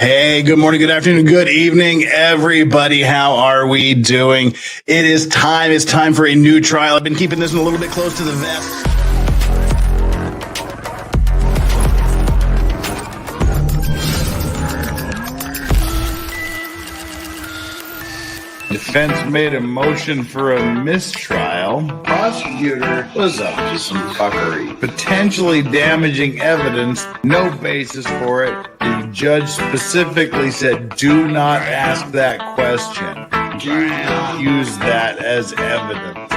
Hey, good morning, good afternoon, good evening, everybody. How are we doing? It is time. It's time for a new trial. I've been keeping this one a little bit close to the vest. Defense made a motion for a mistrial. Prosecutor was up to some fuckery. Potentially damaging evidence, no basis for it. The judge specifically said, do not ask that question. Do not use that as evidence.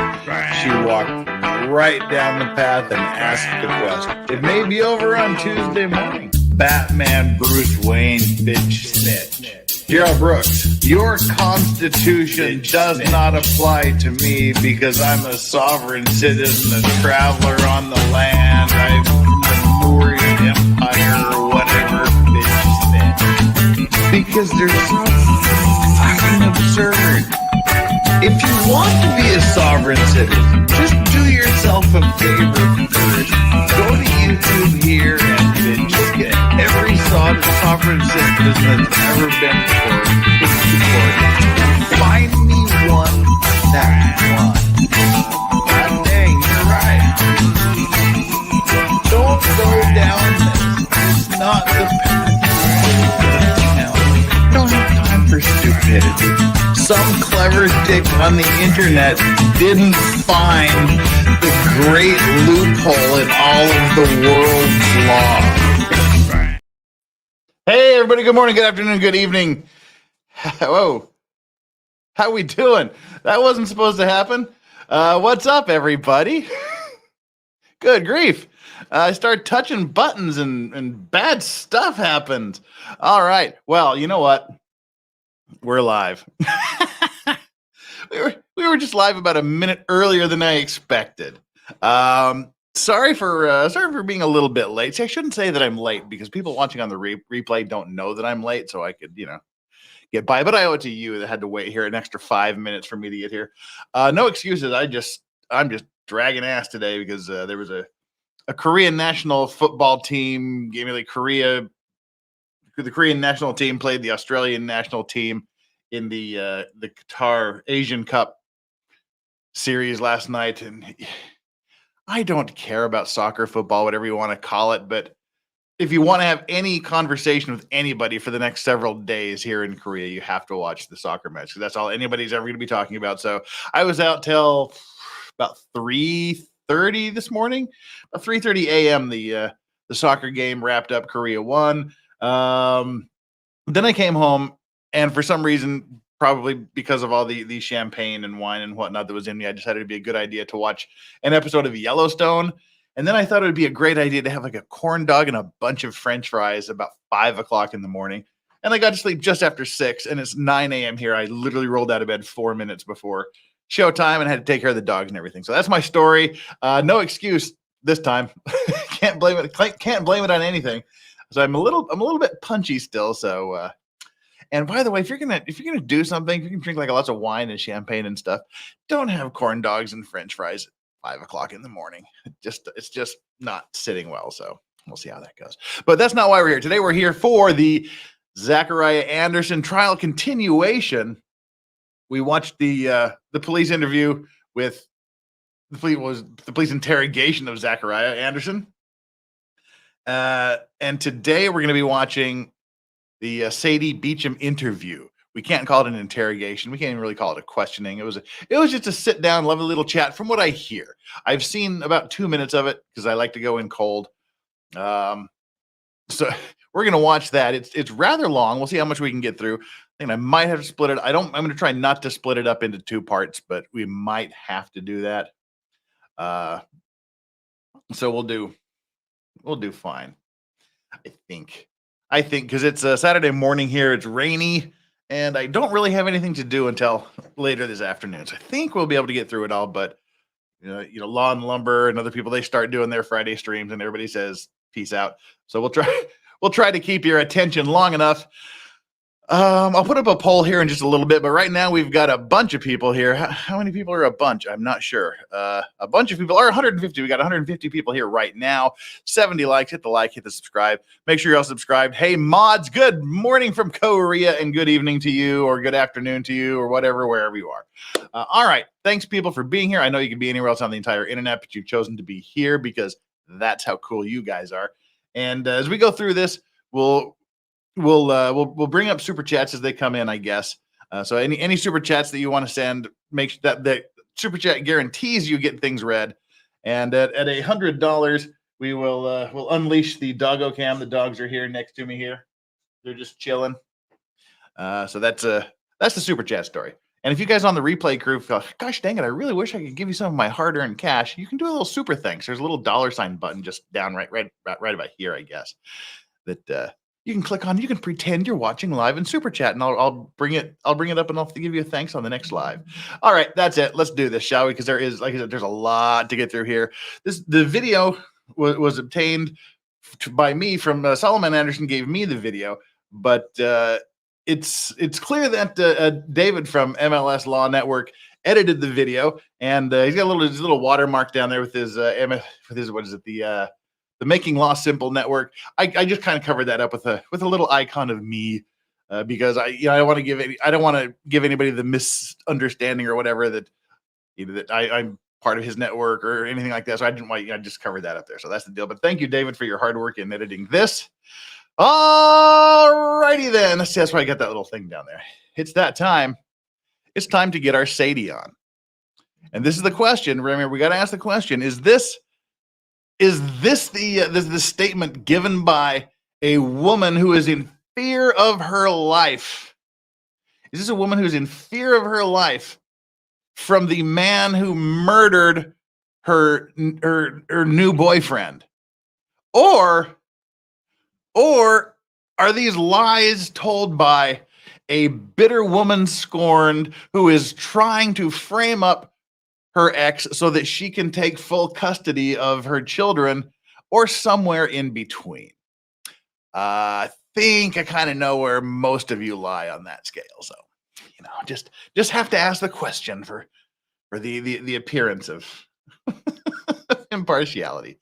She walked right down the path and asked the question. It may be over on Tuesday morning. Batman Bruce Wayne bitch snitch. Gerald Brooks, your Constitution does not apply to me because I'm a sovereign citizen, a traveler on the land. I'm the Mauryan Empire or whatever, bitch. Because they're so fucking absurd. If you want to be a sovereign citizen, just do yourself a favor first. Go to YouTube here and just get every sovereign citizen that's ever been before. Find me one that won. God dang, you're right. Don't go down this. It's not the path. Don't have time for stupidity. Some clever dick on the internet didn't find the great loophole in all of the world's law. Hey, everybody. Good morning, good afternoon, good evening. Whoa. How we doing? That wasn't supposed to happen. What's up, everybody? Good grief. I started touching buttons and bad stuff happened. All right. Well, you know what? We're live. we were just live about a minute earlier than I expected. Sorry for being a little bit late. See, I shouldn't say that I'm late because people watching on the replay don't know that I'm late, so I could, get by. But I owe it to you that had to wait here an extra 5 minutes for me to get here. No excuses. I'm just dragging ass today because there was a Korean national football team gave me like Korea. The Korean national team played the Australian national team in the Qatar Asian Cup series last night, and I don't care about soccer, football, whatever you want to call it, but if you want to have any conversation with anybody for the next several days here in Korea, you have to watch the soccer match because that's all anybody's ever going to be talking about. So I was out till about 3:30 this morning, about 3:30 a.m. The soccer game wrapped up. Korea won. Then I came home, and for some reason, probably because of all the champagne and wine and whatnot that was in me, I decided it'd be a good idea to watch an episode of Yellowstone. And then I thought it would be a great idea to have like a corn dog and a bunch of French fries about 5 o'clock in the morning. And I got to sleep just after 6, and it's 9 a.m. here. I literally rolled out of bed 4 minutes before showtime and had to take care of the dogs and everything. So that's my story. No excuse this time. Can't blame it on anything. So I'm a little bit punchy still. So, and by the way, if you're gonna do something, if you can drink like lots of wine and champagne and stuff, don't have corn dogs and French fries at 5 o'clock in the morning. It's just not sitting well. So we'll see how that goes. But that's not why we're here today. We're here for the Zachariah Anderson trial continuation. We watched the police interview with the police interrogation of Zachariah Anderson. And today we're going to be watching the Sadie Beacham interview. We can't call it an interrogation. We can't even really call it a questioning. It was just a sit down, lovely little chat from what I hear. I've seen about 2 minutes of it because I like to go in cold. So we're going to watch that. It's rather long. We'll see how much we can get through. I think I might have to split it. I'm going to try not to split it up into 2 parts, but we might have to do that. So we'll do fine. I think because it's a Saturday morning here. It's rainy, and I don't really have anything to do until later this afternoon. So I think we'll be able to get through it all. But Law and Lumber and other people, they start doing their Friday streams, and everybody says peace out. So we'll try to keep your attention long enough. I'll put up a poll here in just a little bit, but right now we've got a bunch of people here. How many people are a bunch? I'm not sure. A bunch of people are 150. We got 150 people here right now. 70 likes. Hit the like, hit the subscribe. Make sure you're all subscribed. Hey, mods, good morning from Korea and good evening to you, or good afternoon to you, or whatever, wherever you are. All right. Thanks, people, for being here. I know you could be anywhere else on the entire internet, but you've chosen to be here because that's how cool you guys are. And as we go through this, we'll bring up super chats as they come in, I guess. So any super chats that you want to send, make sure that the super chat guarantees you get things read. And at $100, we will we'll unleash the doggo cam. The dogs are here next to me here. They're just chilling. So that's the super chat story. And if you guys on the replay crew go, gosh dang it, I really wish I could give you some of my hard-earned cash, you can do a little super thanks. There's a little $ button just down right about here, I guess. That you can click on. You can pretend you're watching live in super chat, and I'll bring it up, and I'll give you a thanks on the next live. All right, that's it. Let's do this, shall we? Because there is, like I said, there's a lot to get through here. The video was obtained by me from Solomon Anderson. Gave me the video, but it's clear that David from MLS Law Network edited the video, and he's got his little watermark down there with his what is it, the Making Law Simple Network. I just kind of covered that up with a little icon of me because I don't want to give anybody the misunderstanding or whatever that that I'm part of his network or anything like that. So I just covered that up there. So that's the deal. But thank you, David, for your hard work in editing this. All righty then. That's why I got that little thing down there. It's that time. It's time to get our Sadie on. And this is the question. Remember, we got to ask the question: Is this the statement given by a woman who is in fear of her life? Is this a woman who's in fear of her life from the man who murdered her new boyfriend? Or are these lies told by a bitter woman scorned who is trying to frame up her ex so that she can take full custody of her children, or somewhere in between? I think I kind of know where most of you lie on that scale. So, just have to ask the question for the appearance of impartiality.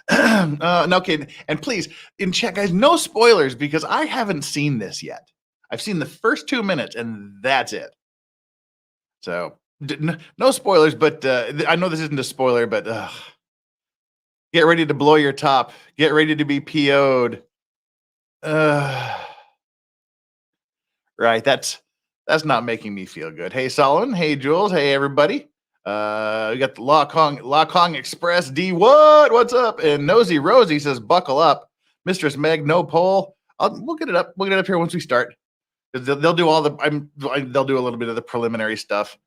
No kidding. And please, in chat, guys, no spoilers, because I haven't seen this yet. I've seen the first 2 minutes, and that's it. So no spoilers, but I know this isn't a spoiler, but get ready to blow your top. Get ready to be PO'd. Right, that's not making me feel good. Hey, Solomon. Hey, Jules. Hey, everybody. We got the La Kong Express. D, what's up? And Nosy Rosie says, buckle up. Mistress Meg, no poll. We'll get it up. We'll get it up here once we start. They'll do all they'll do a little bit of the preliminary stuff.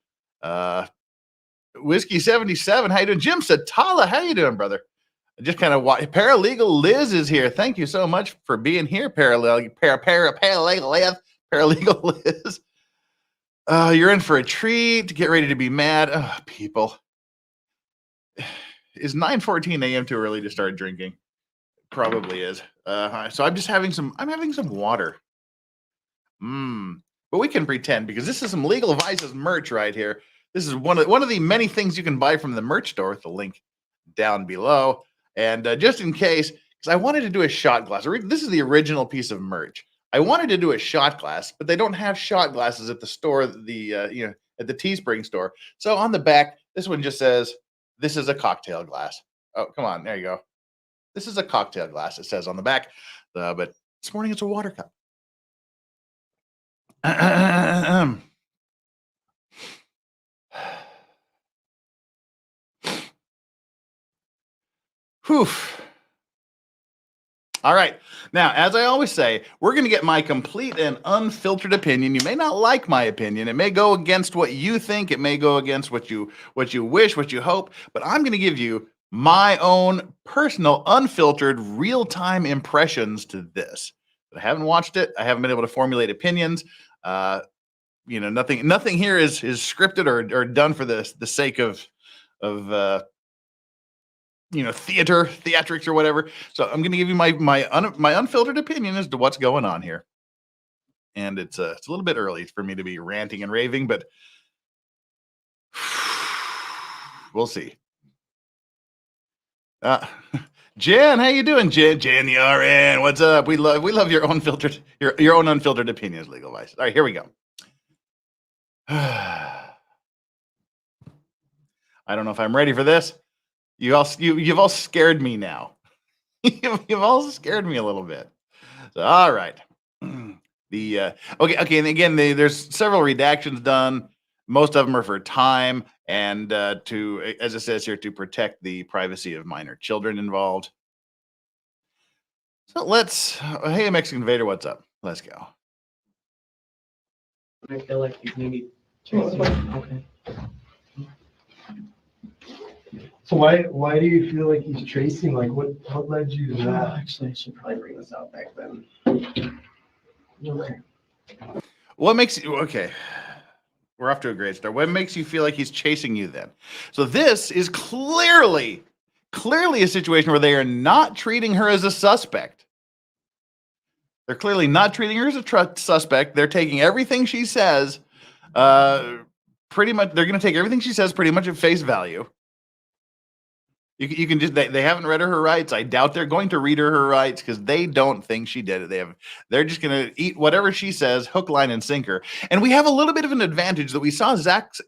Whiskey 77, how you doing? Jim Satala, how you doing, brother? Just kind of Paralegal Liz is here. Thank you so much for being here, Paralegal Liz. You're in for a treat. Get ready to be mad. Oh, people. Is 9:14 a.m. too early to start drinking? Probably is. So I'm having some water. But we can pretend, because this is some Legal Vices merch right here. This is one of the many things you can buy from the merch store with the link down below. And just in case, because I wanted to do a shot glass. This is the original piece of merch. I wanted to do a shot glass, but they don't have shot glasses at the store, at the Teespring store. So on the back, this one just says, "This is a cocktail glass." Oh, come on, there you go. This is a cocktail glass, it says on the back. But this morning it's a water cup. Whew. All right. Now, as I always say, we're going to get my complete and unfiltered opinion. You may not like my opinion. It may go against what you think. It may go against what you wish, what you hope. But I'm going to give you my own personal, unfiltered, real-time impressions to this. I haven't watched it. I haven't been able to formulate opinions. Nothing here is scripted or done for the sake of theatrics or whatever. So I'm going to give you my unfiltered opinion as to what's going on here. and it's a little bit early for me to be ranting and raving, but we'll see. Jen, how you doing, Jen? Jen, the RN, what's up? We love your own unfiltered opinions, legal advice. All right, here we go. I don't know if I'm ready for this. You've all scared me now. You've all scared me a little bit. So, all right. Okay, and again, there's several redactions done. Most of them are for time and to, as it says here, to protect the privacy of minor children involved. So hey, Mexican Vader, what's up? Let's go. I feel like he's maybe chasing. Okay. So why do you feel like he's tracing? Like what led you to that? Actually, I should probably bring this out back then. Okay. What makes you okay? We're off to a great start. What makes you feel like he's chasing you then? So this is clearly a situation where they are not treating her as a suspect. They're clearly not treating her as a suspect. They're taking everything she says, pretty much. They're going to take everything she says pretty much at face value. You can just they haven't read her rights. I doubt they're going to read her rights because they don't think she did it. They're just going to eat whatever she says, hook, line, and sinker. And we have a little bit of an advantage that we saw Zach's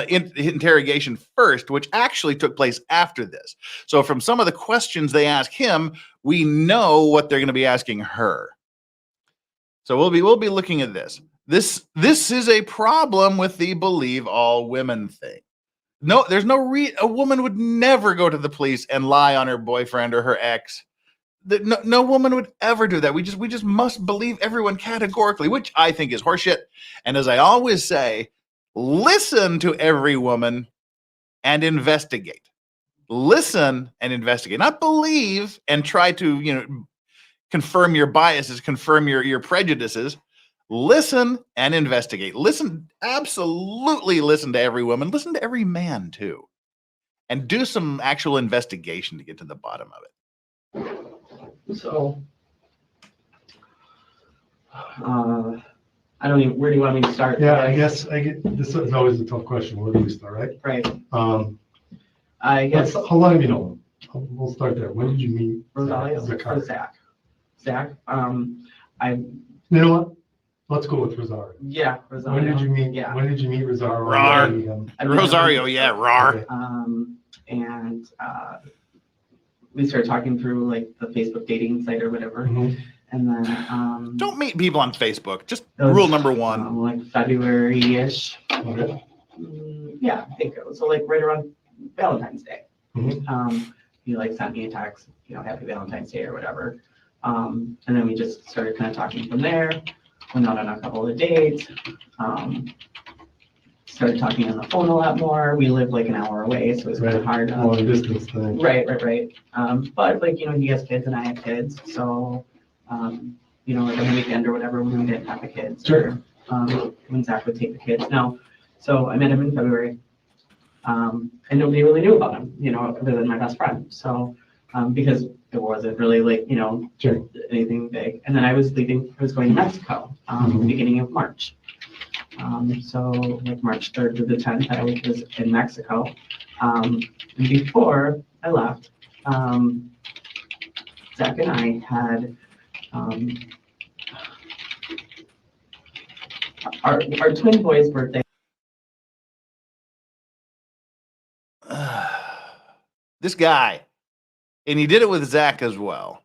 interrogation first, which actually took place after this. So from some of the questions they ask him, we know what they're going to be asking her. So we'll be looking at this. This is a problem with the believe all women thing. No, there's a woman would never go to the police and lie on her boyfriend or her ex. No woman would ever do that. We just must believe everyone categorically, which I think is horseshit. And as I always say, listen to every woman and investigate. Listen and investigate, not believe and try to, confirm your biases, confirm your prejudices. Listen and investigate. Listen, absolutely listen to every woman. Listen to every man too. And do some actual investigation to get to the bottom of it. So, I don't even, where do you want me to start? Yeah, I guess this is always a tough question. Where do we start, right? Right. I guess. How long have you known him? We'll start there. When did you meet Rosario Zachariah? or Zach? Zach. You know what? Let's go with Rosario. Yeah, Rosario. When did you meet? Yeah. When did you meet Rosario? Rar. Rosario, yeah, rar. Okay. And we started talking through like the Facebook dating site or whatever, Mhm. and then Don't meet people on Facebook. Just it was, rule number one. like February-ish. Okay. Yeah, I think it was so like right around Valentine's Day. Mhm. He like sent me a text, Happy Valentine's Day or whatever. And then we just started kind of talking from there. Went out on a couple of dates. Started talking on the phone a lot more. We lived like an hour away, so it was kind of hard. Long distance thing. Right. But like, he has kids and I have kids. So, like on the weekend or whatever, when we didn't have the kids. Sure. Or, when Zach would take the kids. No. So I met him in February. And nobody really knew about him, other than my best friend. So, because it wasn't really like, Sure. anything big. And then I was going to Mexico, beginning of March. So like March 3rd to the 10th, I was in Mexico. And before I left, Zach and I had our twin boy's birthday. This guy, and he did it with Zach as well.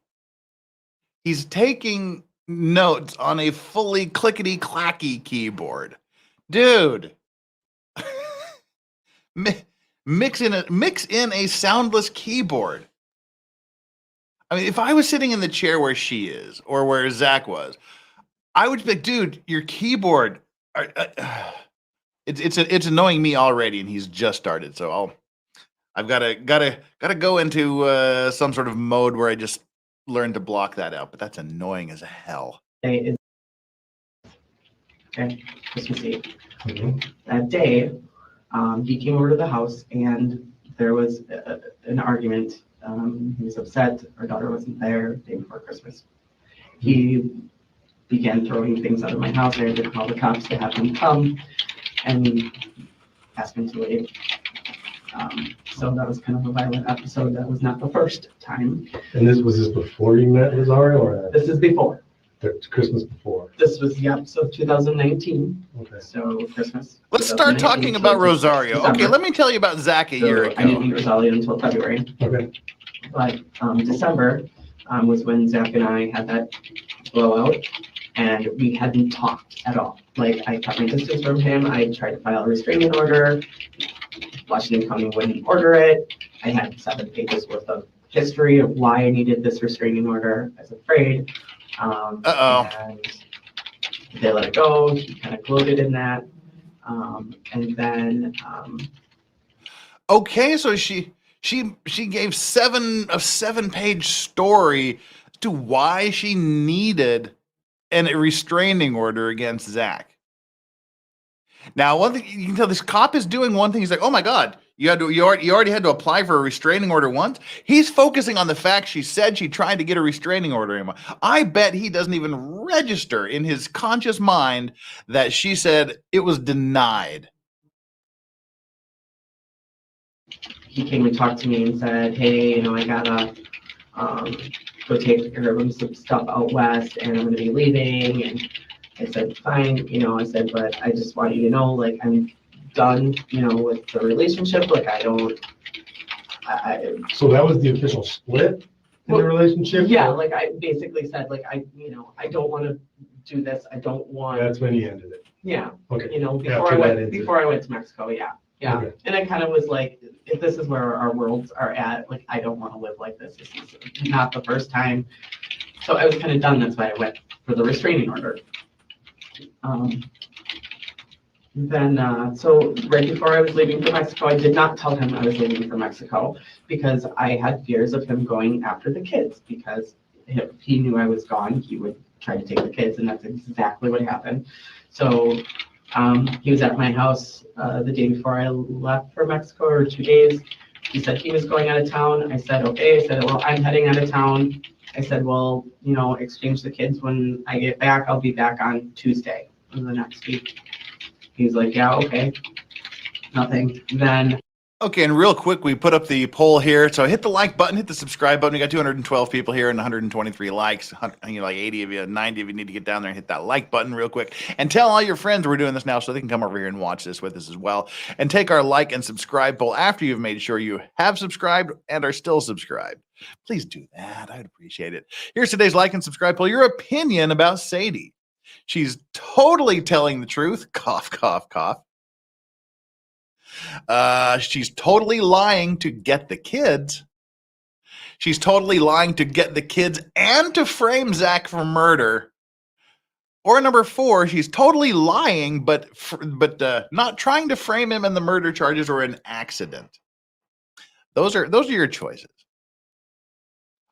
He's taking notes on a fully clickety-clacky keyboard. Dude. Mix in a soundless keyboard. I mean, if I was sitting in the chair where she is or where Zach was, I would be like, dude, your keyboard, it's annoying me already, and he's just started. So I've got to go into some sort of mode where I just learn to block that out. But that's annoying as hell. Okay, Christmas Eve. Mhm. That day, he came over to the house and there was an argument. He was upset. Our daughter wasn't there the day before Christmas. He began throwing things out of my house. I had to call the cops to have them come and ask him to leave. So that was kind of a violent episode. That was not the first time. And was this before you met Rosario, or This is before. the Christmas before? This was, so 2019. Okay. So Christmas. Let's start 2019, talking so about Rosario. December. Okay, let me tell you about Zach a year So I didn't ago. meet Rosario until February. Okay. But December was when Zach and I had that blowout, and we hadn't talked at all. Like, I kept my distance from him. I tried to file a restraining order. Washington County wouldn't order it. I had 7 pages worth of history of why I needed this restraining order. I was afraid. And they let it go. He kind of gloated in that. And then Okay, so she gave a 7-page story to why she needed a restraining order against Zach. Now, one thing you can tell, this cop is doing one thing. He's like, "Oh my God, you already had to apply for a restraining order once." He's focusing on the fact she said she tried to get a restraining order. I bet he doesn't even register in his conscious mind that she said it was denied. he came and talked to me and said, "Hey, I gotta go take care of some stuff out west, and I'm gonna be leaving." And I said, "Fine," I said, "but I just want you to know, like, I'm done, with the relationship. Like, I don't." So that was the official split in the relationship? Yeah, like I basically said, like, I don't want to do this. I don't want. That's when he ended it. Yeah. Okay. Before I went to Mexico. Yeah. Yeah. Okay. And I kind of was like, if this is where our worlds are at, like, I don't want to live like this. This is not the first time. So I was kind of done. That's why I went for the restraining order. So right before I was leaving for Mexico, I did not tell him I was leaving for Mexico because I had fears of him going after the kids, because if he knew I was gone, he would try to take the kids, and that's exactly what happened. So he was at my house the day before I left for Mexico, or 2 days. He said he was going out of town. I said, okay. I said, well, I'm heading out of town. I said, well, exchange the kids when I get back. I'll be back on Tuesday of the next week. He's like, yeah, okay. Nothing. Then. Okay, and real quick, we put up the poll here. So hit the like button, hit the subscribe button. We got 212 people here and 123 likes. Like 80 of you, 90 of you need to get down there and hit that like button real quick. And tell all your friends we're doing this now so they can come over here and watch this with us as well. And take our like and subscribe poll after you've made sure you have subscribed and are still subscribed. Please do that. I'd appreciate it. Here's today's like and subscribe poll. Your opinion about Sadie. She's totally telling the truth. Cough, cough, cough. She's totally lying to get the kids. She's totally lying to get the kids and to frame Zach for murder. Or number 4, she's totally lying, but not trying to frame him in the murder charges or an accident. Those are your choices.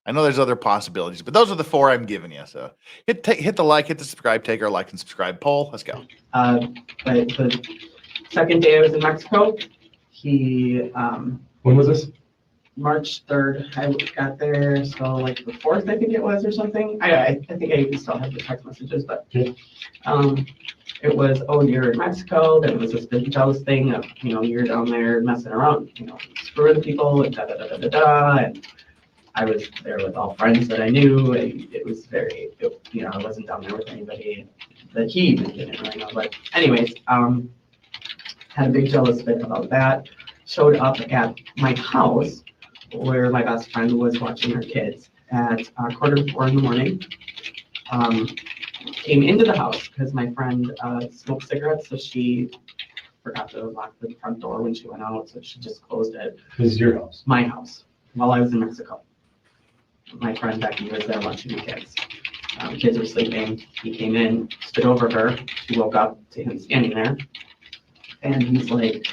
I know there's other possibilities, but those are the 4 I'm giving you. So hit the like, hit the subscribe, take our like and subscribe poll. Let's go. But the second day I was in Mexico, he When was this? March 3rd, I got there, so like the 4th, I think it was, or something. I think I even still have the text messages, but Okay. It was, oh, you're in Mexico. Then it was this big jealous thing of, you're down there messing around, screwing people and da-da-da-da-da-da. And I was there with all friends that I knew, and it was I wasn't down there with anybody that he even didn't really know. But anyways, had a big jealous fit about that. Showed up at my house where my best friend was watching her kids at 3:45 in the morning. Came into the house because my friend smoked cigarettes, so she forgot to lock the front door when she went out, so she just closed it. This is your house? My house, while I was in Mexico. My friend Becky was there watching the kids. Kids were sleeping. He came in, stood over her. She woke up to him standing there. And he's like,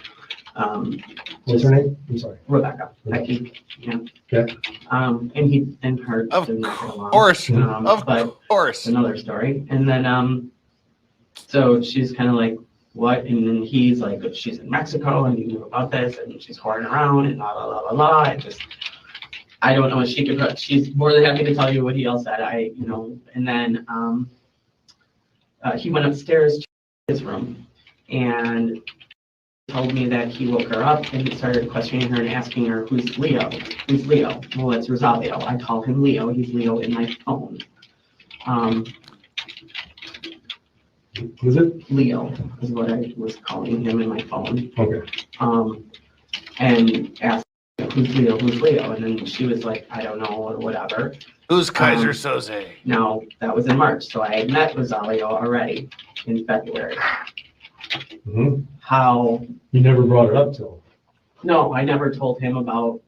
What's her name? I'm sorry. Rebecca. Becky. Yeah. Okay. And her Of did not get along. course. Of But course. another story. And then, so she's kind of like, what? And then he's like, she's in Mexico and you knew about this and she's whoring around and blah, blah, blah, blah, blah. I don't know if she could, she's more than happy to tell you what he else said. And then he went upstairs to his room and told me that he woke her up and started questioning her and asking her, who's Leo? Who's Leo? Well, it's Rosalio. I call him Leo. He's Leo in my phone. Was it? Leo is what I was calling him in my phone. Okay. And asked, who's Leo? Who's Leo? And then she was like, I don't know, or whatever. Who's Kaiser Soze? Now, that was in March, so I had met Rosalio already in February. Mm-hmm. How? You never brought it up to him? No, I never told him about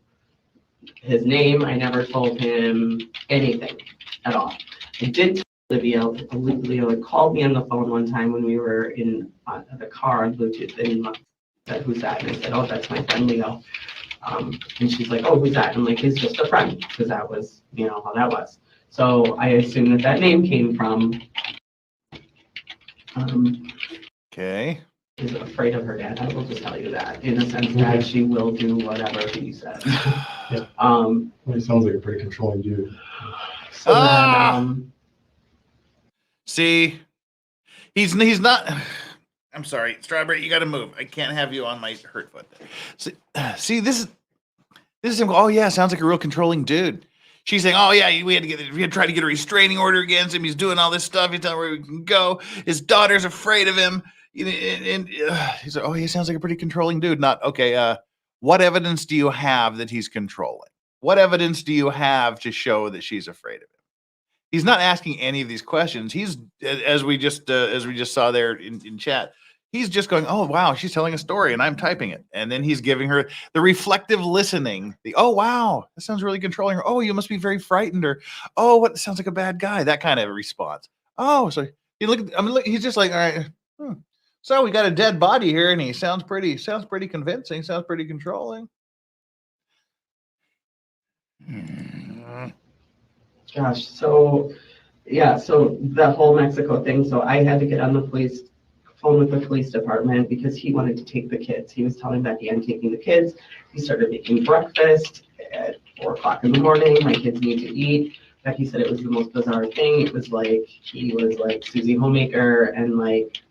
his name. I never told him anything at all. I did tell Leo had called me on the phone one time when we were in the car on Bluetooth, and said, who's that? And I said, oh, that's my friend Leo. And she's like, oh, who's that? I'm like, he's just a friend, because that was, how that was. So I assumed that name came from Okay. is afraid of her dad. I will just tell you that, in the sense that she will do whatever he says. Yeah. He sounds like a pretty controlling dude. So then, see, he's not. I'm sorry, Strawberry. You got to move. I can't have you on my hurt foot. See, this is him. Oh yeah, sounds like a real controlling dude. She's saying, "Oh yeah, we had to try to get a restraining order against him. He's doing all this stuff. He's telling where we can go. His daughter's afraid of him." And he's like, "Oh, he sounds like a pretty controlling dude." Not okay. What evidence do you have that he's controlling? What evidence do you have to show that she's afraid of him? He's not asking any of these questions. He's as we just saw there in chat. He's just going, oh, wow, she's telling a story and I'm typing it. And then he's giving her the reflective listening. Oh, wow, that sounds really controlling. Or, oh, you must be very frightened. Or, oh, what sounds like a bad guy. That kind of response. Oh, so you look, he's just like, all right. So we got a dead body here and he sounds pretty convincing. Sounds pretty controlling. Gosh, so yeah, so the whole Mexico thing. So I had to get on the phone with the police department because he wanted to take the kids. He was telling Becky, I'm taking the kids. He started making breakfast at 4 o'clock in the morning. My kids need to eat. Becky said it was the most bizarre thing. It was like he was like Susie Homemaker and like,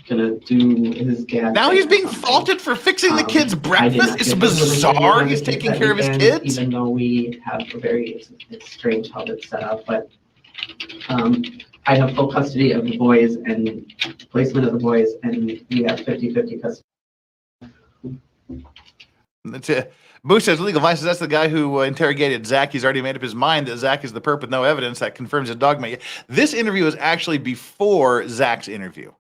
gonna do his dad. Now he's being faulted for fixing the kids' breakfast. It's bizarre. He's taking care of his kids. Even though we have it's strange how that's set up, but I have full custody of the boys and placement of the boys, and we have 50-50 custody. That's it. Bush says legal advice. That's the guy who interrogated Zach. He's already made up his mind that Zach is the perp with no evidence. That confirms his dogma. This interview is actually before Zach's interview.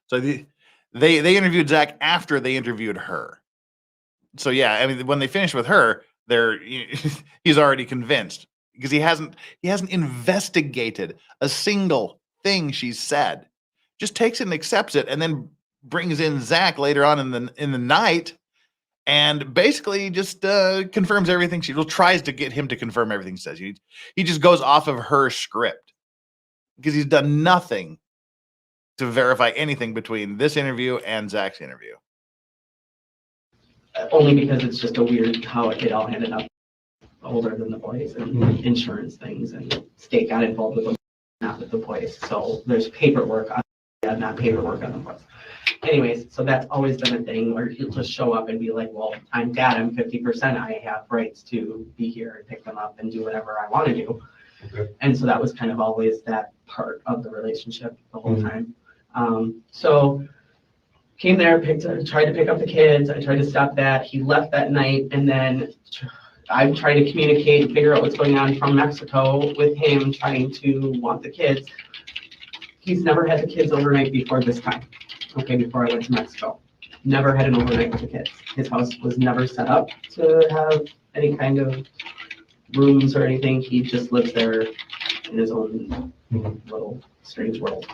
So they interviewed Zach after they interviewed her. So yeah, I mean, when they finished with her, he's already convinced because he hasn't investigated a single thing she said. Just takes it and accepts it, and then brings in Zach later on in the night. And basically just confirms everything. Tries to get him to confirm everything he says. He just goes off of her script because he's done nothing to verify anything between this interview and Zach's interview. Only because it's just a weird how it all ended up older than the boys and insurance things, and state got involved with them, not with the boys. So there's paperwork on not paperwork on the boys. Anyways, so that's always been a thing where he'll just show up and be like, well, I'm dad, I'm 50%. I have rights to be here and pick them up and do whatever I want to do. Okay. And so that was kind of always that part of the relationship the whole time. So came there, tried to pick up the kids. I tried to stop that. He left that night, and then I'm trying to communicate and figure out what's going on from Mexico with him trying to want the kids. He's never had the kids overnight before this time. Okay, before I went to Mexico. Never had an overnight with the kids. His house was never set up to have any kind of rooms or anything. He just lives there in his own little strange world.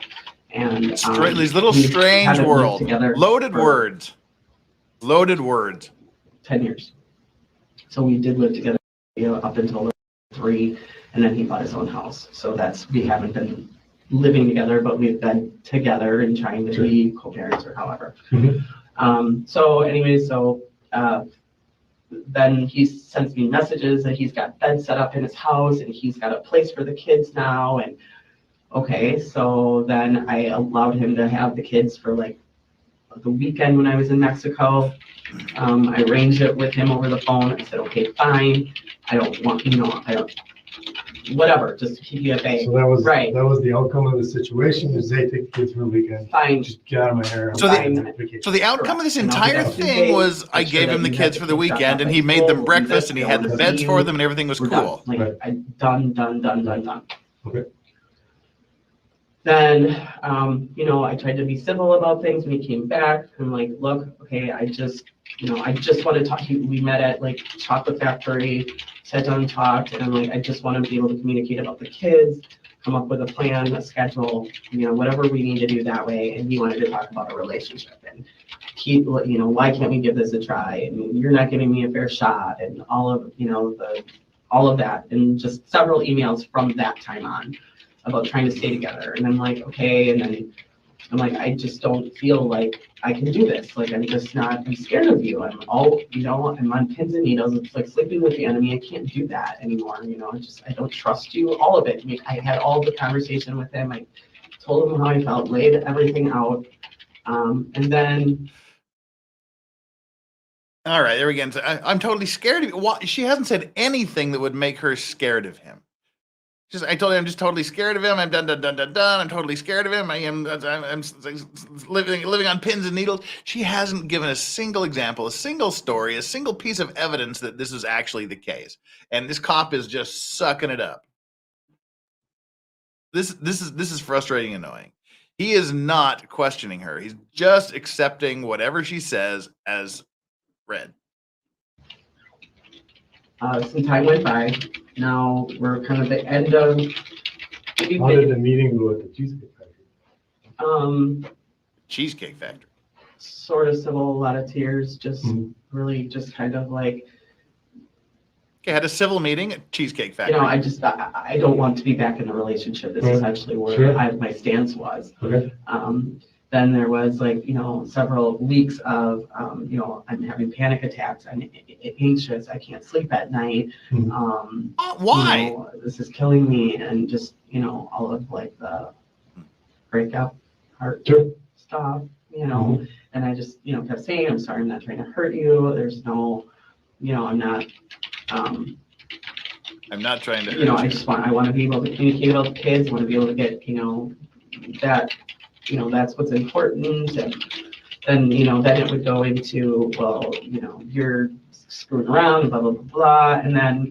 And these little strange world. Loaded words. 10 years. So we did live together up until 3, and then he bought his own house. So we haven't been living together, but we've been together and trying to be co-parents or however. So anyways, then he sends me messages that he's got beds set up in his house and he's got a place for the kids now. And okay, so then I allowed him to have the kids for like the weekend when I was in Mexico. I arranged it with him over the phone. I said, okay, fine. I don't want, I don't, whatever, just keep you at bay. So that was, Right. that was the outcome of the situation, is they take the kids for the weekend. Fine. Just get out of my hair. So the- So the outcome of this Correct. And I'll entire do that thing Tuesday, was I make sure gave that him the you kids have for the the kids dropped weekend off and at he made school, them we'll do breakfast this, and he I had don't the wanna beds see for you. them and everything was We're done. cool. Like, Right. done. Okay. Then, I tried to be civil about things when he came back. I'm like, look, okay, I just want to talk. We met at like Chocolate Factory, sat down and talked, and I'm like, I just want to be able to communicate about the kids, come up with a plan, a schedule, whatever we need to do that way. And he wanted to talk about a relationship and keep, why can't we give this a try? And you're not giving me a fair shot, and all of that, and just several emails from that time on about trying to stay together. And I'm like, okay. And then I'm like, I just don't feel like I can do this. Like, I'm scared of you. I'm on pins and needles. It's like sleeping with the enemy. I can't do that anymore. I don't trust you. All of it. I mean, I had all the conversation with him. I told him how I felt, laid everything out. And then. All right, there we go. I'm totally scared of you. She hasn't said anything that would make her scared of him. I told him I'm just totally scared of him. I'm done. I'm totally scared of him. I'm living on pins and needles. She hasn't given a single example, a single story, a single piece of evidence that this is actually the case. And this cop is just sucking it up. This is frustrating and annoying. He is not questioning her. He's just accepting whatever she says as read. Some time went by. Now we're kind of the end of. How did the meeting go at the Cheesecake Factory? Cheesecake Factory. Sort of civil, a lot of tears, just really just kind of like. Okay, had a civil meeting at Cheesecake Factory. I don't want to be back in a relationship. This is actually where my stance was. Okay. Then there was several weeks of, I'm having panic attacks. I'm anxious. I can't sleep at night. Why? This is killing me. And just, all of like the breakup heart stuff, and I just, kept saying, I'm sorry, I'm not trying to hurt you. There's no, I'm not. I'm not trying to hurt you. I want to be able to communicate about the kids. I want to be able to get, that. That's what's important. And then, then it would go into, well, you're screwing around, blah, blah, blah, blah. And then.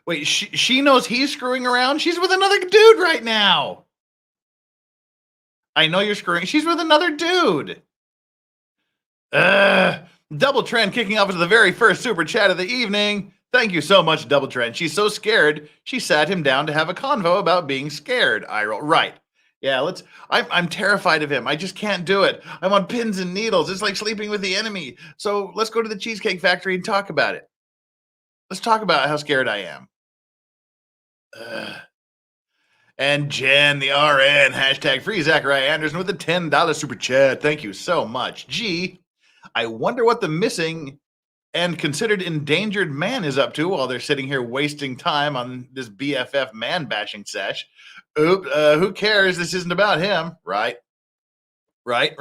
Wait, she knows he's screwing around? She's with another dude right now. I know you're screwing. She's with another dude. Double Trend kicking off into the very first super chat of the evening. Thank you so much, Double Trend. She's so scared, she sat him down to have a convo about being scared. I roll. Right. Yeah, I'm terrified of him. I just can't do it. I'm on pins and needles. It's like sleeping with the enemy. So let's go to the Cheesecake Factory and talk about it. Let's talk about how scared I am. And Jen, the RN, hashtag free Zachariah Anderson with a $10 super chat. Thank you so much. Gee, I wonder what the missing and considered endangered man is up to while they're sitting here wasting time on this BFF man bashing sesh. Who cares? This isn't about him. Right. There's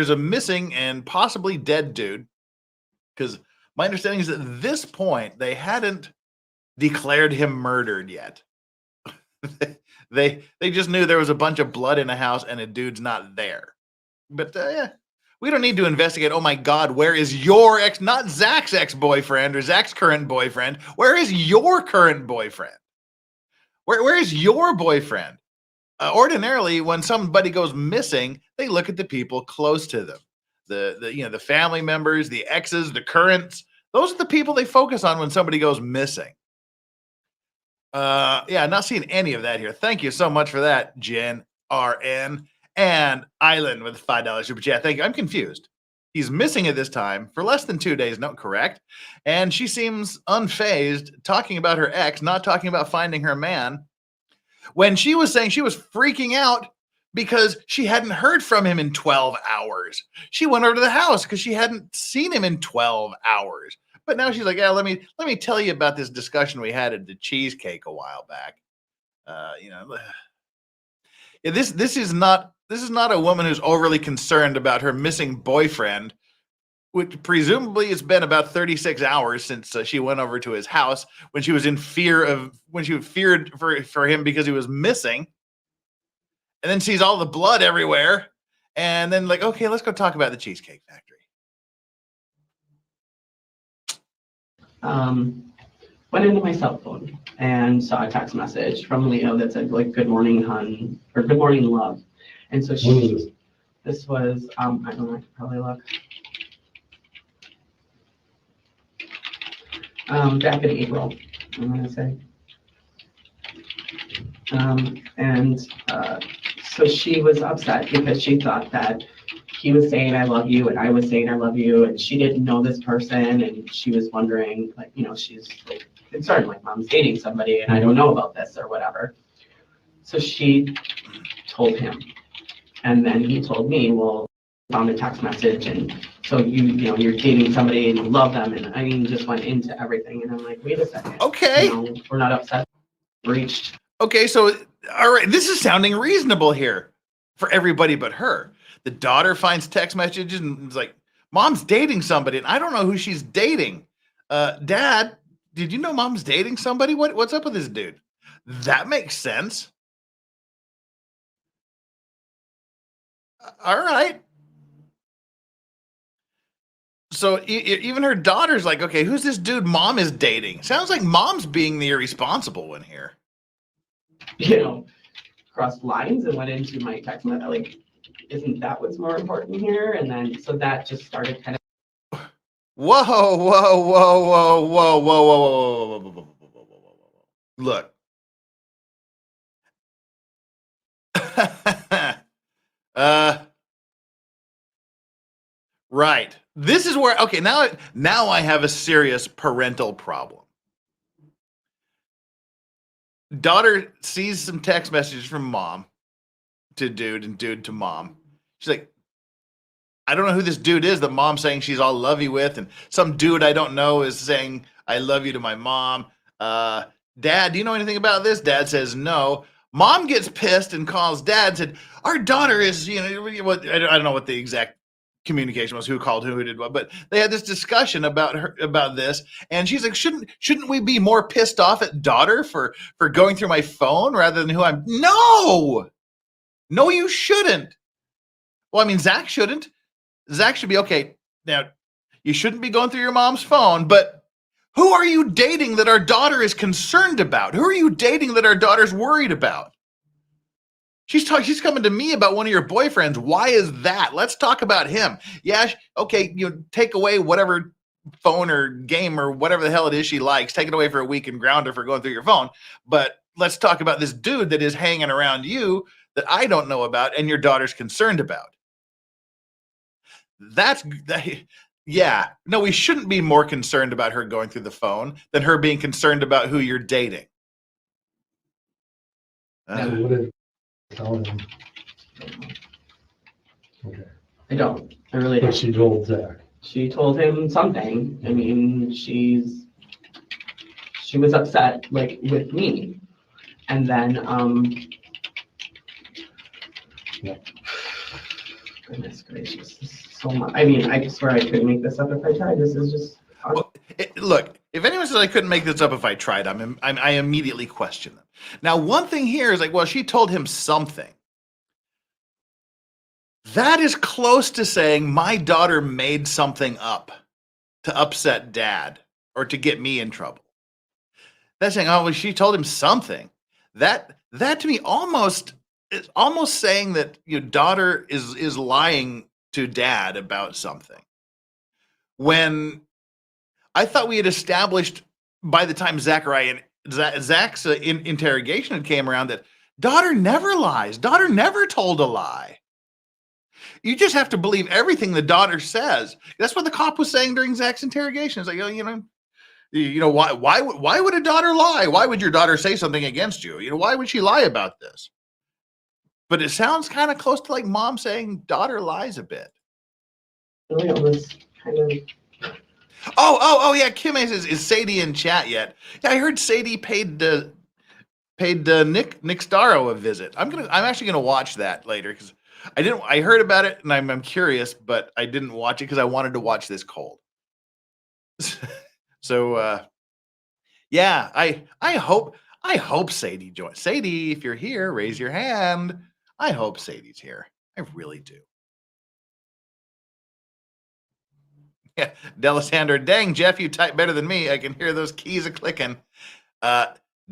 a missing and possibly dead dude. Because my understanding is that at this point, they hadn't declared him murdered yet. They just knew there was a bunch of blood in a house and a dude's not there. But yeah, we don't need to investigate. Oh my God, where is your ex? Not Zach's ex-boyfriend or Zach's current boyfriend. Where is your current boyfriend? Where is your boyfriend? Ordinarily, when somebody goes missing, they look at the people close to them, the family members, the exes, the currents. Those are the people they focus on when somebody goes missing. Yeah, not seeing any of that here. Thank you so much for that, Jen, RN, and Island with $5 super chat. Thank you. I'm confused. He's missing at this time for less than 2 days. No, correct. And she seems unfazed, talking about her ex, not talking about finding her man. When she was saying she was freaking out because she hadn't heard from him in 12 hours. She went over to the house because she hadn't seen him in 12 hours. But now she's like, yeah, let me tell you about this discussion we had at the cheesecake a while back. Yeah, this is not a woman who's overly concerned about her missing boyfriend, which presumably it's been about 36 hours since she went over to his house when she was feared for him because he was missing, and then sees all the blood everywhere, and then like, okay, let's go talk about the Cheesecake Factory. Went into my cell phone and saw a text message from Leo that said like, "Good morning, hun," or "Good morning, love." And so this was, I don't know, I could probably look. Back in April, I'm gonna say. So she was upset because she thought that he was saying "I love you" and I was saying "I love you," and she didn't know this person, and she was wondering, like, she's like concerned, like, mom's dating somebody and I don't know about this or whatever. So she told him, and then he told me, well, found a text message, and so you're dating somebody and you love them, and I mean, just went into everything, and I'm like, wait a second. Okay. We're not upset. Breached. Okay, so all right, this is sounding reasonable here for everybody but her. The daughter finds text messages and is like, mom's dating somebody, and I don't know who she's dating. Dad, did you know mom's dating somebody? What's up with this dude? That makes sense. All right. So even her daughter's like, okay, who's this dude mom is dating? Sounds like mom's being the irresponsible one here. Crossed lines and went into my text message, like, isn't that what's more important here? And then, so that just started kind of. Whoa, whoa, whoa, whoa, whoa, whoa, whoa, whoa, whoa, whoa. Look. Right. This is where, okay, now I have a serious parental problem. Daughter sees some text messages from mom to dude and dude to mom. She's like, I don't know who this dude is that mom's saying she's all lovey with, and some dude I don't know is saying I love you to my mom. Dad, do you know anything about this? Dad says no. Mom gets pissed and calls dad, said, our daughter is, I don't know what the exact communication was, who called who did what, but they had this discussion about this, and she's like, shouldn't we be more pissed off at daughter for going through my phone rather than who I'm? No, you shouldn't. Well, I mean, Zach shouldn't. Zach should be okay. Now, you shouldn't be going through your mom's phone, but who are you dating that our daughter is concerned about? Who are you dating that our daughter's worried about? She's coming to me about one of your boyfriends. Why is that? Let's talk about him. Yeah, okay, take away whatever phone or game or whatever the hell it is she likes. Take it away for a week and ground her for going through your phone. But let's talk about this dude that is hanging around you that I don't know about and your daughter's concerned about. Yeah. No, we shouldn't be more concerned about her going through the phone than her being concerned about who you're dating. What did tell him? Okay. I don't. I really don't. But she told Zach. She told him something. I mean, she was upset, like, with me. And then, Yeah. Goodness gracious, this is so much. I mean, I swear I couldn't make this up if I tried. This is just. Well, look, if anyone says I couldn't make this up if I tried, I immediately question them. Now, one thing here is like, well, she told him something. That is close to saying my daughter made something up to upset dad or to get me in trouble. That's saying, oh, well, she told him something. That to me it's almost saying that your daughter is lying to dad about something. When I thought we had established by the time Zachariah and Zach's interrogation had came around that daughter never lies. Daughter never told a lie. You just have to believe everything the daughter says. That's what the cop was saying during Zach's interrogation. It's like, why would a daughter lie? Why would your daughter say something against you? Why would she lie about this? But it sounds kind of close to like mom saying daughter lies a bit. Really, it was kind of. Oh, yeah. Kim says, is Sadie in chat yet? Yeah, I heard Sadie paid Nick Starro a visit. I'm actually gonna watch that later because I heard about it and I'm curious, but I didn't watch it because I wanted to watch this cold. So yeah, I hope Sadie joins. Sadie, if you're here, raise your hand. I hope Sadie's here. I really do. Yeah, Delisandro, dang, Jeff, you type better than me. I can hear those keys a clicking.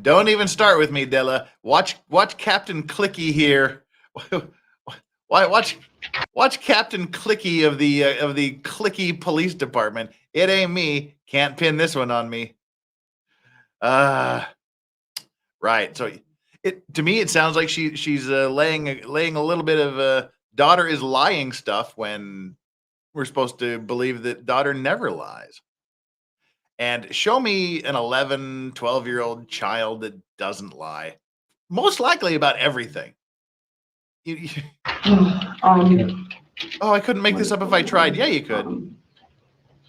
Don't even start with me, Della. Watch Captain Clicky here. Watch Captain Clicky of the Clicky Police Department. It ain't me. Can't pin this one on me. Right. So to me it sounds like she's laying a little bit of daughter is lying stuff when we're supposed to believe that daughter never lies. And show me an 11, 12-year-old child that doesn't lie. Most likely about everything. Oh, I couldn't make this up if I tried. Yeah, you could.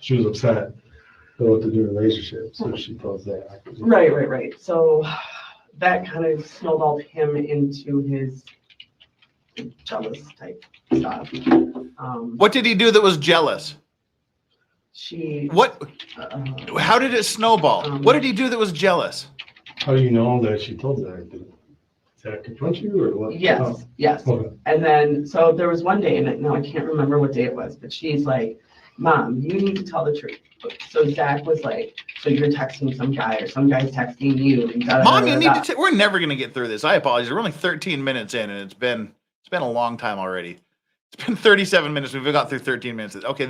She was upset about the new relationship, so she tells that. Right. So that kind of snowballed him into his jealous type stuff. What did he do that was jealous? How did it snowball? What did he do that was jealous? How do you know that she told Zach? Did Zach confront you or what? Yes. Okay. And then, so there was one day, and now I can't remember what day it was, but she's like, Mom, you need to tell the truth. So Zach was like, so you're texting some guy or some guy's texting you. And Mom, you need to, we're never going to get through this. I apologize. We're only 13 minutes in and it's been a long time already. It's been 37 minutes. We've got through 13 minutes. Okay,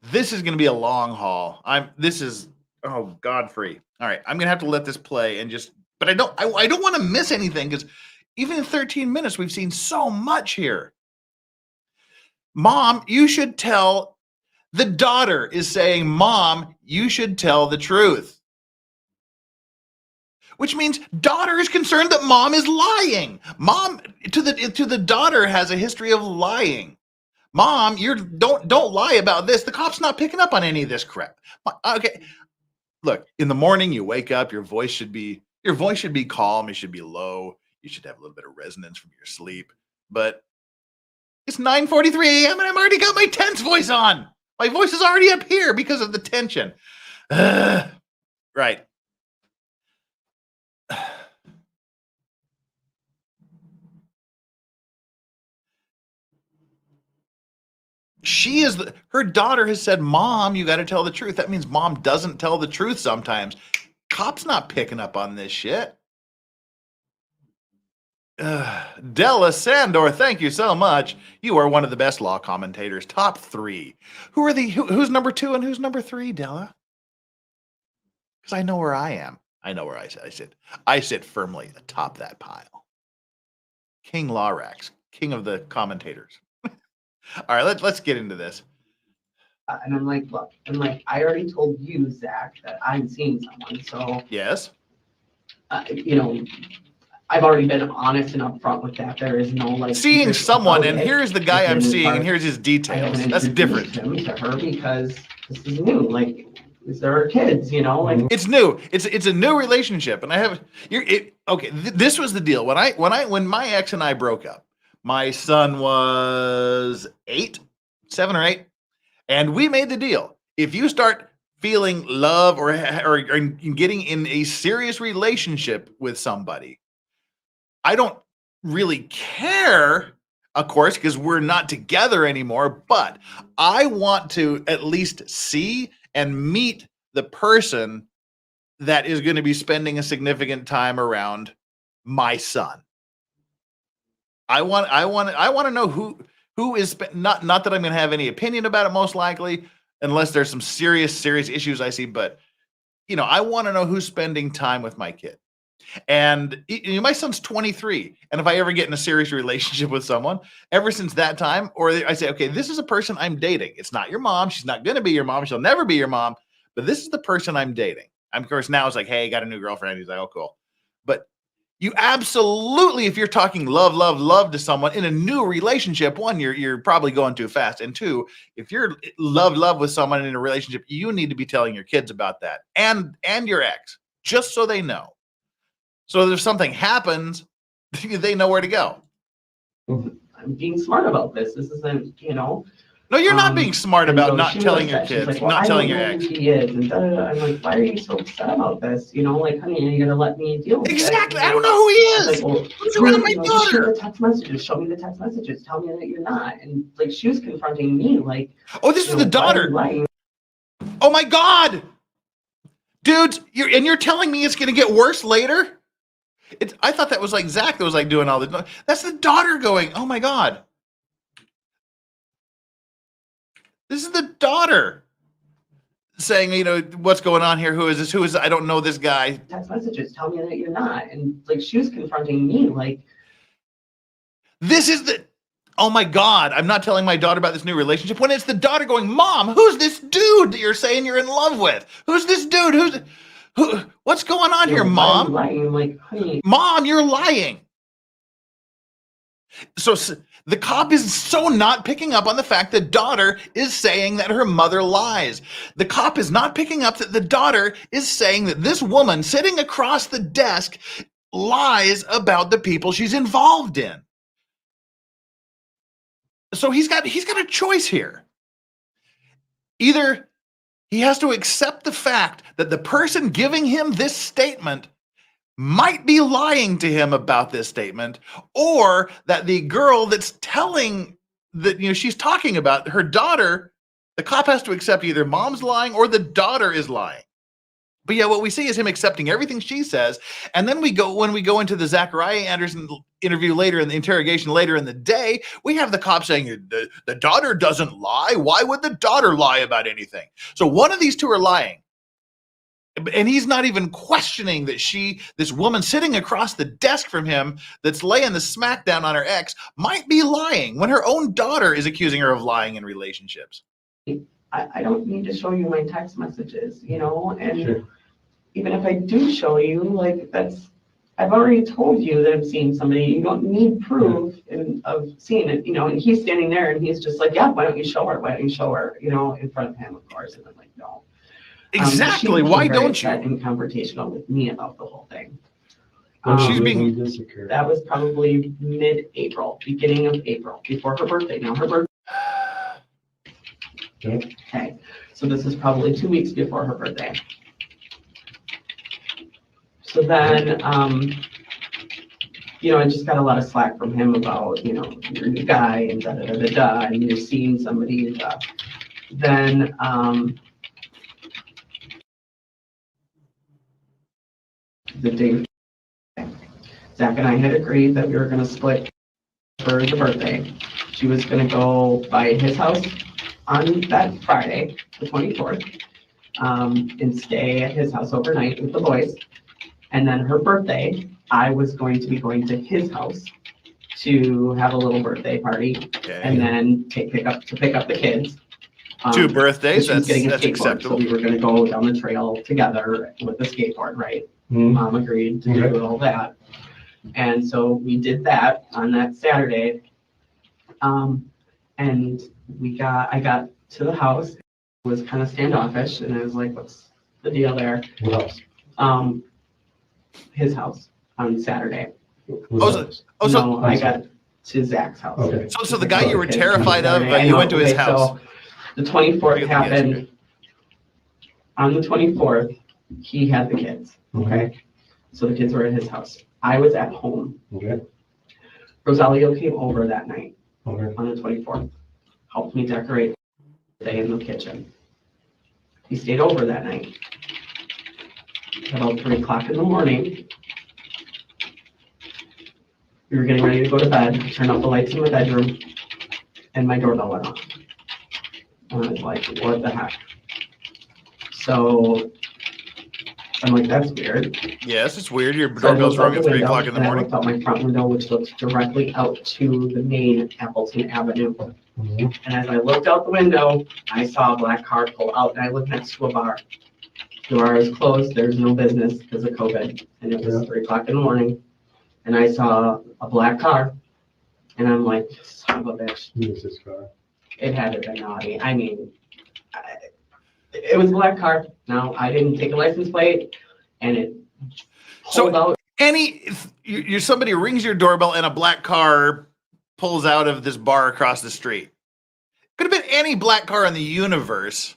this is going to be a long haul. Oh, Godfrey. All right, I'm going to have to let this play and but I don't want to miss anything because even in 13 minutes, we've seen so much here. Mom, you should tell, the daughter is saying, Mom, you should tell the truth. Which means daughter is concerned that mom is lying. Mom to the daughter has a history of lying. Mom, don't lie about this. The cop's not picking up on any of this crap. Okay. Look, in the morning you wake up, your voice should be calm, it should be low. You should have a little bit of resonance from your sleep. But it's 9:43 a.m. and I've already got my tense voice on. My voice is already up here because of the tension. Right. Her daughter has said, Mom, you got to tell the truth. That means mom doesn't tell the truth sometimes. Cop's not picking up on this shit. Della Sandor, thank you so much. You are one of the best law commentators. Top 3. Who's number 2 and who's number 3, Della? Because I know where I am. I know where I sit. I sit firmly atop that pile. King Lorax, king of the commentators. All right, let's get into this. And I'm like, look, I already told you, Zach, that I'm seeing someone. So yes, I've already been honest and upfront with that. There is no seeing someone, and here's the guy I'm seeing, and here's his details. That's different. Him to her because this is new. Is there kids? It's new. It's a new relationship, and I have okay. This was the deal when my ex and I broke up. My son was 7 or 8, and we made the deal. If you start feeling love or getting in a serious relationship with somebody, I don't really care, of course, because we're not together anymore, but I want to at least see and meet the person that is going to be spending a significant time around my son. I want to know who is not that I'm going to have any opinion about it, most likely, unless there's some serious issues I see. But I want to know who's spending time with my kid. And my son's 23, and if I ever get in a serious relationship with someone, ever since that time, or I say, okay, this is a person I'm dating. It's not your mom. She's not going to be your mom. She'll never be your mom. But this is the person I'm dating. Of course, now it's like, hey, got a new girlfriend. He's like, oh, cool. But You absolutely, if you're talking love to someone in a new relationship, one, you're probably going too fast. And two, if you're love with someone in a relationship, you need to be telling your kids about that and your ex, just so they know. So if something happens, they know where to go. I'm being smart about this. This isn't, No, you're not being smart about not telling your kids, like, well, not telling your I don't know ex. who he is, and I'm like, why are you so upset about this? Like, honey, are you gonna let me deal with it? Exactly. I don't know who he is. Like, well, Who's around my just show daughter? the text messages. Show me the text messages. Tell me that you're not. And like, she was confronting me, like, Oh, this is the daughter. why are you lying? Oh my God, dudes, you're telling me it's gonna get worse later? I thought that was like Zach that was like doing all the. That's the daughter going, oh my God. This is the daughter saying, what's going on here? Who is this? Who is, I don't know this guy. Text messages. Tell me that you're not. And like, she was confronting me, like. This is oh my God, I'm not telling my daughter about this new relationship when it's the daughter going, Mom, who's this dude that you're saying you're in love with? Who's this dude? What's going on here, Mom? Why are you lying? I'm like, honey. Mom, you're lying. So the cop is so not picking up on the fact that daughter is saying that her mother lies. The cop is not picking up that the daughter is saying that this woman sitting across the desk lies about the people she's involved in. So he's got a choice here. Either he has to accept the fact that the person giving him this statement might be lying to him about this statement, or that the girl that's telling that, she's talking about her daughter, the cop has to accept either mom's lying or the daughter is lying. But yeah, what we see is him accepting everything she says. And then when we go into the Zachariah Anderson interview later in the interrogation later in the day, we have the cop saying the daughter doesn't lie. Why would the daughter lie about anything? So one of these two are lying. And he's not even questioning that this woman sitting across the desk from him that's laying the smackdown on her ex might be lying when her own daughter is accusing her of lying in relationships. I don't need to show you my text messages, and Sure. Even if I do show you, like, I've already told you that I'm seeing somebody. You don't need proof of seeing it, and he's standing there and he's just like, yeah, why don't you show her? Why don't you show her? In front of him, of course. And I'm like, no. Exactly. Why don't you? In confrontational with me about the whole thing. When this occurred? That was probably mid-April, beginning of April, before her birthday. Now her birthday. Okay. So this is probably 2 weeks before her birthday. So then, I just got a lot of slack from him about, you're a new guy and da-da-da-da-da, and you're seeing somebody and stuff. Then, the day, Zach and I had agreed that we were going to split for the birthday. She was going to go by his house on that Friday, the 24th, and stay at his house overnight with the boys. And then her birthday, I was going to be going to his house to have a little birthday party, and then pick up the kids. 2 birthdays, that's acceptable. So we were going to go down the trail together with the skateboard, right? Mom agreed to do all that. And so we did that on that Saturday. And I got to the house, it was kind of standoffish, and I was like, what's the deal there? What else? His house on Saturday. I got to Zach's house. Okay. So the guy you were terrified of, you went to his house. So the 24th happened. On the 24th, he had the kids. Okay. So the kids were at his house. I was at home. Okay. Rosalio came over that night. Okay. On the 24th. Helped me decorate the day in the kitchen. He stayed over that night. About 3 o'clock in the morning, we were getting ready to go to bed, turn off the lights in my bedroom, and my doorbell went off. And I was like, what the heck? So I'm like, that's weird. Yes, it's weird. Your doorbell's rung at 3 o'clock in the morning. I looked out my front window, which looks directly out to the main Appleton Avenue. And as I looked out the window, I saw a black car pull out, and I lived next to a bar. The bar is closed. There's no business because of COVID, and it was 3 o'clock in the morning. and I saw a black car, and I'm like, son of a bitch. Who is this car? It had to be naughty. I mean, it was a black car. Now, I didn't take a license plate, and it pulled out. You're somebody rings your doorbell and a black car pulls out of this bar across the street. Could have been any black car in the universe.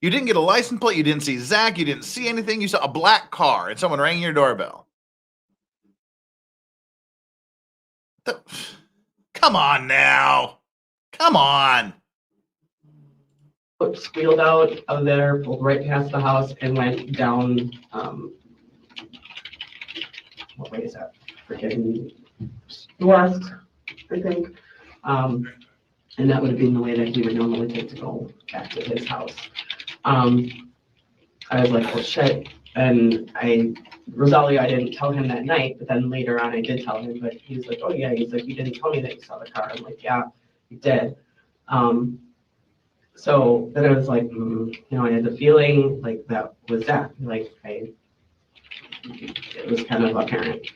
You didn't get a license plate. You didn't see Zach. You didn't see anything. You saw a black car and someone rang your doorbell. Come on now. Come on. Squealed out of there, pulled right past the house, and went down. What way is that? Freaking west, I think. And that would have been the way that he would normally take to go back to his house. I was like, oh shit. And Rosalia, I didn't tell him that night, but then later on I did tell him, but he was like, oh yeah, he's like, you didn't tell me that you saw the car. I'm like, yeah, you did. So then I was like, I had the feeling like that was that, like it was kind of apparent.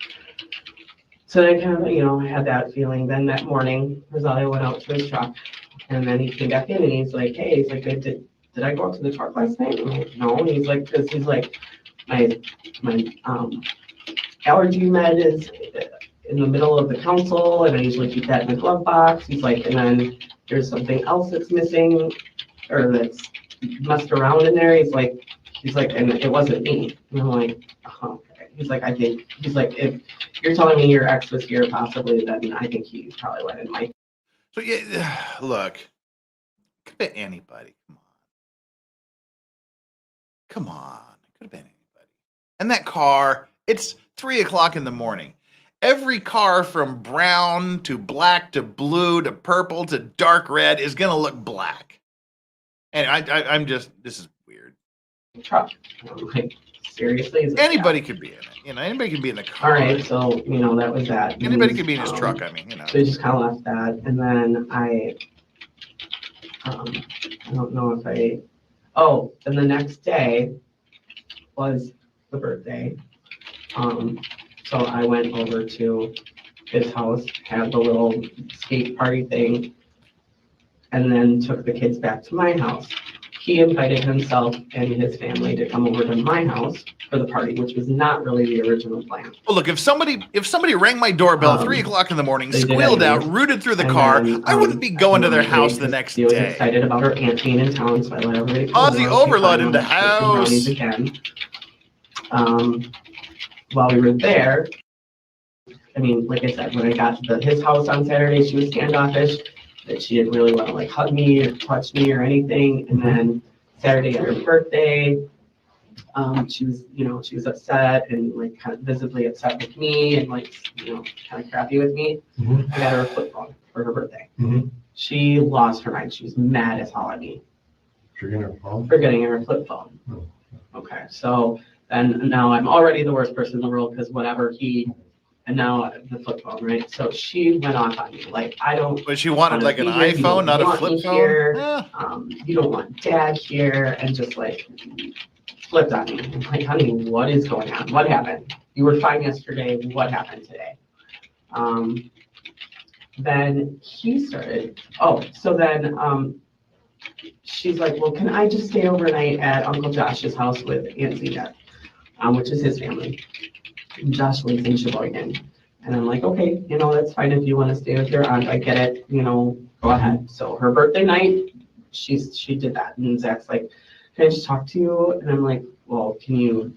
So I kind of, I had that feeling. Then that morning, Rosalia went out to his truck, and then he came back in, and he's like, hey, he's like, did I go out to the truck last night? I'm like, no. And he's like, because he's like, my allergy med is in the middle of the console, and I usually keep that in the glove box. He's like, and then there's something else that's missing, or that's messed around in there. He's like, and it wasn't me. And I'm like, oh, okay. He's like, if you're telling me your ex was here possibly, then I think he probably went in my. So yeah, look, could have been anybody. Come on, it could have been anybody. And that car, it's 3:00 in the morning. Every car from brown to black to blue to purple to dark red is gonna look black. And I'm just, this is weird. Truck. Like, seriously? Anybody could be in it. Anybody could be in the car. All right, so, that was that. Anybody could be in his truck, I mean, So he just kind of left that. And then I don't know if and the next day was the birthday. So I went over to his house, had the little skate party thing, and then took the kids back to my house. He invited himself and his family to come over to my house for the party, which was not really the original plan. Well, look, if somebody rang my doorbell 3:00 in the morning, squealed out, rooted through the car, I wouldn't be going to their house the next day. He was excited about her aunt being in town, so I let everybody come Aussie overload into house. Again. While we were there, I mean, like I said, when I got to his house on Saturday, she was standoffish, that she didn't really want to hug me or touch me or anything. And then Saturday at her birthday, she was upset and kind of visibly upset with me and kind of crappy with me. Mm-hmm. I got her a flip phone for her birthday. Mm-hmm. She lost her mind. She was mad as hell at me. For getting her phone? For getting her a flip phone. Oh. Okay, so then now I'm already the worst person in the world because and now the flip phone, right? So she went off on me. But she wanted an iPhone, not a flip phone? Yeah. You don't want dad here, and just flipped on me. I'm like, honey, what is going on? What happened? You were fine yesterday. What happened today? Then he started, so then she's like, well, can I just stay overnight at Uncle Josh's house with Aunt Zeta, which is his family. Josh lives in Sheboygan. And I'm like, okay, that's fine if you want to stay with your aunt. I get it, go ahead. So her birthday night, she did that. And Zach's like, can I just talk to you? And I'm like, well, can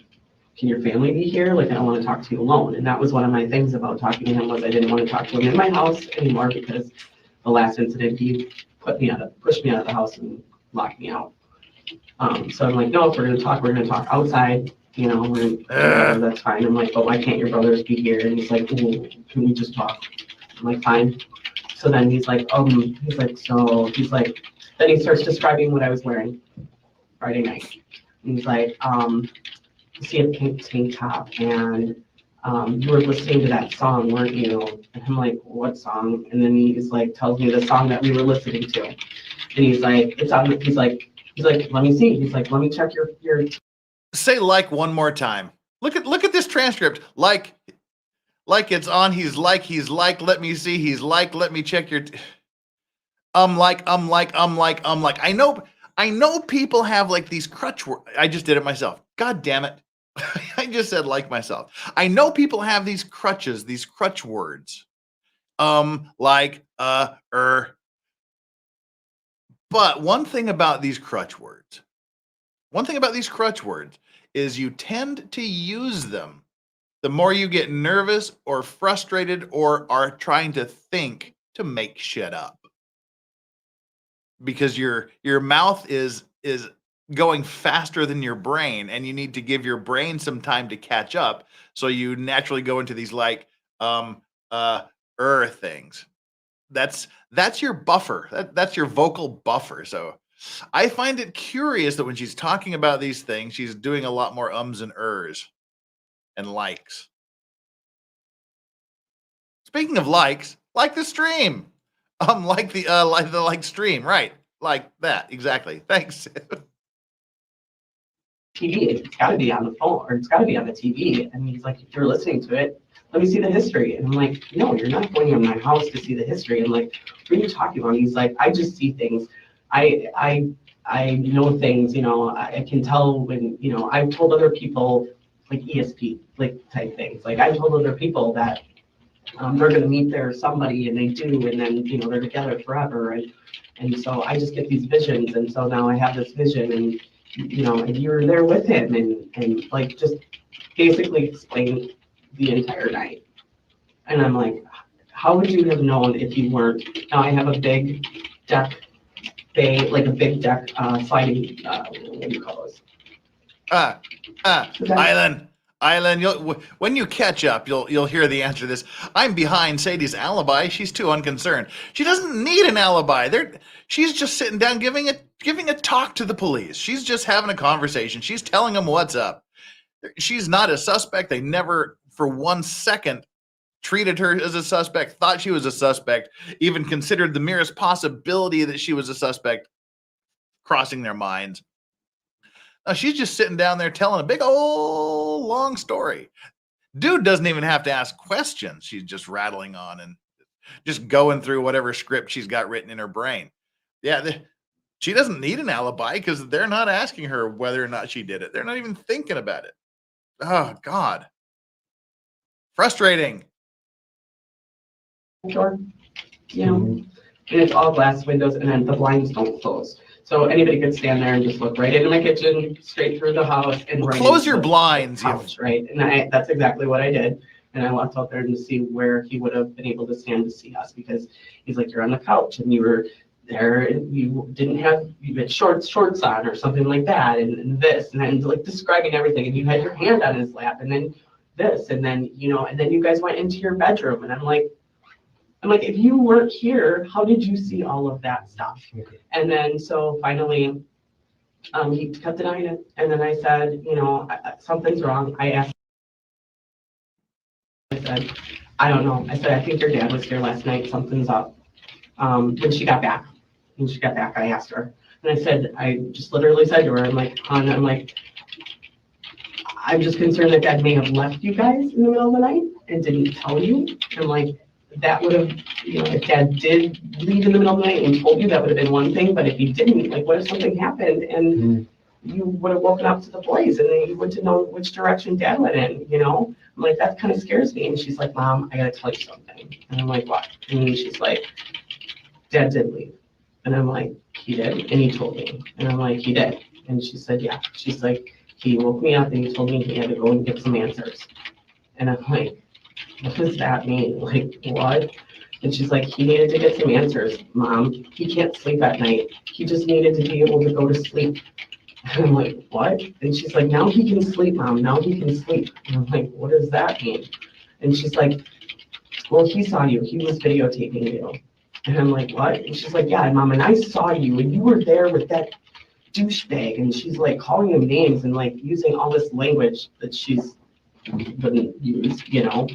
your family be here? I don't want to talk to you alone. And that was one of my things about talking to him was I didn't want to talk to him in my house anymore because the last incident he pushed me out of the house and locked me out. So I'm like, no, if we're going to talk outside. That's fine. I'm like, but why can't your brothers be here? And he's like, can we just talk? I'm like, fine. So then he's like, then he starts describing what I was wearing Friday night. And he's like, see a pink tank top and you were listening to that song, weren't you? And I'm like, what song? And then he's like, tells me the song that we were listening to. And he's like, it's on, he's like, let me see. He's like, let me check your Say one more time. Look at this transcript. Like it's on. He's like, let me see. He's like, let me check your. Like. I know people have like these crutch words. I just did it myself. God damn it. I just said like myself. I know people have these crutches, these crutch words. Like, But one thing about these crutch words is you tend to use them the more you get nervous or frustrated or are trying to think to make shit up. Because your mouth is going faster than your brain, and you need to give your brain some time to catch up. So you naturally go into these like things. That's your buffer. That's your vocal buffer. So I find it curious that when she's talking about these things, she's doing a lot more ums and ers and likes. Speaking of likes, like the stream. Like the stream, right? Like that, exactly. Thanks. TV, it's got to be on the phone or it's got to be on the TV. And he's like, if you're listening to it, let me see the history. And I'm like, no, you're not going in my house to see the history. And like, what are you talking about? And he's like, I just see things. I know things, you know, I can tell when, you know, I've told other people like ESP, like type things. Like I've told other people that they're going to meet their somebody and they do, and then, you know, they're together forever. And so I just get these visions. And so now I have this vision and, you know, and you're there with him and like just basically explain the entire night. And I'm like, how would you have known if you weren't? Now I have a big deck bay, like a big deck sliding, what do you call those? Island, when you catch up, you'll hear the answer to this. I'm behind Sadie's alibi. She's too unconcerned. She doesn't need an alibi. She's just sitting down giving a talk to the police. She's just having a conversation. She's telling them what's up. She's not a suspect. They never for 1 second treated her as a suspect, thought she was a suspect, even considered the merest possibility that she was a suspect crossing their minds. She's just sitting down there telling a big old long story. Dude doesn't even have to ask questions. She's just rattling on and just going through whatever script she's got written in her brain. Yeah, she doesn't need an alibi because they're not asking her whether or not she did it. They're not even thinking about it. Oh, God. Frustrating. Sure. You know, and it's all glass windows and then the blinds don't close. So anybody could stand there and just look right into my kitchen, straight through the house, and well, right close your blinds. Couch, right? And that's exactly what I did. And I walked out there to see where he would have been able to stand to see us, because he's like, you're on the couch and you were there and you had shorts on or something like that, and this, and then like describing everything, and you had your hand on his lap, and then this, and then, you know, and then you guys went into your bedroom, and I'm like, if you weren't here, how did you see all of that stuff? And then so finally, he kept denying it. And then I said, you know, something's wrong. I said, I don't know. I said, I think your dad was here last night. Something's up. When she got back, I asked her. And I just literally said to her, I'm like, hon, I'm just concerned that Dad may have left you guys in the middle of the night and didn't tell you. I'm like, that would have, you know, if Dad did leave in the middle of the night and told you, that would have been one thing. But if he didn't, like, what if something happened and you would have woken up to the boys and then you wouldn't know which direction Dad went in, you know? I'm like, that kind of scares me. And she's like, Mom, I got to tell you something. And I'm like, what? And she's like, Dad did leave. And I'm like, he did? And he told me. And I'm like, he did. And she said, yeah. She's like, he woke me up and he told me he had to go and get some answers. And I'm like, what does that mean? Like, what? And she's like, he needed to get some answers, Mom. He can't sleep at night. He just needed to be able to go to sleep. And I'm like, what? And she's like, now he can sleep, Mom. Now he can sleep. And I'm like, what does that mean? And she's like, well, he saw you. He was videotaping you. And I'm like, what? And she's like, yeah, Mom, and I saw you, and you were there with that douchebag. And she's like calling him names and like using all this language that she's wouldn't use, you know.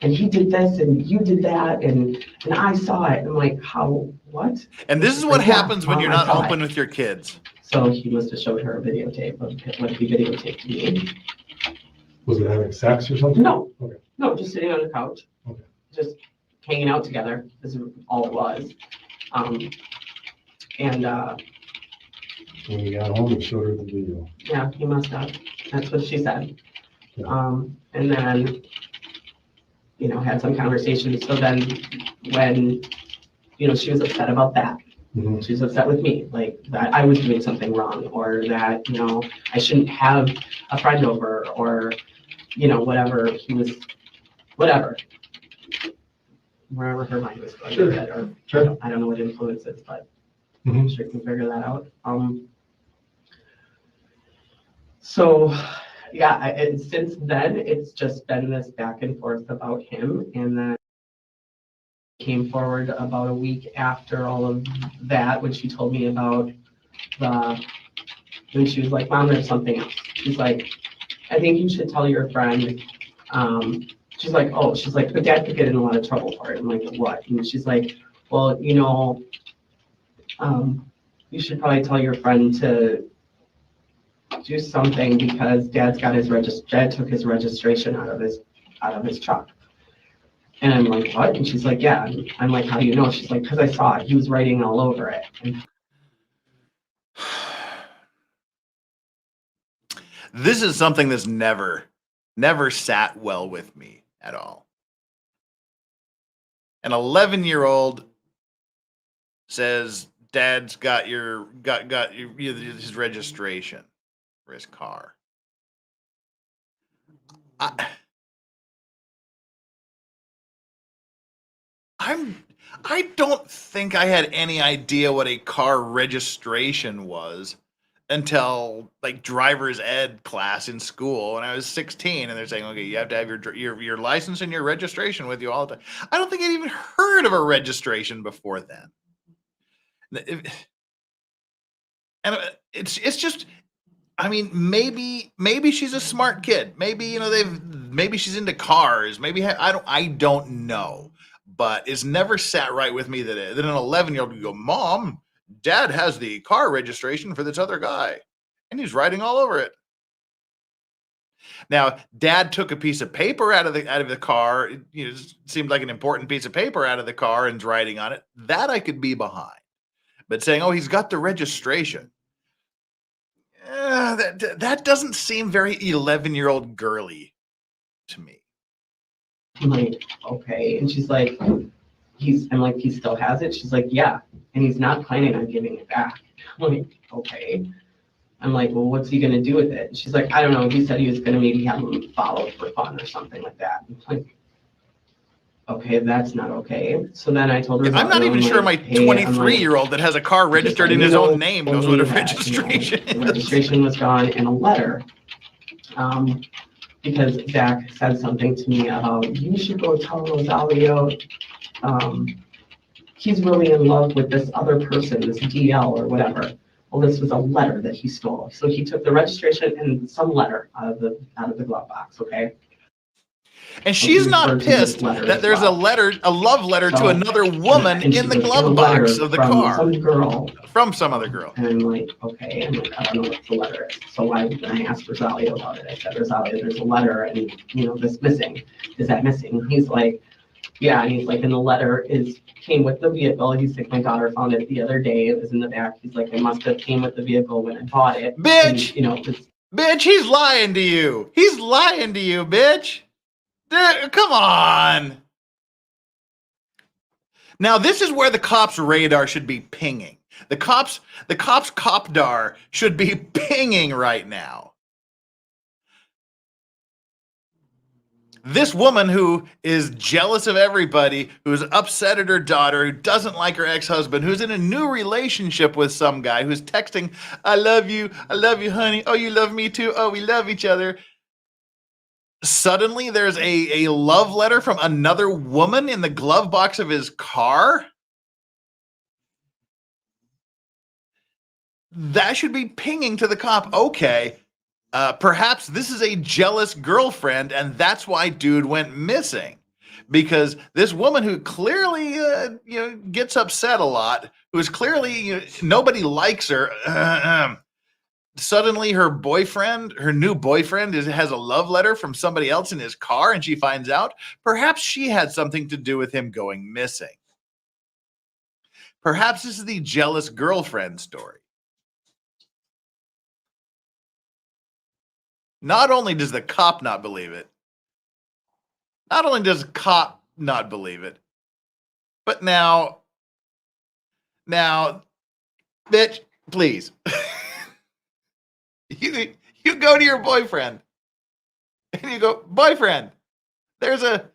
And he did this and you did that and I saw it. I'm like, how, what? And this is what happens when you're not open with your kids. So he must have showed her a videotape of what he videotaped me. Was it having sex or something? No, Okay. no, just sitting on the couch. Okay. Just hanging out together is all it was. And When you got home, you showed her the video. yeah, he must have. That's what she said. Yeah. And then, had some conversations. So then when, she was upset about that. Mhm. She was upset with me, like that I was doing something wrong, or that, I shouldn't have a friend over, or, whatever whatever. Wherever her mind was going with it, or Sure. I don't know what influences, but Mhm. I'm sure you can figure that out. So yeah, since then, it's just been this back and forth about him, and then came forward about a week after all of that when she told me about when she was like, Mom, there's something else. She's like, I think you should tell your friend. She's like, but Dad could get in a lot of trouble for it. I'm like, what? And she's like, well, you should probably tell your friend to do something because Dad took his registration out of his truck. And I'm like, what? And she's like, yeah. And I'm like, how do you know? She's like, because I saw it. He was writing all over it. And This is something that's never sat well with me at all. An 11-year-old says Dad's got his registration for his car. I don't think I had any idea what a car registration was until like driver's ed class in school when I was 16, and they're saying, okay, you have to have your license and your registration with you all the time. I don't think I'd even heard of a registration before then. And it's just, I mean, maybe she's a smart kid. Maybe maybe she's into cars. Maybe I don't know. But it's never sat right with me that an 11-year-old would go, Mom, Dad has the car registration for this other guy, and he's writing all over it. Now, Dad took a piece of paper out of the car. It seemed like an important piece of paper out of the car and's writing on it. That I could be behind. But saying, oh, he's got the registration. That doesn't seem very 11-year-old girly to me. I'm like, okay. And she's like, he still has it? She's like, yeah. And he's not planning on giving it back. I'm like, okay. I'm like, well, what's he going to do with it? And she's like, I don't know. He said he was going to maybe have him followed for fun or something like that. I'm like, okay, that's not okay. So then I told her, I'm not even sure my 23-year-old that has a car registered in his own name knows what a registration is. The registration was gone in a letter. Because Zach said something to me about, you should go tell Rosario he's really in love with this other person, this DL or whatever. Well, this was a letter that he stole. So he took the registration and some letter out of the glove box, okay? And she's not pissed that there's a love letter to another woman in the glove box of the car. From some other girl. And I'm like, okay. I'm like, I don't know what the letter is. So I asked Rosario about it. I said, Rosario, there's a letter and, this missing. Is that missing? He's like, yeah. And he's like, and the letter came with the vehicle. He's like, my daughter found it the other day. It was in the back. He's like, it must have came with the vehicle when I bought it. Bitch! And, bitch, he's lying to you. He's lying to you, bitch. Come on. Now, this is where the cops' radar should be pinging. The cops' copdar should be pinging right now. This woman who is jealous of everybody, who's upset at her daughter, who doesn't like her ex-husband, who's in a new relationship with some guy, who's texting, I love you, honey. Oh, you love me too. Oh, we love each other. Suddenly there's a love letter from another woman in the glove box of his car. That should be pinging to the cop. Okay, perhaps this is a jealous girlfriend, and that's why dude went missing. Because this woman who clearly, gets upset a lot, who is clearly, nobody likes her. suddenly her new boyfriend has a love letter from somebody else in his car, and she finds out perhaps she had something to do with him going missing. Perhaps this is the jealous girlfriend story. Not only does the cop not believe it, but now, bitch, please. You go to your boyfriend and you go, boyfriend, there's a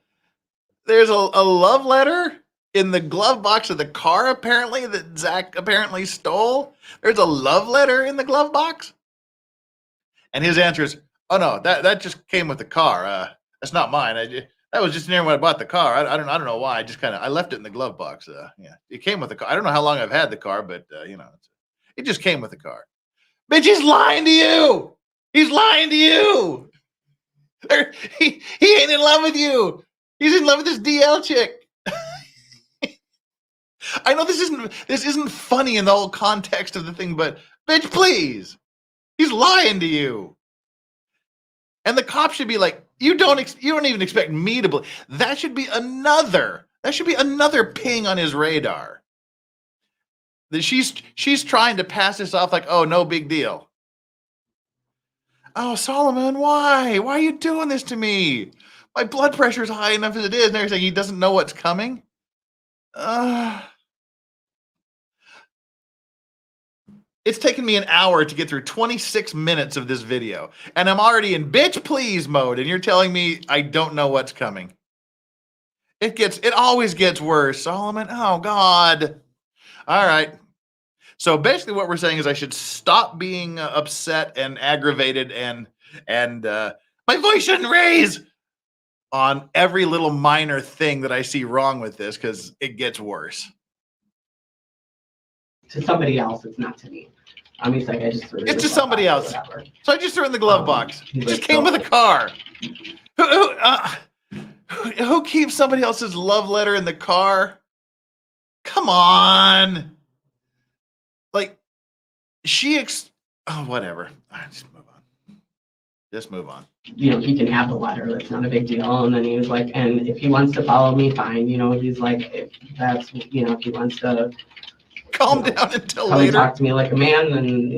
love letter in the glove box of the car, apparently, that Zach apparently stole. There's a love letter in the glove box. And his answer is, oh no, that just came with the car. That's not mine. That was just near when I bought the car. I don't know why. I left it in the glove box. Yeah, it came with the car. I don't know how long I've had the car, but it just came with the car. Bitch, he's lying to you. He's lying to you. He ain't in love with you. He's in love with this DL chick. I know this isn't funny in the whole context of the thing, but bitch, please. He's lying to you. And the cop should be like, you don't even expect me to believe. That should be another ping on his radar. That she's trying to pass this off like, oh, no big deal. Oh, Solomon, why? Why are you doing this to me? My blood pressure is high enough as it is. And they're saying he doesn't know what's coming. It's taken me an hour to get through 26 minutes of this video, and I'm already in bitch please mode, and you're telling me I don't know what's coming. It always gets worse, Solomon. Oh God. All right. So basically what we're saying is I should stop being upset and aggravated and my voice shouldn't raise on every little minor thing that I see wrong with this, because it gets worse. To somebody else, it's not to me. He's like, I just threw it. It's to somebody else. So I just threw it in the glove box. It just came with a car. Who keeps somebody else's love letter in the car? Come on. Like, whatever. All right, just move on. Just move on. He can have the letter. That's not a big deal. And then he was like, and if he wants to follow me, fine. He's like, if that's, if he wants to calm down until come later. And talk to me like a man, then,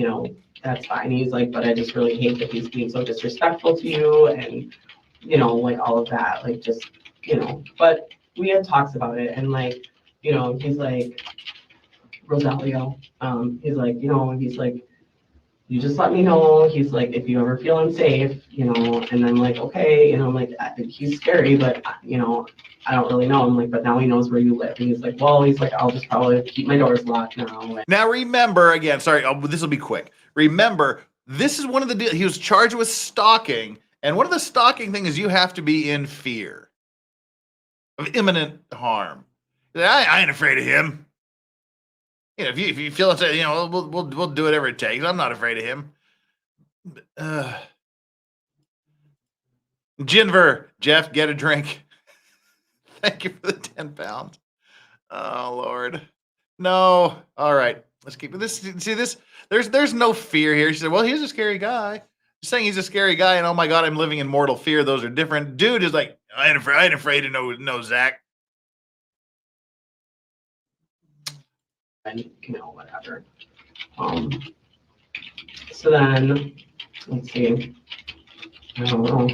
that's fine. He's like, but I just really hate that he's being so disrespectful to you and, like all of that. Like, just, but we had talks about it. And like, he's like, Rosalio, he's like, he's like, you just let me know. He's like, if you ever feel unsafe, and I'm like, okay. And I'm like, he's scary, but, I don't really know. I'm like, but now he knows where you live. And he's like, well, I'll just probably keep my doors locked now. Now, remember, again, sorry, this will be quick. Remember, this is one of the deals. He was charged with stalking. And one of the stalking things is you have to be in fear of imminent harm. I ain't afraid of him. If you feel it's, we'll do whatever it takes. I'm not afraid of him. Jinver, Jeff, get a drink. Thank you for the 10 pounds. Oh Lord, no. All right, let's keep this. See this? There's no fear here. She said, "Well, he's a scary guy." Just saying he's a scary guy, and oh my God, I'm living in mortal fear. Those are different. Dude is like, I ain't afraid of no Zach. And whatever. So then, let's see. I don't know.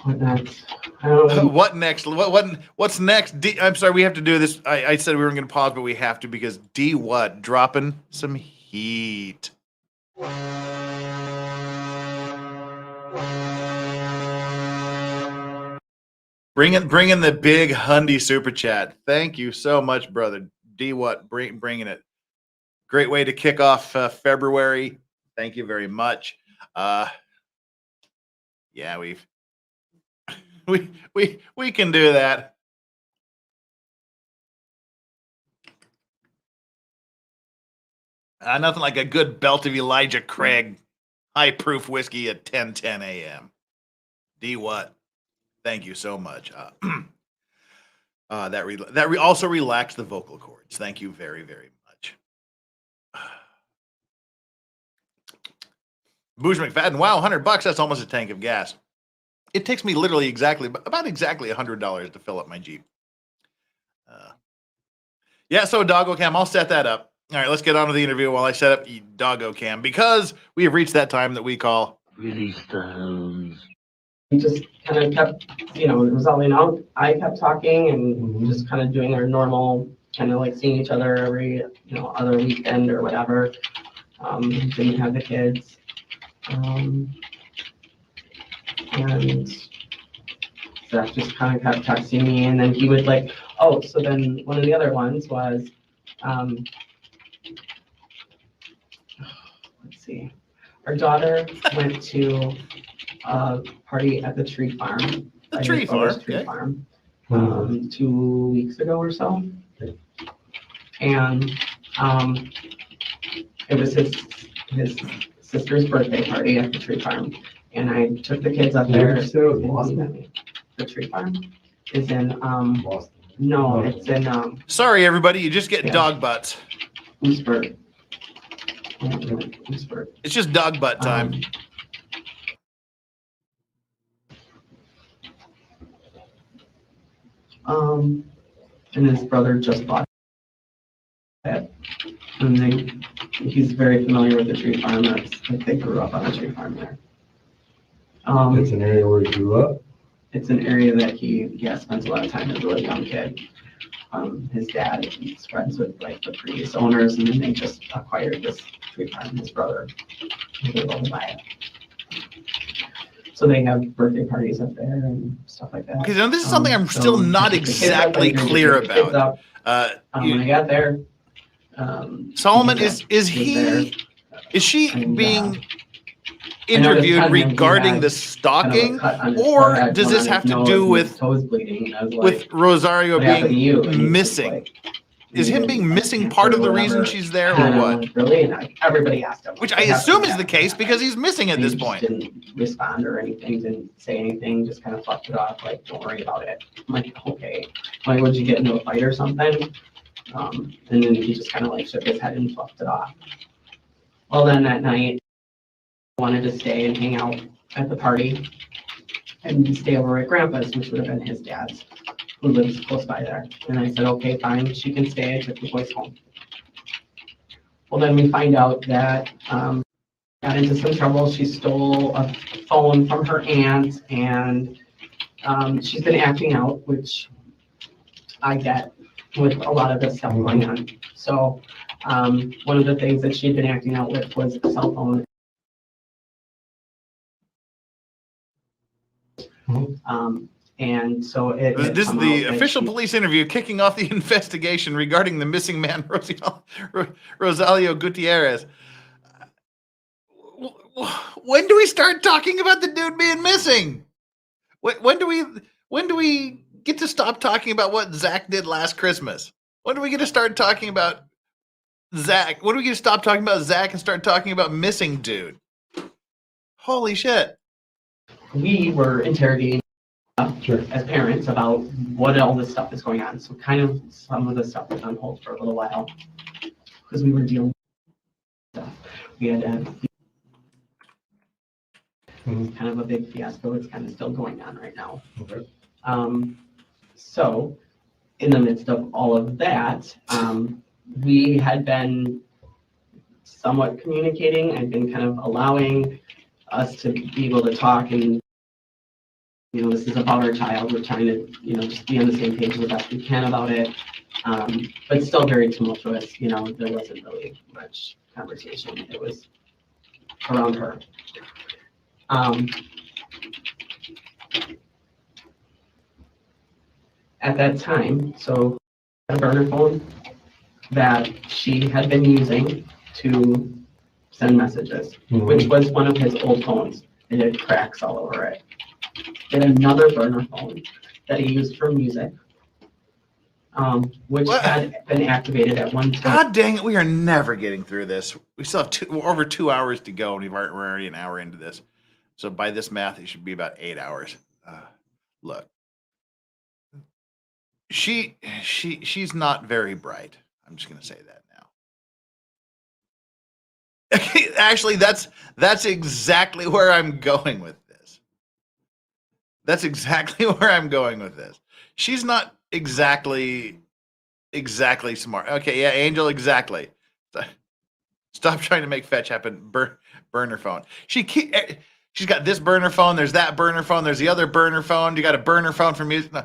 What next? What next? What's next? I'm sorry, we have to do this. I said we weren't going to pause, but we have to because D what? Dropping some heat. Bring in the big Hundy super chat. Thank you so much, brother. D what? Bringing it. Great way to kick off February. Thank you very much. Yeah, we can do that. Nothing like a good belt of Elijah Craig high proof whiskey at 10:10 a.m. D what? Thank you so much. That also relaxed the vocal cords. Thank you very, very much. Booge McFadden, wow, $100. That's almost a tank of gas. It takes me literally about exactly $100 to fill up my Jeep. Yeah, so Doggo Cam, I'll set that up. All right, let's get on to the interview while I set up Doggo Cam, because we have reached that time that we call Release the hose. We just kind of kept, resolving out. I kept talking and just kind of doing our normal, kind of like seeing each other every, other weekend or whatever. Didn't have the kids. And Zach just kind of kept texting me, and then he would so then one of the other ones was, let's see, our daughter went to a party at the tree farm. Tree Farm 2 weeks ago or so. And it was his sister's birthday party at the tree farm. And I took the kids up there. The tree farm is in, no, it's in, sorry, everybody, you just get dog butts. Leesburg. It's just dog butt time. And his brother just bought it. And he's very familiar with the tree farm. They grew up on a tree farm there. It's an area where he grew up? It's an area that he spends a lot of time as a really young kid. His dad, he's friends with the previous owners, and then they just acquired this tree farm, his brother. They were able to buy it. So they have birthday parties up there and stuff like that. Okay, now this is something I'm still not exactly clear about. When I got there, Solomon, is she being interviewed regarding the stalking, or does this have to do with Rosario being missing? Is him being missing part of the reason she's there, or what? Really, and everybody asked him. Which I assume is the case because he's missing at this point. Didn't respond or anything, didn't say anything, just kind of fluffed it off, don't worry about it. I'm like, okay. I'm like, would you get into a fight or something? And then he just kind of shook his head and fluffed it off. Well, then that night, I wanted to stay and hang out at the party and stay over at Grandpa's, which would have been his dad's, who lives close by there. And I said, okay, fine, she can stay. I took the boys home. Well, then we find out that got into some trouble. She stole a phone from her aunt, and she's been acting out, which I get with a lot of this stuff going on. So one of the things that she'd been acting out with was a cell phone. And so this is the official police interview kicking off the investigation regarding the missing man, Rosalio Gutierrez. When do we start talking about the dude being missing? When do we get to stop talking about what Zach did last Christmas? When do we get to start talking about Zach? When do we get to stop talking about Zach and start talking about missing dude? Holy shit. We were interrogating as parents about what all this stuff is going on. So kind of some of the stuff was on hold for a little while because we were dealing with stuff. We had kind of a big fiasco. It's kind of still going on right now. Okay. So in the midst of all of that, we had been somewhat communicating. I'd been kind of allowing us to be able to talk, and this is about our child. We're trying to just be on the same page the best we can about it, but still very tumultuous. There wasn't really much conversation. It was around her. At that time, so a burner phone that she had been using to send messages, which was one of his old phones. It had cracks all over it. Then another burner phone that he used for music, which had been activated at one time. God dang it, we are never getting through this. We still have over 2 hours to go, and we're already an hour into this. So by this math, it should be about 8 hours. Look. She's not very bright. I'm just going to say that now. Actually, that's exactly where I'm going with this. That's exactly where I'm going with this. She's not exactly smart. Okay, yeah, Angel, exactly. Stop trying to make fetch happen. Burner phone. She's got this burner phone. There's that burner phone. There's the other burner phone. You got a burner phone for music. No.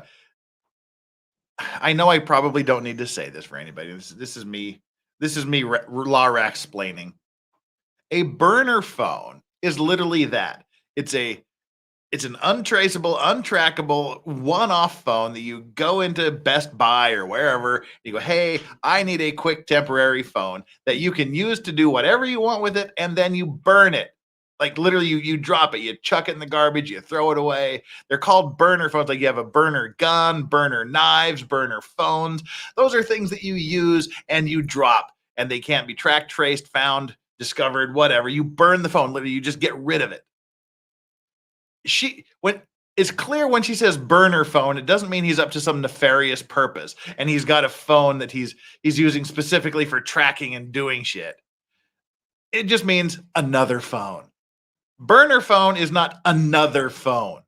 I know I probably don't need to say this for anybody. This is me. This is me law rack explaining. A burner phone is literally that. It's an untraceable, untrackable, one-off phone that you go into Best Buy or wherever. You go, hey, I need a quick temporary phone that you can use to do whatever you want with it, and then you burn it. Like literally, you drop it, you chuck it in the garbage, you throw it away. They're called burner phones. Like you have a burner gun, burner knives, burner phones. Those are things that you use and you drop, and they can't be tracked, traced, found, discovered, whatever. You burn the phone. Literally, you just get rid of it. It's clear when she says burner phone, it doesn't mean he's up to some nefarious purpose and he's got a phone that he's using specifically for tracking and doing shit. It just means another phone. Burner phone is not another phone.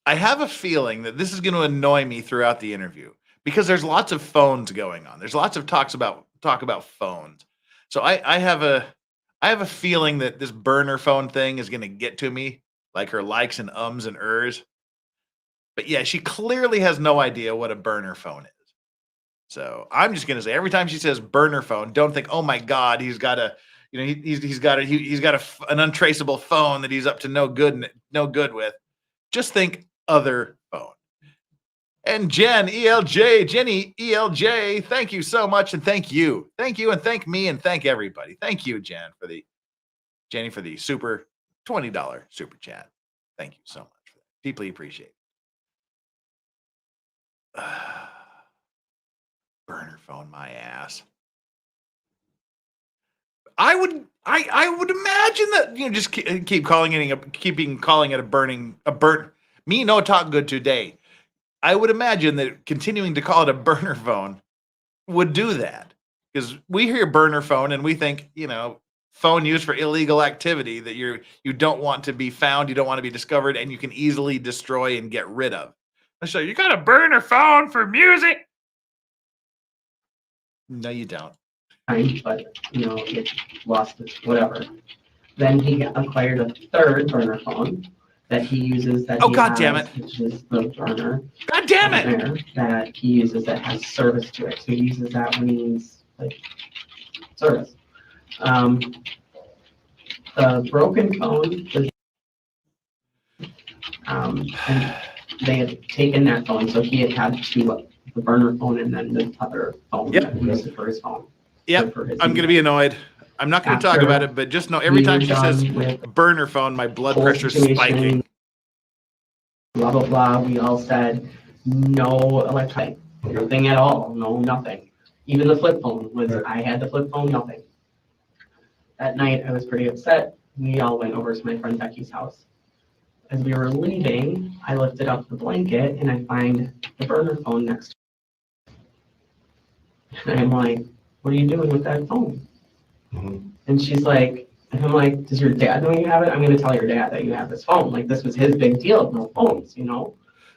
I have a feeling that this is going to annoy me throughout the interview because there's lots of phones going on. There's lots of talk about phones. So I have a feeling that this burner phone thing is going to get to me, like her likes and ums and ers. But yeah, she clearly has no idea what a burner phone is. So I'm just going to say every time she says burner phone, don't think, oh my God, he's got a, he's got an untraceable phone that he's up to no good with. Just think other phone. And Jenny ELJ, thank you so much, and thank you, and thank me, and thank everybody. Thank you, Jenny, for the super $20 super chat. Thank you so much for that. Deeply appreciate it. Burner phone, my ass. I would imagine that just keep calling it a burn. Me no talk good today. I would imagine that continuing to call it a burner phone would do that because we hear burner phone and we think, phone used for illegal activity that you don't want to be found, you don't want to be discovered, and you can easily destroy and get rid of. So you got a burner phone for music? No, you don't. But it lost its whatever. Then he acquired a third burner phone that he uses God damn it. Which is the burner. God damn it! That he uses that has service to it. So he uses that when he needs service. The broken phone was, and they had taken that phone, so he had the burner phone and then the other phone that he used for his phone. Yep, I'm going to be annoyed. I'm not going to talk about it, but just know every time she says burner phone, my blood pressure's spiking. Blah, blah, blah. We all said no electronic, nothing at all. No, nothing. Even the flip phone I had the flip phone, nothing. That night, I was pretty upset. We all went over to my friend Becky's house. As we were leaving, I lifted up the blanket and I find the burner phone next to it. And I'm like, what are you doing with that phone? Mm-hmm. And she's like, and I'm like, does your dad know you have it? I'm going to tell your dad that you have this phone. Like, this was his big deal, no phones,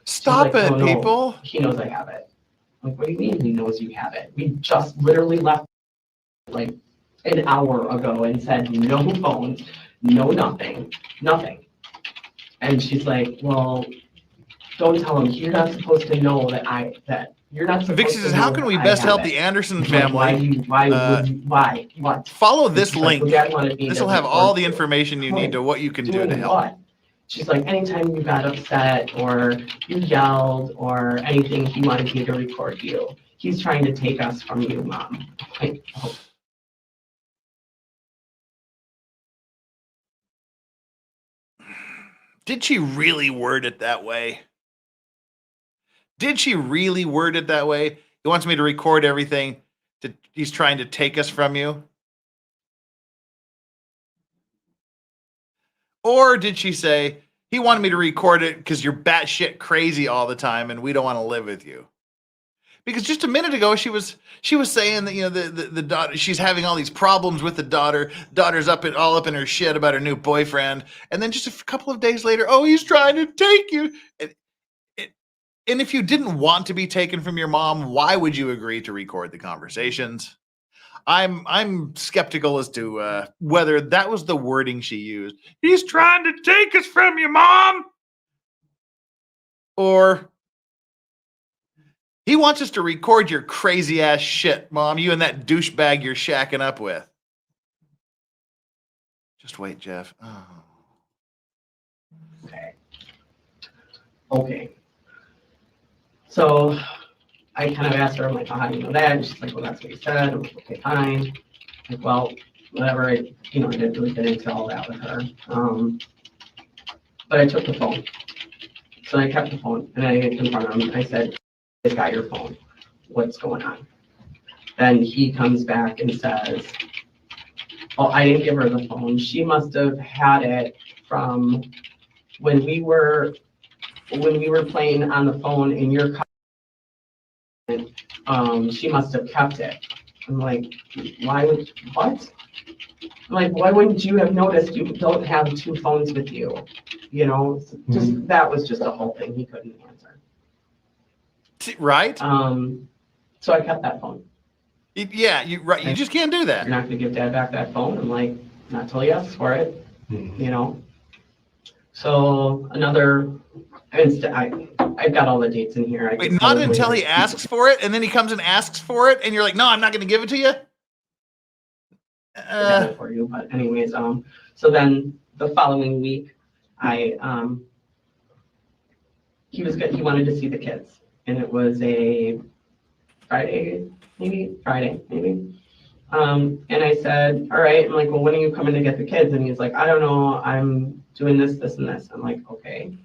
Stop like, it, no, people. He knows I have it. I'm like, what do you mean he knows you have it? We just literally left like an hour ago and said no phones, no nothing. And she's like, well, don't tell him. You're not supposed to know that you're not supposed Vixie says, how can we best help the Anderson family? Why? What? Follow this link. Like, this will have all the information you need to what you can do to help. What? She's like, anytime you got upset or you yelled or anything, he wanted me to record you. He's trying to take us from you, Mom. Like, oh. Did she really word it that way? Did she really word it that way? He wants me to record everything. He's trying to take us from you? Or did she say, He wanted me to record it because you're batshit crazy all the time, and we don't want to live with you. Because just a minute ago, she was saying that, you know, the daughter, she's having all these problems with the daughter. Daughter's all up in her shit about her new boyfriend, and then just a couple of days later, oh, he's trying to take you. And if you didn't want to be taken from your mom, why would you agree to record the conversations? I'm skeptical as to whether that was the wording she used. He's trying to take us from you, Mom. Or he wants us to record your crazy ass shit, Mom. You and that douchebag you're shacking up with. Just wait, Jeff. Oh. Okay. So I kind of asked her, I'm like, oh, how do you know that? And she's like, well, that's what he said. I'm like, okay, fine. Like, well, whatever. I didn't really get into all that with her. But I took the phone. So I kept the phone and I confronted him. I said, I got your phone. What's going on? Then he comes back and says, oh, I didn't give her the phone. She must have had it from when we were playing on the phone in your car. She must have kept it. I'm like, what? I'm like, why wouldn't you have noticed you don't have two phones with you? You know, just that was just a whole thing he couldn't answer. Right? So I kept that phone. Yeah, right. You just can't do that. You're not going to give Dad back that phone. I'm like, not till he asks for it. You know. So another instant. I've got all the dates in here. Wait, not until he asks for it, and then he comes and asks for it, and you're like, no, I'm not going to give it to you. I got it for you, but anyways, so then the following week, he wanted to see the kids, and it was a Friday maybe. And I said, all right. I'm like, well, when are you coming to get the kids? And he's like, I don't know. I'm doing this, and this. I'm like, okay.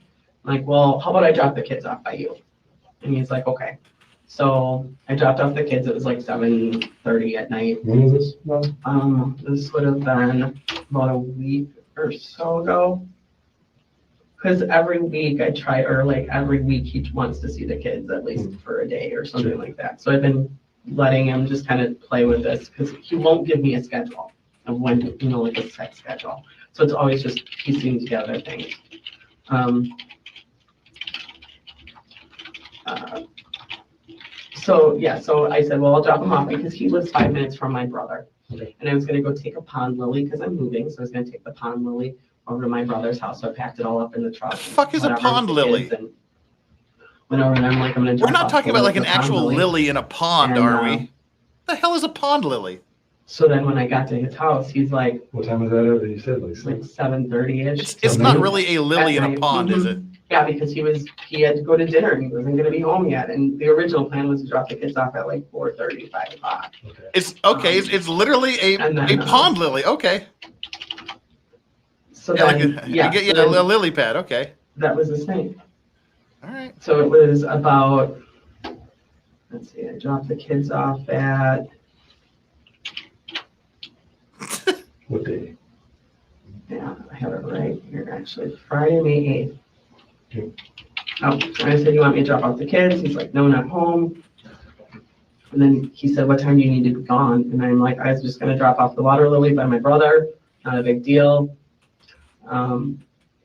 I'm like, well, how about I drop the kids off by you? And he's like, okay. So I dropped off the kids. It was like 7:30 at night. When was this? This would have been about a week or so ago. Because every week every week he wants to see the kids at least for a day or something like that. So I've been letting him just kind of play with this because he won't give me a schedule of when, like a set schedule. So it's always just piecing together things. So I said, well, I'll drop him off because he lives 5 minutes from my brother. Okay. And I was going to go take a pond lily because I'm moving. So I was going to take the pond lily over to my brother's house. So I packed it all up in the truck. What the fuck is a pond lily? Whenever, and I'm like, I'm going to. We're not talking about like an actual lily in a pond, are we? The hell is a pond lily? So then when I got to his house, he's like, what time was that? You said like 7:30-ish. It's not really a lily in a pond, is it? Yeah, because he had to go to dinner and he wasn't going to be home yet. And the original plan was to drop the kids off at like 4:30, 5 o'clock. Okay. It's literally a pond lily. Okay. So then, a lily pad. Okay. That was the thing. All right. So it was about, let's see, I dropped the kids off at. What day? Yeah, I have it right here actually. Friday, May 8th. Okay. Oh, and I said, you want me to drop off the kids? He's like, no, not home. And then he said, what time do you need to be gone? And I'm like, I was just going to drop off the water lily by my brother. Not a big deal.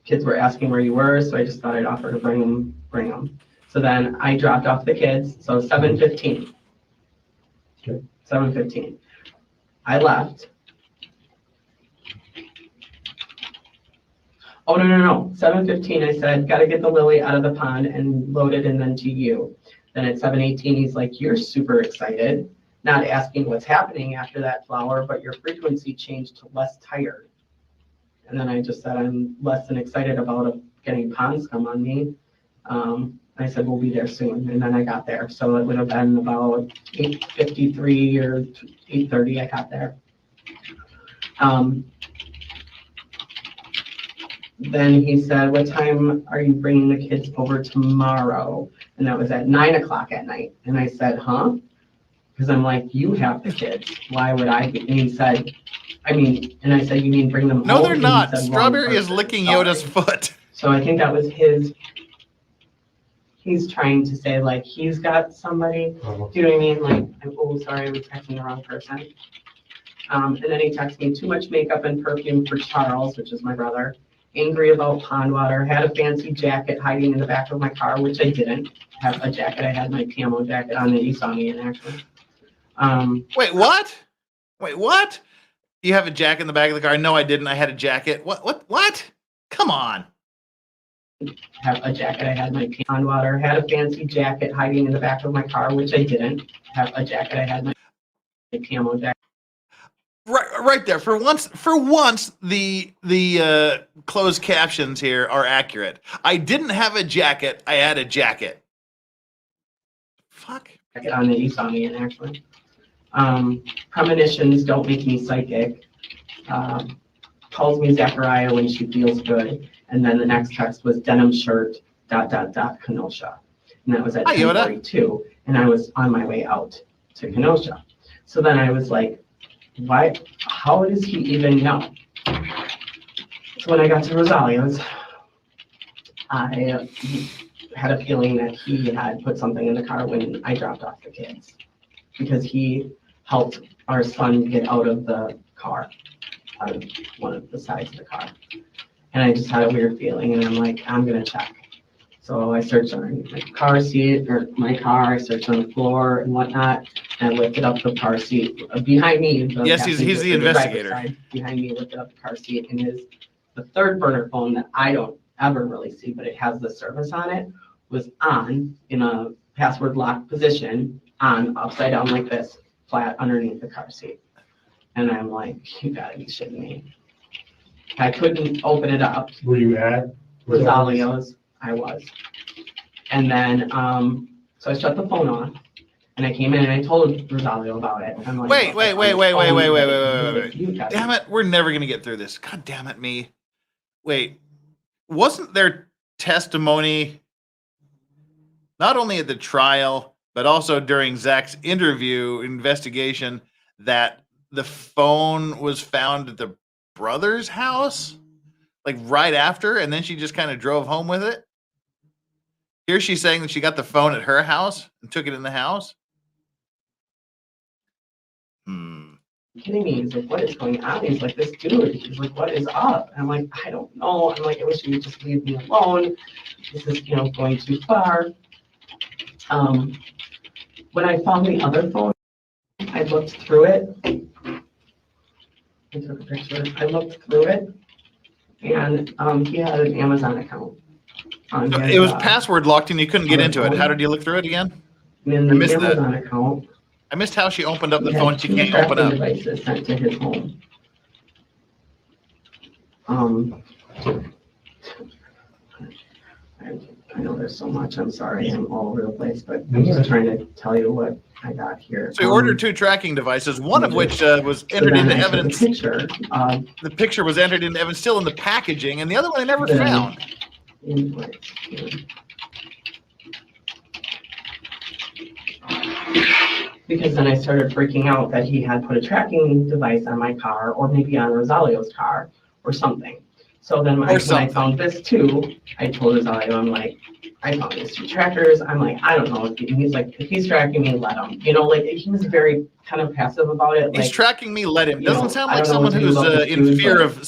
Kids were asking where you were, so I just thought I'd offer to bring them. So then I dropped off the kids. So 7:15. Okay. 7:15. I left. Oh, no. 7:15, I said, got to get the lily out of the pond and load it and then to you. Then at 7:18, he's like, you're super excited. Not asking what's happening after that flower, but your frequency changed to less tired. And then I just said, I'm less than excited about getting pond scum on me. I said, we'll be there soon. And then I got there. So it would have been about 8:53 or 8:30 I got there. Then he said, what time are you bringing the kids over tomorrow? And that was at 9 o'clock at night. And I said, huh? Because I'm like, you have the kids. Why would I be? And he said, and I said, you mean bring them home? No, they're not. Strawberry is licking Yoda's foot. So I think that was he's trying to say like he's got somebody. Do you know what I mean? Like, oh, sorry, I was texting the wrong person. And then he texted me too much makeup and perfume for Charles, which is my brother. Angry about pond water. Had a fancy jacket hiding in the back of my car, which I didn't have a jacket. I had my camo jacket on that you saw me in actually. Wait, what? Wait, what? You have a jacket in the back of the car? No, I didn't. I had a jacket. What? Come on. Have a jacket. I had my pond water. Had a fancy jacket hiding in the back of my car, which I didn't have a jacket. I had my camo jacket. Right there. For once, the closed captions here are accurate. I didn't have a jacket. I had a jacket. Fuck. On that you saw me in actually. Premonitions don't make me psychic. Calls me Zachariah when she feels good. And then the next text was denim shirt, ... Kenosha. And that was at 10:42. And I was on my way out to Kenosha. So then I was like, why? How does he even know? So when I got to Rosalio's, I had a feeling that he had put something in the car when I dropped off the kids because he helped our son get out of the car, out of one of the sides of the car. And I just had a weird feeling and I'm like, I'm gonna check. So I searched on my car seat or my car, I searched on the floor and whatnot, and I lifted up the car seat behind me. Yes, he's the investigator. Behind me, lifted up the car seat, and the third burner phone that I don't ever really see, but it has the service on it, was on in a password locked position, on upside down like this, flat underneath the car seat. And I'm like, you gotta be shitting me. I couldn't open it up. Were you at Rosalio's? I was. And then, so I shut the phone off and I came in and I told Rosalio about it. I'm like, wait. Damn it. We're never going to get through this. God damn it, me. Wait, wasn't there testimony not only at the trial, but also during Zach's investigation that the phone was found at the brother's house? Like right after, and then she just kind of drove home with it? Here she's saying that she got the phone at her house and took it in the house. Kidding me? He's like, what is going on? He's like, this dude. He's like, what is up? And I'm like, I don't know. I'm like, I wish you would just leave me alone. This is, going too far. When I found the other phone, I looked through it. I took a picture. I looked through it, and he had an Amazon account. It was password locked and you couldn't get into it. How did you look through it again? In the Amazon account. I missed how she opened up the phone. She can't open up. Devices sent to his home. I know there's so much. I'm sorry. I'm all over the place, but I'm just trying to tell you what I got here. So you ordered 2 tracking devices, one of which was entered into evidence. The picture was entered into evidence still in the packaging, and the other one I never found. Because then I started freaking out that he had put a tracking device on my car, or maybe on Rosalio's car, or something. So then when I found this too, I told Rosalio, I'm like, I found these 2 trackers. I'm like, I don't know. He's like, if he's tracking me, let him. Like he was very kind of passive about it. He's tracking me, let him. Doesn't sound like someone who's in fear of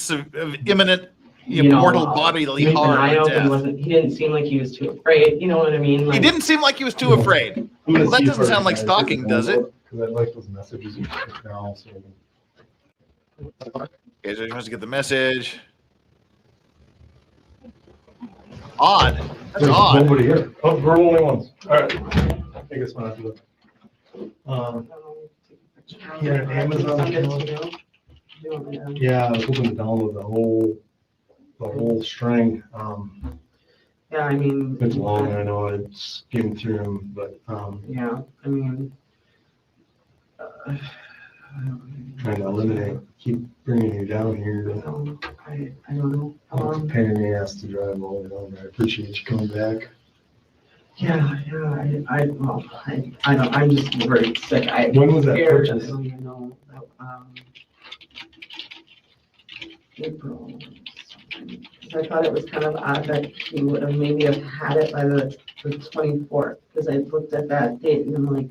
imminent mortal bodily harm. I know he didn't seem like he was too afraid. You know what I mean? He didn't seem like he was too afraid. Well, that doesn't sound like stalking, does it? Because I like those messages you put now. Okay, so he wants to get the message. Odd. That's odd. Nobody here. Oh, we're the only ones. All right. I guess we'll have to look. Yeah, Amazon account. Yeah, I was hoping to download the whole string. Yeah, I mean. It's long, I know, I skimmed through them, but. Yeah, I mean. Trying to eliminate, keep bringing you down here. I don't know. It's a pain in the ass to drive all the way down there. I appreciate you coming back. Yeah, I'm just very sick. When was that purchase? I don't even know. April. So I thought it was kind of odd that he would have maybe have had it by the 24th, because I looked at that date and I'm like,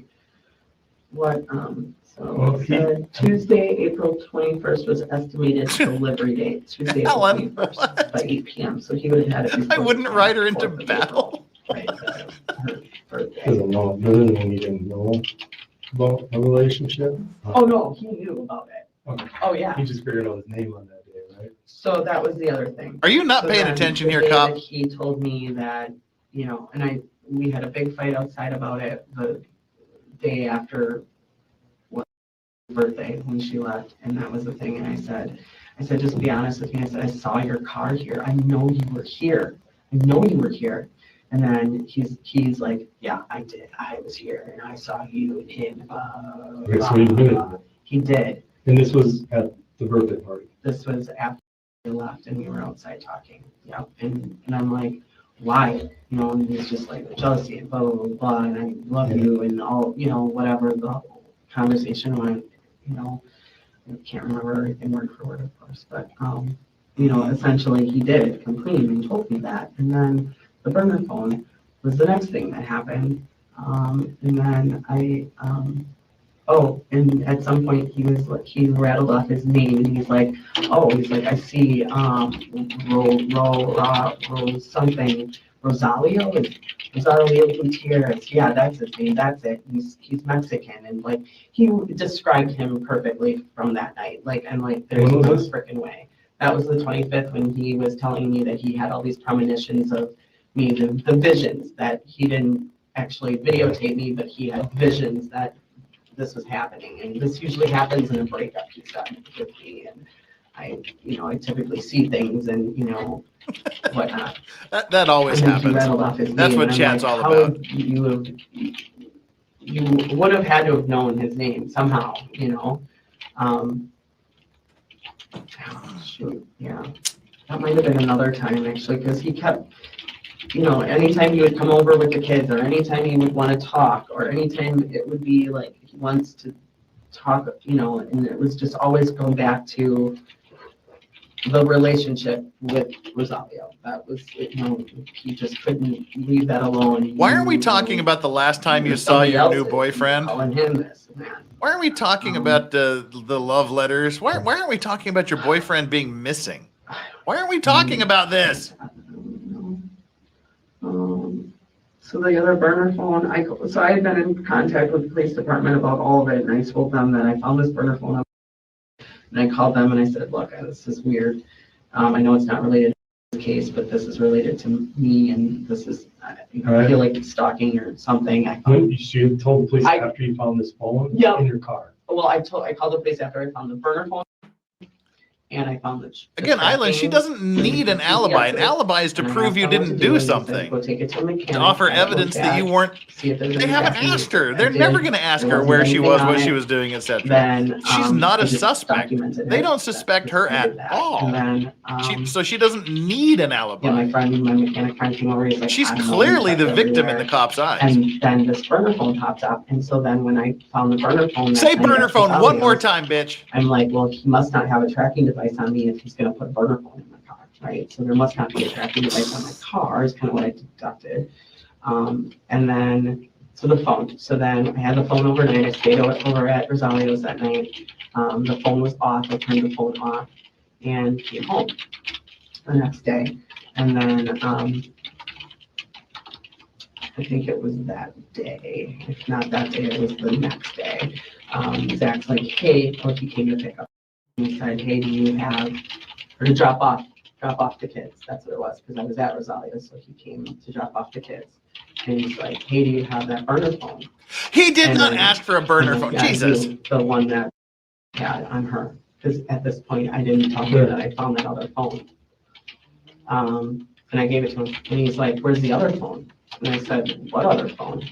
what, so Well, it said Tuesday, April 21st was estimated delivery date, Tuesday, April Helen, 21st what? by 8 PM, so he would have had it. I before wouldn't the write her into 4th of battle. April, right, her birthday. Doesn't know, doesn't mean he didn't know about the relationship. Oh, no, he knew about it. Okay. Oh, yeah. He just figured out his name on that day, right? So that was the other thing. Are you not So paying then attention the here, day cop? that He told me that, you know, and we had a big fight outside about it the day after what birthday when she left, and that was the thing. And I said, just be honest with me. I said, I saw your car here. I know you were here. I know you were here. And then he's like, yeah, I did. I was here and I saw you and him. Okay, so he admitted it. He did. And this was at the birthday party. This was after we left and we were outside talking. Yeah. And I'm like, why? You know, and he's just like jealousy and blah, blah, blah, blah, and I love you and all, you know, whatever the whole conversation went, you know, I can't remember everything word for word, of course, but, you know, essentially he did complain and told me that. And then the burner phone was the next thing that happened. And then and at some point he rattled off his name and he's like, I see, Rosalio Gutierrez. Yeah, that's his name. That's it. He's Mexican. And like, he described him perfectly from that night. Like, I'm like, there's When no was this? freaking way. That was the 25th when he was telling me that he had all these premonitions of me, the visions that he didn't actually videotape me, but he had visions that this was happening. And this usually happens in a breakup, he said, with me. And I typically see things and, you know, whatnot. That always And then he happens. rattled off his That's name, what and I'm chat's like, all how about. would you would have had to have known his name somehow, you know? Shoot, yeah. That might have been another time actually, because he kept, you know, anytime he would come over with the kids or anytime he would want to talk or anytime it would be like he wants to talk, you know, and it was just always going back to the relationship with Rosalio. That was, you know, he just couldn't leave that alone. Why aren't we talking about the last time you saw your new boyfriend? Calling him this, man. Why aren't we talking about the love letters? Why aren't we talking about your boyfriend being missing? Why aren't we talking about this? So the other burner phone, I had been in contact with the police department about all of it, and I told them that I found this burner phone up, and I called them and I said, look, this is weird. I know it's not related to the case, but this is related to me, and this is, I feel like it's stalking or something. You told the police after you found this phone in your car? Well, I called the police after I found the burner phone. And I found that. Again, Island, she doesn't need an alibi. An alibi is to prove you didn't do something. Go take it to a mechanic. To offer evidence that you weren't. They haven't asked her. They're never going to ask her where she was, what she was doing, etc. She's not a suspect. They don't suspect her at all. So she doesn't need an alibi. Yeah, my mechanic friend came over. He's like, she's clearly the victim in the cop's eyes. And then this burner phone pops up. And so then when I found the burner phone. Say burner phone one more time, bitch. I'm like, well, he must not have a tracking device on me if he's going to put a burner phone in my car, right? So there must not be a tracking device on my car is kind of what I deducted. And then, so the phone. So then I had the phone overnight. I stayed over at Rosalio's that night. The phone was off. I turned the phone off and came home the next day. And then I think it was that day. If not that day, it was the next day. Zach's like, hey, or he came to pick up. He said, hey, do you have, or to drop off the kids. That's what it was, because I was at Rosalia, so he came to drop off the kids. And he's like, hey, do you have that burner phone? He did not ask for a burner phone. Jesus. The one that had on her, because at this point, I didn't tell her that I found that other phone. And I gave it to him, and he's like, where's the other phone? And I said, what other phone?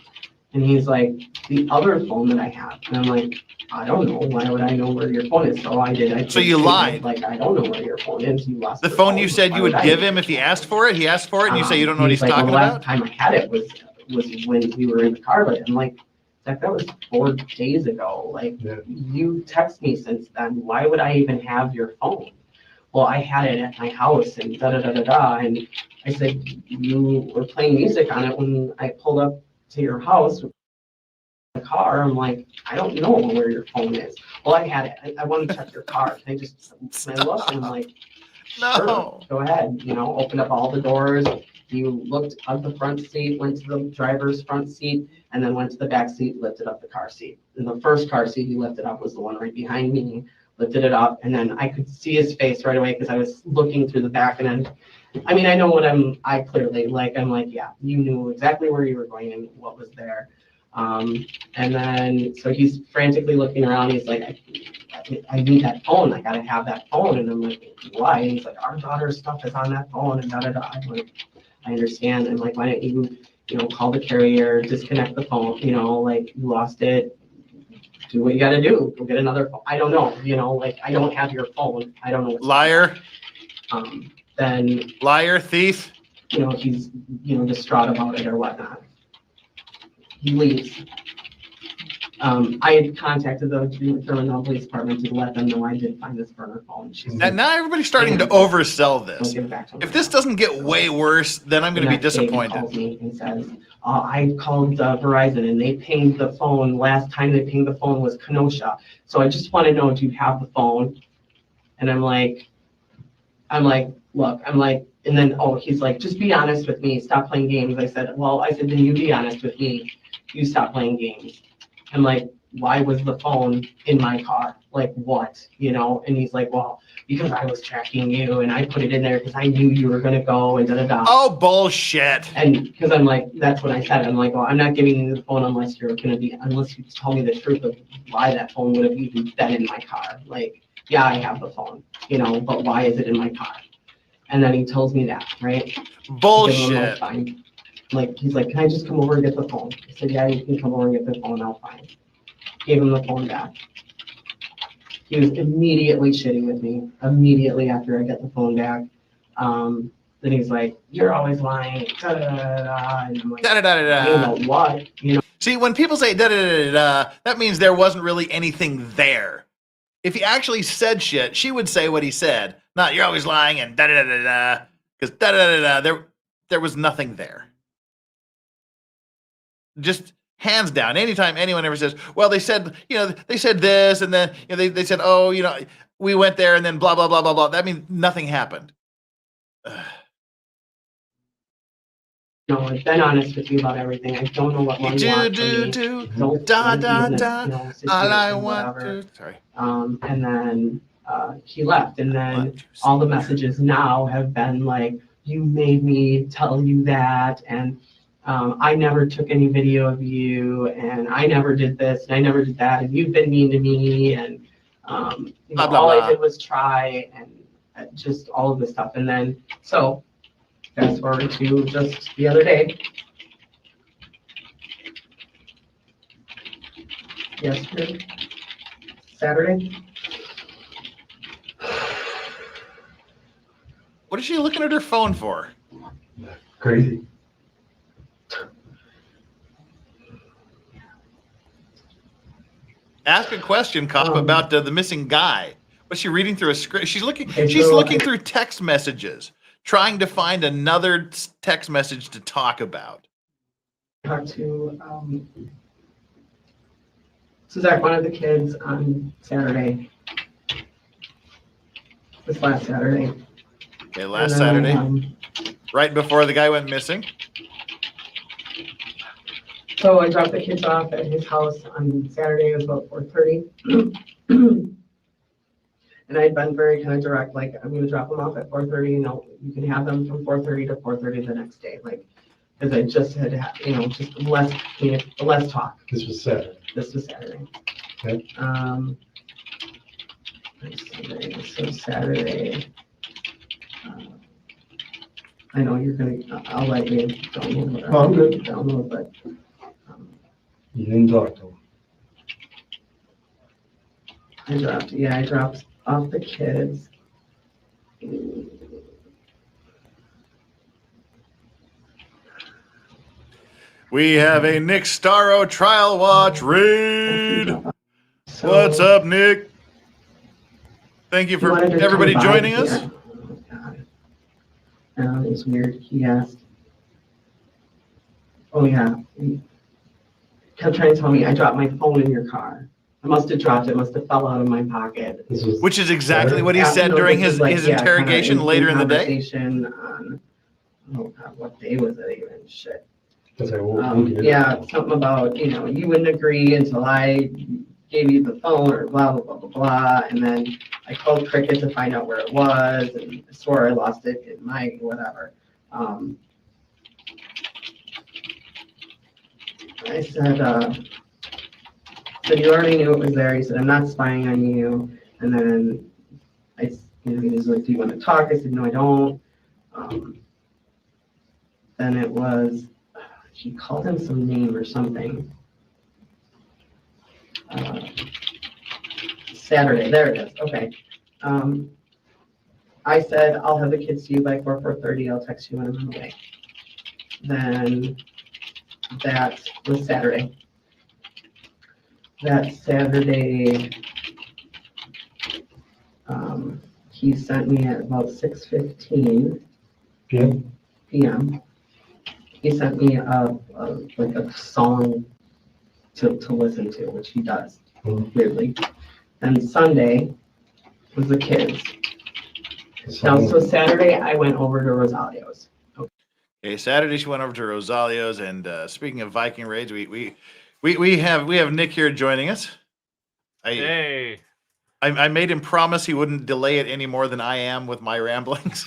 And he's like, the other phone that I have. And I'm like, I don't know. Why would I know where your phone is? So I did. So you lied. Like, I don't know where your phone is. You lost the phone you said you would give him if he asked for it. He asked for it, and you say you don't know what he's talking about. The last time I had it was when we were in the car. But I'm like, that was 4 days ago. Like, you text me since then. Why would I even have your phone? well, I had it at my house and da-da-da-da-da. And I said, you were playing music on it when I pulled up to your house with the car. I'm like, I don't know where your phone is. Well, I had it. I want to check your car. Can I just, and I looked and I'm like, sure, No. go ahead. You know, opened up all the doors. You looked at the front seat, went to the driver's front seat, and then went to the back seat, lifted up the car seat. And the first car seat he lifted up was the one right behind me, lifted it up, and then I could see his face right away because I was looking through the back. And then, I mean, I know what I clearly, like, I'm like, yeah, you knew exactly where you were going and what was there. And then, so he's frantically looking around. He's like, I need that phone. I gotta have that phone. And I'm like, why? And he's like, our daughter's stuff is on that phone and da-da-da. I'm like, I understand. And like, why don't you, call the carrier, disconnect the phone, like you lost it, do what you gotta do, go get another phone. I don't know, like I don't have your phone. I don't know. Liar. Then, Liar, thief. he's, distraught about it or whatnot. He leaves. I had contacted the German Police Department to let them know I did find this burner phone. She said, And now everybody's starting to oversell "Don't this. give it back to him." If this doesn't get way worse, then I'm going to be The next day he disappointed. calls me and says, I called Verizon and they pinged the phone. Last time they pinged the phone was Kenosha. So I just want to know, do you have the phone? And I'm like, look, and then, he's like, just be honest with me. Stop playing games. I said, then you be honest with me. You stop playing games. I'm like, why was the phone in my car? Like what, And he's like, well, because I was tracking you and I put it in there because I knew you were going to go and da-da-da. Oh, bullshit. And because I'm like, that's what I said. I'm like, well, I'm not giving you the phone unless you tell me the truth of why that phone would have even been in my car. Like, yeah, I have the phone, but why is it in my car? And then he tells me that, right? Bullshit. Fine. Like, he's like, can I just come over and get the phone? I said, yeah, you can come over and get the phone. I'll fine. Gave him the phone back. He was immediately shitting with me. Immediately after I get the phone back. Then he's like, you're always lying. Da, da, da, da, da. And I'm like, Da-da-da-da-da. what? See, when people say da-da-da-da-da, that means there wasn't really anything there. If he actually said shit, she would say what he said. Not, you're always lying and da-da-da-da-da. Because da-da-da-da-da, there was nothing there. Just hands down. Anytime anyone ever says, well, they said this, and then they said, oh, we went there and then blah, blah, blah, blah, blah. That means nothing happened. I've been honest with you about everything. I don't know what one you want from me. Da, da, da. All I want whatever. to. Sorry. And then he left. And then all the messages now have been like, you made me tell you that. And I never took any video of you. And I never did this. And I never did that. And you've been mean to me. And Blah, blah, all blah. I did was try. And just all of this stuff. And then, so fast forward to just the other day. Yesterday, Saturday. What is she looking at her phone for? Crazy. Ask a question, cop, about the missing guy. Was she reading through a script? She's looking through text messages, trying to find another text message to talk about. Talked to Zach, one of the kids, on Saturday. This last Saturday. Okay, last Saturday, right before the guy went missing. So I dropped the kids off at his house on Saturday. It was about 4:30. And I'd been very kind of direct, like, I'm going to drop them off at 4:30. You can have them from 4:30 to 4:30 the next day. Like, because I just had, just less talk. This was Saturday. This was Saturday. Okay. So Saturday. I know you're going to, I'll let you download it. Oh, I'm good. Download, but. You didn't talk to him. I dropped off the kids. We have a Nick Starro trial watch raid. So, What's up, Nick? Thank you He for wanted to everybody come by joining here. us. Oh, God. It was weird. He asked. Oh, yeah. He kept trying to tell me I dropped my phone in your car. I must have dropped it. Must have fell out of my pocket. This was Which is exactly what he Yeah, said no, during this his, was like, his yeah, kinda interrogation later in the day. conversation on, oh God, what day was it even? Shit. Because we'll get Yeah, it. something about, you wouldn't agree until I gave you the phone or blah, blah, blah, blah, blah. And then I called Cricket to find out where it was and I swore I lost it in my whatever. I said you already knew it was there. He said, I'm not spying on you. And then he was like, do you want to talk? I said, no, I don't. Then it was, he called him some name or something. Saturday, there it is, okay. I said, I'll have the kids to you by 4:30, I'll text you when I'm on the way. Then that was Saturday. That Saturday, he sent me at about 6:15 p.m. He sent me like a song to listen to, which he does, weirdly. And Sunday was the kids. Now, so Saturday I went over to Rosalio's. Okay, Saturday she went over to Rosalio's, and speaking of Viking raids, we have Nick here joining us. Hey. I made him promise he wouldn't delay it any more than I am with my ramblings.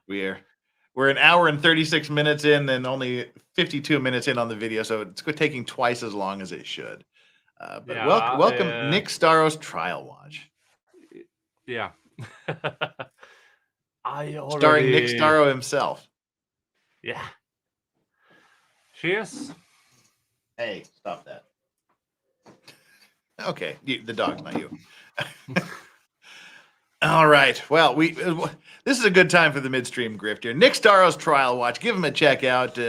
We're an hour and 36 minutes in and only 52 minutes in on the video, so it's taking twice as long as it should. But Yeah, welcome Nick Staro's Trial Watch. Yeah. Starring Nick Staro himself. Yeah. Cheers. Hey, stop that. Okay, the dog's not you. All right. Well, this is a good time for the midstream grift here. Nick Staro's Trial Watch. Give him a check out.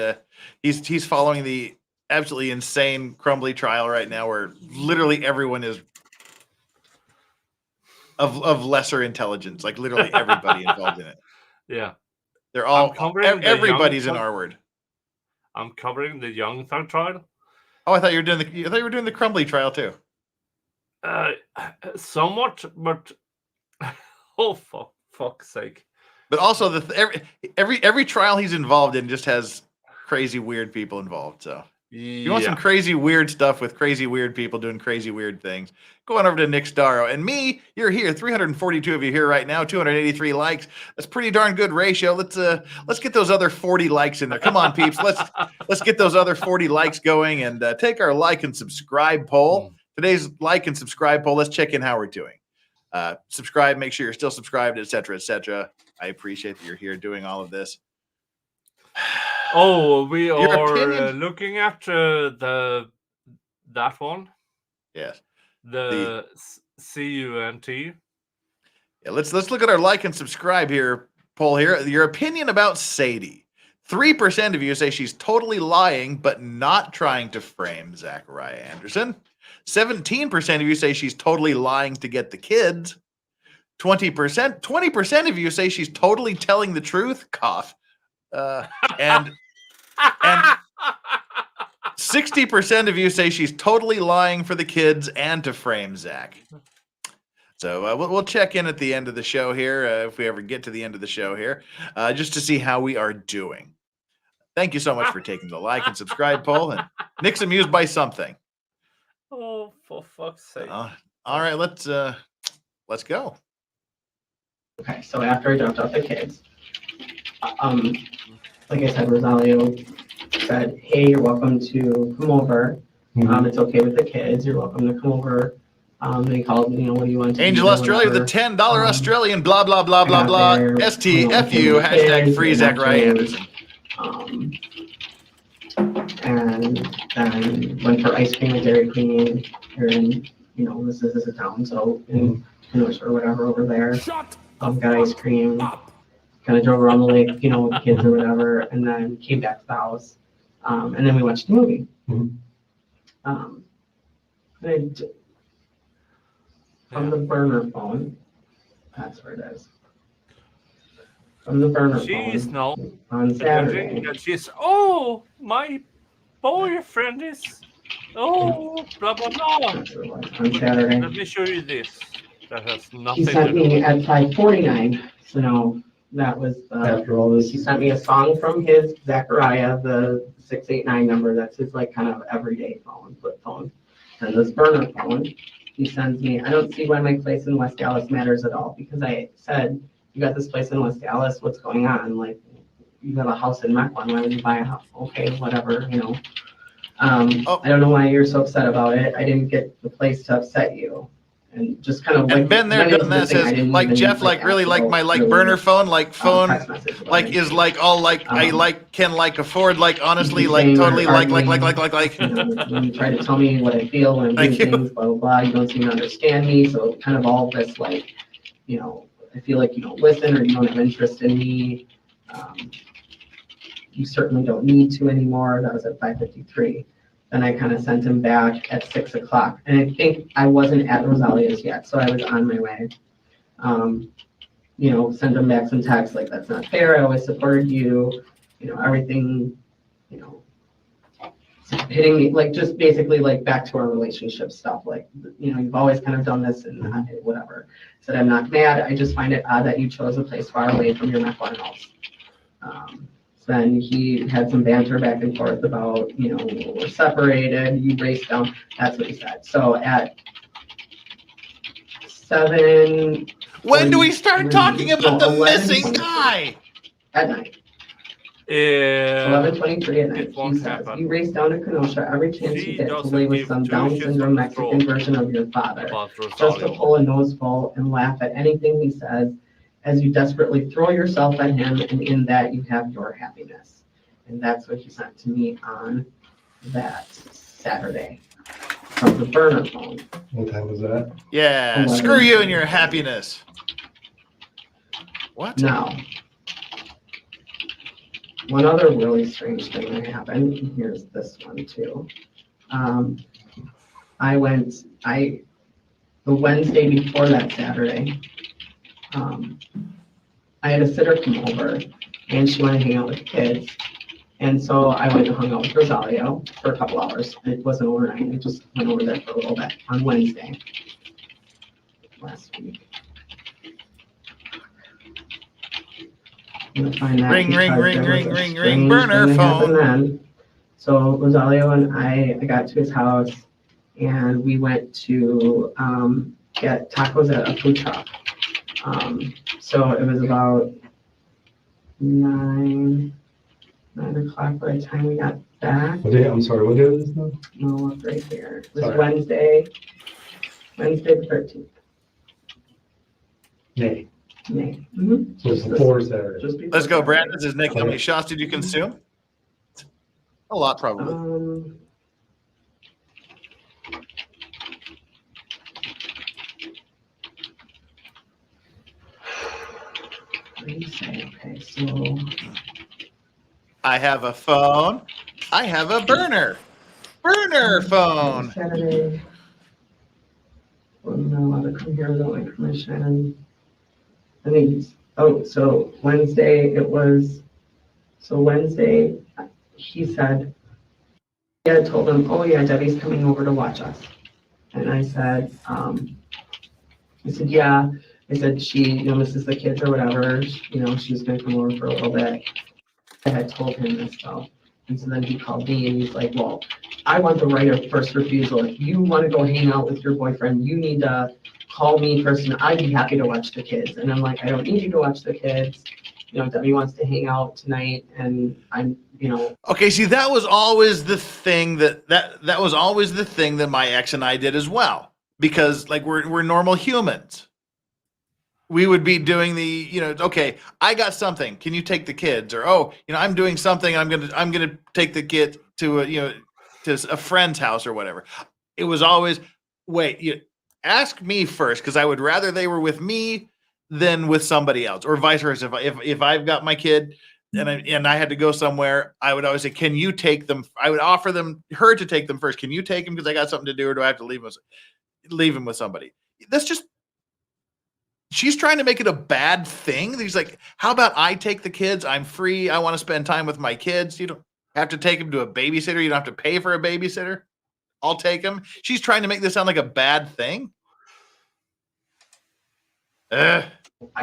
He's following the absolutely insane Crumbly trial right now, where literally everyone is of lesser intelligence. Like literally everybody involved in it. Yeah. They're all everybody's young an R word. I'm covering the young thug trial. Oh, I thought you were doing the Crumbly trial too. Somewhat, but oh, for fuck's sake. But also every trial he's involved in just has crazy weird people involved. So if you want some crazy weird stuff with crazy weird people doing crazy weird things, go on over to Nick Staro. And me, you're here. 342 of you here right now. 283 likes. That's pretty darn good ratio. Let's get those other 40 likes in there. Come on, peeps. Let's get those other 40 likes going and take our like and subscribe poll. Today's like and subscribe poll. Let's check in how we're doing. Subscribe. Make sure you're still subscribed, etc., etc. I appreciate that you're here doing all of this. Oh, we Your are opinion? looking at that one. Yes. The CUNT. Yeah, let's look at our like and subscribe here poll here. Your opinion about Sadie. 3% of you say she's totally lying, but not trying to frame Zachariah Anderson. 17% of you say she's totally lying to get the kids. 20% of you say she's totally telling the truth. Cough. And 60% of you say she's totally lying for the kids and to frame Zach. So we'll check in at the end of the show here, if we ever get to the end of the show here, just to see how we are doing. Thank you so much for taking the like and subscribe poll. And Nick's amused by something. Oh, for fuck's sake! All right, let's go. Okay, so after I dropped off the kids, like I said, Rosalio said, hey, you're welcome to come over. It's okay with the kids. You're welcome to come over. They called, what do you want to Angel do, Australia, the $10 Australian, blah, blah, blah, blah, blah. STFU, hashtag free Zachariah Anderson. And then went for ice cream at Dairy Queen here in, this is a town, so in Kenosha or whatever over there. Got ice cream, kind of drove around the lake, with the kids or whatever, and then came back to the house. And then we watched the movie. from the burner phone. That's where it is. From the burner She is phone now on Saturday. and she's, oh, my boyfriend is, oh, blah blah blah. That's what it was, on Saturday. Let me show you this. That has He nothing to sent do. me at 5:49. So no, that was After all this, he sent me a song from his Zachariah, the 689 number. That's his like kind of everyday phone, flip phone. And this burner phone, he sends me. I don't see why my place in West Dallas matters at all, because I said, you got this place in West Dallas, what's going on? Like, you have a house in Mequon, why would you buy a house? Okay, whatever, you know. Oh. I don't know why you're so upset about it. I didn't get the place to upset you. And just kind of And like, Ben there went into done the that thing, I says didn't like even, Jeff like really ask like about my like really, burner phone like phone text message about like it. is like all like I like can like afford like honestly He's like saying totally we're like You know, when you try to tell me what I feel when I'm doing Thank you. things, blah, blah, blah, you don't seem to understand me, so kind of all this like, you know, I feel like you don't listen or you don't have interest in me. You certainly don't need to anymore. That was at 5:53. Then I kind of sent him back at 6 o'clock. And I think I wasn't at Rosalia's yet, so I was on my way. You know, send him back some text like, that's not fair. I always supported you, you know, everything, you know, hitting me, like, just basically like back to our relationship stuff. Like, you know, you've always kind of done this and whatever. Said, I'm not mad. I just find it odd that you chose a place far away from your Mequon house. Then he had some banter back and forth about, you know, we're separated, you raced down, that's what he said. So at 7. When do we start talking about the 11:23 missing guy? At night, Yeah. 11:23 at night, It he won't says, happen. you race down to Kenosha every chance She you get to doesn't lay with give some two Down shits syndrome on Mexican control version of your father. about Just to Rosario. pull a noseful and laugh at anything he says, as you desperately throw yourself at him, and in that you have your happiness. And that's what he sent to me on that Saturday from the burner phone. what time was that? Yeah, 11. screw you and your happiness. What? Now, one other really strange thing that happened, and here's this one too. The Wednesday before that Saturday, I had a sitter come over and she wanted to hang out with the kids. And so I went and hung out with Rosario for a couple hours. It wasn't overnight. I just went over there for a little bit on Wednesday last week. I'm gonna find that Ring, ring, because ring, there was ring, a ring, ring, strange burner thing that happened phone. then. So Rosario and I got to his house and we went to get tacos at a food truck. So it was about 9 o'clock by the time we got back. What day, I'm sorry, what day was this now? No, look right here. It was Sorry. Wednesday the 13th, May. May. Mhm. So it's before Saturday. Just before Let's go, Saturday. Brandon. Says Nick, how many shots did you consume? A lot, probably. What do you say? Okay, so I have a phone. I have a burner. Burner phone. Saturday. Well, I'm not allowed to come here without my permission. I think, so Wednesday he said, I told him, oh yeah, Debbie's coming over to watch us. And I said, yeah. I said, she, you know, misses the kids or whatever, you know, she's gonna come over for a little bit. I had told him this though. And so then he called me and he's like, well, I want the right of first refusal. If you want to go hang out with your boyfriend, you need to call me first and I'd be happy to watch the kids. And I'm like, I don't need you to watch the kids. You know, Debbie wants to hang out tonight and I'm, you know. Okay, see, that was always the thing that was always the thing that my ex and I did as well. Because like we're normal humans. We would be doing the, you know, okay, I got something. Can you take the kids? Or, oh, you know, I'm doing something. I'm gonna take the kid to to a friend's house or whatever. It was always, wait, you ask me first because I would rather they were with me than with somebody else, or vice versa. If I've got my kid and I had to go somewhere, I would always say, can you take them? I would offer her to take them first. Can you take them because I got something to do, or do I have to leave him with somebody? that's just, she's trying to make it a bad thing. He's like, how about I take the kids? I'm free. I want to spend time with my kids. You don't have to take them to a babysitter. You don't have to pay for a babysitter. I'll take them. She's trying to make this sound like a bad thing. I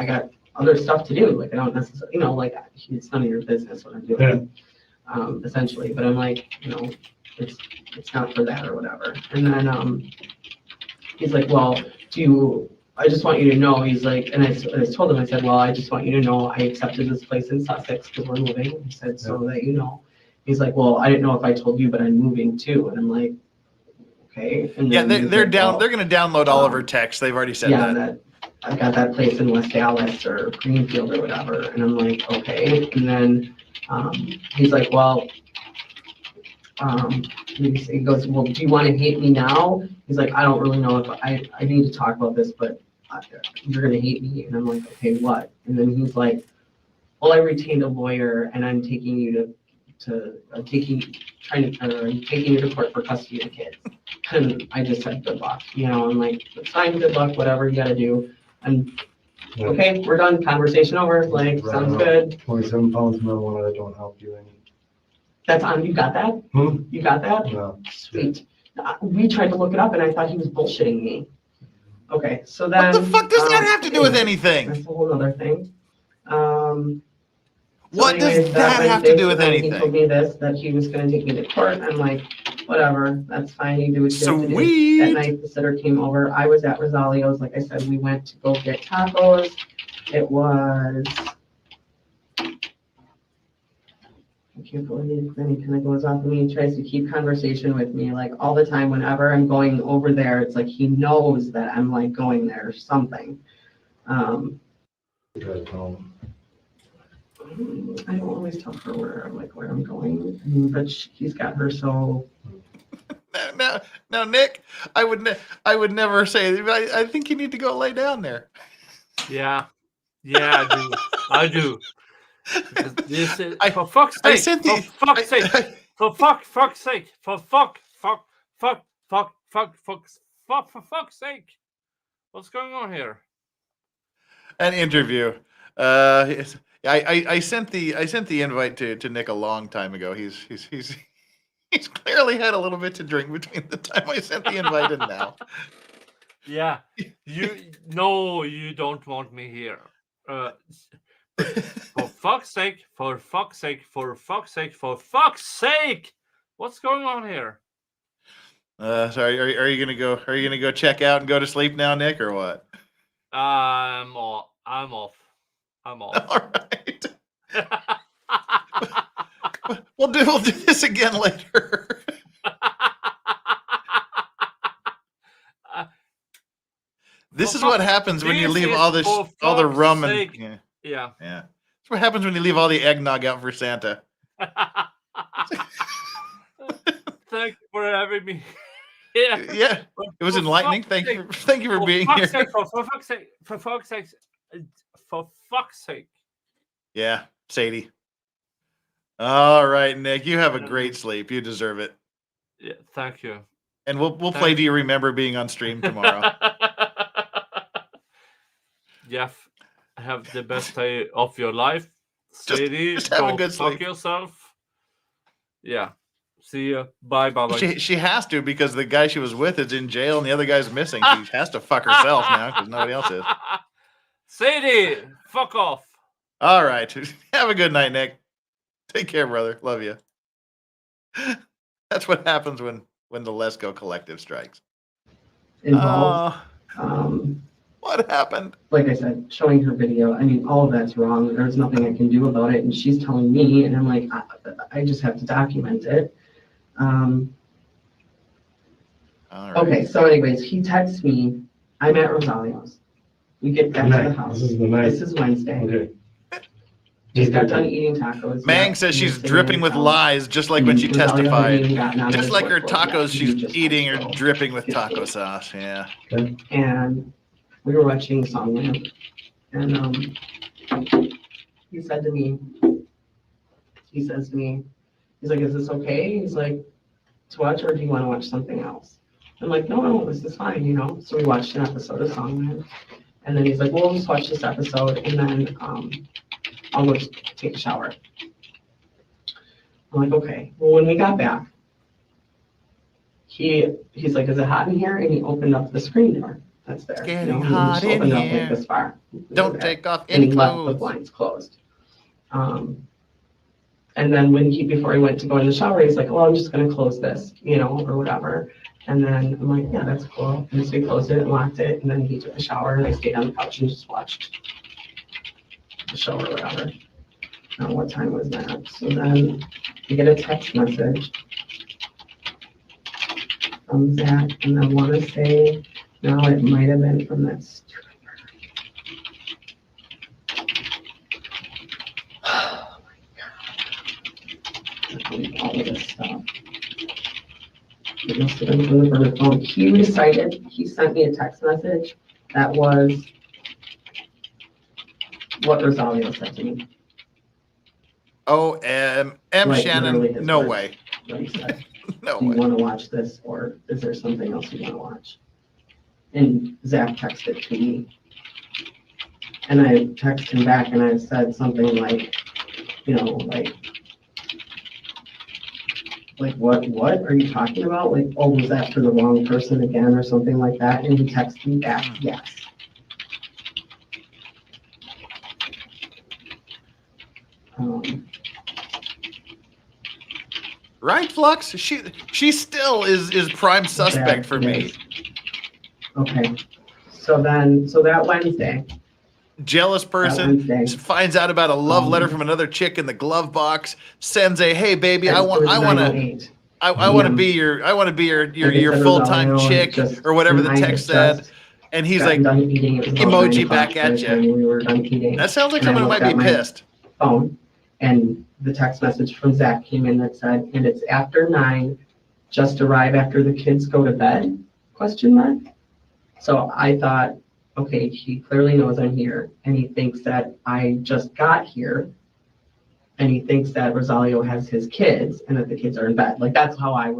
got other stuff to do. Like, I don't necessarily, like, it's none of your business what I'm doing, essentially. But I'm like, it's not for that or whatever. And then he's like, well, I just want you to know, he's like, and I told him, I said, well, I just want you to know I accepted this place in Sussex because we're moving. He said, so that you know. He's like, well, I didn't know if I told you, but I'm moving too. And I'm like, okay. And yeah, they're down. They're going to download all of her texts. They've already said that. I got that place in West Dallas or Greenfield or whatever. And I'm like, okay. And then he's like, well, he goes, well, do you want to hate me now? He's like, I don't really know if I need to talk about this, but you're going to hate me. And I'm like, okay, what? And then he's like, well, I retained a lawyer and I'm taking you I'm taking you to court for custody of the kids. And I just said, good luck. I'm like, it's fine, good luck, whatever you got to do. And okay, we're done. Conversation over. Like, right, sounds good. 27 pounds marijuana that don't help you any. That's on. You got that? You got that? No. Sweet. We tried to look it up and I thought he was bullshitting me. Okay, so then. What the fuck does that have to do with anything? That's a whole other thing. What does that have to do with anything? He told me that he was going to take me to court. I'm like, whatever, that's fine. You do what you have to do. Sweet. That night, the sitter came over. I was at Rosalio's. Like I said, we went to go get tacos. It was, I can't believe then he kind of goes off of me and tries to keep conversation with me. Like all the time, whenever I'm going over there, it's like he knows that I'm like going there or something. I don't always tell her where I'm going, but he's got her so. No, Nick, I would never say. I think you need to go lay down there. Yeah, I do. Because this is, for fuck's sake, for fuck's sake, what's going on here? An interview. I sent the invite to Nick a long time ago. He's clearly had a little bit to drink between the time I sent the invite and now. Yeah, you don't want me here. For fuck's sake! What's going on here? Sorry, are you gonna go? Are you gonna go check out and go to sleep now, Nick, or what? I'm off. All right. We'll do this again later. This is what happens when you leave all the rum and yeah. That's what happens when you leave all the eggnog out for Santa. Thank you for having me. Yeah. It was enlightening. Thank you for being here. For fuck's sake. Yeah, Sadie. All right, Nick. You have a great sleep. You deserve it. Yeah, thank you. And we'll play Do You Remember Being on Stream tomorrow. Jeff, have the best day of your life. Sadie, just have a good sleep. Yourself. Yeah. See you. Bye. She has to because the guy she was with is in jail and the other guy's missing. She has to fuck herself now because nobody else is. Sadie, fuck off. All right. Have a good night, Nick. Take care, brother. Love you. That's what happens when the Let's Go Collective strikes. Involved. What happened? Like I said, showing her video. I mean, all of that's wrong. There's nothing I can do about it. And she's telling me, and I'm like, I just have to document it. All right. Okay, so anyways, he texts me. I'm at Rosalio's. We get back to the house. This is Wednesday. Okay. Just got done eating tacos. Mang says she's dripping with lies, just like when she testified. Just like her tacos she's eating are dripping with taco sauce. Yeah. And we were watching Songland, and he says to me, he's like, is this okay? He's like, to watch, or do you want to watch something else? I'm like, no, this is fine, you know? So we watched an episode of Songman. And then he's like, well, we'll just watch this episode and then I'll go take a shower. I'm like, okay. Well, when we got back, he's like, is it hot in here? And he opened up the screen door that's there. It's getting he hot just in opened up here. like this far. Don't take off And any he left the clothes. blinds closed. And then before he went to go in the shower, he's like, well, I'm just gonna close this, you know, or whatever. And then I'm like, yeah, that's cool. And so he closed it and locked it. And then he took a shower and I stayed on the couch and just watched the show or whatever. Now, what time was that? So then you get a text message from Zach, and I want to say, no, it might have been from that stupid oh my God. All of this stuff. It must have been from the burner phone. He sent me a text message that was what Rosario said to me. Oh, M. Like, Shannon, literally his no words. way. What he said. No Do you way. want to watch this, or is there something else you want to watch? And Zach texted to me. And I texted him back and I said something like, you know, like what are you talking about? Like, oh, was that for the wrong person again or something like that? And he texted me back, yes. Right, Flux? She still is prime suspect for me. Okay. So that Wednesday, Jealous person Wednesday. finds out about a love letter from another chick in the glove box, sends a, hey baby, I want to be your full-time chick or whatever the text said. And he's like, emoji back at you. That sounds like someone who might be pissed. Phone, and the text message from Zach came in that said, and it's after 9, just arrive after the kids go to bed, ? So I thought, okay, he clearly knows I'm here, and he thinks that I just got here, and he thinks that Rosario has his kids, and that the kids are in bed. Like, that's how I'm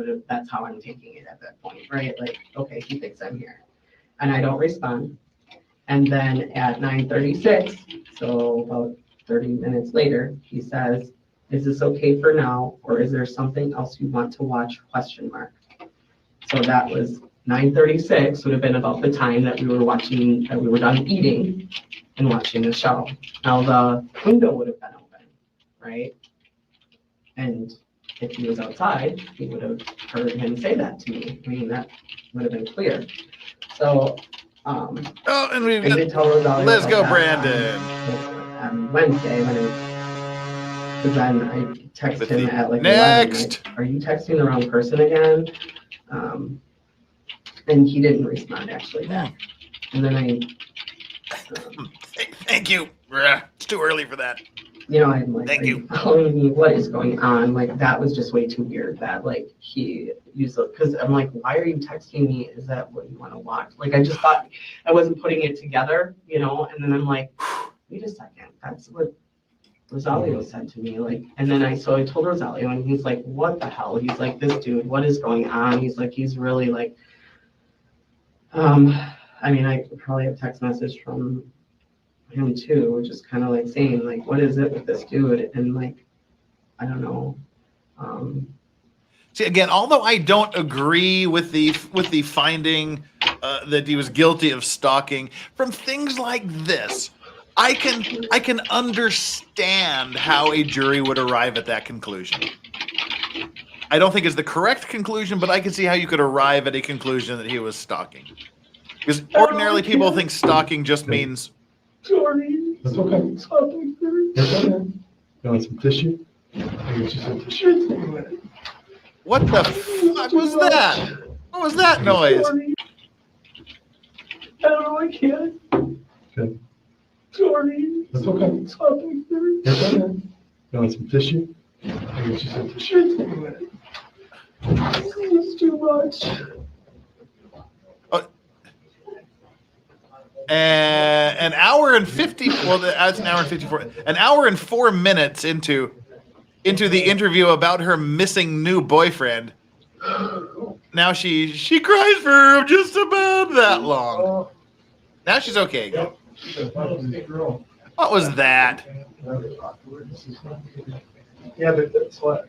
taking it at that point, right? Like, okay, he thinks I'm here. And I don't respond. And then at 9:36, so about 30 minutes later, he says, is this okay for now, or is there something else you want to watch, ? So that was 9:36, would have been about the time that we were done eating and watching the show. Now the window would have been open, right? And if he was outside, he would have heard him say that to me. I mean, that would have been clear. So, Oh, and I did tell Rosario let's go, about that Brandon. on Wednesday because then I texted him at like 11, Next. like, are you texting the wrong person again? And he didn't respond actually back. And then Thank you. It's too early for that. you know, I'm like, Thank are you. you following me? What is going on? Like, that was just way too weird that like he used it, because I'm like, why are you texting me? Is that what you want to watch? Like, I just thought I wasn't putting it together, you know, and then I'm like, wait a second, that's what Rosario said to me. Like, and then I told Rosario, and he's like, what the hell? He's like, this dude, what is going on? He's like, he's really like, I mean, I probably have text message from him too, just kind of like saying like, what is it with this dude? And like, I don't know. See, again, although I don't agree with the finding that he was guilty of stalking, from things like this, I can understand how a jury would arrive at that conclusion. I don't think it's the correct conclusion, but I can see how you could arrive at a conclusion that he was stalking. Because ordinarily people think stalking just means. Sorry. That's okay. That's okay. You want some tissue? I'll get you some tissue. What the fuck was that? What was that noise? I don't know, I can't. Okay. Sorry. That's okay. That's okay. You want some tissue? I'll get you some tissue. It's too much. An hour and 50. Well, that's an hour and 54. An hour and 4 minutes into the interview about her missing new boyfriend. Now she cries for just about that long. Now she's okay again. What was that? Yeah, but that's what.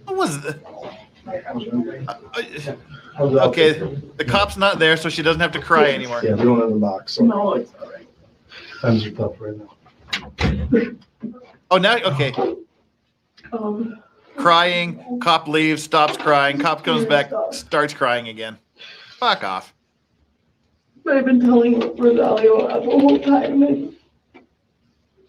What was that? Okay, the cop's not there, so she doesn't have to cry anymore. Yeah, we don't have a box. So No, it's all right. times are tough right now. Oh, now, okay. Crying, cop leaves, stops crying, cop comes back, starts crying again. Fuck off. But I've been telling Rosalio the whole time, and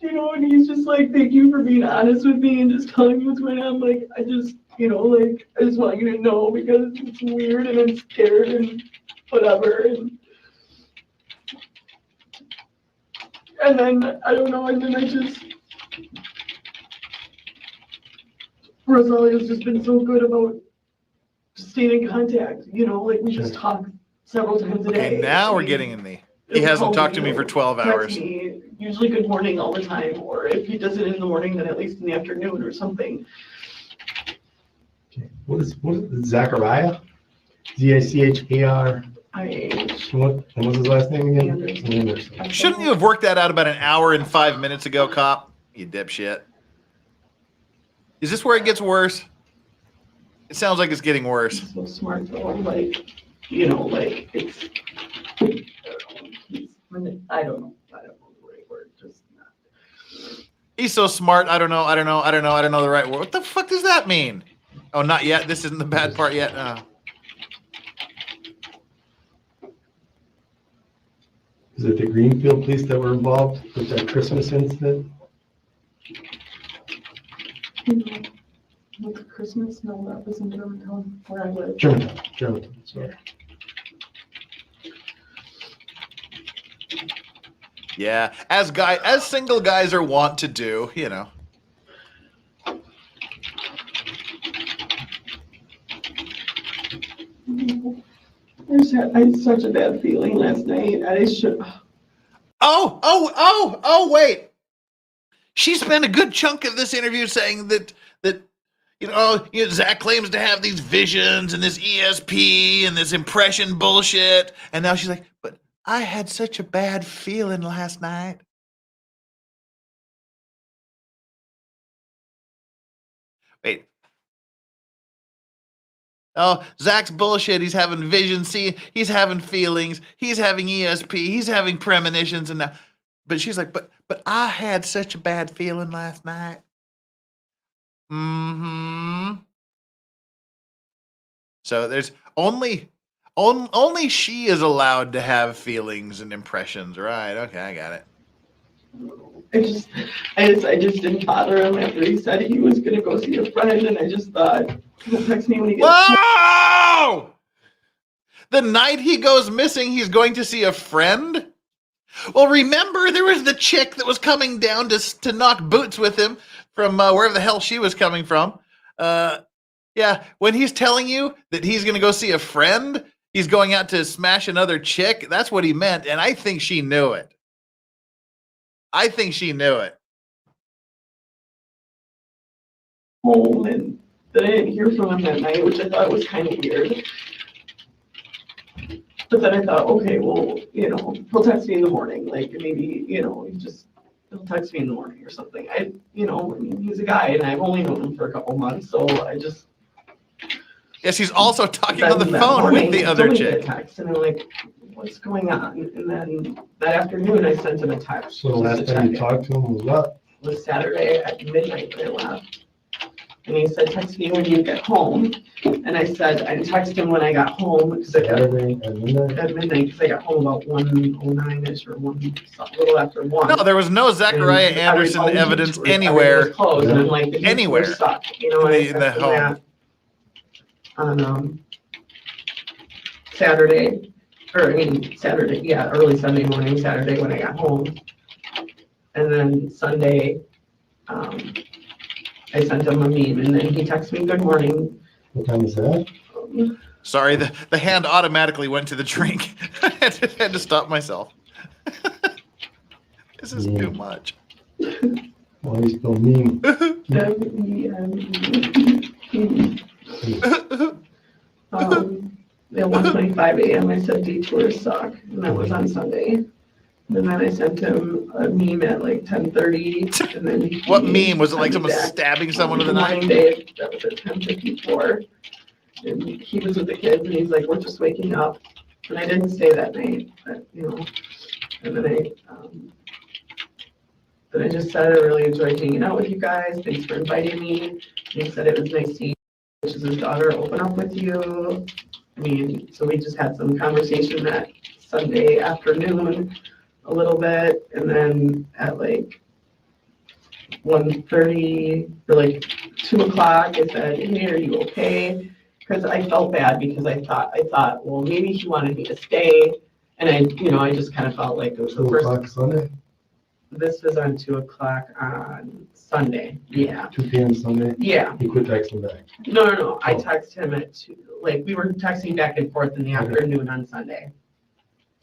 and he's just like, thank you for being honest with me and just telling me what's going on. Like, I just, I just want you to know because it's weird and I'm scared and whatever. And then, I don't know, and then Rosalio's just been so good about just staying in contact, like we just talk several times a day. Okay, now we're getting in the... He hasn't talked to me for 12 hours. Me, usually good morning all the time, or if he does it in the morning, then at least in the afternoon or something. Okay. What is Zachariah? Zachar. What was his last name again? Anderson. Shouldn't you have worked that out about an hour and 5 minutes ago, cop? You dipshit. Is this where it gets worse? It sounds like it's getting worse. He's so smart though, like it's, I don't know the right word, just not. He's so smart. I don't know the right word. What the fuck does that mean? Oh, not yet. This isn't the bad part yet. Is it the Greenfield police that were involved with that Christmas incident? With Christmas? No, that was in Germantown, where I live. Germantown, sorry. Yeah, as single guys are wont to do, I had such a bad feeling last night. I should. Oh, wait. She spent a good chunk of this interview saying that Zach claims to have these visions and this ESP and this impression bullshit. And now she's like, but I had such a bad feeling last night. Wait. Oh, Zach's bullshit. He's having visions. See, he's having feelings. He's having ESP. He's having premonitions. And now, but she's like, but I had such a bad feeling last night. Mm-hmm. So there's only she is allowed to have feelings and impressions, right? Okay, I got it. I just didn't bother him after he said he was gonna go see a friend, and I just thought he'll text me when he gets home. Whoa! The night he goes missing, he's going to see a friend? Well, remember there was the chick that was coming down to knock boots with him from wherever the hell she was coming from. Yeah, when he's telling you that he's going to go see a friend, he's going out to smash another chick. That's what he meant, and I think she knew it. Home, and then I didn't hear from him that night, which I thought was kind of weird. But then I thought, okay, well, he'll text me in the morning. Like maybe, he'll text me in the morning or something. I mean, he's a guy, and I've only known him for a couple months, so I just. Yes, he's also talking on the phone with the other chick. Text, and I'm like, what's going on? And then that afternoon, I sent him a text. So the last time you talked to him was what? It was Saturday at midnight when I left. And he said, text me when you get home. And I said, I texted him when I got home. Saturday at midnight? At midnight, because I got home about 1:09-ish or a little after 1. No, there was no Zachariah Anderson evidence anywhere. Closed, and I'm like, anywhere. Stuck, in the home. On Saturday, early Sunday morning, Saturday when I got home. And then Sunday, I sent him a meme, and then he texted me, good morning. What time is that? Sorry, the hand automatically went to the drink. I had to stop myself. This is too much. Why are you still mean? At 1:25 a.m. I said detours suck, and that was on Sunday. And then I sent him a meme at like 10:30, and then What meme? Was it like sent me someone back, stabbing someone with a morning knife? Dave, that was at 10:54. And he was with the kids, and he's like, "We're just waking up." And I didn't stay that night, but and then I just said, I really enjoyed hanging out with you guys. Thanks for inviting me. And he said it was nice to, which is his daughter, open up with you. I mean, so we just had some conversation that Sunday afternoon a little bit. And then at like 1:30 or like 2 o'clock, I said, "Hey, are you okay?" Because I felt bad because I thought, well, maybe he wanted me to stay. And I just kind of felt like it was the 2 first. o'clock Sunday, This was on 2 o'clock on Sunday. Yeah. 2 p.m. Sunday. Yeah. He quit texting back. No. I texted him at 2. Like, we were texting back and forth in the afternoon on Sunday.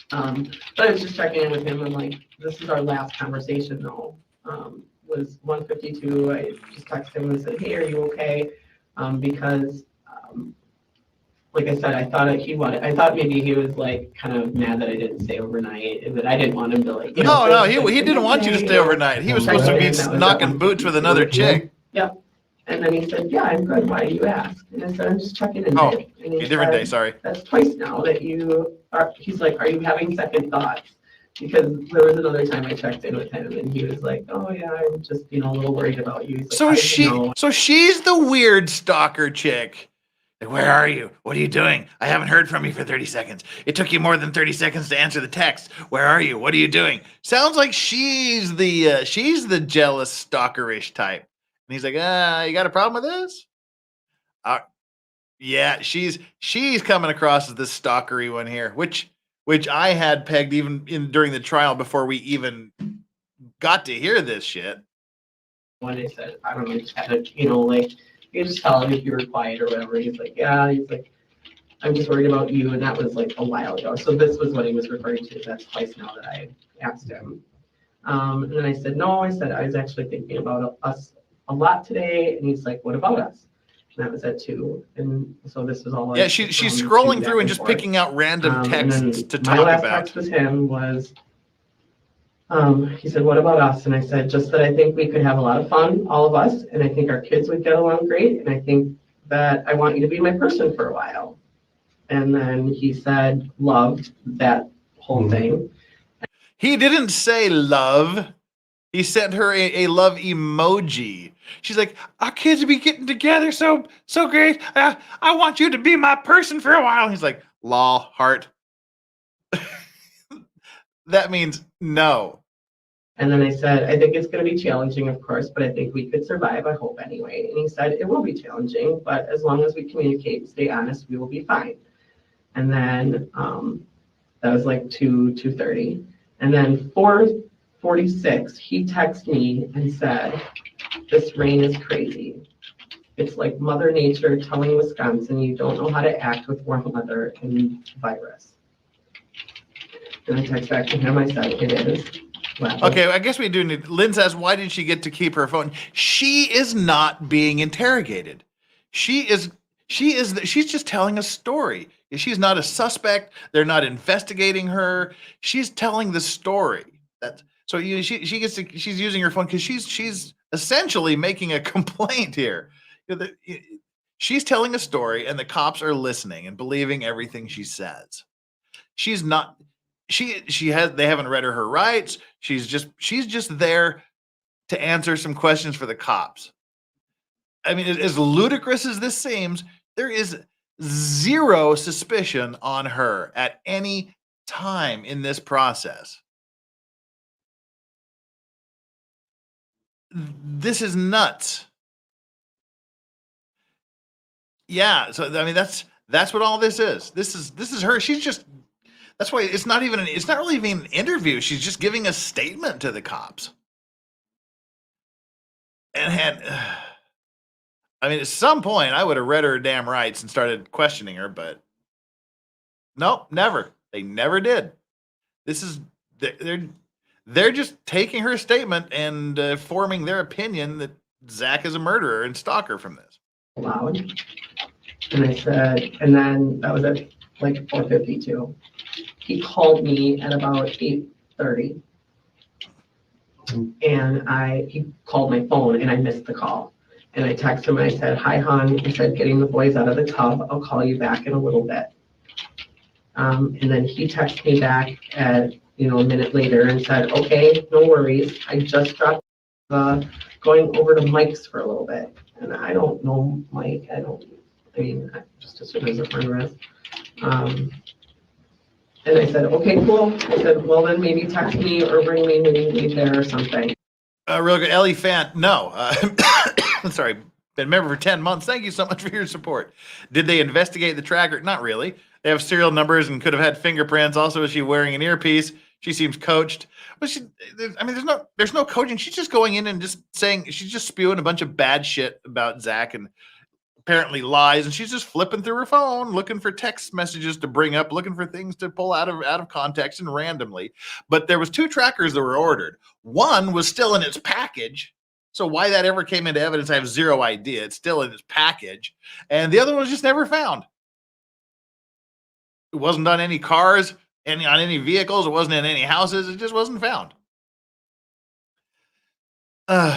But I was just checking in with him. I'm like, this is our last conversation, though. Was 1:52. I just texted him and said, "Hey, are you okay?" Because, like I said, I thought maybe he was like kind of mad that I didn't stay overnight, and that I didn't want him to like. No, he didn't want you to stay overnight. He was supposed to be knocking boots with another chick. Yep. And then he said, "Yeah, I'm good. Why do you ask?" And I said, "I'm just checking in." Oh, Dave." And he a different day, said, sorry. "That's twice now that you are," he's like, "Are you having second thoughts?" Because there was another time I checked in with him and he was like, "Oh yeah, I'm just, a little worried about you." He's like, So "How did you know?" she's the weird stalker chick. Like, where are you? What are you doing? I haven't heard from you for 30 seconds. It took you more than 30 seconds to answer the text. Where are you? What are you doing? Sounds like she's the jealous stalkerish type. And he's like, you got a problem with this? Yeah, she's coming across as this stalkery one here, which I had pegged even during the trial before we even got to hear this shit. When I said, I don't know, just had to, like, you just tell him if you were quiet or whatever. He's like, "Yeah," he's like, "I'm just worried about you." And that was like a while ago. So this was what he was referring to. That's twice now that I asked him. And then I said, "No," I said, "I was actually thinking about us a lot today." And he's like, "What about us?" And that was at 2. And so this was all. Yeah, she's scrolling through and just picking out random texts to talk my last about. text with him was, he said, "What about us?" And I said, "Just that I think we could have a lot of fun, all of us, and I think our kids would get along great, and I think that I want you to be my person for a while." And then he said, "Loved that whole thing." He didn't say love. He sent her a love emoji. She's like, "Our kids will be getting together so great. I want you to be my person for a while." He's like, "Lol, heart." That means no. And then I said, "I think it's going to be challenging, of course, but I think we could survive, I hope anyway." And he said, "It will be challenging, but as long as we communicate and stay honest, we will be fine." And then that was like 2:30. And then 4:46, he texted me and said, "This rain is crazy. It's like Mother Nature telling Wisconsin you don't know how to act with warm weather and virus." And I texted back to him, I said, "It is." Okay, I guess we do need. Lynn says, "Why did she get to keep her phone?" She is not being interrogated. She's just telling a story. She's not a suspect. They're not investigating her. She's telling the story. She's using her phone because she's essentially making a complaint here. She's telling a story, and the cops are listening and believing everything she says. She's not. They haven't read her rights. She's just there to answer some questions for the cops. I mean, as ludicrous as this seems, there is zero suspicion on her at any time in this process. This is nuts. Yeah, so I mean that's what all this is. This is her. She's just. That's why it's not really even an interview. She's just giving a statement to the cops. And I mean, at some point, I would have read her damn rights and started questioning her, but nope, never. They never did. They're just taking her statement and forming their opinion that Zach is a murderer and stalker from this. Loud. And I said, and then that was at like 4:52. He called me at about 8:30. And he called my phone and I missed the call. And I texted him and I said, "Hi, hon." I said, "Getting the boys out of the tub. I'll call you back in a little bit." And then he texted me back at, a minute later and said, "Okay, no worries. I just dropped going over to Mike's for a little bit." And I don't know Mike. I just assume he's a friend of his. And I said, "Okay, cool." I said, "Well, then maybe text me or bring me when you leave there or something." Real good. Ellie Fant, no. Sorry, been a member for 10 months. Thank you so much for your support. Did they investigate the tracker? Not really. They have serial numbers and could have had fingerprints. Also, is she wearing an earpiece? She seems coached. But there's no coaching. She's just going in and just saying, she's just spewing a bunch of bad shit about Zach and apparently lies, and she's just flipping through her phone, looking for text messages to bring up, looking for things to pull out of context and randomly. But there was 2 trackers that were ordered. One was still in its package. So why that ever came into evidence, I have zero idea. It's still in its package. And the other one was just never found. It wasn't on any cars, on any vehicles. It wasn't in any houses. It just wasn't found.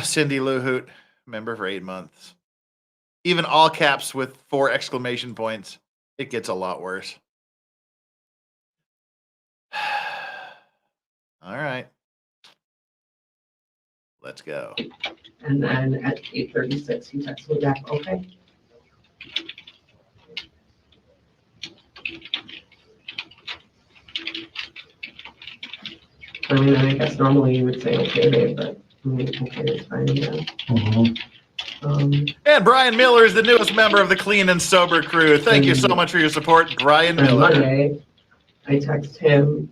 Cindy Lou Hoot, member for 8 months. Even all caps with 4 exclamation points. It gets a lot worse. All right. Let's go. And then at 8:36, he texted me back, "Okay." I guess normally you would say, "Okay, babe," but okay, it's fine again. And Brian Miller is the newest member of the Clean and Sober crew. Thank you so much for your support, Brian On Miller. Monday, I texted him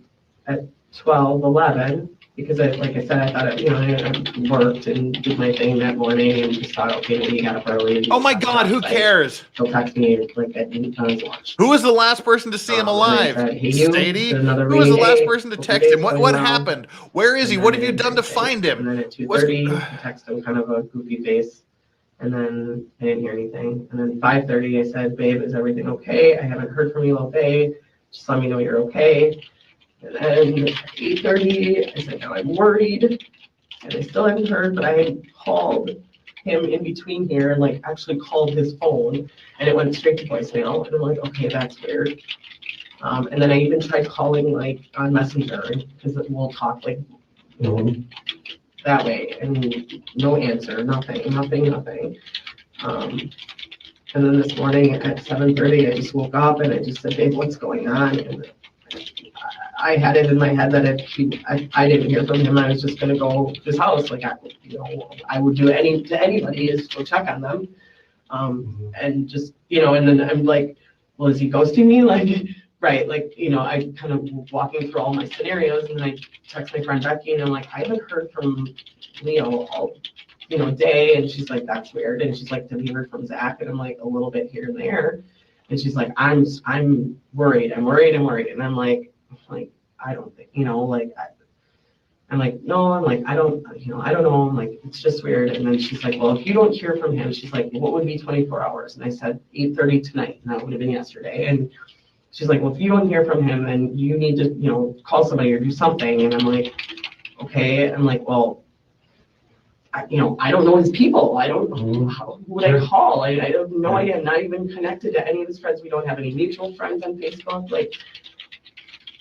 at 12:11 because like I said, I thought, I worked and did my thing that morning and just thought, okay, maybe he got up early. Oh my God, who cares? He'll text me like at any time he's watched. Who was the last person to see him alive? Sadie? Who was the last person to text him? What happened? Where is he? What have you done to find him? And then at 2:30, I texted him kind of a goofy face. And then I didn't hear anything. And then 5:30, I said, "Babe, is everything okay? I haven't heard from you all day. Just let me know you're okay." And then 8:30, I said, "Now I'm worried." And I still haven't heard, but I had called him in between here and like actually called his phone and it went straight to voicemail. And I'm like, okay, that's weird. And then I even tried calling like on Messenger because we'll talk like, that way, and no answer, nothing. And then this morning at 7:30, I just woke up and I just said, "Babe, what's going on?" And I had it in my head that if I didn't hear from him, I was just gonna go to his house. Like I would do to anybody is go check on them, and just and then I'm like, well, is he ghosting me? Like. Right, like, I kind of walking through all my scenarios and then I text my friend Becky and I'm like, "I haven't heard from Leo all, day." And she's like, "That's weird." And she's like, "Have you heard from Zach?" And I'm like, "A little bit here and there." And she's like, I'm worried. And I'm like, I don't think, I'm like, no, I'm like, I don't know. I'm like, it's just weird. And then she's like, "Well, if you don't hear from him," she's like, "what would be 24 hours? And I said, 8:30 tonight. And that would have been yesterday. And she's like, "Well, if you don't hear from him, then you need to, call somebody or do something." And I'm like, okay. I'm like, well, I don't know his people. I don't know who would I call. I have no idea. I'm not even connected to any of his friends. We don't have any mutual friends on Facebook. Like,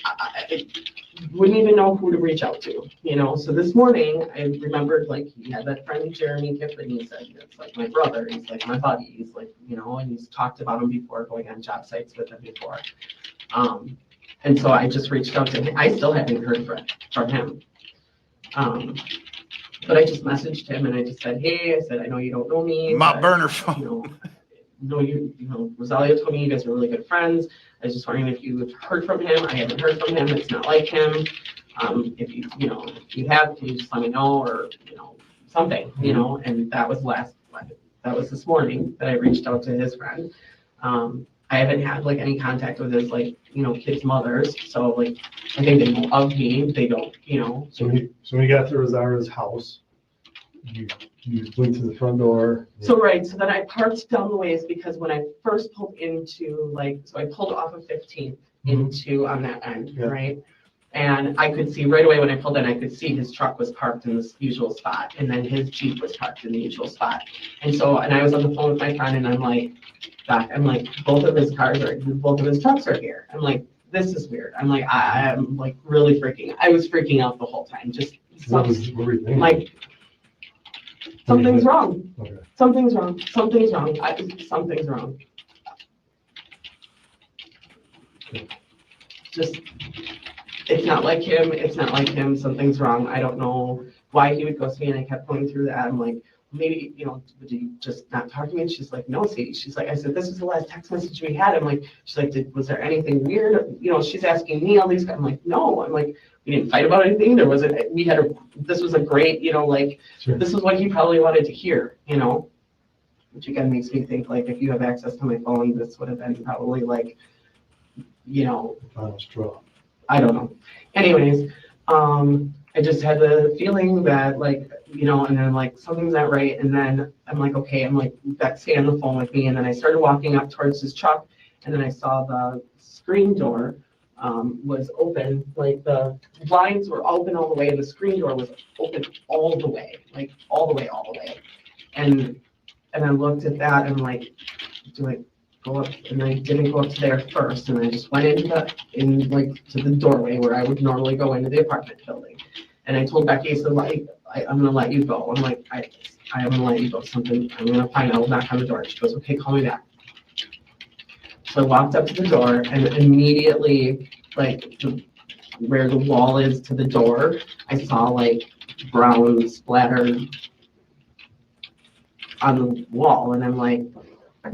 I wouldn't even know who to reach out to, So this morning I remembered like he had that friend Jeremy Kiffin. He said, "It's like my brother. He's like my buddy. He's like, and he's talked about him before, going on job sites with him before." And so I just reached out to him. I still haven't heard from him. But I just messaged him and I just said, "Hey," I said, "I know you don't know me. My burner phone. Rosalia told me you guys are really good friends. I was just wondering if you've heard from him. I haven't heard from him. It's not like him. If you have, can you just let me know or, something, and that was this morning that I reached out to his friend. I haven't had like any contact with his kids' mothers. So like, I think they know of me. They don't, So when you got to Rosaria's house, you You went to the front door. So, right, so then I parked down the ways because when I first pulled into so I pulled off of 15th into on that end, Yeah. right? And I could see right away when I pulled in, I could see his truck was parked in this usual spot, and then his Jeep was parked in the usual spot. And so, and I was on the phone with my friend, and I'm like, Doc, I'm like, both of his trucks are here. I'm like, this is weird. I'm like, I'm like really I was freaking out the whole time. Just What were you thinking? like, something's wrong. Okay. Something's wrong. Something's wrong. Something's wrong. Just, it's not like him. It's not like him. Something's wrong. I don't know why he would ghost me. And I kept going through that. I'm like, maybe, would you just not talk to me? And she's like, no, Sadie. She's like, I said, this is the last text message we had. I'm like, she's like, was there anything weird? She's asking me all these. I'm like, no. I'm like, we didn't fight about anything. This was a great, Sure. this is what he probably wanted to hear, which again makes me think like, if you have access to my phone, this would have been probably like, Final straw. I don't know. Anyways, I just had the feeling that and then like something's not right. And then I'm like, okay, I'm like, stay on the phone with me. And then I started walking up towards his truck, and then I saw the screen door was open, like the blinds were open all the way, and the screen door was open all the way, like all the way. And I looked at that and like, do I go up? And I didn't go up to there first, and I just went to the doorway where I would normally go into the apartment building. And I told Becky, so like, I'm gonna let you go. I'm like, I'm gonna let you go. I'm gonna find out, knock on the door. She goes, okay, call me back. So I walked up to the door, and immediately, like where the wall is to the door, I saw like brown splatter on the wall, and I'm like, I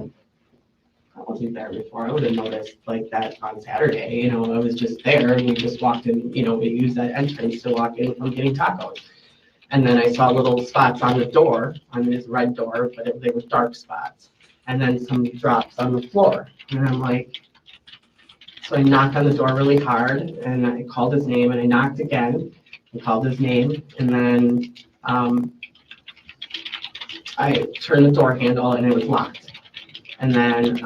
wasn't there before. I would have noticed like that on Saturday. I was just there, and we just walked in. We used that entrance to walk in from getting tacos. And then I saw little spots on the door, on this red door, but they were dark spots. And then some drops on the floor. And I'm like, so I knocked on the door really hard, and I called his name, and I knocked again and called his name. And then I turned the door handle, and it was locked. And then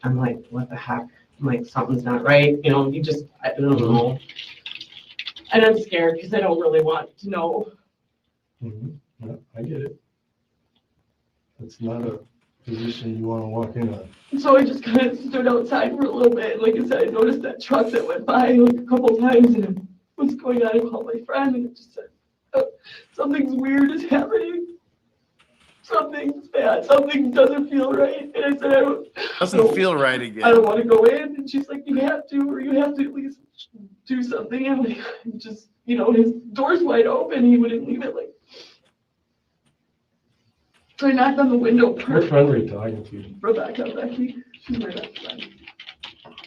I'm like, what the heck? I'm like, something's not right. I don't know. And I'm scared because I don't really want to know. Mm-hmm. Yeah, I get it. It's not a position you want to walk in on. So I just kind of stood outside for a little bit. Like I said, I noticed that truck that went by like a couple times, and what's going on? I called my friend, and it just said, oh, something's weird is happening. Something's bad. Something doesn't feel right. And I said, Doesn't feel right again. I don't want to go in. And she's like, you have to at least do something. I'm like, just, his door's wide open. He wouldn't leave it like. So I knocked on the window. What friend are you talking to? Rebecca, Becky. She's my best friend.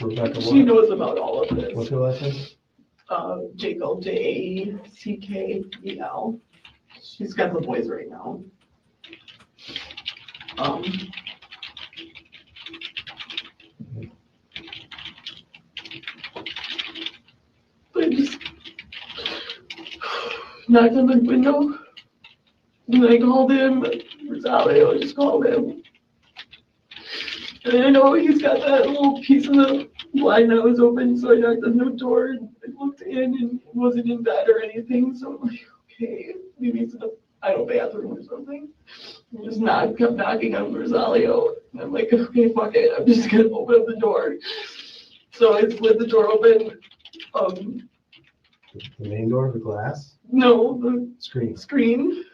Rebecca She what? knows about all of this. What's her last name? Jacob, Jackel. She's got the boys right now. I just knocked on the window, and I called him. Rosario, just called him. And I know he's got that little piece of the blind that was open, so I knocked on the door and I looked in, and it wasn't in bed or anything. So I'm like, okay, maybe it's in the bathroom or something. I just kept knocking on Rosario. And I'm like, okay, fuck it. I'm just gonna open up the door. So I slid the door open. The main door, the glass? No, the Screen.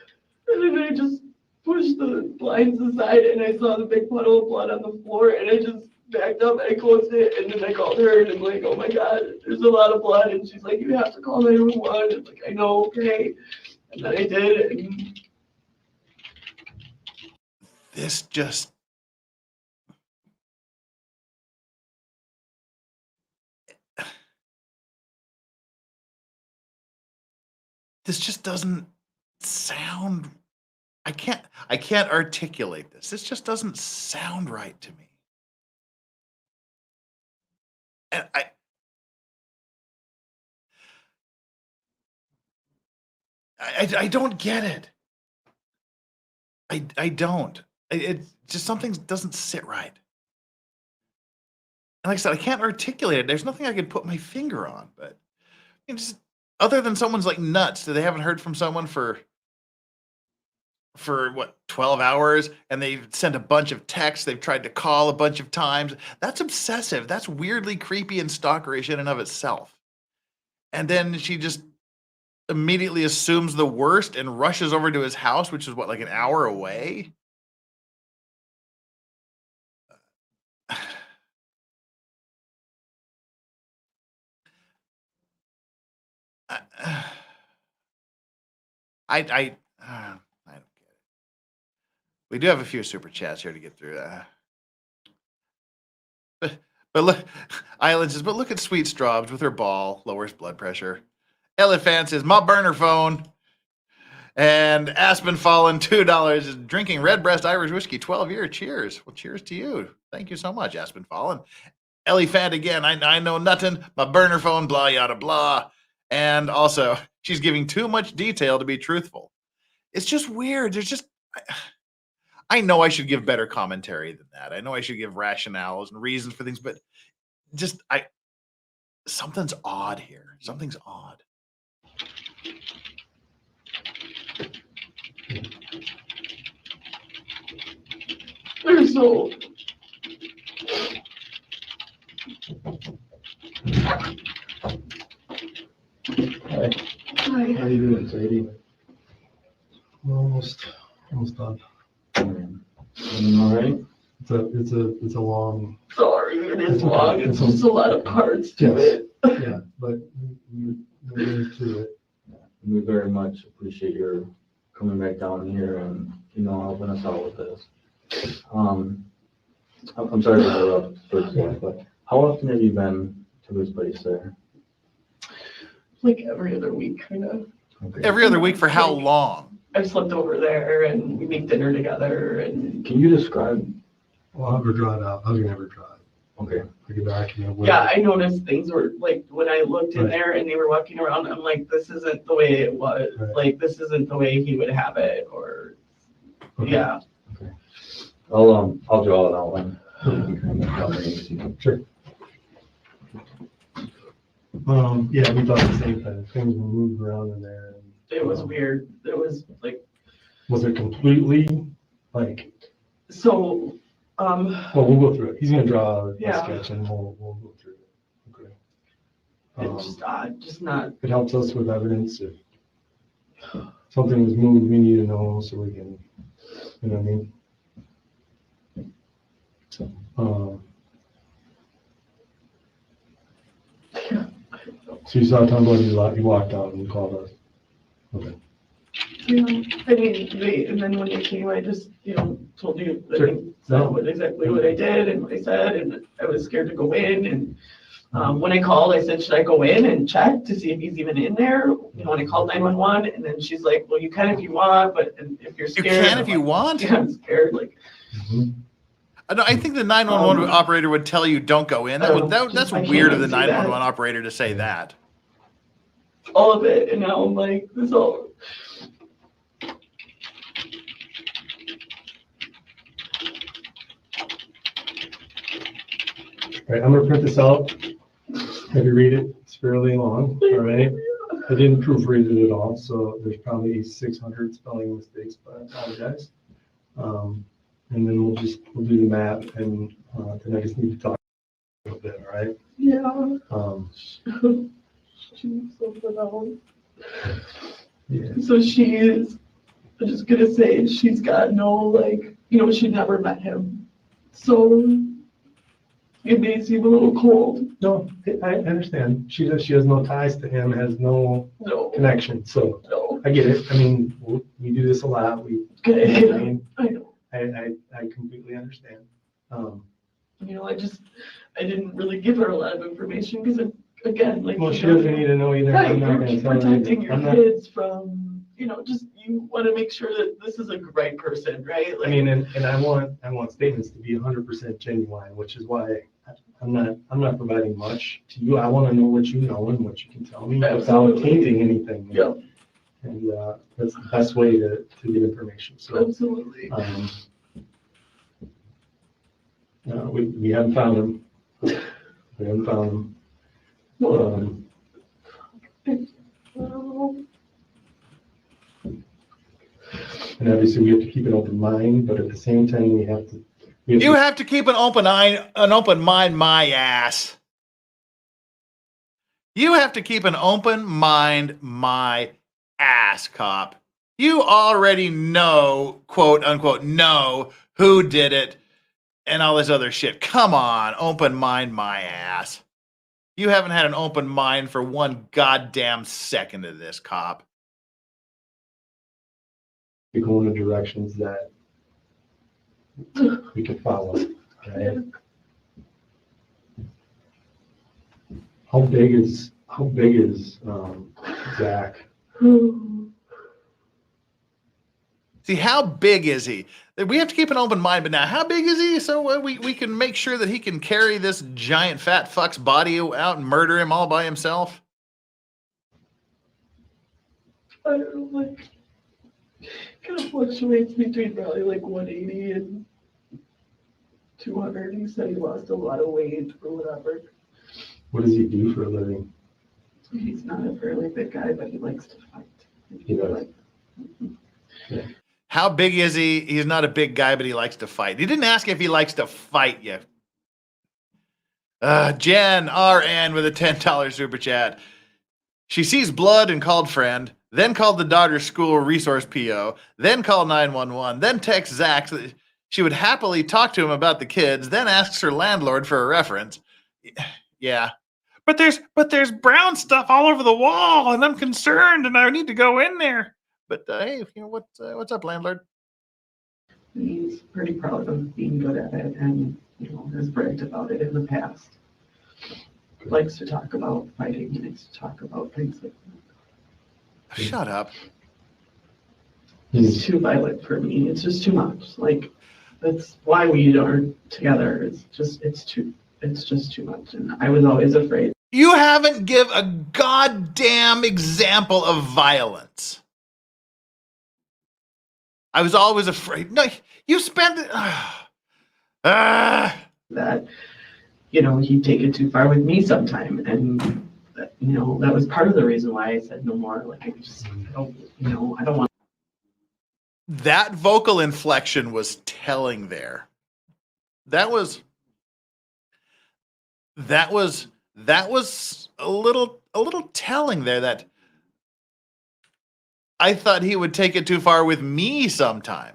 And then I just pushed the blinds aside, and I saw the big puddle of blood on the floor, and I just backed up, and I closed it, and then I called her, and I'm like, oh my God, there's a lot of blood. And she's like, you have to call 911. I'm like, I know, okay. And then I did, and This just. This just doesn't sound. I can't articulate this. This just doesn't sound right to me. And I don't get it. I don't. It just something doesn't sit right. And like I said, I can't articulate it. There's nothing I could put my finger on, but just other than someone's like nuts, that they haven't heard from someone for what, 12 hours, and they've sent a bunch of texts, they've tried to call a bunch of times. That's obsessive. That's weirdly creepy and stalkerish in and of itself. And then she just immediately assumes the worst and rushes over to his house, which is what, like an hour away? I don't get it. We do have a few super chats here to get through. But look, Island says, but look at Sweet Straubs with her ball, lowers blood pressure. Elephant says, my burner phone. And Aspen Fallen, $2 is drinking Redbreast Irish whiskey, 12 year. Cheers. Well, cheers to you. Thank you so much, Aspen Fallen. Elephant again, I know nothing. My burner phone, blah, yada, blah. And also, she's giving too much detail to be truthful. It's just weird. There's just, I know I should give better commentary than that. I know I should give rationales and reasons for things, but just, something's odd here. Something's odd. There's no. Hi. How you doing, Sadie? Almost done. All right. It's a long. Sorry, it is long. It's just a lot of parts to it. Yeah, but we're getting through it. We very much appreciate your coming back down here and, helping us out with this. I'm sorry to interrupt first one, but how often have you been to this place there? Like every other week, kind of. Okay. Every other week for how long? I've slept over there and we make dinner together and. Can you describe? Well, I'll never draw it out. I was gonna never draw it. Okay. I get back, Yeah, I noticed things were like when I looked in there and they were walking around, I'm like, this isn't the way it was. Right. Like, this isn't the way he would have it, or yeah. Okay. I'll draw it out then. You can kind of cover it. Sure. Yeah, we thought the same thing. Things were moved around in there. It was weird. It was like. Was it completely like? So. Well, we'll go through it. He's gonna draw a Yeah. sketch and we'll go through it. Okay. It's just odd, just not. It helps us with evidence. If something was moved, we need to know so we can, you know what I mean? So you saw Tom Bundy, he walked out and called us. Okay. Yeah, I mean, and then when they came, I just, told you, I Sure. think, exactly what I did and what I said, and I was scared to go in, and when I called, I said, should I go in and check to see if he's even in there? When I called 911, and then she's like, well, you can if you want, but if you're You scared. can if you want. Yeah, I'm scared, like. Mhm. I think the 911 operator would tell you don't go in. That's I weird of the can't see that. 911 operator to say that. All of it, and now I'm like, this all. All right, I'm gonna print this out. Have you read it? It's fairly long, all right? I didn't proofread it at all, so there's probably 600 spelling mistakes, but I apologize. And then we'll do the map, and then I just need to talk a little bit, all right? Yeah. She's so phenomenal. Yeah. So she is, I'm just gonna say, she's got no, she never met him. So it may seem a little cold. No, I understand. She has no ties to him, has no No. connection, so No. I get it. I mean, we do this a lot. Okay. I mean, I know. I completely understand. I didn't really give her a lot of information because, again, like. Well, she doesn't need to know either. Right, I'm not you're gonna tell her protecting either. your I'm not- kids from, you want to make sure that this is a right person, right? I mean, and I want statements to be 100% genuine, which is why I'm not providing much to you. I want to know what you know and what you can tell me without Absolutely. tainting anything. Yeah. And that's the best way to get information. So Absolutely. we haven't found him. We haven't found him. And obviously we have to keep an open mind, but at the same time we have to. You have to keep an open mind, my ass. You have to keep an open mind, my ass, cop. You already know, quote unquote, know who did it and all this other shit. Come on, open mind, my ass. You haven't had an open mind for one goddamn second of this, cop. We go in the directions that we can follow. Okay? How big is Zach? See, how big is he? We have to keep an open mind, but now how big is he? So we can make sure that he can carry this giant fat fuck's body out and murder him all by himself? I don't know, like, kind of fluctuates between probably like 180 and 200. He said he lost a lot of weight or whatever. What does he do for a living? He's not a fairly big guy, but he likes to fight. He does. Yeah. How big is he? He's not a big guy, but he likes to fight. He didn't ask if he likes to fight yet. Jen RN with a $10 super chat. She sees blood and called friend, then called the daughter's school resource PO, then called 911, then texts Zach that she would happily talk to him about the kids, then asks her landlord for a reference. Yeah. But there's brown stuff all over the wall, and I'm concerned, and I need to go in there. But hey, you know what's up, landlord? He's pretty proud of being good at it, and has bragged about it in the past. Likes to talk about fighting. He likes to talk about things like that. Shut up. It's too violent for me. It's just too much. Like, that's why we aren't together. It's just too much. And I was always afraid. You haven't give a goddamn example of violence. I was always afraid. No, you spent that, he'd take it too far with me sometime. And, that was part of the reason why I said no more. Like, I don't want. That vocal inflection was telling there. That was a little telling there that I thought he would take it too far with me sometime.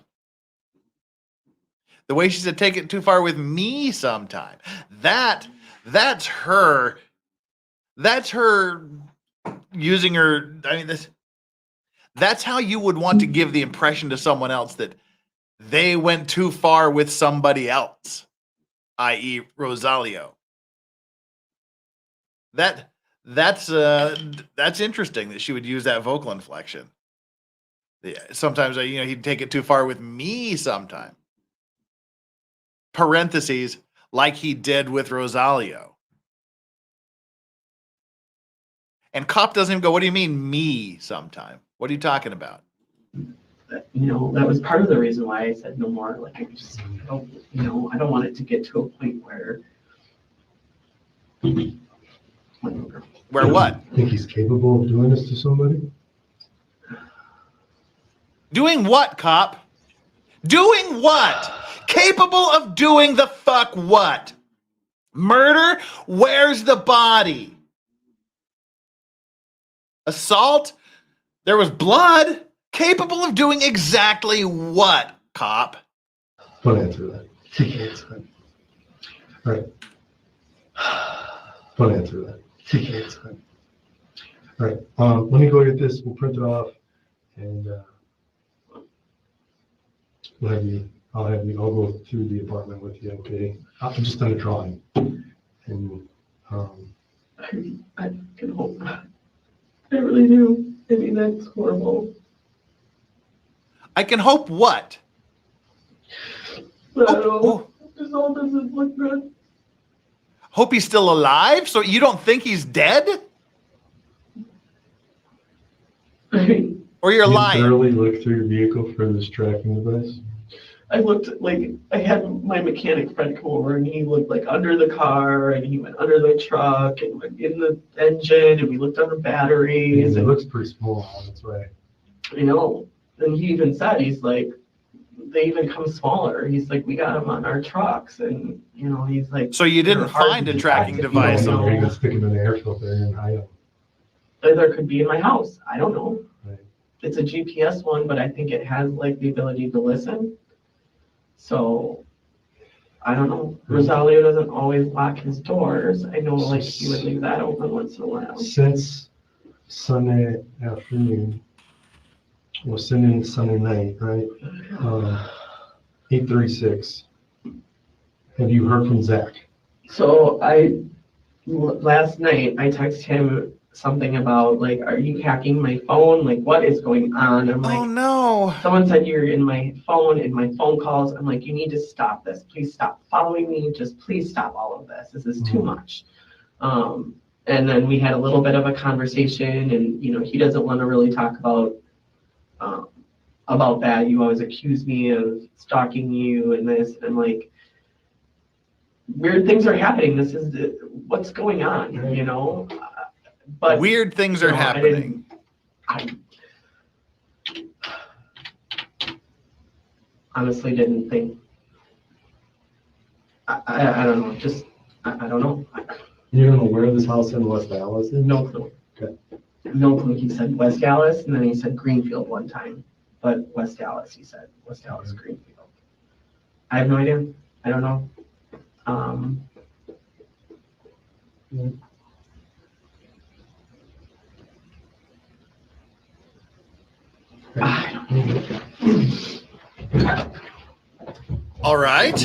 The way she said, take it too far with me sometime. That's her using her. I mean, that's how you would want to give the impression to someone else that they went too far with somebody else, i.e. Rosalio. That's interesting that she would use that vocal inflection. Yeah, sometimes he'd take it too far with me sometime. Parentheses, like he did with Rosalio. And cop doesn't even go, what do you mean me sometime? What are you talking about? That was part of the reason why I said no more. Like, I don't want it to get to a point where. Where what? Think he's capable of doing this to somebody? Doing what, cop? Doing what? Capable of doing the fuck what? Murder? Where's the body? Assault? There was blood? Capable of doing exactly what, cop? Don't answer that. She can't answer that. All right. Don't answer that. She can't answer that. All right. Let me go get this. We'll print it off, and I'll go through the apartment with you. Okay. I'm just done a drawing, and I can hope not. I really do. I mean, that's horrible. I can hope what? But I don't know. This all doesn't look good. Hope he's still alive? So you don't think he's dead? I mean, Or or you're You lying. thoroughly looked through your vehicle for this tracking device? I looked, like, I had my mechanic friend come over and he looked like under the car and he went under the truck and went in the engine and we looked on the batteries. It And looks pretty small, that's right. you know, and he even said, he's like, they even come smaller. He's like, we got them on our trucks and, you know, he's like. So you didn't they're hard find to a detect tracking if you device. don't Or know. even stick them in the air filter and hide them. There could be in my house. I don't know. Right. It's a GPS one, but I think it has like the ability to listen. So I don't know. Rosalio doesn't always lock his doors. I know like he would leave that open once in a while. Since Sunday afternoon, well, Sunday night, right? 8:36. Have you heard from Zach? So last night I texted him something about like, are you hacking my phone? Like, what is going on? I'm like, Oh no. someone said you're in my phone calls. I'm like, you need to stop this. Please stop following me. Just please stop all of this. This is too much. And then we had a little bit of a conversation and, you know, he doesn't want to really talk about that. You always accuse me of stalking you and this. And I'm like, weird things are happening. This is what's going on, you know? But Weird things are no, happening. I honestly didn't think. I don't know. Just I don't know. You don't know where this house in West Dallas is? No clue. Okay. No clue. He said West Dallas, and then he said Greenfield one time, but West Dallas. He said West Dallas, Greenfield. I have no idea. I don't know. I don't know. All right.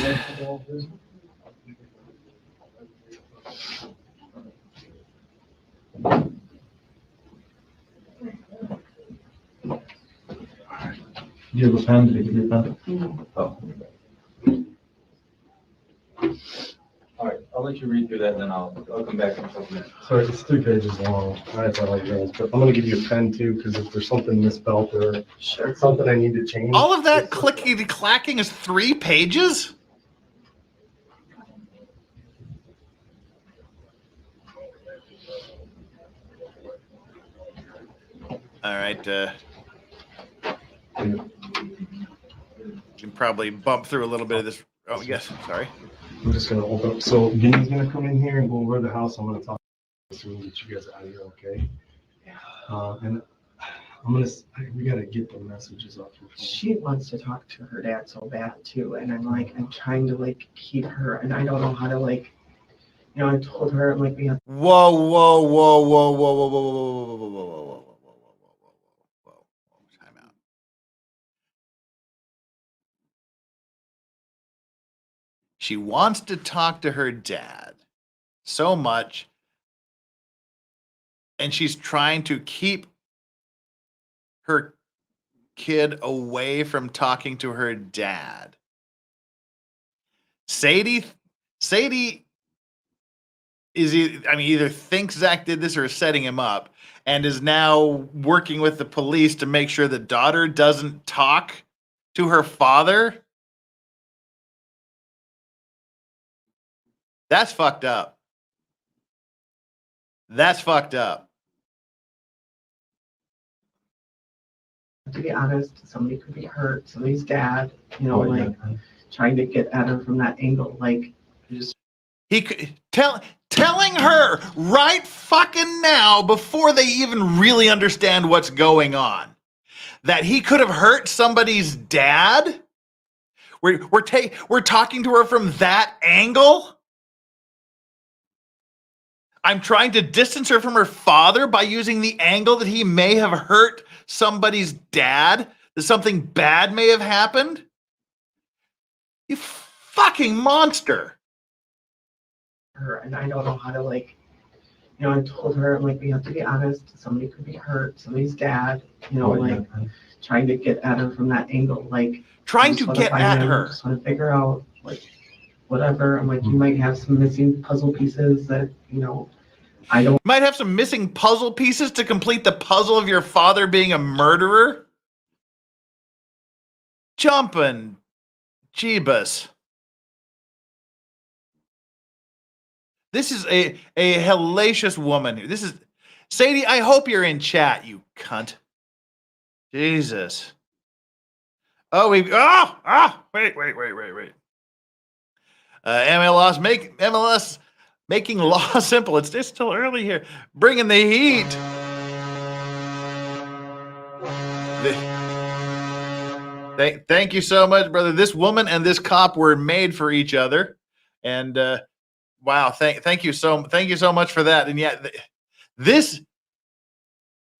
You have a pen? Did you give me a pen? No. Oh. All right, I'll let you read through that, and then I'll come back in a couple minutes. Sorry, it's 3 pages long. I apologize, but I'm gonna give you a pen too, because if there's something misspelled or Sure. something I need to change. All of that clickety clacking is 3 pages? All right. You can probably bump through a little bit of this. Oh, yes. Sorry. I'm just gonna open up. So Vinny's gonna come in here and go over the house. I'm gonna talk so we can get you guys out of here, okay? And I'm gonna, we gotta get the messages off your phone. She wants to talk to her dad so bad too, and I'm like, I'm trying to like keep her, and I don't know how to like, you know, I told her I'm like, we have. Whoa, whoa, whoa, whoa, whoa, whoa, whoa, whoa, whoa, whoa, whoa, whoa, whoa. Time out. She wants to talk to her dad so much, and she's trying to keep her kid away from talking to her dad. Sadie is, either thinks Zach did this or is setting him up, and is now working with the police to make sure the daughter doesn't talk to her father. That's fucked up. That's fucked up. To be honest, somebody could be hurt, somebody's dad, you know, like trying to get at her from that angle, like just. He could telling her right fucking now, before they even really understand what's going on, that he could have hurt somebody's dad. We're talking to her from that angle. I'm trying to distance her from her father by using the angle that he may have hurt somebody's dad, that something bad may have happened. You fucking monster. Her, and I don't know how to like, you know, I told her, I'm like, we have to be honest, somebody could be hurt, somebody's dad, you know, like trying to get at her from that angle, like. Trying to get at her. Just want to figure out, like, whatever. I'm like, you might have some missing puzzle pieces that, you know, I don't, Might have some missing puzzle pieces to complete the puzzle of your father being a murderer. Jumpin' Jeebus. This is a hellacious woman. This is Sadie. I hope you're in chat, you cunt. Jesus. Oh, wait, wait. MLS making law simple. It's still early here. Bringing the heat. Thank you so much, brother. This woman and this cop were made for each other, and wow, thank you so much for that. And yet, this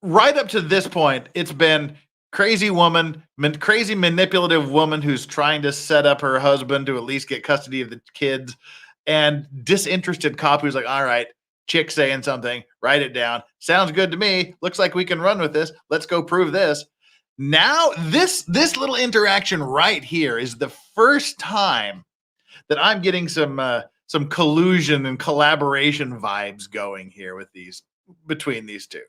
right up to this point, it's been crazy woman, crazy manipulative woman who's trying to set up her husband to at least get custody of the kids, and disinterested cop who's like, all right, chick saying something, write it down. Sounds good to me. Looks like we can run with this. Let's go prove this. Now, this little interaction right here is the first time that I'm getting some collusion and collaboration vibes going here with between these two.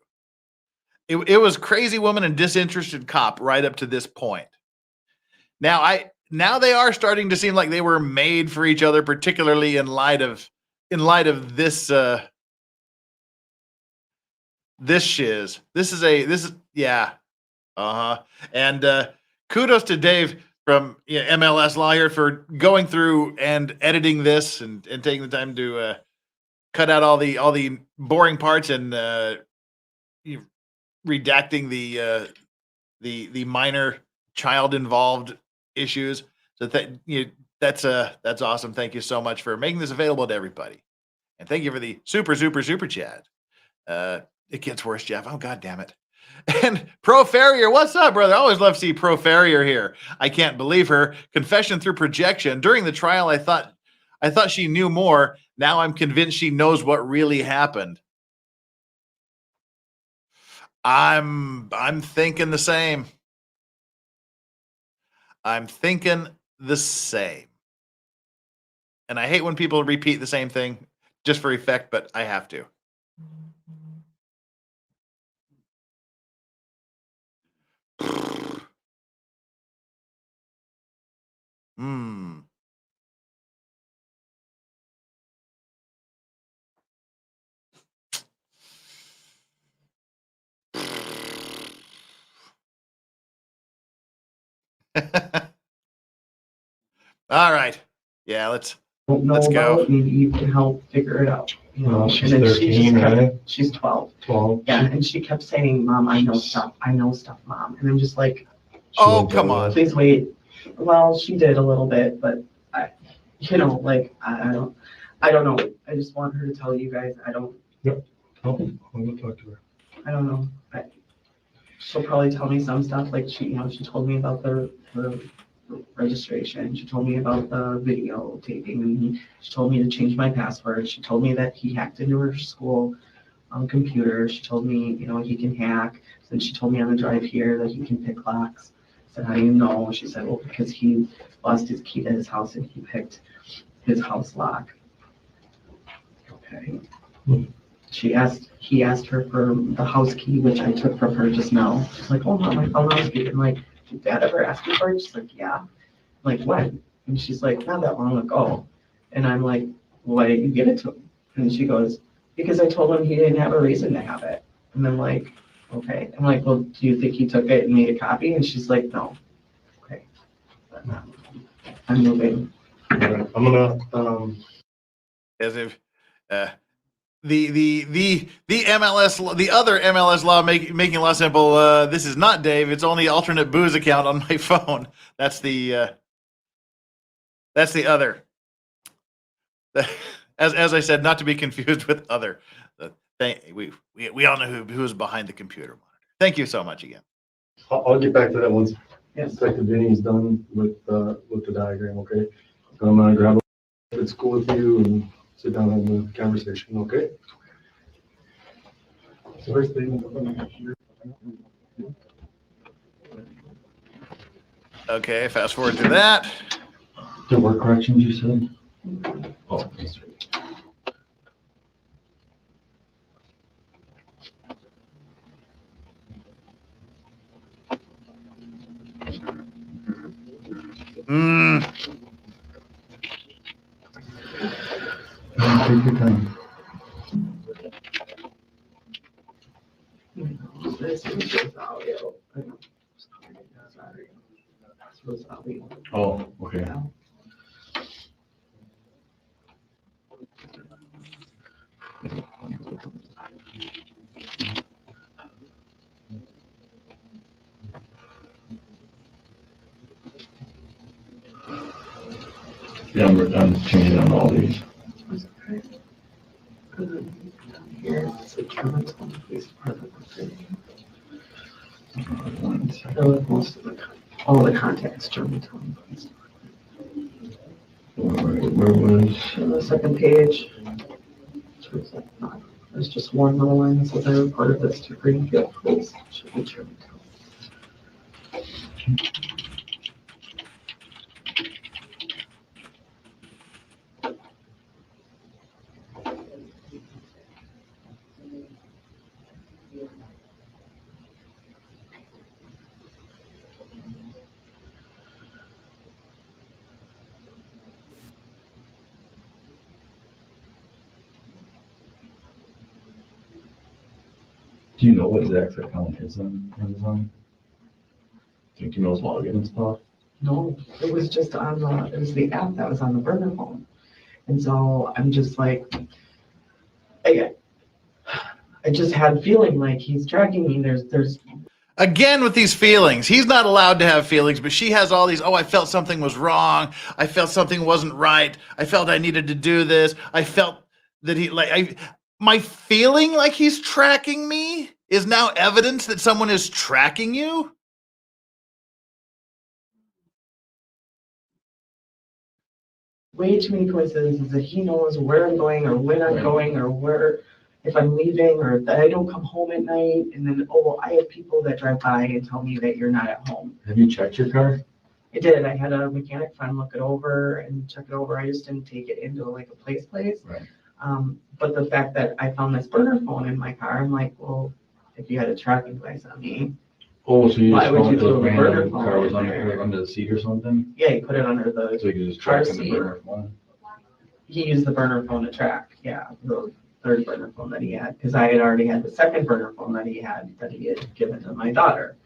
It was crazy woman and disinterested cop right up to this point. Now they are starting to seem like they were made for each other, particularly in light of this this shiz. This is yeah. And kudos to Dave from MLS Lawyer for going through and editing this and taking the time to cut out all the boring parts and redacting the minor child involved issues. So that's awesome. Thank you so much for making this available to everybody, and thank you for the super chat. It gets worse, Jeff. Oh, God damn it. And Pro Farrier, what's up, brother? I always love to see Pro Farrier here. I can't believe her confession through projection. During the trial, I thought she knew more. Now I'm convinced she knows what really happened. I'm thinking the same. I'm thinking the same. And I hate when people repeat the same thing just for effect, but I have to. All right. Yeah, let's go. Maybe you can help figure it out. You know, She's and then 13, right? She's 12. 12. Yeah, and she kept saying, "Mom, I know stuff, Mom." And I'm just like, Oh, come on. please wait. Well, she did a little bit, but I don't know. I just want her to tell you guys. I'll go talk to her. I don't know. She'll probably tell me some stuff, like she told me about the registration. She told me about the videotaping, and she told me to change my password. She told me that he hacked into her school computer. She told me, he can hack. Then she told me on the drive here that he can pick locks. I said, how do you know? She said, well, because he lost his key to his house and he picked his house lock. Okay. He asked her for the house key, which I took from her just now. She's like, oh, Mom, I found the house key. I'm like, did Dad ever ask you for it? She's like, yeah. I'm like, when? And she's like, not that long ago. And I'm like, well, why didn't you give it to him? And she goes, because I told him he didn't have a reason to have it. And I'm like, okay. I'm like, well, do you think he took it and made a copy? And she's like, no. Okay. I'm moving. I'm gonna As if the MLS, the other MLS law making law simple. This is not Dave. It's only alternate booze account on my phone. That's the other. As I said, not to be confused with other. We all know who's behind the computer monitor. Thank you so much again. I'll get back to that once Yes. Detective Vinny's done with the diagram, okay? So I'm gonna grab a, if it's cool with you, and sit down and have a conversation, okay? First thing. Okay, fast forward to that. There were corrections, you said? Oh, that's right. Take your time. This is just audio. Sorry. This was audio. Oh, okay. Yeah. Yeah, I'm changing on all these. It's okay. And then down here, it's a Germantown Police Department. Most of all the contacts, Germantown Police Department. Where was? On the second page. There's just one little line that says I reported this to Greenfield Police. Should be Germantown. Do you know what Zach's account is on Amazon? Do you know his login and stuff? No, it was just on it was the app that was on the burner phone. And so I'm just like, I just had feeling like he's tracking me. There's Again with these feelings. He's not allowed to have feelings, but she has all these, oh, I felt something was wrong. I felt something wasn't right. I felt I needed to do this. I felt that my feeling like he's tracking me is now evidence that someone is tracking you. way too many coincidences that he knows where I'm going or when I'm going or where, if I'm leaving or that I don't come home at night. And then, oh, well, I have people that drive by and tell me that you're not at home. Have you checked your car? I did. I had a mechanic friend look it over and check it over. I just didn't take it into like a place. Right. But the fact that I found this burner phone in my car, I'm like, well, if you had a tracking device on me. Oh, so you Why just would found you the throw the burner random phone car was in under, there? like, under the seat or something? Yeah, you put it under the, So you could just car track in the seat. burner phone? he used the burner phone to track, yeah, the third burner phone that he had, because I had already had the second burner phone that he had given to my daughter.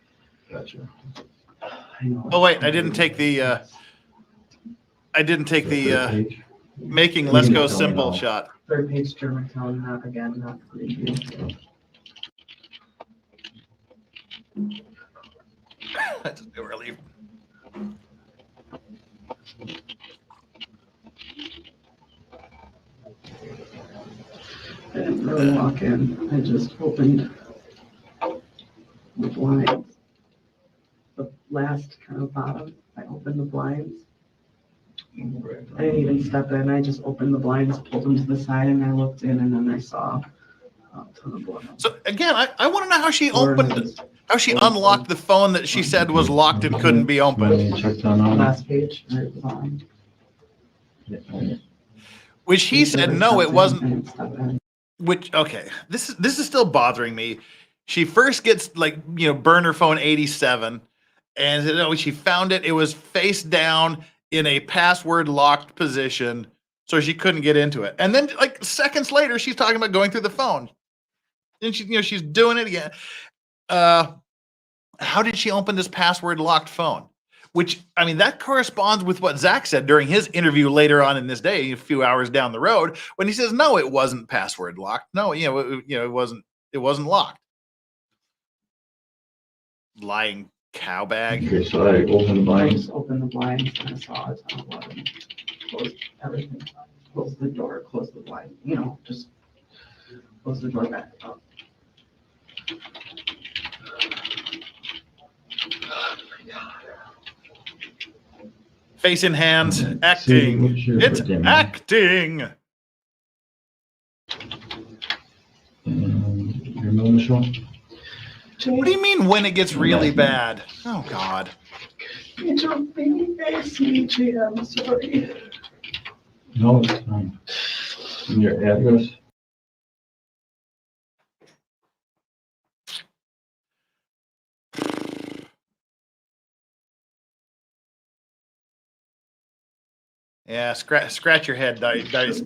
Gotcha. I know. Oh wait, I didn't take the Page? making You Let's can Go tell me Simple now. shot. Third page Germantown, not again, not review. That's a relief. I didn't really walk in, I just opened the blinds. The last kind of bottom, I opened the blinds. I didn't even step in, I just opened the blinds, pulled them to the side, and I looked in, and then I saw a ton of blood. So again, I want to know how she Or opened, just how she unlocked the phone that she said was locked and couldn't be opened. You checked on that? last page, right at the bottom. Which he said, no, it I wasn't. didn't step in. Which, okay, this is still bothering me. She first gets burner phone 87, and she found it. It was face down in a password locked position, so she couldn't get into it. And then like seconds later, she's talking about going through the phone, and she's doing it again. How did she open this password locked phone? Which, I mean, that corresponds with what Zach said during his interview later on in this day, a few hours down the road, when he says, no, it wasn't password locked. No, it wasn't locked. Lying cow bag. Okay, so I opened the I blinds. just opened the blinds and I saw a ton of blood and closed everything, closed the door, closed the blind, just closed the door back up. Face in hands, See, acting. what's your It's birthday, man? acting. And your middle initial? What do you mean when it gets really bad? Oh, God. You jumped baby face, CJ, I'm sorry. No, it's fine. And your address? Yeah, scratch your head, Dice.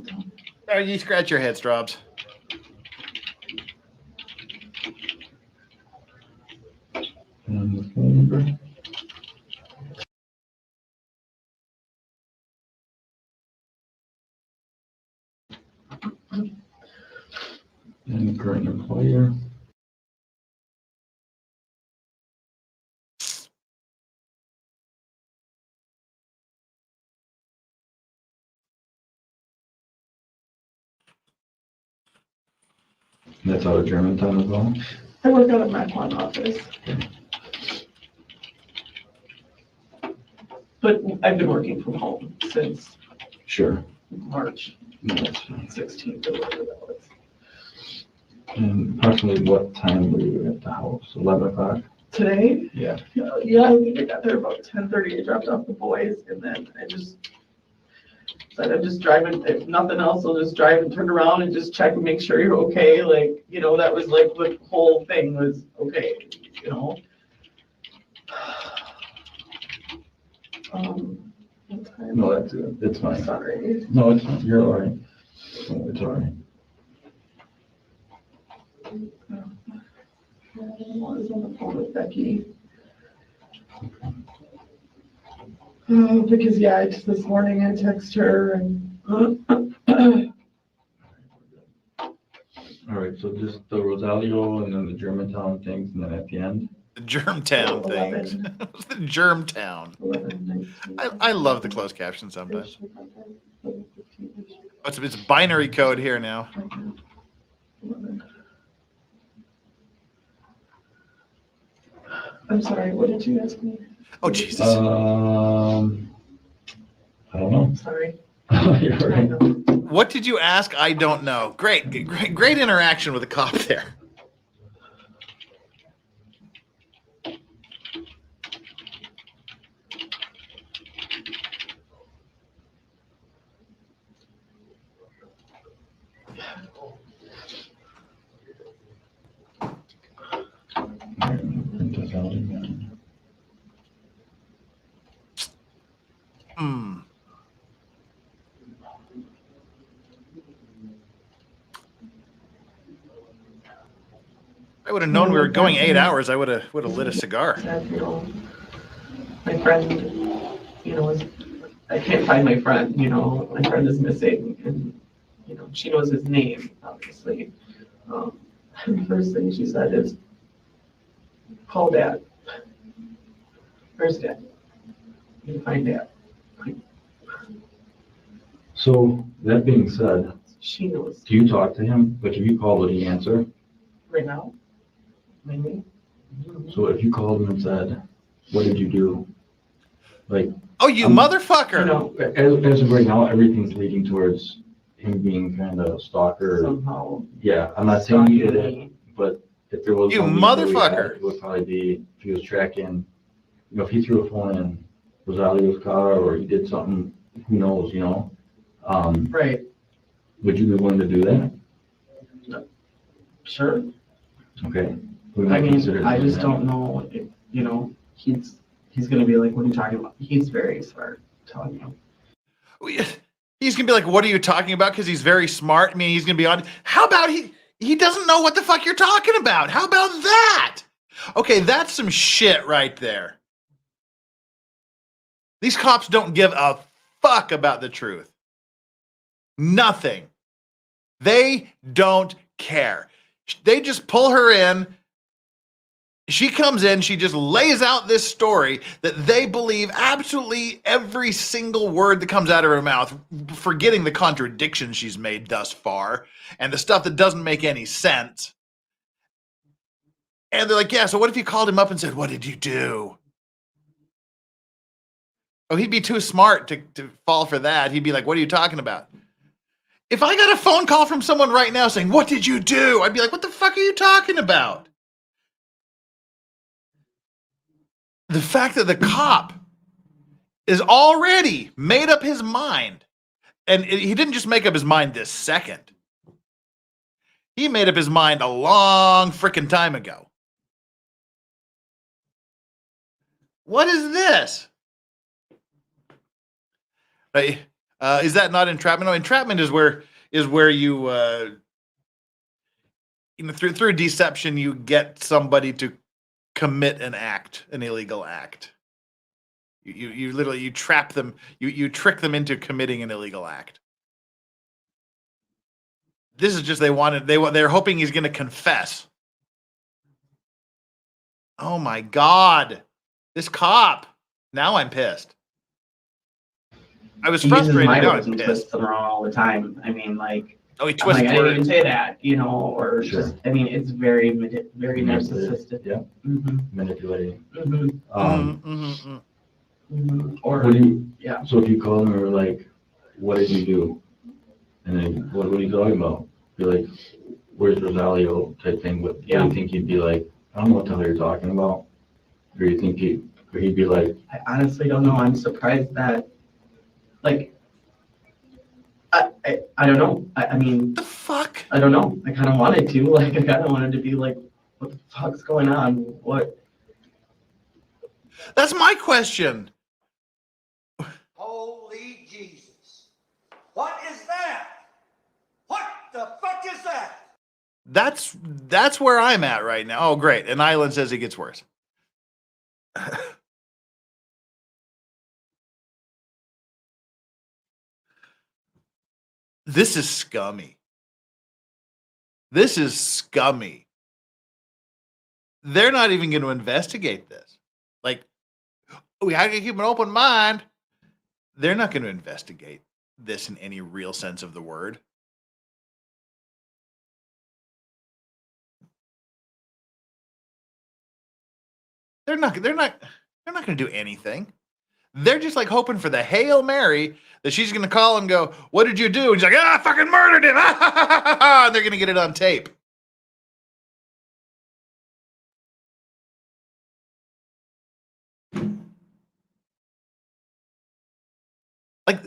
You scratch your head, Straubs. And the phone number. And the current employer. That's out of Germantown as well? I work out of my one office. But I've been working from home since Sure. March No, that's fine. 16th or whatever that was. And approximately what time were you at the house? 11 o'clock? Today? Yeah. Yeah, I think I got there about 10:30. I dropped off the boys and then I just said I'm just driving, if nothing else, I'll just drive and turn around and just check and make sure you're okay. Like, you know, that was like the whole thing was okay, you know. What time? No, that's good. It's fine. Sorry. No, it's fine. You're all right. No, it's all right. I was on the phone with Becky. Because yeah, this morning I text her and All right, so just the Rosalio and then the Germantown things, and then at the end? The Germtown things. 11. The Germtown. 11, I love the closed caption sometimes. It's binary code here now. 11. I'm sorry, what did you ask me? Oh, Jesus. I don't know. Sorry. You're I right. know. What did you ask? I don't know. Great interaction with the cop there. Print this out again. Hmm. I would have known we were going 8 hours. I would have lit a cigar. You know, my friend, you know, I can't find my friend, you know, my friend is missing and, you know, she knows his name, obviously. The first thing she said is, call Dad. Where's Dad? You can find Dad. So, that being said, She knows do you talk to him? Like, if you call, would he answer? right now, maybe. So if you called him and said, what did you do? Like, Oh, you I'm- motherfucker. You know, as of right now, everything's leading towards him being kind of stalker. somehow. Yeah, I'm not saying he did it, stalking me. but if there was You one lead that we had, motherfucker. it would probably be if he was tracking, you know, if he threw a phone in Rosalio's car or he did something, who knows, you know? Right, Would you be willing to do that? sure. Okay. We I might mean, consider I doing just that. don't know if, you know, he's gonna be like, what are you talking about? He's very smart, telling you. He's gonna be like, "What are you talking about?" Because he's very smart. I mean, he's gonna be on. How about he doesn't know what the fuck you're talking about? How about that? Okay, that's some shit right there. These cops don't give a fuck about the truth. Nothing. They don't care. They just pull her in. She comes in, she just lays out this story that they believe absolutely every single word that comes out of her mouth, forgetting the contradictions she's made thus far and the stuff that doesn't make any sense. And they're like, yeah, so what if you called him up and said, what did you do? Oh, he'd be too smart to fall for that. He'd be like, what are you talking about? If I got a phone call from someone right now saying, what did you do? I'd be like, what the fuck are you talking about? The fact that the cop is already made up his mind, and he didn't just make up his mind this second. He made up his mind a long freaking time ago. What is this? Is that not entrapment? No, entrapment is where you through deception you get somebody to commit an illegal act. You literally trap them, you trick them into committing an illegal act. This is just they're hoping he's going to confess. Oh my God, this cop! Now I'm pissed. I was frustrated. Now I'm pissed. Twists them around all the time. I mean, like, oh, he twists. I didn't even say that, or Sure. just. I mean, it's very narcissistic. Yeah. Mm-hmm. Manipulating. Mm-hmm. Or What do you, yeah. So if you call them and we're like, what did you do? And then, what are you talking about? You're like, where's Rosalio type thing? What do you think he'd be like? I don't know what the hell you're talking about. Or you think he'd be like? I honestly don't know. I'm surprised that, like, I don't know. I mean, the fuck? I don't know. I kind of wanted to. Like, I kind of wanted to be like, what the fuck's going on? What? That's my question. Holy Jesus. What is that? What the fuck is that? That's where I'm at right now. Oh, great. And Island says it gets worse. This is scummy. This is scummy. They're not even going to investigate this. Like, we have to keep an open mind. They're not going to investigate this in any real sense of the word. They're not going to do anything. They're just like hoping for the Hail Mary that she's going to call and go, what did you do? And she's like, I fucking murdered him. And they're going to get it on tape. Like,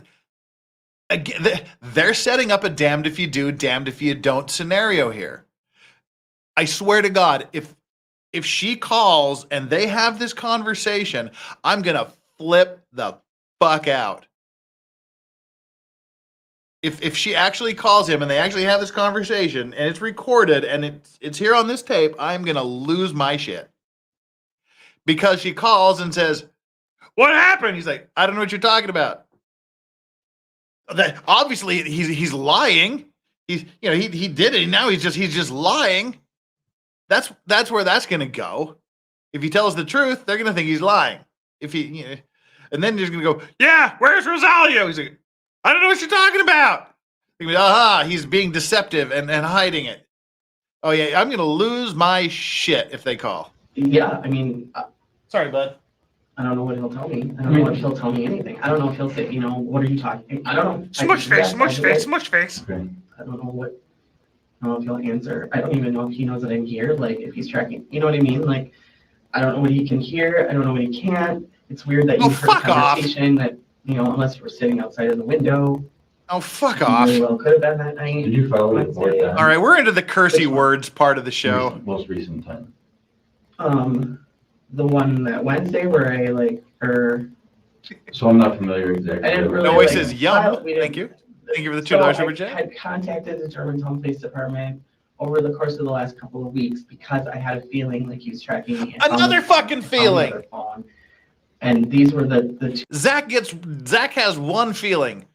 again, they're setting up a damned if you do, damned if you don't scenario here. I swear to God, if she calls and they have this conversation, I'm going to flip the fuck out. If she actually calls him and they actually have this conversation and it's recorded and it's here on this tape, I'm going to lose my shit. Because she calls and says, what happened? He's like, I don't know what you're talking about. That obviously he's lying. He did it. Now he's just lying. That's where that's going to go. If he tells the truth, they're going to think he's lying. And then he's going to go, yeah, where's Rosalio? He's like, I don't know what you're talking about. He's being deceptive and hiding it. Oh yeah, I'm going to lose my shit if they call. Yeah, I mean, sorry, bud. I don't know what he'll tell me. I don't know if he'll tell me anything. I don't know if he'll say, what are you talking? I don't know. Smush face, smush face, smush face. Okay. I don't know what. I don't know if he'll answer. I don't even know if he knows that I'm here. Like, if he's tracking, you know what I mean? Like, I don't know what he can hear. I don't know what he can't. It's weird that you heard a conversation that, unless you were sitting outside of the window. Oh, fuck off. Really well could have been that night. Did you file a report then? All right, we're into the cursey words part of the show. Most recent time. The one that Wednesday where So I'm not familiar exactly. I didn't really. No, he says yum. We Thank you. Thank you for the $2 super I chat. had contacted the German Home Police Department over the course of the last couple of weeks because I had a feeling like he was tracking me. Another fucking feeling. And these were the two. Zach has one feeling,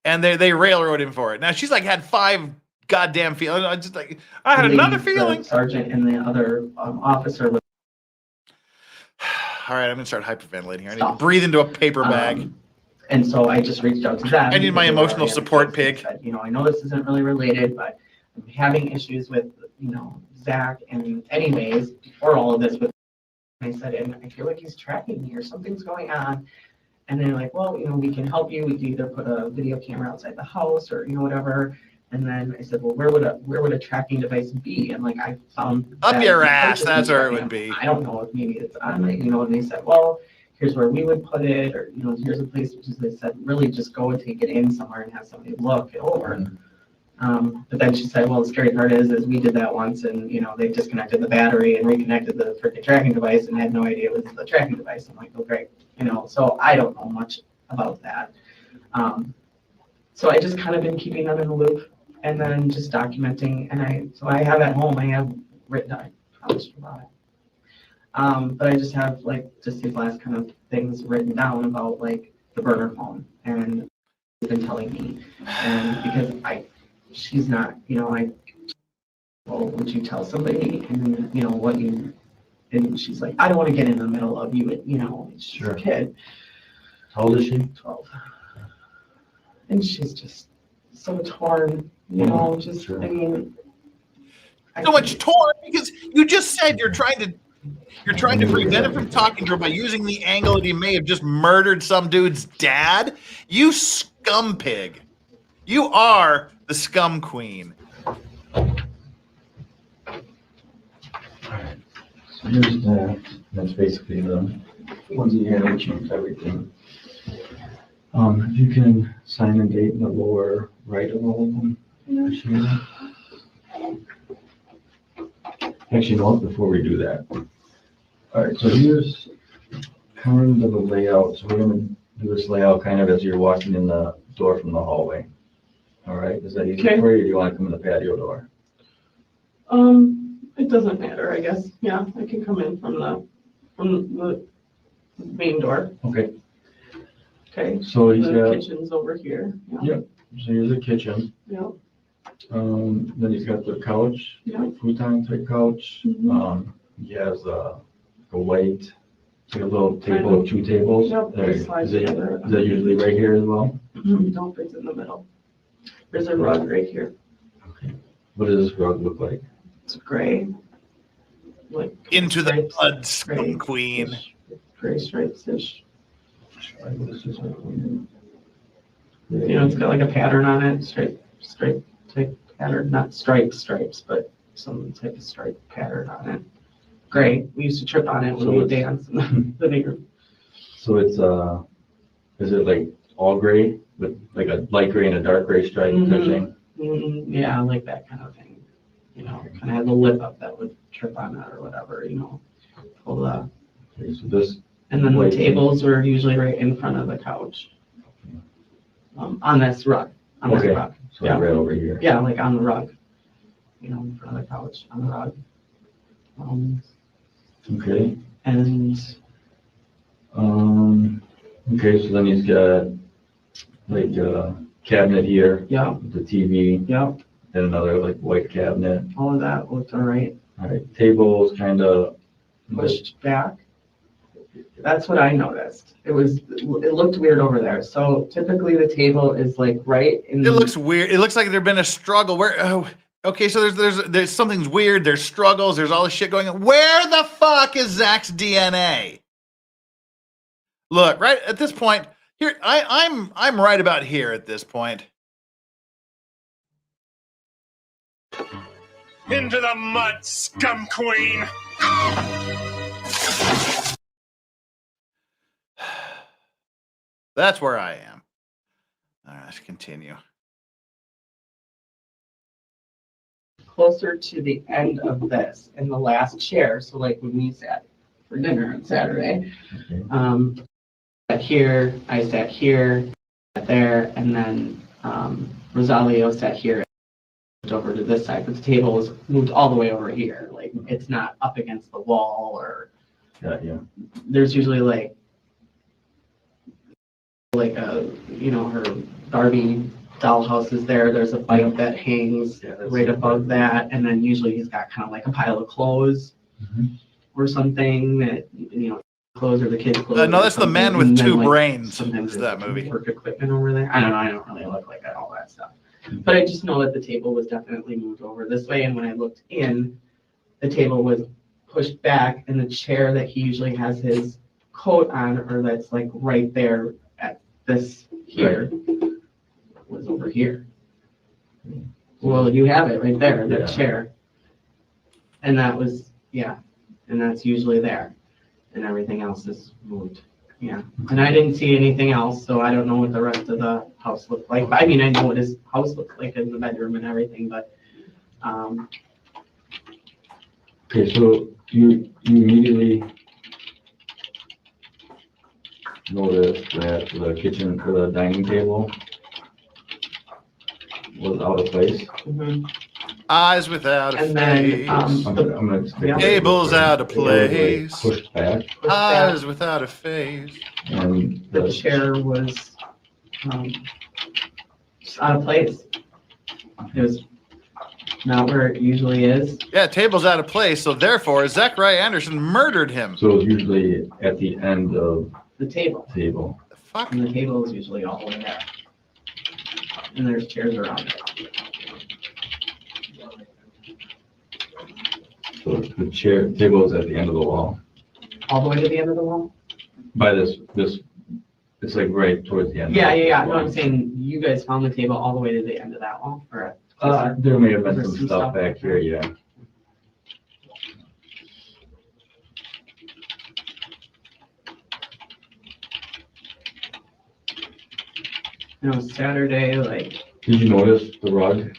and they railroad him for it. Now she's like had 5 goddamn feelings. I just like I had another feeling. The sergeant and the other officer was. All right, I'm gonna start hyperventilating here. I need to breathe into a paper bag. And so I just reached out to them. I need my emotional support pig. Said, I know this isn't really related, but I'm having issues with, Zach. And anyways, before all of this, I said, and I feel like he's tracking me or something's going on. And they're like, well, we can help you. We can either put a video camera outside the house or, whatever. And then I said, well, where would a tracking device be? And I found up your ass. That's where it would be. I don't know if maybe it's on it, and they said, well, here's where we would put it, or here's a place, which is they said, really just go and take it in somewhere and have somebody look it over. But then she said, well, the scary part is we did that once, and they disconnected the battery and reconnected the freaking tracking device and had no idea it was the tracking device. I'm like, oh great, so I don't know much about that. So I just kind of been keeping them in the loop and then just documenting. And so I have at home, I have written, I promised you about it. But I just have like, just these last kind of things written down about like the burner phone and she's been telling me. And because she's not, well, would you tell somebody and what you, and she's like, I don't want to get in the middle of you, she's Sure. a kid. How old is she? 12. And she's just so torn, just, Sure. I mean. So much torn because you just said you're trying to prevent him from talking to her by using the angle that he may have just murdered some dude's dad. You scum pig. You are the scum queen. So here's that. That's basically the ones you had. We changed everything. If you can sign and date in the lower right of all of them. Appreciate it. Actually, no, before we do that. All right, so here's kind of the layout. So we're gonna do this layout kind of as you're walking in the door from the hallway. All right, is that easy Okay. for you, or do you want to come in the patio door? It doesn't matter, I guess. Yeah, I can come in from the main door. Okay, Okay. so he's The got, kitchen's over here. Yep. so here's the kitchen. Yeah. Then he's got the couch, Yeah. futon type couch. Mhm. He has a white, like a little table of two tables. Yep, There, they slide is it- together. is that usually right here as well? Nope, it's in the middle. There's a rug right here. Okay. What does this rug look like? It's gray. Like Into the stripes, blood, scum gray, queen. Gray stripes-ish. This is like- It's got like a pattern on it, stripe type pattern, not stripes, but some type of stripe pattern on it. Gray. We used to trip on it when So we it's- dance in the living room. So it's, is it like all gray with like a light gray and a dark gray stripe type Mhm. thing? Yeah, like that kind of thing. Kind of has a lip up that would trip on that or whatever, pull the. Okay, so this, And then the White. tables were usually right in front of the couch. On this rug, on this Okay. rug. so Yeah. right over here. Yeah, like on the rug. In front of the couch, on the rug. Okay. And Okay, so then he's got like a cabinet here, yeah, with the TV, yeah, and another like white cabinet. all of that looked all right. All right, tables kind of Pushed back. That's what I noticed. It looked weird over there. So typically the table is like right in. It looks weird. It looks like there's been a struggle. Okay, so there's something's weird. There's struggles. There's all this shit going on. Where the fuck is Zach's DNA? Look, right at this point here, I'm right about here at this point. Into the mud, scum queen! That's where I am. All right, let's continue. Closer to the end of this in the last chair. So like when we sat for dinner on Saturday, okay. sat here, I sat here, sat there, and then Rosalio sat here, moved over to this side, but the table was moved all the way over here. Like it's not up against the wall or Yeah. there's usually like a, her Barbie dollhouse is there. There's a bike that hangs Yeah, that's right it. above that. And then usually he's got kind of like a pile of clothes Mhm. or something that, clothes or the kids' clothes. No, or that's the something. man with And then, two like, brains. Sometimes Is that there's movie? work equipment over there. I don't know. I don't really look like all that stuff. But I just know that the table was definitely moved over this way. And when I looked in, the table was pushed back and the chair that he usually has his coat on, or that's like right there at this here, was over here. Well, you have it right there, Yeah. that chair. And that was, and that's usually there. And everything else is moved. Yeah. And I didn't see anything else, so I don't know what the rest of the house looked like. I mean, I know what his house looks like in the bedroom and everything, but, Okay, so you immediately notice that the kitchen, or the dining table was out of place. Mhm. Eyes without a And then, face. I'm gonna stick Yeah. with it. Tables out of It was, like, place. pushed back, Eyes without a face. and The chair was, just out of place. It was not where it usually is. Yeah, table's out of place, so therefore Zachariah Anderson murdered him. so it's usually at the end of The table, the table. The fuck? and the table is usually all the way there. And there's chairs around it. So the table is at the end of the wall. All the way to the end of the wall? By this, it's like right towards the end. Yeah. No, I'm saying you guys found the table all the way to the end of that wall, or? There may have been There's some some stuff stuff back here, yeah. It was Saturday, like, Did you notice the rug?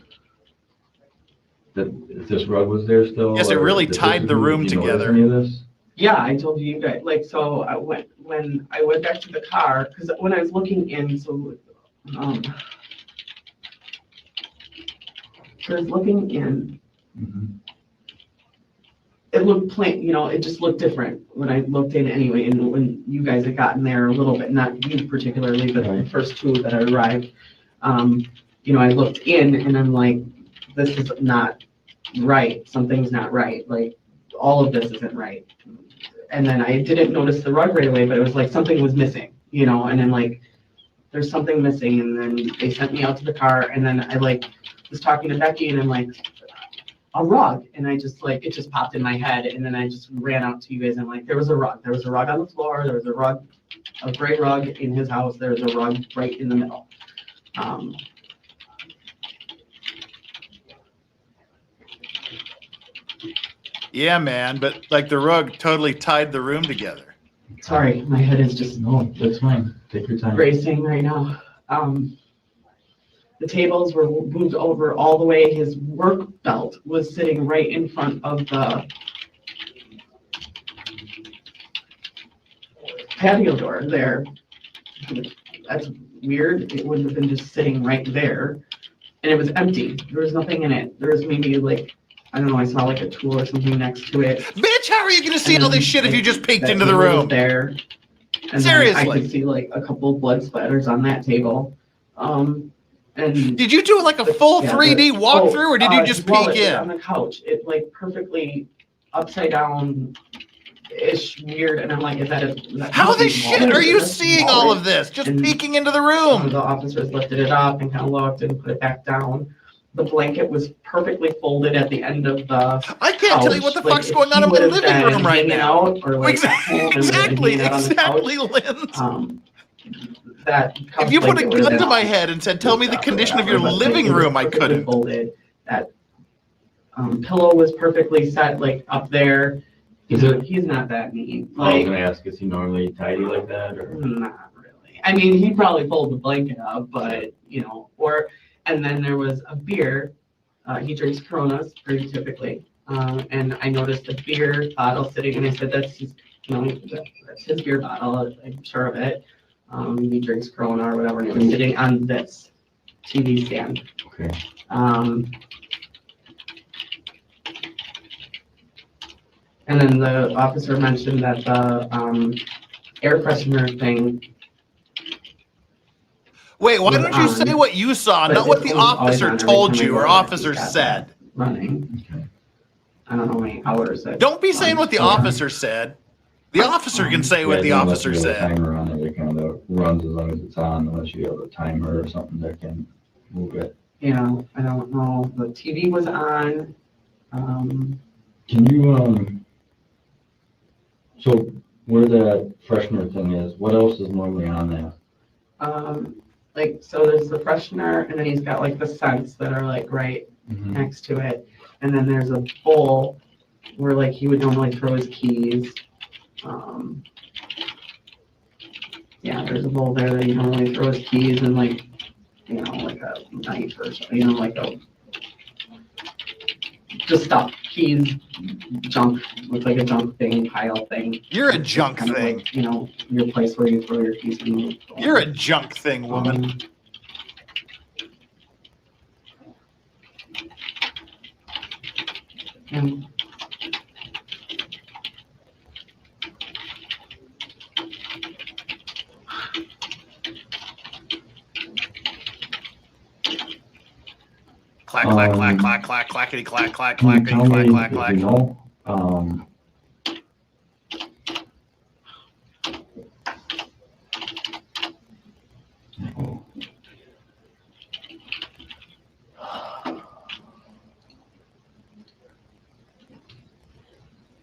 That, if this rug was there still? Yes, it or really did tied the room did you notice together. Any of this? yeah, I told you guys, like, so when I went back to the car, because when I was looking in, so I was looking in, Mhm. it looked plain, it just looked different when I looked in anyway, and when you guys had gotten there a little bit, not you particularly, but the Right. first two that arrived, I looked in and I'm like, this is not right, something's not right, like, all of this isn't right. And then I didn't notice the rug right away, but it was like something was missing, and I'm like, there's something missing, and then they sent me out to the car, and then I was talking to Becky, and I'm like, a rug, and I just it just popped in my head, and then I just ran out to you guys, and there was a rug on the floor, there was a gray rug in his house, there was a rug right in the middle. Yeah, man, but like the rug totally tied the room together. Sorry, my head is just No, that's fine. Take your time. racing right now. The tables were moved over all the way. His work belt was sitting right in front of the patio door there. That's weird. It wouldn't have been just sitting right there. And it was empty. There was nothing in it. There was maybe I don't know, I saw a tool or something next to it. Bitch, how are you gonna see all this shit if you just peeked That into the table was room? There. And then I Seriously. could see a couple of blood splatters on that table. And Did you do a full yeah, 3D walkthrough, or did you just well, peek it was in? on the couch, it perfectly upside down-ish weird, and I'm like, is that How the nothing shit small? are you Is that seeing small? all of this? Just And peeking into the One of room. the officers lifted it up and kind of looked and put it back down. The blanket was perfectly folded at the end of the I can't tell you what the couch. fuck's If going on he in my would've living been room right hanging now. out, or at home and Exactly, hanging out on the couch, Lynn. That If you put a blanket would've gun to been my off. head and said, tell me the condition of your But, living it was room, I perfectly couldn't. Folded. That pillow was perfectly set up there. Is it- He's not that neat. I was gonna ask, is he normally tidy like that, or? Not really. I mean, he probably folded the blanket up, but and then there was a beer. He drinks Coronas pretty typically, and I noticed a beer bottle sitting, and I said, that's his, that's his beer bottle. I'm sure of it. He drinks Corona or whatever, and it was sitting on this TV stand. Okay. And then the officer mentioned that the air freshener thing. Wait, why was don't you say on, what you saw, but not what it's the almost always officer on every told time I you go or there. officer He's got said? that running. Okay. I don't know how many hours. Don't be saying what the officer said. The officer can say what the Yeah, unless officer you have a said. Timer on it, it kind of runs as long as it's on, unless you have a timer or something that can move it. Yeah, I don't know. The TV was on. Can you, so where that freshener thing is, what else is normally on there? So there's the freshener, and then he's got the scents that are right Mhm. next to it. And then there's a bowl where he would normally throw his keys. Yeah, there's a bowl there that he normally throws keys and a knife or something, just stuff, keys, junk, looks like a junk thing, pile thing. You're a junk Kind of thing. Your place where you throw your keys in. You're a junk thing, woman. And Clack, clack, clack, clack, clack, clackety, clack, clack, Can you clackety, tell clack, me clack, if clack. you know,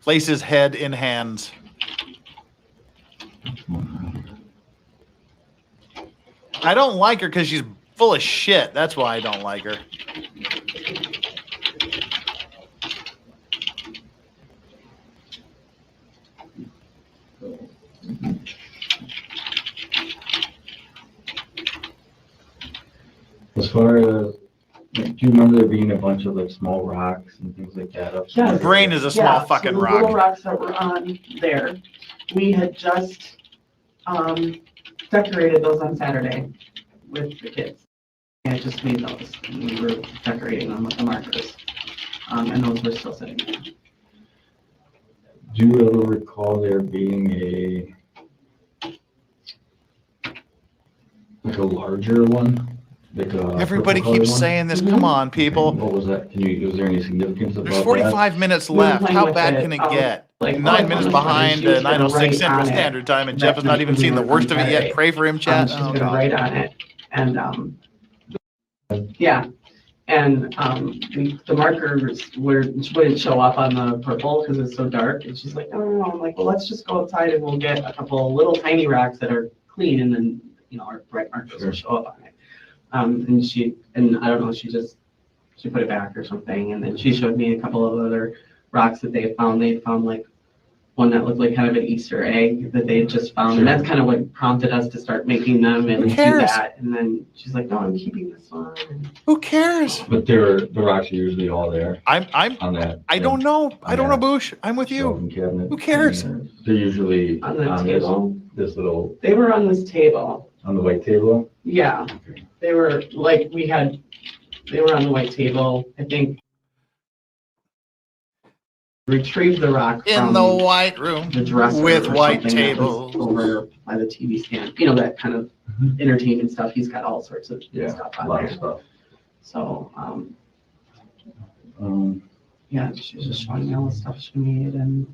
Place his head in hands. I don't like her because she's full of shit. That's why I don't like her. as far as, do you remember there being a bunch of like small rocks and things like that up? Yeah. Your brain is a small Yeah, so fucking the little rock. rocks that were on there, we had just decorated those on Saturday with the kids. And I just made those, and we were decorating them with the markers. And those were still sitting there. Do you ever recall there being like a larger one? Like a Everybody purple keeps colored one? saying this. Mhm. Come on, people. What was that? Was there any significance about There's that? 45 minutes We were left. playing How with bad it. can it I was get? like, 9 oh, minutes it's funny. behind She was gonna 9:06 write Central on it Standard Time, and that Jeff has not night even when seen we the were worst on of it yet. Saturday. Pray for him, chat. She's Oh, gonna God. write on it, and yeah, and the markers wouldn't show up on the purple because it's so dark, and she's like, no. I'm like, well, let's just go outside and we'll get a couple little tiny rocks that are clean, and then our bright markers will show up on it. And I don't know, she put it back or something, and then she showed me a couple of other rocks that they had found. They had found like one that looked like kind of an Easter egg that they had just found. And that's kind of what prompted us to start making them and Who do cares? that. And then she's like, no, I'm keeping this one. And Who cares? But the rocks are usually all there I'm on that. I don't know. I don't know, Boosh. I'm with you. shelving cabinet. Who cares? And they're usually on the on table, this little, they were on this table. on the white table. Yeah, they were like, they were on the white table. I think retrieved the rock In from the white room the dresser with or white something that was tables. over by the TV stand. That kind of entertainment stuff. He's got all sorts of Yeah, stuff a on lot of there. stuff. So, Um, yeah, she's just showing me all the stuff she made and.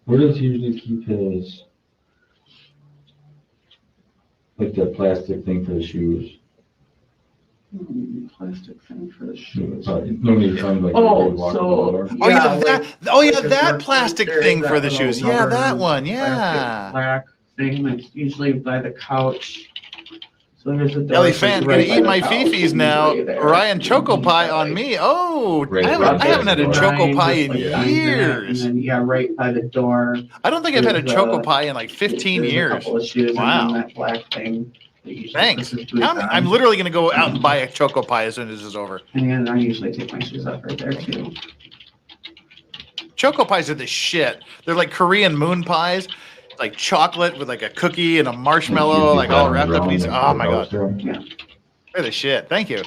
where does he usually keep his, like the plastic thing for the shoes? Plastic thing for the shoes. Nobody comes like. Oh, they walk so. the door. Oh yeah, like- that like that a plastic reflector, thing that for the little shoes. Yeah, rubber that one. plastic Yeah. Black thing that's usually by the couch. So there's a door. Ellie so Fan, it's gonna right by eat the my couch, fifis now. usually there. Ryan Choco Pie on Like, me. Oh, Right, I right haven't had a there. Choco Ryan Pie just, in like, finds it, years. And then, yeah, right by the door. I don't think I've had a there's Choco a- Pie in like 15 there's years. A couple of shoes Wow. and then that black thing. that usually Thanks. puts his boots on. I'm literally gonna go out and buy a Choco Pie as soon as this is over. And then I usually take my shoes off right there too. Choco Pies are the shit. They're like Korean moon pies, like chocolate with like a cookie and a marshmallow, like all wrapped up in these. Oh my god, they're the shit. Thank you.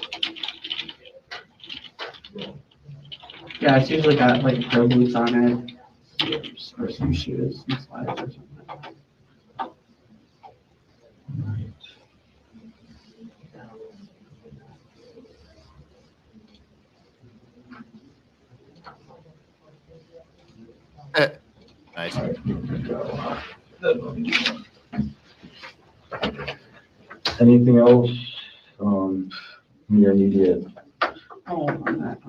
Yeah, it's usually got like a pair of boots on it, or some shoes, some slides or something. Nice. Anything else, your immediate? Oh, on that,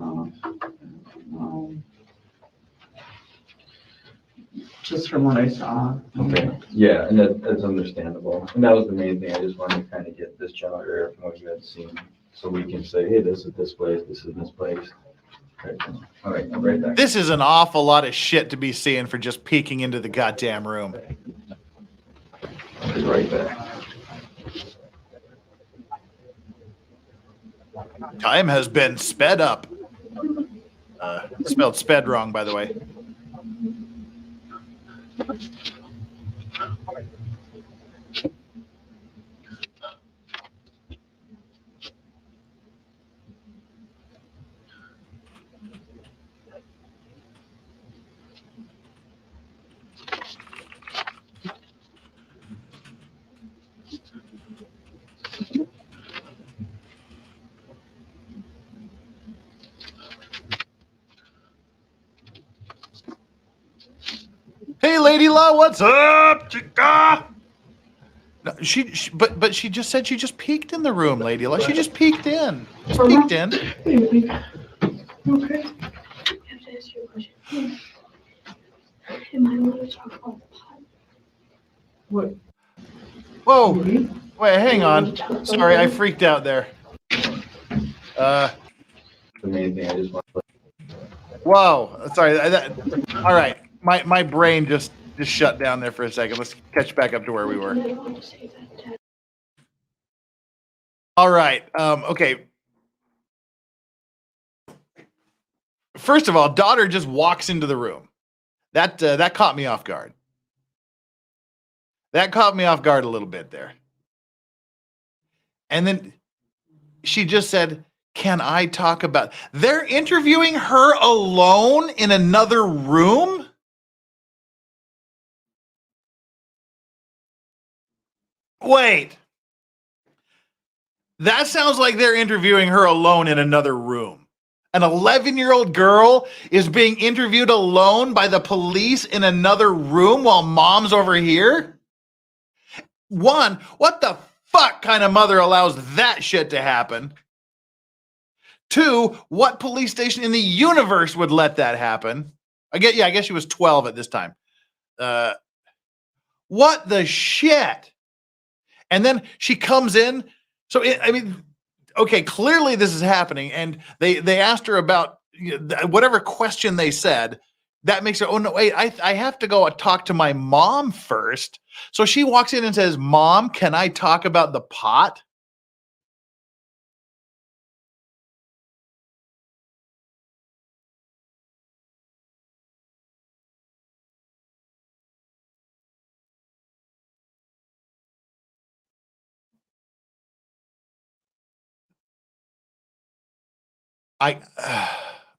just from what I saw. Okay, yeah, and that's understandable, and that was the main thing, I just wanted to kind of get this general area from what you had seen, so we can say, hey, this is this place, this is this place. Okay, all right, I'm right back. This is an awful lot of shit to be seeing for just peeking into the goddamn room. I'll be right back. Time has been sped up. Spelled sped wrong, by the way. Hey, Lady Law, what's up, chica? No, but she just said she just peeked in the room, Lady Law. She just peeked in. Just peeked in. Okay. I have to ask you a question. Am I allowed to talk about the pot? What? Whoa. Wait, hang on. Sorry, I freaked out there. The main thing I just want to Whoa. Sorry. All right. My brain just shut down there for a second. Let's catch back up to where we were. I want to say that, Dad. All right. Okay. First of all, daughter just walks into the room. That caught me off guard. That caught me off guard a little bit there. And then she just said, "Can I talk about?" They're interviewing her alone in another room? Wait. That sounds like they're interviewing her alone in another room. An 11-year-old girl is being interviewed alone by the police in another room while mom's over here? One, what the fuck kind of mother allows that shit to happen? Two, what police station in the universe would let that happen? I guess she was 12 at this time. What the shit? And then she comes in. So, okay, clearly this is happening. And they asked her about whatever question they said. That makes her, oh, no, wait, I have to go talk to my mom first. So she walks in and says, "Mom, can I talk about the pot?"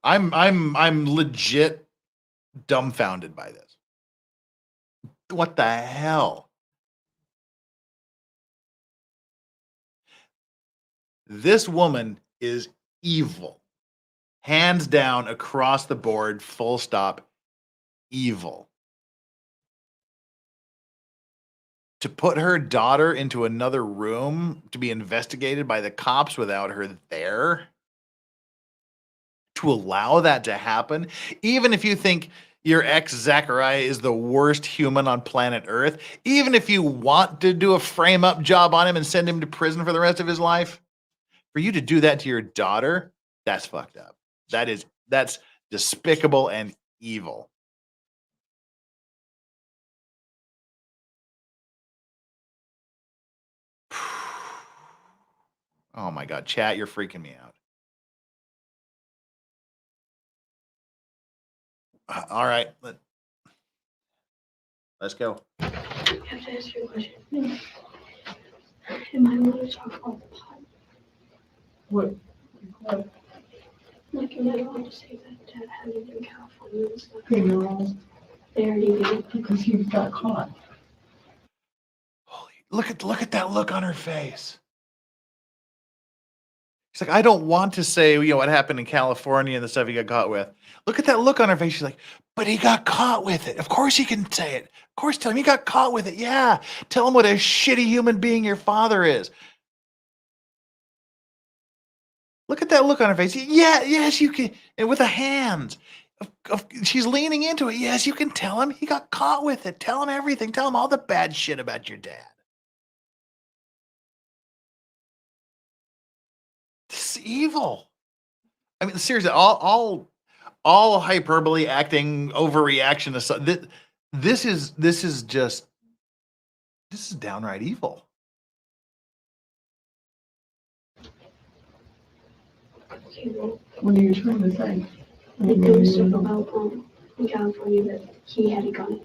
I'm legit dumbfounded by this. What the hell? This woman is evil. Hands down, across the board, full stop, evil. To put her daughter into another room to be investigated by the cops without her there, to allow that to happen, even if you think your ex Zachariah is the worst human on planet Earth, even if you want to do a frame up job on him and send him to prison for the rest of his life, for you to do that to your daughter, that's fucked up. That's despicable and evil. Oh my God, chat, you're freaking me out. All right, let's go. I have to ask you a question. Am I allowed to talk about the pot? What? Like, am I allowed to say that Dad had it in California and stuff? Okay, no, They already did. because he got caught. Holy, look at that look on her face. She's like, I don't want to say, what happened in California and the stuff he got caught with. Look at that look on her face. She's like, but he got caught with it. Of course he can say it. Of course, tell him he got caught with it. Yeah. Tell him what a shitty human being your father is. Look at that look on her face. Yeah, yes, you can. And with the hands. She's leaning into it. Yes, you can tell him he got caught with it. Tell him everything. Tell him all the bad shit about your dad. This is evil. I mean, seriously, all hyperbole, acting, overreaction to this is downright evil. Okay, well, What are you trying to say? I think there was stuff about, in California that he had a gun.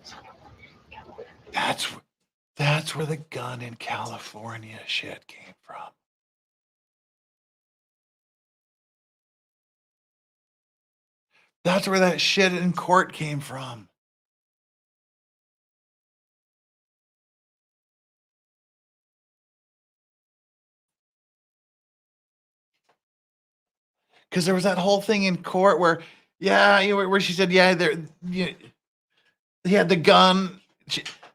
That's where the gun in California shit came from. That's where that shit in court came from. Because there was that whole thing in court where, yeah, where she said, yeah, he had the gun.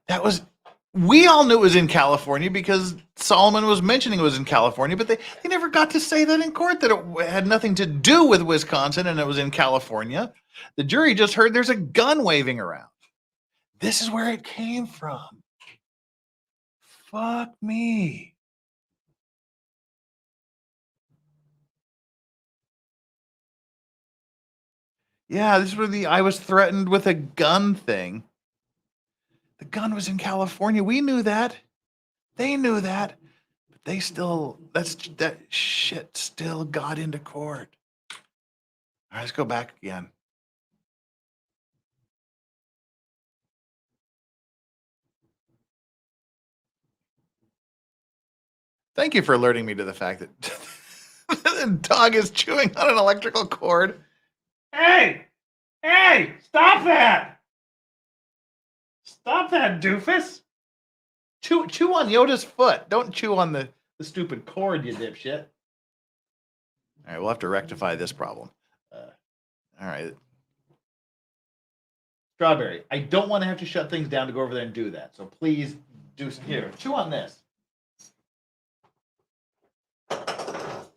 That was, we all knew it was in California because Solomon was mentioning it was in California, but they never got to say that in court, that it had nothing to do with Wisconsin and it was in California. The jury just heard there's a gun waving around. This is where it came from. Fuck me. Yeah, this is where the I was threatened with a gun thing. The gun was in California. We knew that. They knew that. But they still, that shit still got into court. All right, let's go back again. Thank you for alerting me to the fact that the dog is chewing on an electrical cord. Hey! Hey! Stop that! Stop that, doofus! Chew on Yoda's foot. Don't chew on the stupid cord, you dipshit. All right, we'll have to rectify this problem. All right. Strawberry, I don't want to have to shut things down to go over there and do that. So please do some. Here, chew on this.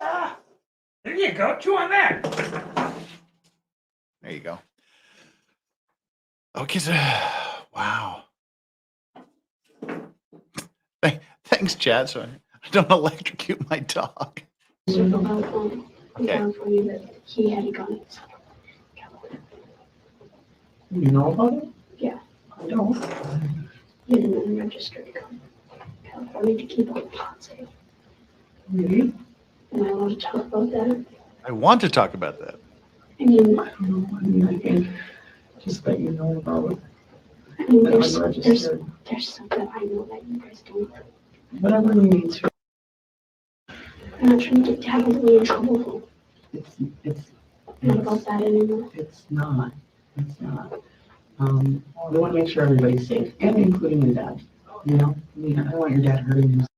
Ah! There you go. Chew on that. There you go. Okay, so, wow. Thanks, Chad. So I don't electrocute my dog. Stuff about, in Okay. California that he had a gun. You know about it? Yeah. I don't. He had an unregistered gun. in California to keep on pot sale. Really? Am I allowed to talk about that? I want to talk about that. I mean, I don't know. I mean, I think just that you know about it. I mean, that there's unregistered. stuff that I know that you guys don't. Whatever you need to. I'm not trying to get Dad really in trouble. It's Not about that anymore. It's not. It's not. We want to make sure everybody's safe, and including your dad. You know, I mean, I don't want your dad hurting himself.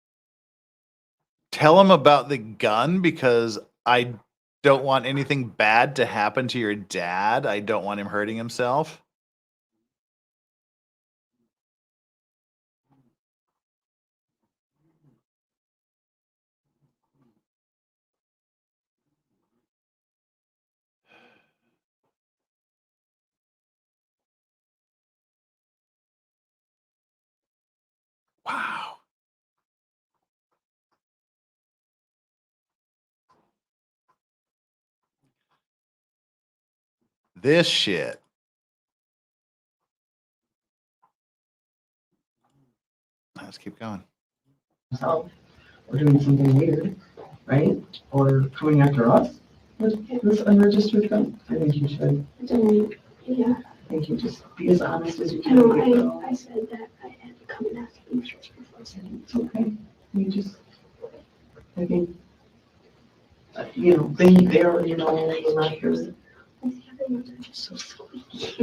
Tell him about the gun because I don't want anything bad to happen to your dad. I don't want him hurting himself. Wow. This shit. Let's keep going. Or doing something weird, right? Or coming after us with this unregistered gun. I think you should. Yeah. I think you just be as honest as you I can. know, I said that I had to come and ask him first before saying It's okay. You just, I think, you know, they already know we're not here. it. The other ones are just so sweet.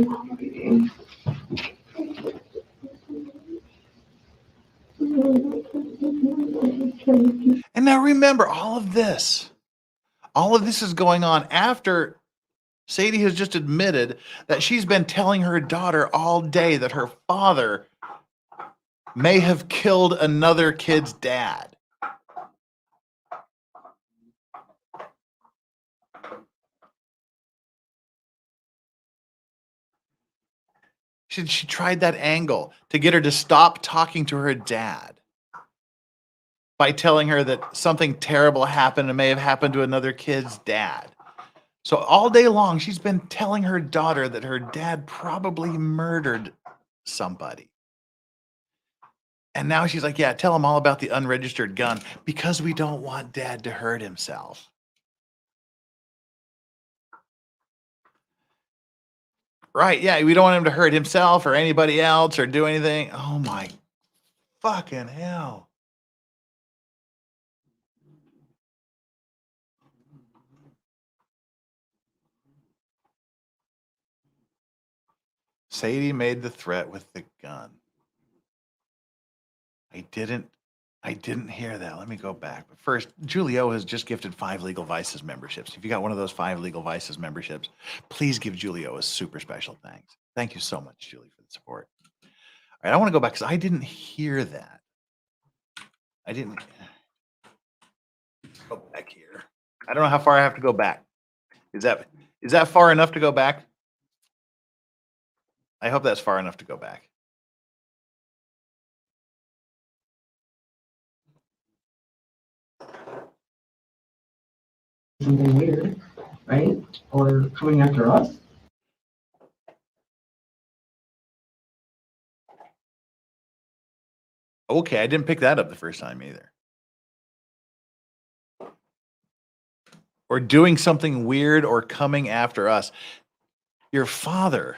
And now remember, all of this is going on after Sadie has just admitted that she's been telling her daughter all day that her father may have killed another kid's dad. She tried that angle to get her to stop talking to her dad by telling her that something terrible happened and may have happened to another kid's dad. So all day long, she's been telling her daughter that her dad probably murdered somebody. And now she's like, yeah, tell him all about the unregistered gun because we don't want dad to hurt himself. Right. Yeah. We don't want him to hurt himself or anybody else or do anything. Oh my fucking hell. Sadie made the threat with the gun. I didn't hear that. Let me go back. But first, Julio has just gifted 5 Legal Vices memberships. If you got one of those 5 Legal Vices memberships, please give Julio a super special thanks. Thank you so much, Julie, for the support. All right, I want to go back because I didn't hear that. I didn't go back here. I don't know how far I have to go back. Is that far enough to go back? I hope that's far enough to go back. Something weird, right? Or coming after us. Okay, I didn't pick that up the first time either. Or doing something weird or coming after us. Your father.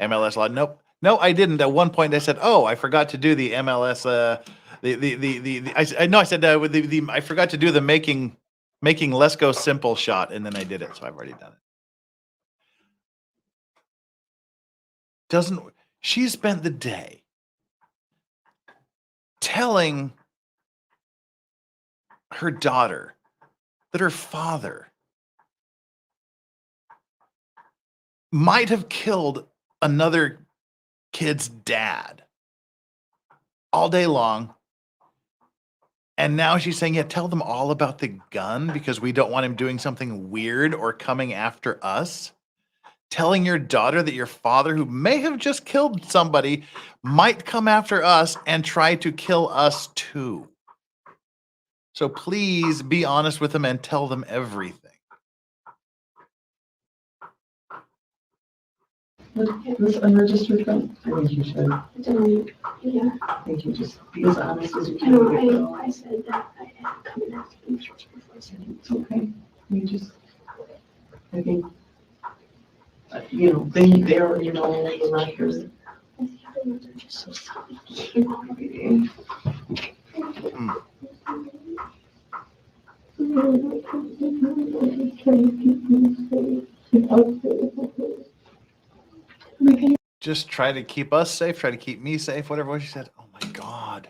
MLS law. Nope. No, I didn't. At one point I said, "Oh, I forgot to do the MLS I said I forgot to do the making Let's Go Simple shot, and then I did it, so I've already done it. She spent the day telling her daughter that her father might have killed another kid's dad all day long. And now she's saying, yeah, tell them all about the gun because we don't want him doing something weird or coming after us. Telling your daughter that your father, who may have just killed somebody, might come after us and try to kill us too. So please be honest with them and tell them everything. This unregistered gun? I think you should. Yeah, I think you just be as honest as you I can. know, I said that I had come and asked them before I said it. It's okay. I think, they already know the record. I think the ones are just so silly. Just try to keep us safe, try to keep me safe, whatever she said. Oh my God.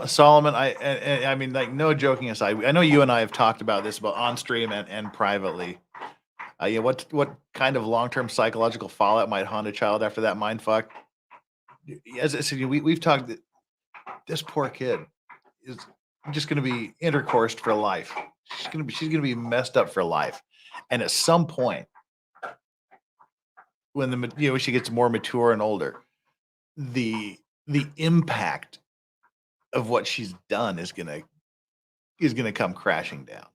Solomon, I mean, like, no joking aside, I know you and I have talked about this about on stream and privately. What kind of long-term psychological fallout might haunt a child after that mind fuck? As I said, we've talked. This poor kid is just going to be intercoursed for life. She's going to be messed up for life, and at some point, when she gets more mature and older, the impact of what she's done is gonna come crashing down.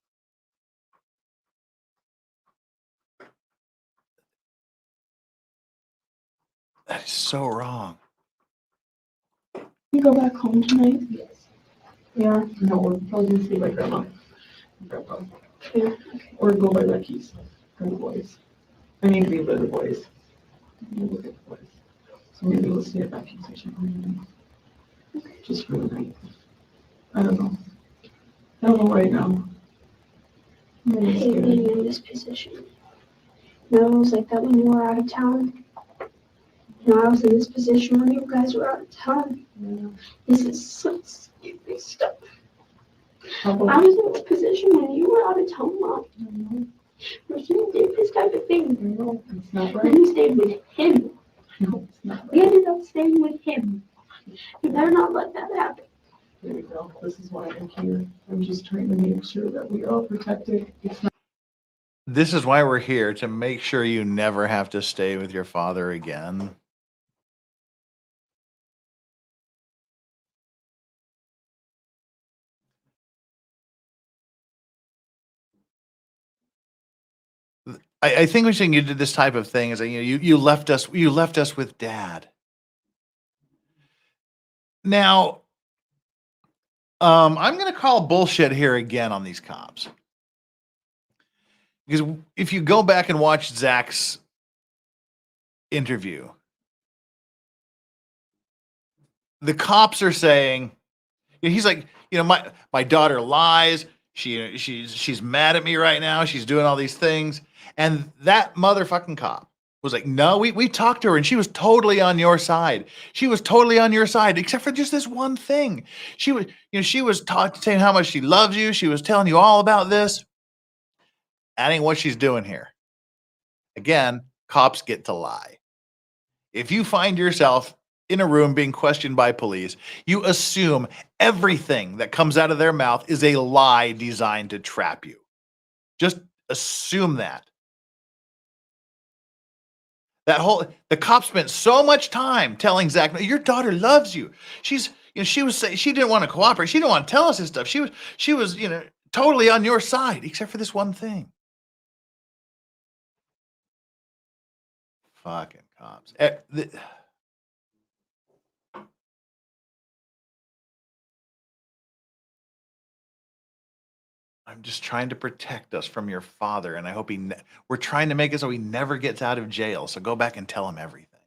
That is so wrong. You go back home tonight? Yes. Yeah, no, we're probably gonna see my grandma. Grandpa. Yeah, okay. Or go by Lucky's for the boys. I need to be with the boys. Look at the boys. So maybe we'll stay at vacuum station. Okay. Just for the night. I don't know right now. I hate being in this position. It was like that when you were out of town. I was in this position when you guys were out of town. Yeah. This is such stupid stuff. How I about, was in this position when you were out of town, Mom. Where you did this type of thing. no, it's not And right. we stayed with him. No, it's not We right. ended up staying with him. You better not let that happen. There we go. This is why I'm here. I'm just trying to make sure that we are all protected. It's not. This is why we're here, to make sure you never have to stay with your father again. I think when you did this type of thing is that you left us with Dad. Now, I'm going to call bullshit here again on these cops. Because if you go back and watch Zach's interview, the cops are saying, he's like, my daughter lies. She's mad at me right now. She's doing all these things. And that motherfucking cop was like, no, we talked to her and she was totally on your side. She was totally on your side, except for just this one thing. She was saying how much she loves you. She was telling you all about this. That ain't what she's doing here. Again, cops get to lie. If you find yourself in a room being questioned by police, you assume everything that comes out of their mouth is a lie designed to trap you. Just assume that. The cop spent so much time telling Zach, your daughter loves you. She was saying she didn't want to cooperate. She didn't want to tell us this stuff. She was totally on your side, except for this one thing. Fucking cops. I'm just trying to protect us from your father, and I hope we're trying to make it so he never gets out of jail. So go back and tell him everything.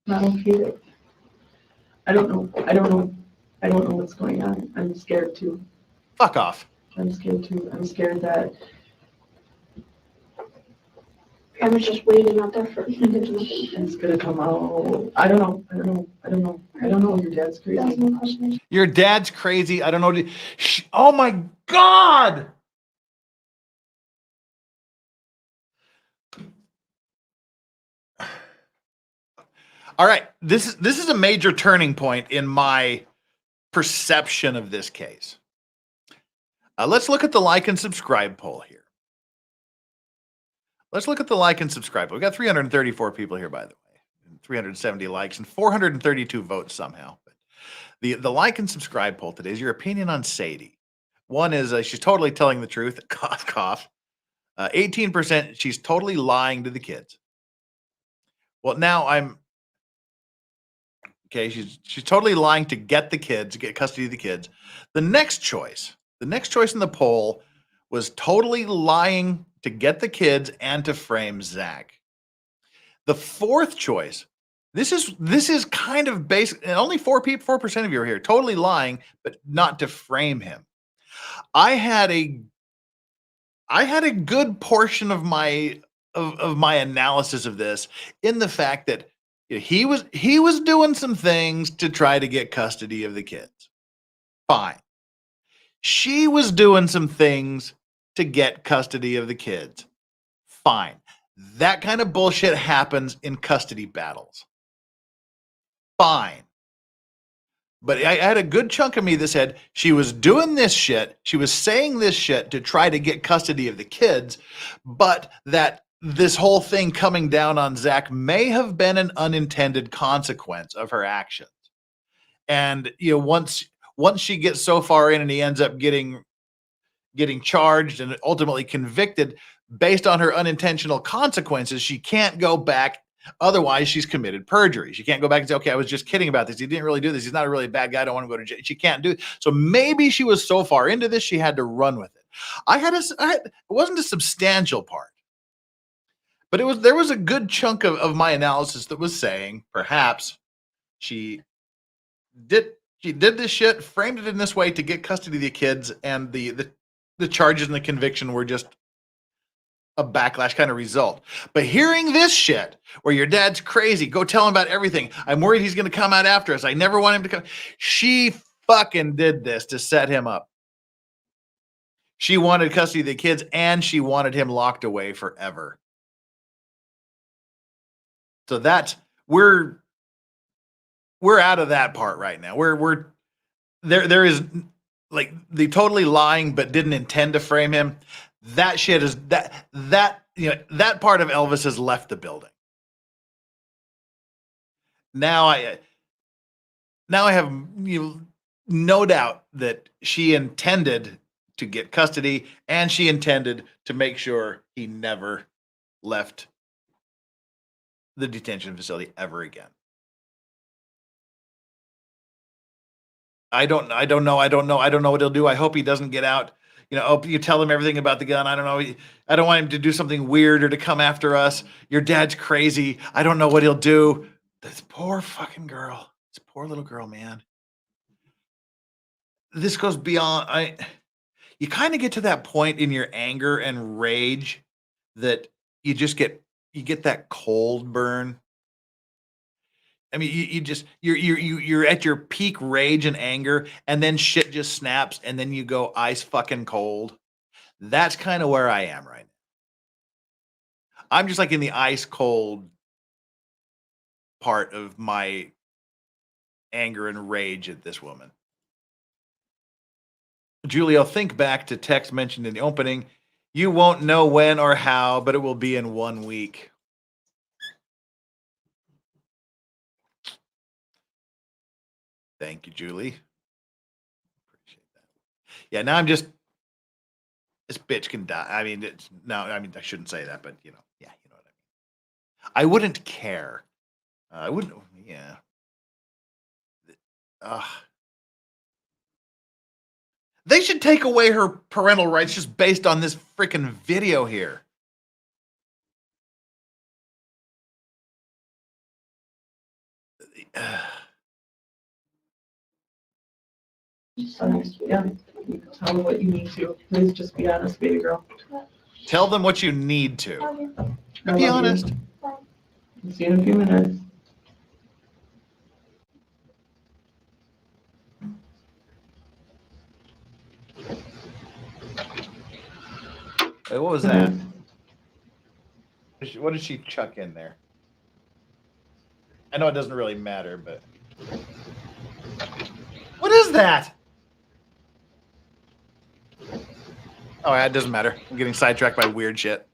Not okay. I don't know what's going on. I'm scared too. Fuck off. I'm scared too. I'm scared that I was just waiting out there for it's gonna come out. I don't know. Your dad's crazy. That's my question. Your dad's crazy. I don't know. Oh my God. All right. This is a major turning point in my perception of this case. Let's look at the like and subscribe poll here. Let's look at the like and subscribe. We've got 334 people here, by the way, 370 likes and 432 votes somehow. But the like and subscribe poll today is your opinion on Sadie. One is she's totally telling the truth. Cough, cough. 18%, she's totally lying to the kids. Well, now she's totally lying to get the kids, get custody of the kids. The next choice in the poll was totally lying to get the kids and to frame Zach. The fourth choice, this is kind of basic, and only 4% of you are here, totally lying, but not to frame him. I had a good portion of my analysis of this in the fact that he was doing some things to try to get custody of the kids. Fine. She was doing some things to get custody of the kids. Fine. That kind of bullshit happens in custody battles. Fine. But I had a good chunk of me that said she was doing this shit. She was saying this shit to try to get custody of the kids, but that this whole thing coming down on Zach may have been an unintended consequence of her actions. And once she gets so far in and he ends up getting charged and ultimately convicted based on her unintentional consequences, she can't go back. Otherwise, she's committed perjury. She can't go back and say, okay, I was just kidding about this. He didn't really do this. He's not a really bad guy. I don't want to go to jail. She can't do it. So maybe she was so far into this, she had to run with it. It wasn't a substantial part, but there was a good chunk of my analysis that was saying perhaps she did this shit, framed it in this way to get custody of the kids, and the charges and the conviction were just a backlash kind of result. But hearing this shit where your dad's crazy, go tell him about everything. I'm worried he's going to come out after us. I never want him to come. She fucking did this to set him up. She wanted custody of the kids and she wanted him locked away forever. So we're out of that part right now. We're there is like the totally lying but didn't intend to frame him. That shit is that part of Elvis has left the building. Now I have no doubt that she intended to get custody and she intended to make sure he never left the detention facility ever again. I don't know what he'll do. I hope he doesn't get out. You know, you tell him everything about the gun. I don't know. I don't want him to do something weird or to come after us. Your dad's crazy. I don't know what he'll do. This poor fucking girl. This poor little girl, man. This goes beyond. You kind of get to that point in your anger and rage that you get that cold burn. I mean, you're at your peak rage and anger, and then shit just snaps, and then you go ice fucking cold. That's kind of where I am right now. I'm just like in the ice cold part of my anger and rage at this woman. Julio, think back to text mentioned in the opening. You won't know when or how, but it will be in 1 week. Thank you, Julie. Appreciate that. Yeah, now I'm just, this bitch can die. I mean, I shouldn't say that, but yeah, you know what I mean. I wouldn't care. I wouldn't, yeah. They should take away her parental rights just based on this freaking video here. Just honest, yeah. Tell them what you need to. Please just be honest, baby girl. Tell them what you need to. I Be love honest. you. See you in a few minutes. Hey, what was that? What did she chuck in there? I know it doesn't really matter, but what is that? Oh, yeah, it doesn't matter. I'm getting sidetracked by weird shit.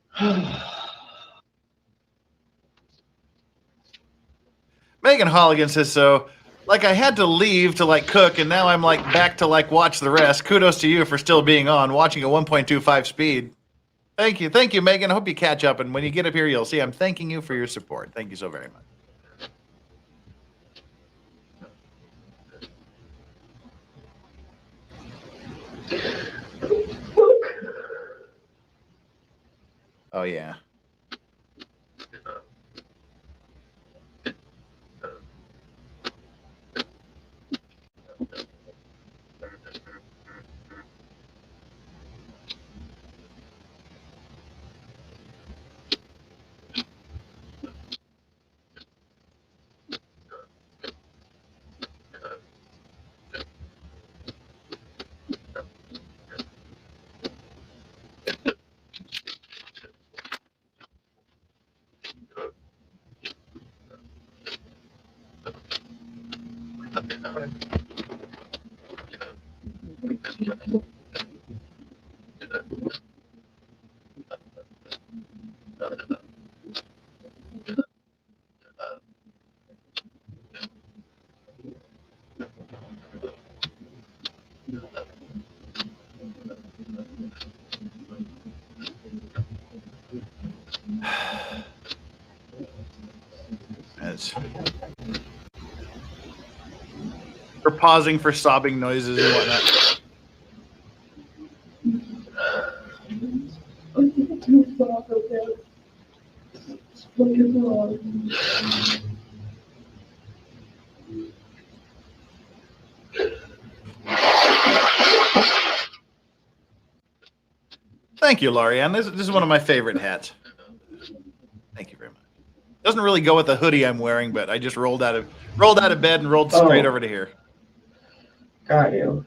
Megan Holligan says, so like I had to leave to like cook, and now I'm like back to like watch the rest. Kudos to you for still being on, watching at 1.25 speed. Thank you, Megan. I hope you catch up, and when you get up here, you'll see I'm thanking you for your support. Thank you so very much. Oh, yeah. For pausing for sobbing noises and whatnot. Thank you, Lorianne. This is one of my favorite hats. Thank you very much. Doesn't really go with the hoodie I'm wearing, but I just rolled out of bed and rolled straight over to here. Got you.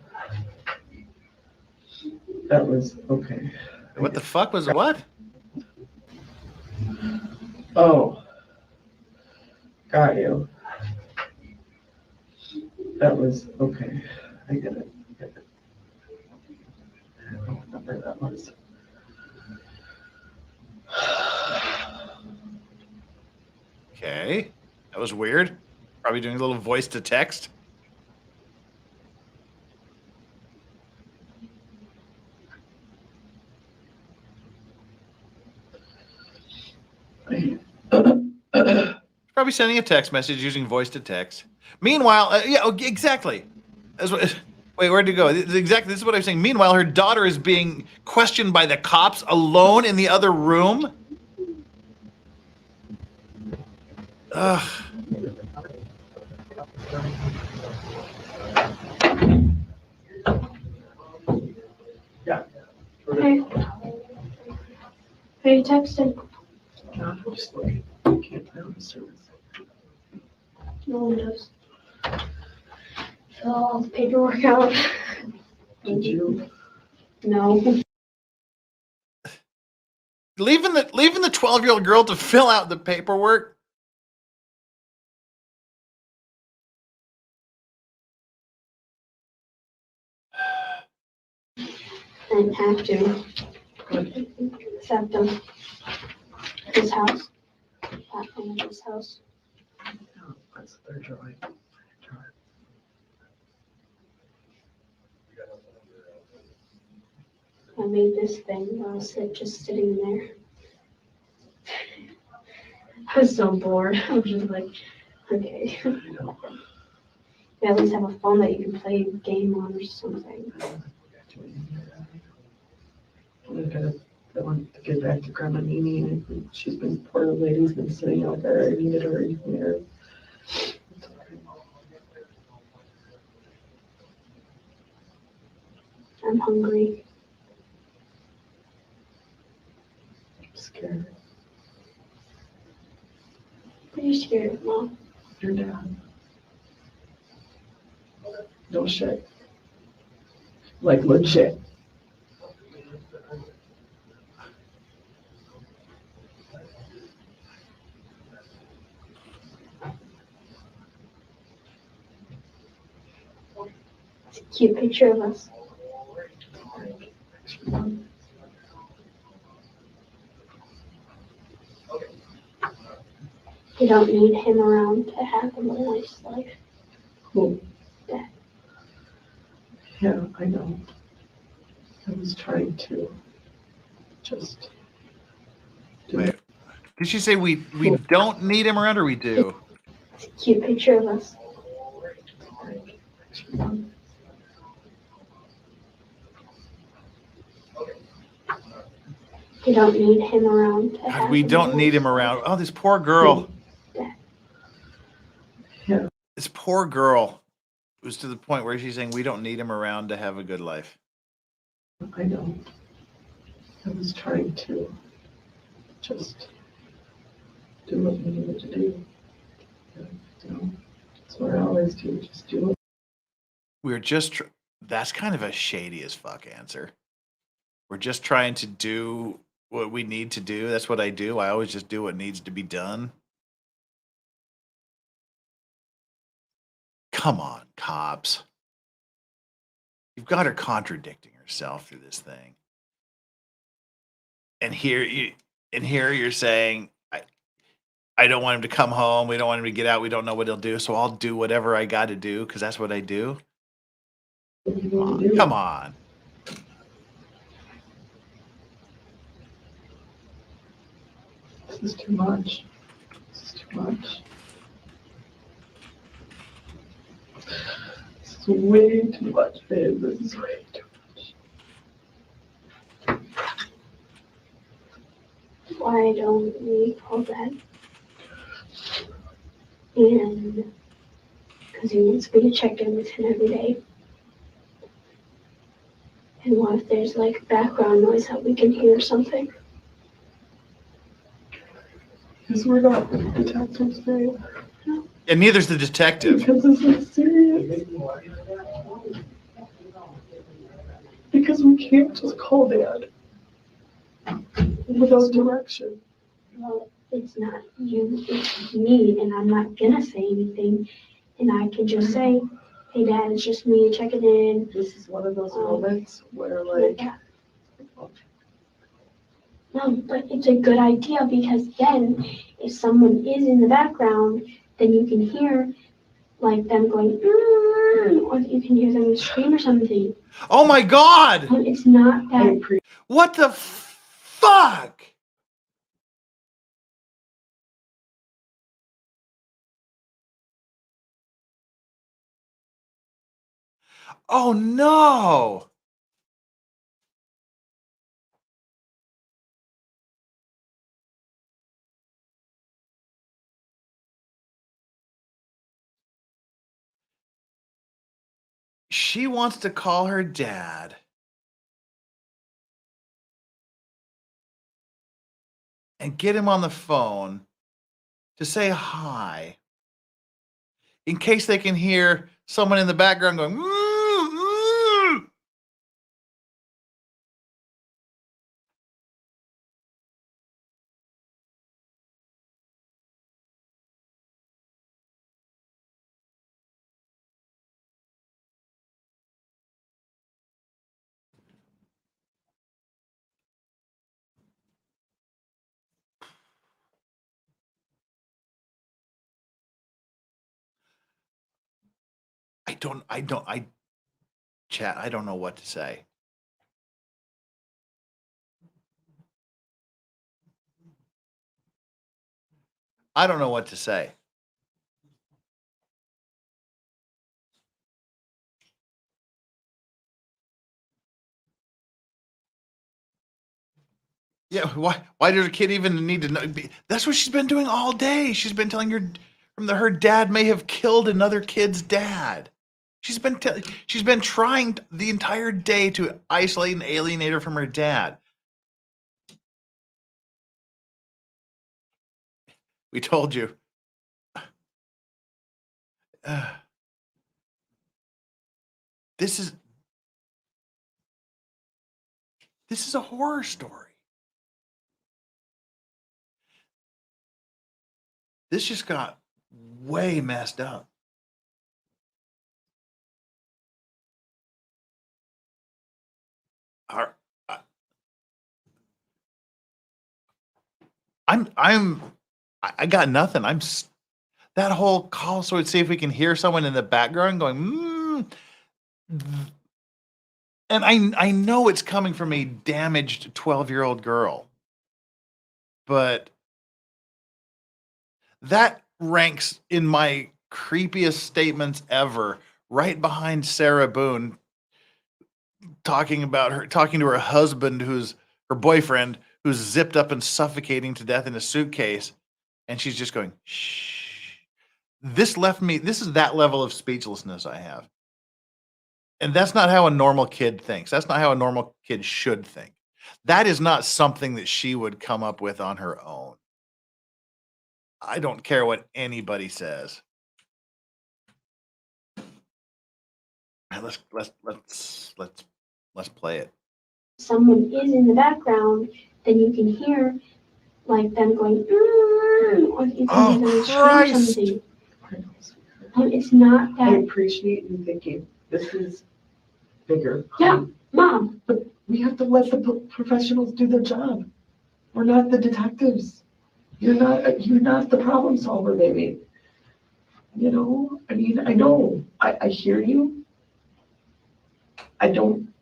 That was okay. What the fuck was what? Oh. Got you. That was okay. I get it. I don't know what number that was. Okay. That was weird. Probably doing a little voice to text. Probably sending a text message using voice to text. Meanwhile, yeah, exactly. Wait, where'd you go? Exactly. This is what I'm saying. Meanwhile, her daughter is being questioned by the cops alone in the other room. Ugh. Hey. Hey, texting. I'm just looking. I can't find the service. No one does. Fill all the paperwork out. Did you? No. Leaving the 12-year-old girl to fill out the paperwork. I didn't have to. Except his house. That thing at his house. No, that's their drawing. I made this thing while I was just sitting there. I was so bored. I was just like, okay. You at least have a phone that you can play a game on or something. I want to get back to Grandma Nini. I think she's been, poor lady's been sitting out there. I needed her even there. I'm hungry. I'm scared. What are you scared of, Mom? Your dad. No shit. Like legit. It's a cute picture of us. You don't need him around to have a nice life. Cool. Dad. Yeah, I know. I was trying to just do Wait. Did she say we don't need him around, or we do? It's a cute picture of us. You don't need him around to God, have we a don't need nice him life. around. Oh, this poor girl. Yeah. This poor girl was to the point where she's saying we don't need him around to have a good life. I know. I was trying to just do what we needed to do. You know, that's what I always do, just do it. We're just, that's kind of a shady as fuck answer. We're just trying to do what we need to do. That's what I do. I always just do what needs to be done. Come on, cops. You've got her contradicting herself through this thing. And here you're saying, I don't want him to come home. We don't want him to get out. We don't know what he'll do. So I'll do whatever I got to do because that's what I do. Come on. This is too much. This is too much. This is way too much, babe. This is way too much. Why don't we call Dad? And because he wants me to check in with him every day. And what if there's like background noise that we can hear something? Because we're not detectives, babe. And neither's the detective. Because this is serious. Because we can't just call Dad without direction. Well, it's not you, it's me, and I'm not gonna say anything. And I can just say, hey Dad, it's just me checking in. This is one of those moments where, like, No, but it's a good idea because then if someone is in the background, then you can hear like them going, or you can hear them scream or something. Oh my God. But it's not that. What the fuck? Oh no. She wants to call her dad and get him on the phone to say hi in case they can hear someone in the background going, chat, I don't know what to say. I don't know what to say. Yeah, why does a kid even need to know? That's what she's been doing all day. She's been telling her dad may have killed another kid's dad. She's been trying the entire day to isolate and alienate her from her dad. We told you. This is a horror story. This just got way messed up. I got nothing. That whole call, so let's see if we can hear someone in the background going, and I know it's coming from a damaged 12-year-old girl, but that ranks in my creepiest statements ever, right behind Sarah Boone talking to her husband, who's her boyfriend, who's zipped up and suffocating to death in a suitcase, and she's just going, shh. This is that level of speechlessness I have. And that's not how a normal kid thinks. That's not how a normal kid should think. That is not something that she would come up with on her own. I don't care what anybody says. Let's play it. Someone is in the background, then you can hear like them going, or you can hear them scream something. It's not that. I appreciate you thinking this is bigger. Yeah, Mom. But we have to let the professionals do their job. We're not the detectives. You're not the problem solver, baby. You know, I mean, I know, I hear you. I don't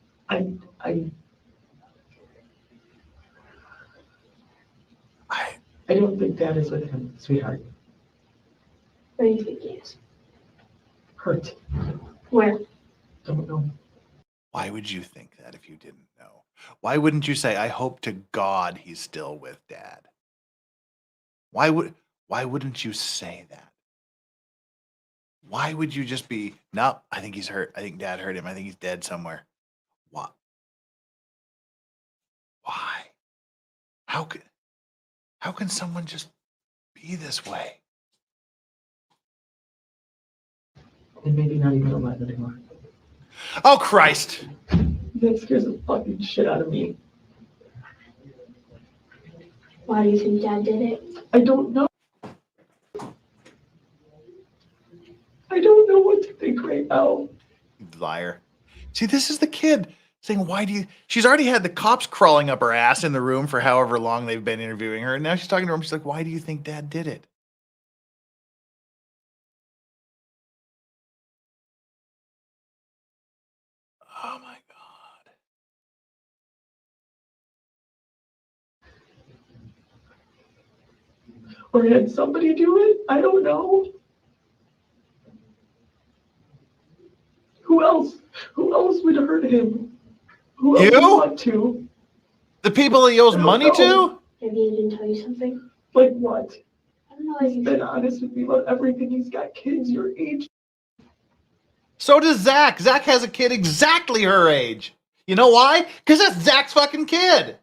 think that is with him, sweetheart. What do you think he is? Hurt. Where? Don't know. Why would you think that if you didn't know? Why wouldn't you say, I hope to God he's still with Dad? Why wouldn't you say that? Why would you just be, no, I think he's hurt. I think Dad hurt him. I think he's dead somewhere. What? Why? How can someone just be this way? And maybe not even alive anymore. Oh, Christ. That scares the fucking shit out of me. Why do you think Dad did it? I don't know. I don't know what to think right now. Liar. See, this is the kid saying, she's already had the cops crawling up her ass in the room for however long they've been interviewing her. And now she's talking to him. She's like, why do you think Dad did it? Oh my God. Or had somebody do it? I don't know. Who else? Who else would hurt him? Who else You? would want to? The people he owes I don't money know. to? Maybe he didn't tell you something. Like what? I don't know. Like He's been honest with me about everything. He's got kids your age. So does Zach. Zach has a kid exactly her age. You know why? Because that's Zach's fucking kid.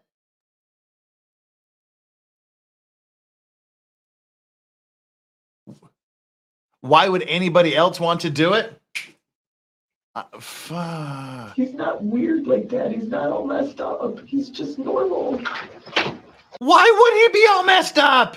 Why would anybody else want to do it? Fuck. He's not weird like that. He's not all messed up. He's just normal. Why would he be all messed up?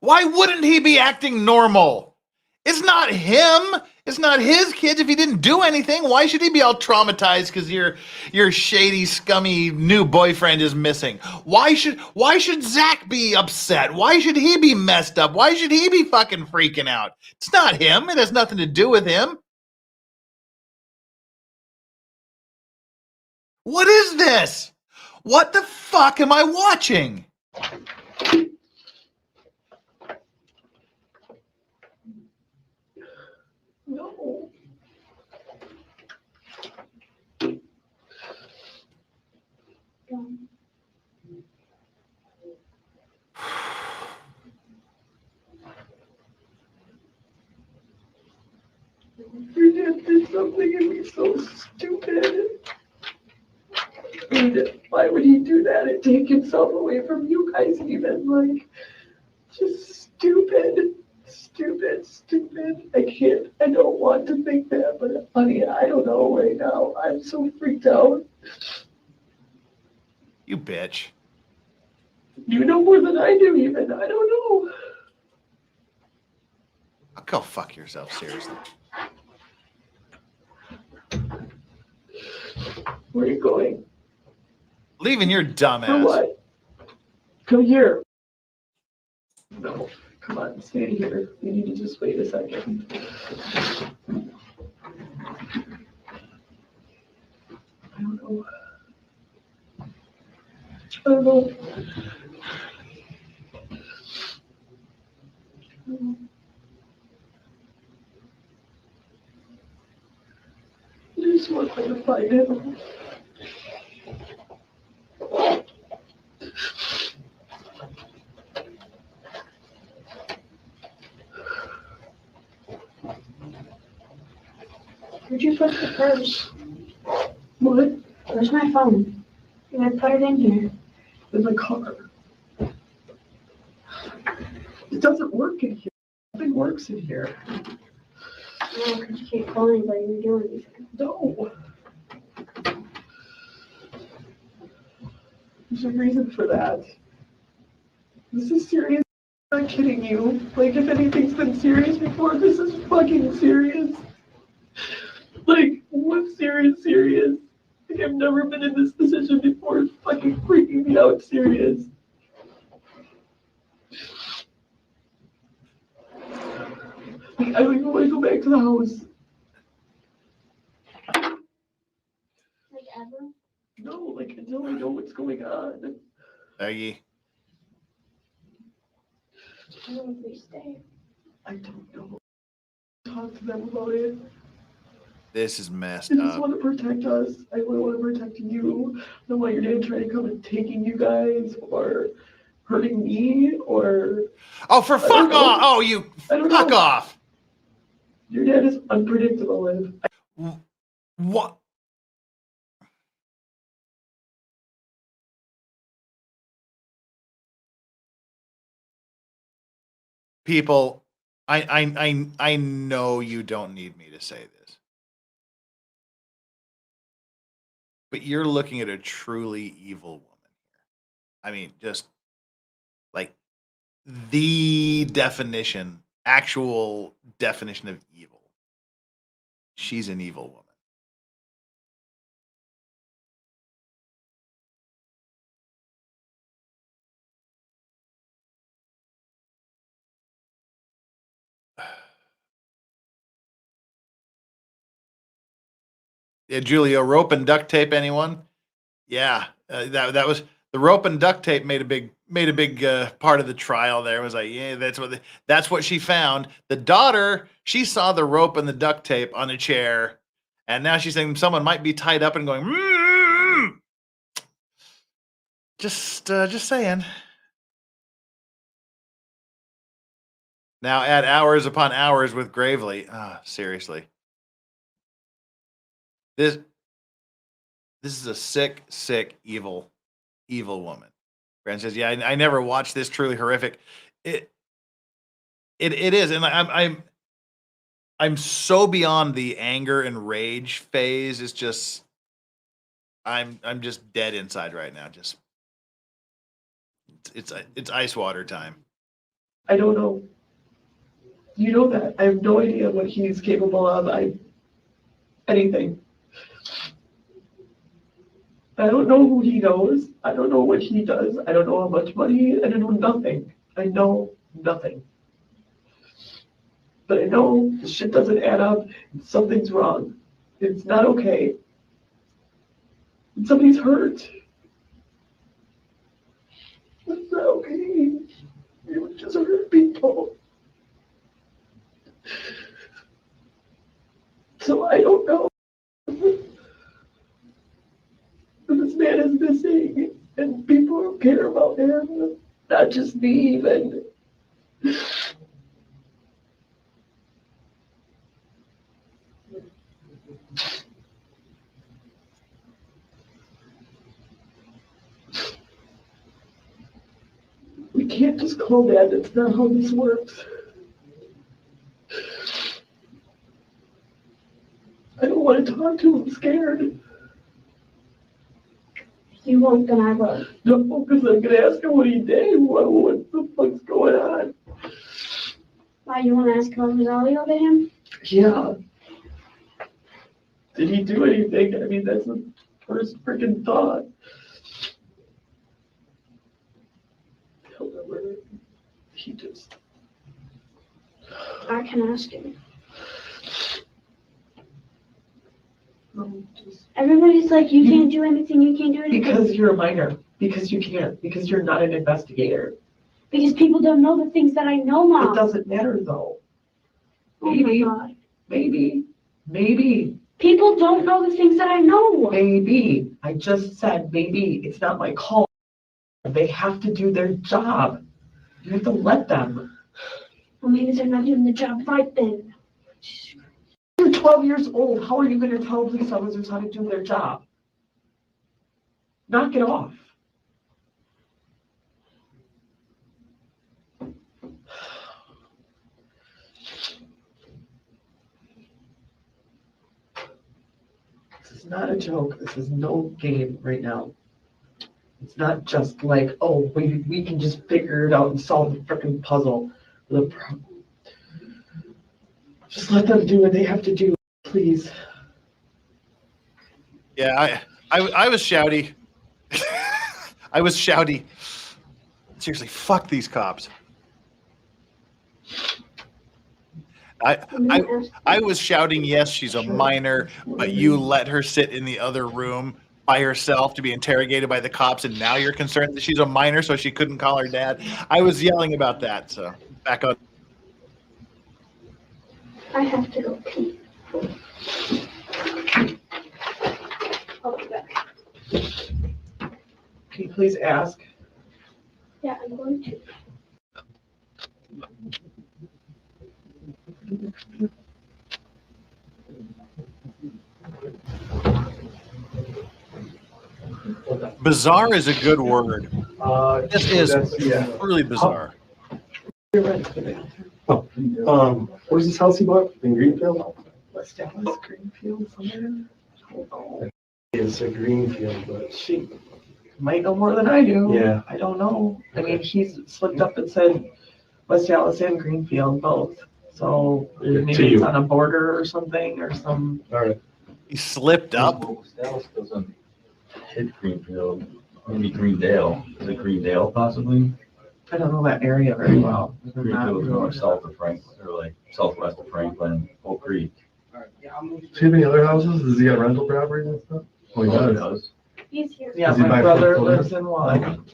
Why wouldn't he be acting normal? It's not him. It's not his kids. If he didn't do anything, why should he be all traumatized because your shady, scummy new boyfriend is missing? Why should Zach be upset? Why should he be messed up? Why should he be fucking freaking out? It's not him. It has nothing to do with him. What is this? What the fuck am I watching? No. Your dad did something and he's so stupid. And why would he do that and take himself away from you guys even? Like, just stupid. I don't want to think that, but honey, I don't know right now. I'm so freaked out. You bitch. You know more than I do even. I don't know. Oh, go fuck yourself, seriously. Where are you going? Leaving your dumb For ass. what? Come here. No, come on, stay here. You need to just wait a second. I don't know. I just want to find him. Where'd you put the purse? What? Where's my phone? You gotta put it in here. In the car. It doesn't work in here. Nothing works in here. No, because you can't call anybody or do anything. No. There's a reason for that. This is serious. I'm not kidding you. Like, if anything's been serious before, this is fucking serious. Like, what's serious? Like, I've never been in this position before. It's fucking freaking me out serious. Like, I don't even want to go back to the house. Like ever? No, like, until I know what's going on. Aggie. I don't know if we stay. I don't know. Talk to them about it. This is messed I just up. want to protect us. I want to protect you. I don't want your dad trying to come and taking you guys or hurting me or. Oh, for fuck off! Oh, you fuck off! Your dad is unpredictable, Liv. What? People, I know you don't need me to say this, but you're looking at a truly evil woman here. I mean, just like the definition, actual definition of evil. She's an evil woman. Yeah, Julio, rope and duct tape. Anyone? Yeah, that was the rope and duct tape made a big part of the trial. There it was like, yeah, that's what she found. The daughter, she saw the rope and the duct tape on a chair And now she's saying someone might be tied up and going, mm-hmm. Just saying. Now add hours upon hours with Gravely. Seriously. This is a sick, evil woman. Brand says, yeah, I never watched this truly horrific. It is, and I'm so beyond the anger and rage phase. It's just I'm just dead inside right now. Just it's ice water time. I don't know. You know that. I have no idea what he's capable of. Anything. I don't know who he knows. I don't know what he does. I don't know how much money. I don't know nothing. I know nothing. But I know the shit doesn't add up. Something's wrong. It's not okay. And somebody's hurt. It's not okay. It would just hurt people. So I don't know. This man is missing, and people who care about him, not just me even. We can't just call Dad. That's not how this works. I don't want to talk to him. I'm scared. You won't, then I will. No, because I'm going to ask him what he did. What the fuck's going on? Why, you want to ask about Rosalie over him? Yeah. Did he do anything? I mean, that's the first freaking thought. However, he just... I can ask him. Everybody's like, you can't do anything, you can't do anything. Because you're a minor. Because you can't. Because you're not an investigator. Because people don't know the things that I know, Mom. It doesn't matter, though. Oh my God. Maybe. People don't know the things that I know. Maybe. I just said maybe. It's not my call. They have to do their job. You have to let them. Well, maybe they're not doing the job right then. You're 12 years old. How are you going to tell police officers how to do their job? Knock it off. This is not a joke. This is no game right now. It's not just like, oh, we can just figure it out and solve the freaking puzzle. Just let them do what they have to do, please. Yeah, I was shouty. I was shouty. Seriously, fuck these cops. I was shouting, yes, she's a minor, but you let her sit in the other room by herself to be interrogated by the cops, and now you're concerned that she's a minor, so she couldn't call her dad. I was yelling about that, so back on. I have to go pee. I'll be back. Can you please ask? Yeah, I'm going to. Bizarre is a good word. This is really bizarre. Where's this house you bought in Greenfield? West Dallas, Greenfield, somewhere? It's a Greenfield, but She might know more than I do. Yeah. I don't know. I mean, he's slipped up and said West Dallas and Greenfield both. So maybe it's on a border or something or some. all right. He slipped up. Dallas doesn't hit Greenfield, maybe Greendale. Is it Greendale possibly? I don't know that area very well. Greenfield is more south of Franklin, or like southwest of Franklin, Oak Creek. Do you have any other houses? Does he got rental properties and stuff? Oh, he does. He's here. Yeah, Does he my buy brother foreclosure? lives in one.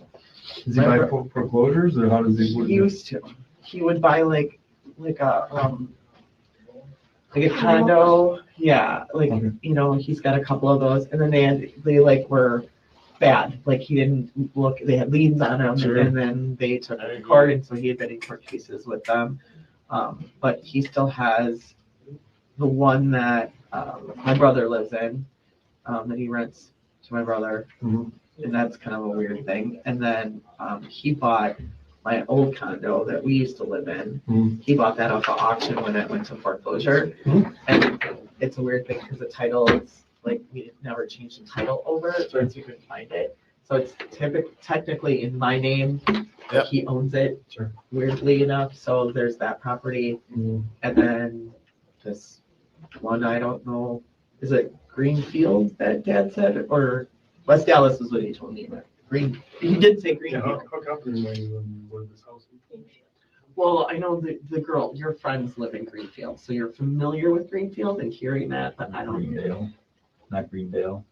Does he buy foreclosures or how does he? He used to. He would buy like a like a condo, yeah, like, Okay. you know, he's got a couple of those, and then they like were bad, like he didn't look, they had liens on him, Sure. and then they took him to court, and so he had been in court cases with them. But he still has the one that, my brother lives in, that he rents to my brother, Mhm. and that's kind of a weird thing. And then, he bought my old condo that we used to live in. Mhm. He bought that off of auction when it went to foreclosure. Mhm. And it's a weird thing because the title is like, we never changed the title over, so you couldn't find it. So it's technically in my name. Yep. He owns it, Sure. weirdly enough. So there's that property. Mhm. And then this one, I don't know, is it Greenfield that Dad said, or West Dallas is what he told me, but he did say Yeah, how Greenfield. confident are you in where this house is? Well, I know the girl, your friends live in Greenfield, so you're familiar with Greenfield and hearing that, but I don't. Greendale, not Greendale.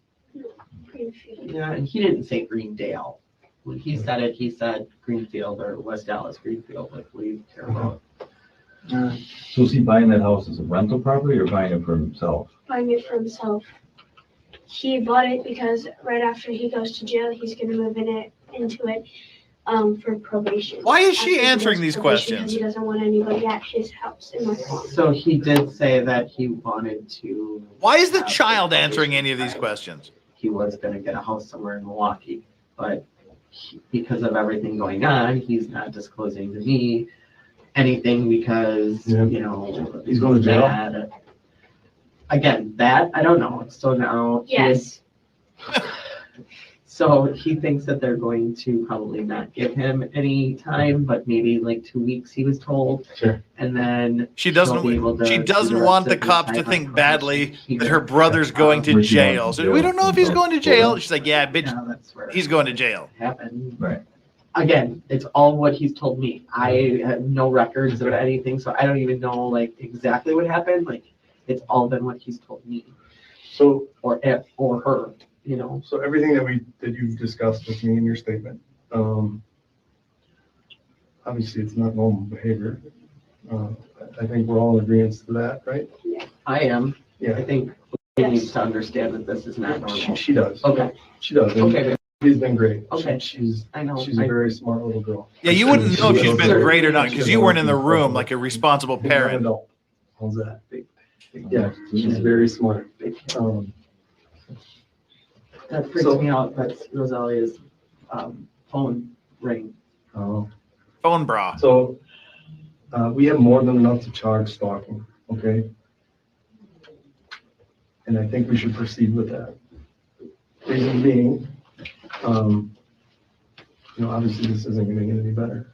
Greenfield. Yeah, and he didn't say Greendale. When he said it, he said Greenfield or West Dallas Greenfield, like we care about. So is he buying that house as a rental property or buying it for himself? Buying it for himself. He bought it because right after he goes to jail, he's gonna move into it for probation. Why is she After he answering does these probation, questions? Because he doesn't want anybody at his house in North Lawn. So he did say that he wanted to. Why is the have child the answering probation any of these time. questions? He was gonna get a house somewhere in Milwaukee, but because of everything going on, he's not disclosing to me anything because, Yeah. you know. He's going to jail? mad. Again, that, I don't know. So now. he is- Yes. So he thinks that they're going to probably not give him any time, but maybe like 2 weeks, he was told. Sure. And then. She he'll be able doesn't. She to doesn't do want the rest of cops his to time think on badly probation that here. her brother's going to Where's he going jail. to So we jail? don't know if he's going to jail. She's like, yeah, bitch, Yeah, that's where he's going to jail. it happened. Right. Again, it's all what he's told me. I have no records or anything, so I don't even know like exactly what happened. Like, it's all been what he's told me So, or her, you know. so everything that you've discussed with me in your statement, obviously it's not normal behavior. I think we're all in agreement to that, right? I am. I Yeah, think he needs to understand that this is not normal. she does. Okay, She does. and okay, She's been great. Okay. She's I know. a very smart little girl. Yeah, you wouldn't know if she's been Sure. great or not because you weren't in the room like a responsible Big young parent. adult. How's that? Yeah, she's very smart. That freaks So- me out. That's Rosalia's phone ring. Phone bra. So, we have more than enough to charge stalking, okay? And I think we should proceed with that. Reason being, obviously this isn't gonna get any better.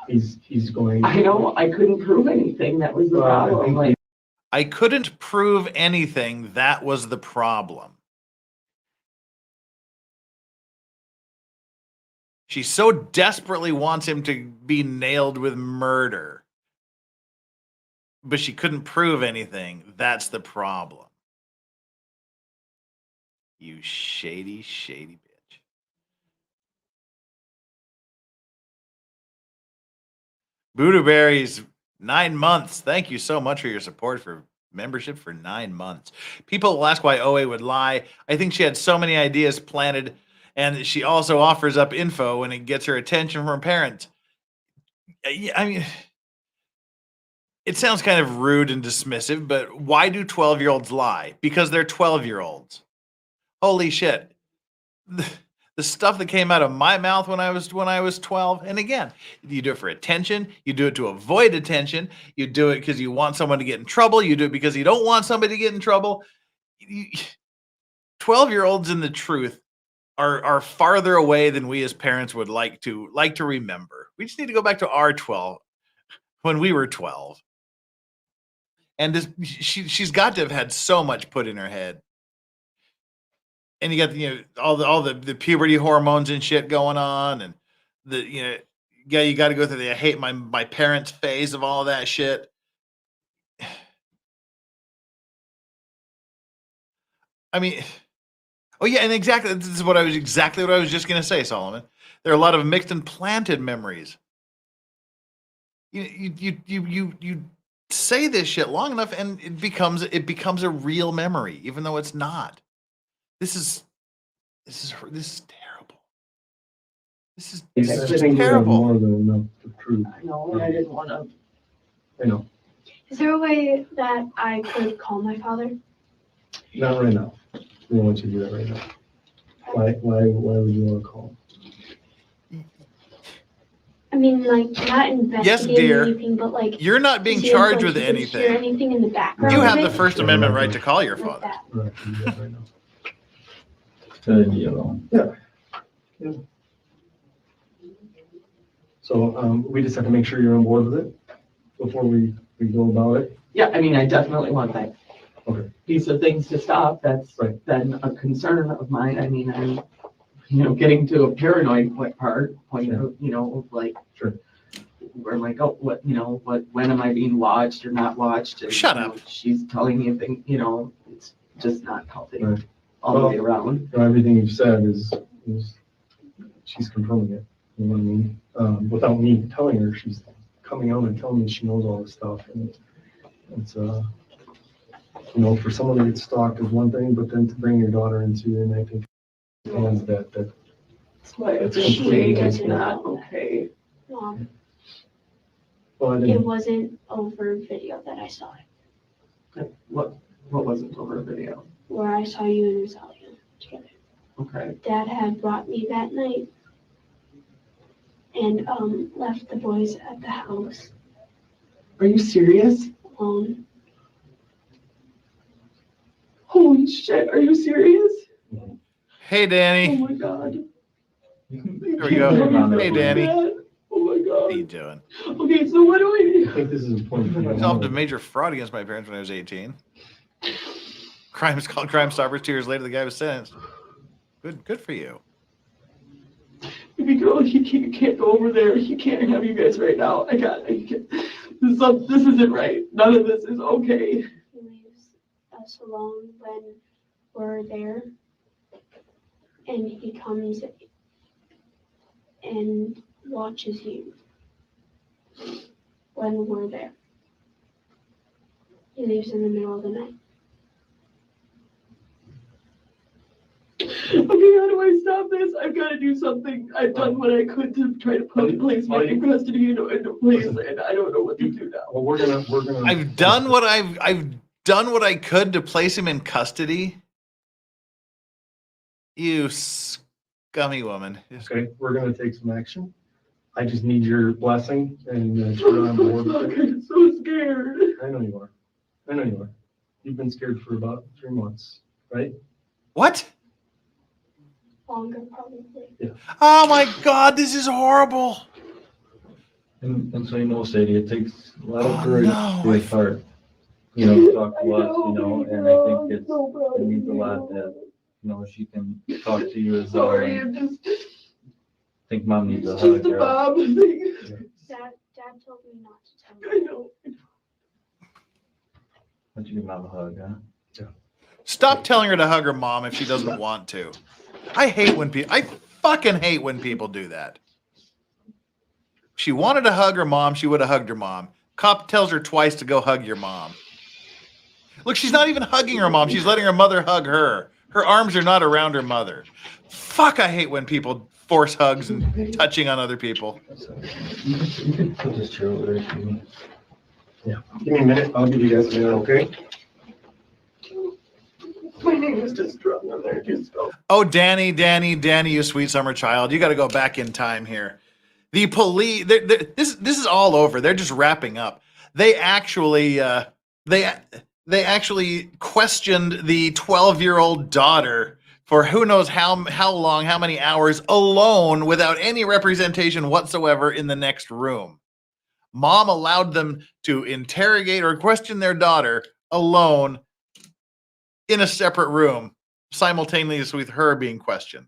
He's going. I know, I couldn't prove anything. That was the Well, I problem. think Like, I couldn't prove anything. That was the problem. She so desperately wants him to be nailed with murder, but she couldn't prove anything. That's the problem. You shady, shady bitch. Buddhaberries, 9 months. Thank you so much for your support for membership for 9 months. People will ask why OA would lie. I think she had so many ideas planted, and she also offers up info when it gets her attention from parents. I mean, it sounds kind of rude and dismissive, but why do 12-year-olds lie? Because they're 12-year-olds. Holy shit. The stuff that came out of my mouth when I was 12, and again, you do it for attention, you do it to avoid attention, you do it because you want someone to get in trouble, you do it because you don't want somebody to get in trouble. 12-year-olds in the truth are farther away than we as parents would like to remember. We just need to go back to our 12 when we were 12. And she's got to have had so much put in her head. And you got all the puberty hormones and shit going on, and you got to go through the I hate my parents phase of all that shit. I mean, oh yeah, and exactly this is what I was just gonna say, Solomon. There are a lot of mixed and planted memories. You say this shit long enough and it becomes a real memory, even though it's not. This is terrible. This is just terrible. More than enough to prove. I know, and I didn't want to. I know. Is there a way that I could call my father? Not right now. We don't want you to do that right now. Why would you want to call? I mean, like, not investigating dear. anything, but like. You're not being to see if, charged like, with you could hear anything. anything in the background. You of have the it, First Amendment right to call your like father. that. We're not going to do that right now. Good idea, though. Yeah. So, we just have to make sure you're on board with it before we go about it. Yeah, I mean, I definitely want that Okay. piece of things to stop. That's Right. been a concern of mine. I mean, I'm, getting to a paranoid point Sure. of, like, Sure. where am I go, when am I being watched or not watched? And, Shut up. She's telling me things, it's just not healthy Right. all the way around. Everything you've said is she's confirming it. You know what I mean? Without me telling her, she's coming out and telling me she knows all this stuff. And it's, for someone to get stalked is one thing, but then to bring your daughter into it, and I think that That's why it's She it's doesn't not know. okay. Mom, well, I it didn't, wasn't over video that I saw it, What wasn't over video? where I saw you and Rosalia together. Okay. Dad had brought me that night and left the boys at the house Are you serious? alone. Holy shit, are you serious? Hey, Oh Danny. my god. Here we go. Hey, Danny. Oh my What are you god. doing? Okay, so what do I I do? think this is important. I solved a major fraud against my parents when I was 18. Crimes called Crime Stoppers. 2 years later, the guy was sentenced. Good for you. Baby girl, he can't go over there. He can't have you guys right now. I can't. This isn't right. None of this is okay. He leaves us alone when we're there. And he comes and watches you when we're there. He leaves in the middle of the night. Okay, how do I stop this? I've got to do something. I've done what I could to try to place my in custody into place, and I don't know what to do now. Well, we're gonna. I've done what I could to place him in custody. You scummy woman. Okay, we're gonna take some action. I just need your blessing and you're on board with it. I'm so scared. I know you are. You've been scared for about 3 months, right? What? Longer, probably. Oh my God, this is horrible. And so Sadie, it takes a lot of Oh, courage no. to his heart, to talk to us, and I think it means a lot that, she can talk to you as well. Sorry, And I'm just. I think mom needs a It's hug. just a Girl. mom thing. Dad told me not to tell I you. know. Why don't you give mom a hug, huh? Stop telling her to hug her mom if she doesn't want to. I fucking hate when people do that. If she wanted to hug her mom, she would have hugged her mom. Cop tells her twice to go hug your mom. Look, she's not even hugging her mom. She's letting her mother hug her. Her arms are not around her mother. Fuck, I hate when people force hugs and touching on other people. You can put this chair over there if you want. Yeah. Give me a minute. I'll give you guys a minute, okay? My name is just drawn on there. Just go. Oh, Danny, you sweet summer child. You got to go back in time here. The police, this is all over. They're just wrapping up. They actually, they actually questioned the 12-year-old daughter for who knows how long, how many hours alone without any representation whatsoever in the next room. Mom allowed them to interrogate or question their daughter alone in a separate room, simultaneously with her being questioned.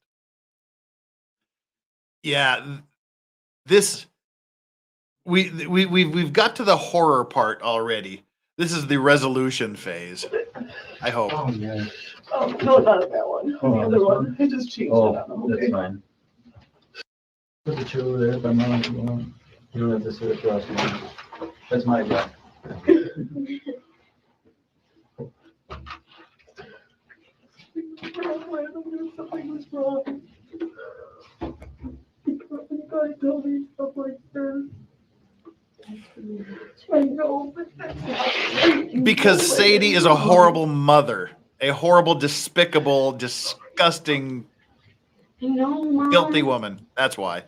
Yeah, we've got to the horror part already. This is the resolution phase. I hope. Oh, yeah. Oh, no, not that one. Oh, The other this one. I just changed it Oh, on them, that's okay? fine. Put the chair over there if I'm not, you don't have to sit across from me. That's my job. Something was wrong. You gotta tell me stuff like this. I know, but that's not. Because Sadie is a horrible mother, a horrible, despicable, disgusting, I know, Mom. filthy woman. That's why.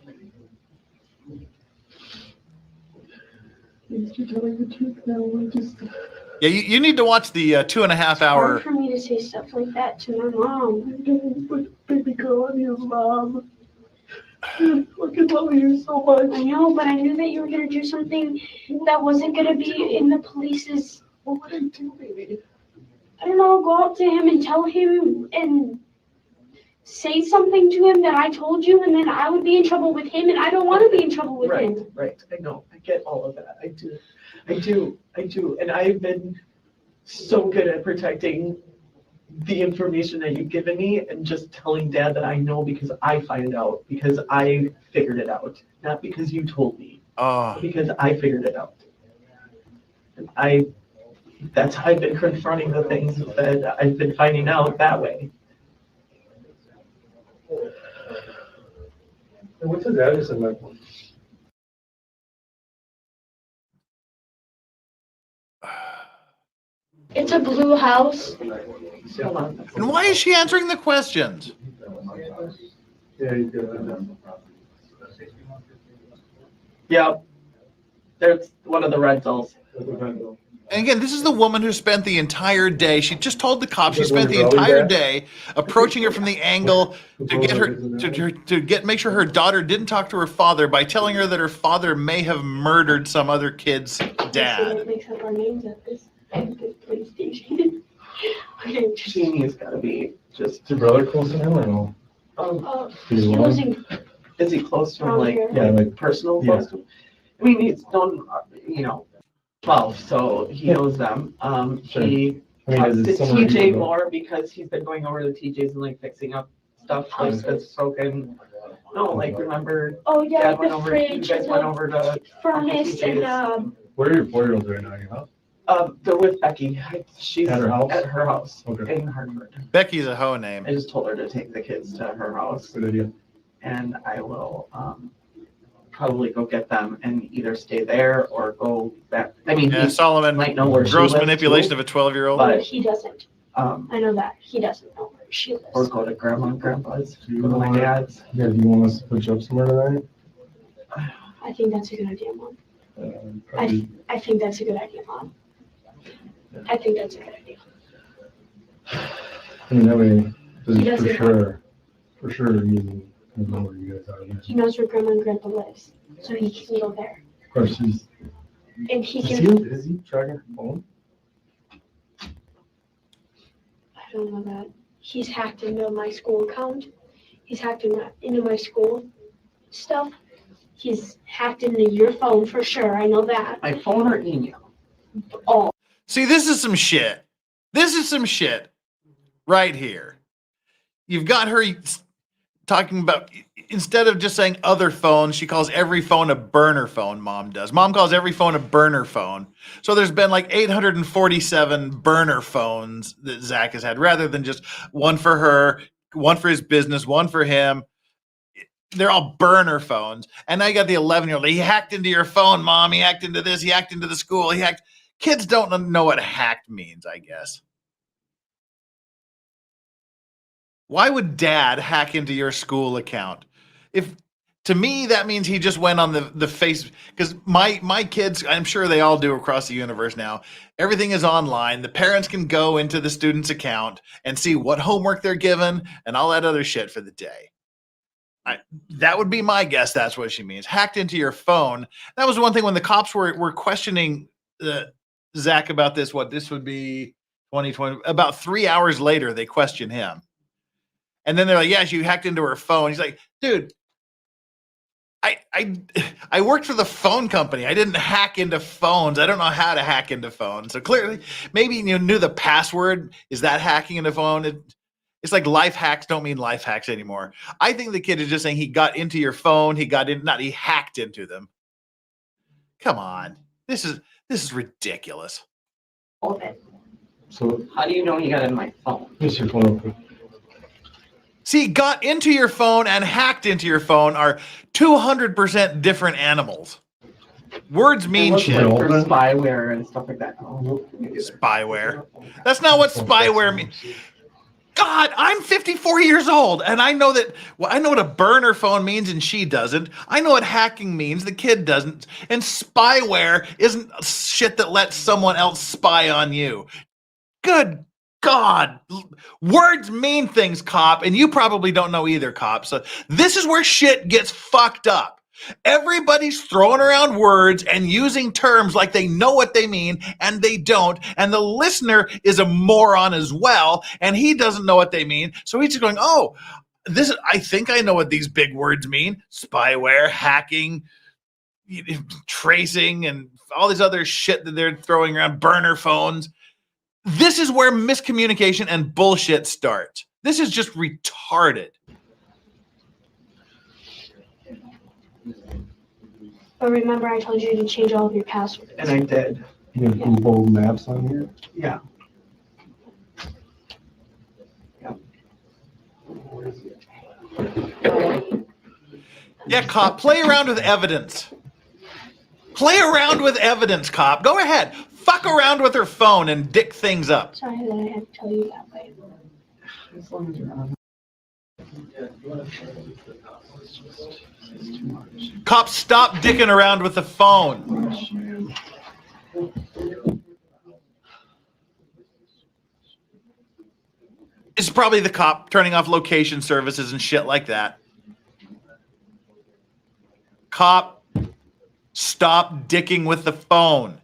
You're telling the truth now. I just. Yeah, you need to watch the 2.5 hour. Hard for me to say stuff like that to my mom. But baby girl, I'm your mom. I fucking love you so much. I know, but I knew that you were gonna do something that wasn't gonna be in the police's. What would I do, baby? I don't know. Go up to him and tell him and say something to him that I told you, and then I would be in trouble with him, and I don't want to be in trouble with Right, him. right. I know. I get all of that. I do. And I've been so good at protecting the information that you've given me and just telling Dad that I know because I find it out, because I figured it out, not because you told me, Oh, because I figured it out. And that's how I've been confronting the things that I've been finding out that way. And what's his address in that one? It's a blue house. Hold on. and why is she answering the questions? Yeah, he's good. Yeah, there's one of the rentals. And again, this is the woman who spent the entire day. She just told the cops she spent the entire day approaching her from the angle to get her to make sure her daughter didn't talk to her father by telling her that her father may have murdered some other kid's dad. It makes up our names at this police station. Okay, just, Jamie's gotta be just, Is your brother close to him or no? is he lives in he close to him, around like, here. Yeah, like, personal Yeah. close to him? I mean, he's known, 12, so he knows them. Sure. He I mean, talks is to it somewhere you TJ can go? more because he's been going over to TJ's and like fixing up stuff like that's broken. No, like, remember, Oh yeah, Dad went the over, you fridge, guys went the over to, furnace, and Where are your 4-year-olds right now? Your house? they're with Becky. She's At her house? At her house Okay. in Hartford. Becky's a hoe name. I just told her to take the kids to her house. Good idea. And I will probably go get them and either stay there or go back. I mean, Yeah, he Solomon, might know where she gross lives, manipulation too, of a 12-year-old. but- he doesn't. I know that he doesn't know where she Or lives. go to grandma and grandpa's, Do you go to my want- dad's. Yeah, do you want us to put you up somewhere tonight? I think that's a good idea, Mom. Probably. I think that's a good idea, Mom. I think that's a good idea. I mean, that way, He doesn't- for sure, you know where you guys are. He knows where Grandma and Grandpa lives, so he can go there. Of course, he's, And he is can. he tracking her phone? I don't know that. He's hacked into my school account. He's hacked into my school stuff. He's hacked into your phone for sure. I know that. My phone or email? Oh, See, this is some shit. This is some shit right here. You've got her talking about, instead of just saying other phones, she calls every phone a burner phone, Mom does. Mom calls every phone a burner phone. So there's been like 847 burner phones that Zach has had, rather than just one for her, one for his business, one for him. They're all burner phones. And now you got the 11-year-old. He hacked into your phone, Mom. He hacked into this. He hacked into the school. He hacked. Kids don't know what hacked means, I guess. Why would Dad hack into your school account? If to me that means he just went on the face, because my kids, I'm sure they all do across the universe now. Everything is online. The parents can go into the student's account and see what homework they're given and all that other shit for the day. That would be my guess. That's what she means. Hacked into your phone. That was one thing when the cops were questioning Zach about this. What this would be 2020. About 3 hours later, they question him. And then they're like, yeah, you hacked into her phone. He's like, dude, I worked for the phone company. I didn't hack into phones. I don't know how to hack into phones. So clearly, maybe you knew the password. Is that hacking into phone? It's like life hacks don't mean life hacks anymore. I think the kid is just saying he got into your phone. He hacked into them. Come on. This is ridiculous. all of it. So, How do you know he got in my phone? here's your phone open. See, got into your phone and hacked into your phone are 200% different animals. Words mean It shit. wasn't for spyware and stuff like that. Oh, Spyware. That's not what spyware means. God, I'm 54 years old, and I know that. Well, I know what a burner phone means, and she doesn't. I know what hacking means. The kid doesn't. And spyware isn't shit that lets someone else spy on you. Good God, words mean things, cop, and you probably don't know either, cop. So this is where shit gets fucked up. Everybody's throwing around words and using terms like they know what they mean, and they don't. And the listener is a moron as well, and he doesn't know what they mean. So he's just going, "Oh, this. I think I know what these big words mean: spyware, hacking, tracing, and all these other shit that they're throwing around. Burner phones." This is where miscommunication and bullshit starts. This is just retarded. But remember, I told you to change all of your passwords. And I did, You have Google Maps on here? yeah. Yeah, cop, play around with evidence. Play around with evidence, cop. Go ahead. Fuck around with her phone and dick things up. Sorry that I had to tell you that way. As long as you're on. Cop, stop dicking around with the phone. It's probably the cop turning off location services and shit like that. Cop, stop dicking with the phone.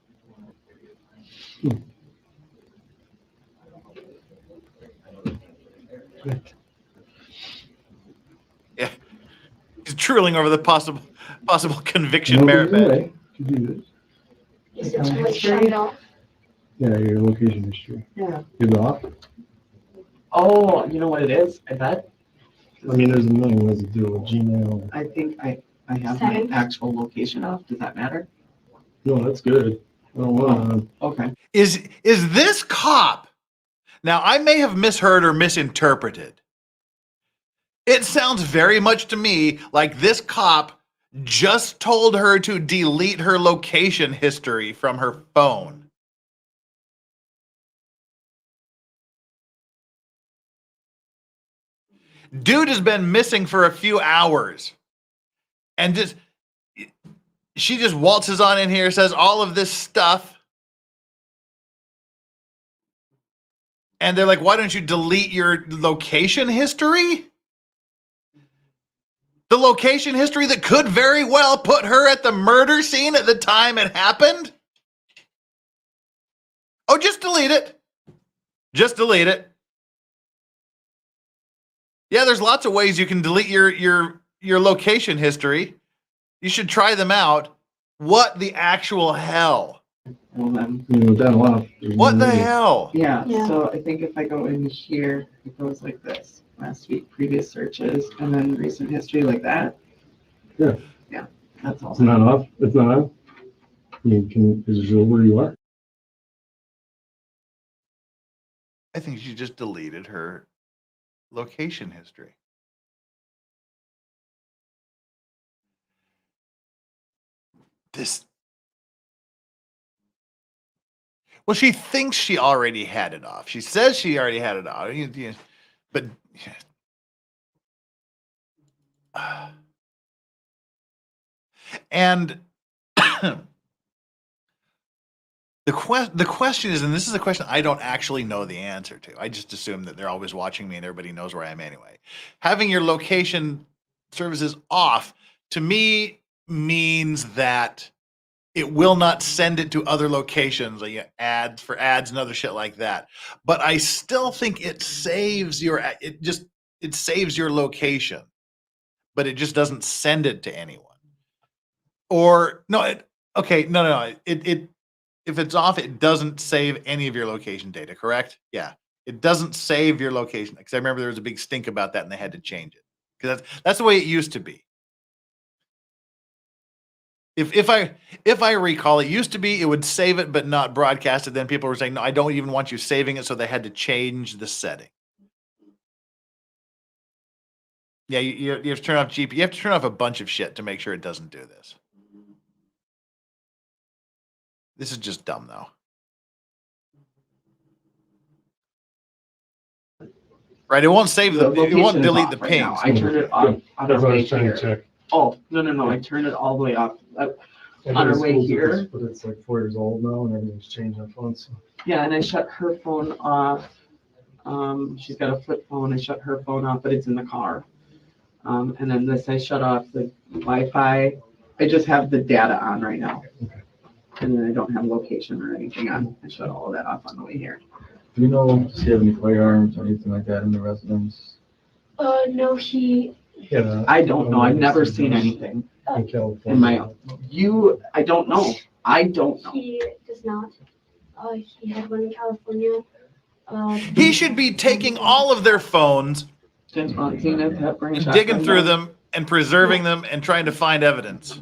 Yeah, he's drooling over the possible conviction merit badge. You do this. Is it too late? Shut it off. Yeah, your location history. Yeah. Is it off? Oh, you know what it is? I bet. I mean, there's a million ways to do it with Gmail. I think I have my Settings? actual location off. Does that matter? No, that's good. I don't want Okay. Is this cop? Now, I may have misheard or misinterpreted. It sounds very much to me like this cop just told her to delete her location history from her phone. Dude has been missing for a few hours. And she just waltzes on in here, says all of this stuff. And they're like, why don't you delete your location history? The location history that could very well put her at the murder scene at the time it happened? Oh, just delete it. Just delete it. Yeah, there's lots of ways you can delete your location history. You should try them out. What the actual hell? Well then, to, with that off. What the hell? yeah, Yeah. so I think if I go in here, it goes like this. Last week, previous searches, and then recent history like that. Yeah. Yeah, that's all. It's not off? It's not on? Is it where you are? I think she just deleted her location history. Well, she thinks she already had it off. She says she already had it off. But and the question is, and this is a question I don't actually know the answer to. I just assume that they're always watching me and everybody knows where I am anyway. Having your location services off to me means that it will not send it to other locations, like ads and other shit like that. But I still think it saves your location, but it just doesn't send it to anyone. Or no, if it's off, it doesn't save any of your location data, correct? Yeah, it doesn't save your location, because I remember there was a big stink about that and they had to change it, because that's the way it used to be. If I recall, it used to be it would save it but not broadcast it. Then people were saying, no, I don't even want you saving it, so they had to change the setting. Yeah, you have to turn off GP. You have to turn off a bunch of shit to make sure it doesn't do this. This is just dumb, though. Right? It won't save the. It location won't is delete off the right now. pings. I turned it off on That's our what I way was trying to here. check. Oh, no, I turned it all the way off. And On our it's way cool, here. But it's like 4 years old now and everything's changed on phones. Yeah, and I shut her phone off. She's got a flip phone. I shut her phone off, but it's in the car. And then this, I shut off the Wi-Fi. I just have the data on right now. Okay. And then I don't have location or anything on. I shut all of that off on the way here. Do you know, does he have any firearms or anything like that in the residence? No, he, Yeah. I don't know. I've never seen anything. In California. In my, I don't know. I don't know. he does not. He had one in California. He should be taking all of their phones, digging through them, and preserving them, and trying to find evidence.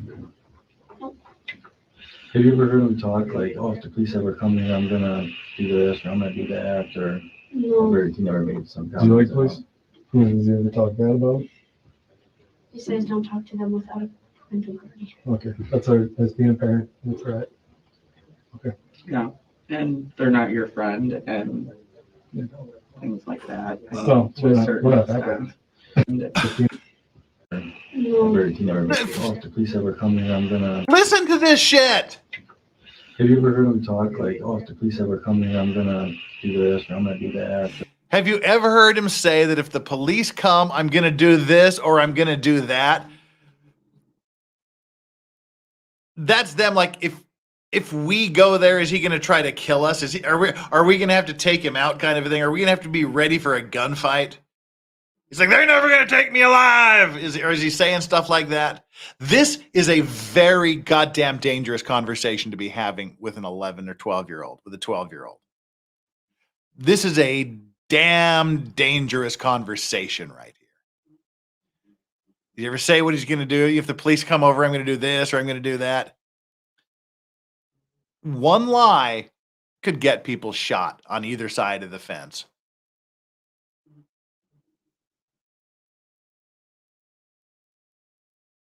Have you ever heard him talk like, oh, if the police ever come here, I'm gonna do this or I'm gonna do that, or No, he never made some Do you like comments police? Does he ever talk bad about it? he says don't talk to them without a parental guardian. Okay, that's being a parent, that's right. Yeah, and they're not your friend and things like that. Well, To we're a not- certain we're not that extent. No, He never made, oh, if the police ever come here, I'm gonna. Listen to this shit. Have you ever heard him talk like, oh, if the police ever come here, I'm gonna do this or I'm gonna do that? Have you ever heard him say that if the police come, I'm going to do this or I'm going to do that? That's them. Like if we go there, is he going to try to kill us? Are we going to have to take him out, kind of a thing? Are we going to have to be ready for a gunfight? He's like, they're never going to take me alive. Or is he saying stuff like that? This is a very goddamn dangerous conversation to be having with an 11 or 12-year-old, with a 12-year-old. This is a damn dangerous conversation right here. Did you ever say what he's going to do? If the police come over, I'm going to do this or I'm going to do that. One lie could get people shot on either side of the fence.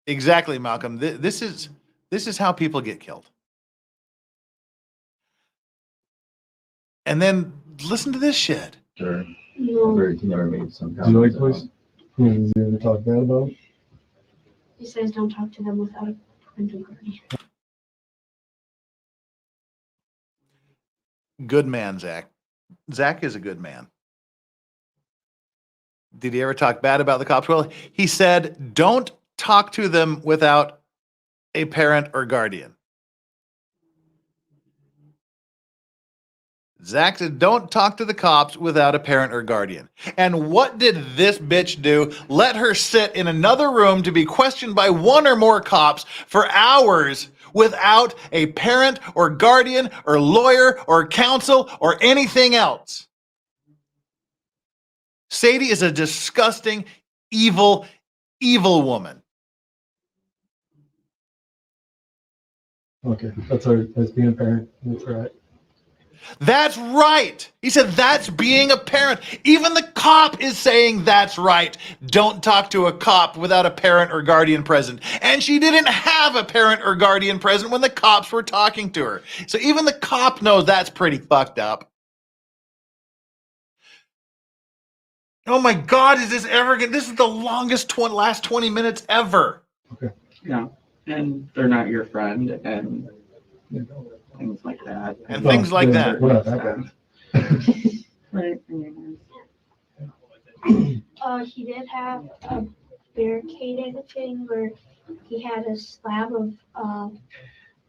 Exactly, Malcolm. This is how people get killed. And then listen to this shit. Sure. no, He never made some Do you like comments. police? Does he ever talk bad about it? he says don't talk to them without a parental guardian. Good man, Zach. Zach is a good man. Did he ever talk bad about the cops? Well, he said, don't talk to them without a parent or guardian. Zach said, don't talk to the cops without a parent or guardian. And what did this bitch do? Let her sit in another room to be questioned by one or more cops for hours without a parent or guardian or lawyer or counsel or anything else. Sadie is a disgusting, evil, evil woman. Okay, that's being a parent, that's right. That's right. He said that's being a parent. Even the cop is saying that's right. Don't talk to a cop without a parent or guardian present. And she didn't have a parent or guardian present when the cops were talking to her. So even the cop knows that's pretty fucked up. Oh my God, is this ever going to... This is the longest last 20 minutes ever. Okay. Yeah, and they're not your friend and things like that. And things like that. We're not that bad. Right. He did have a barricaded thing where he had a slab of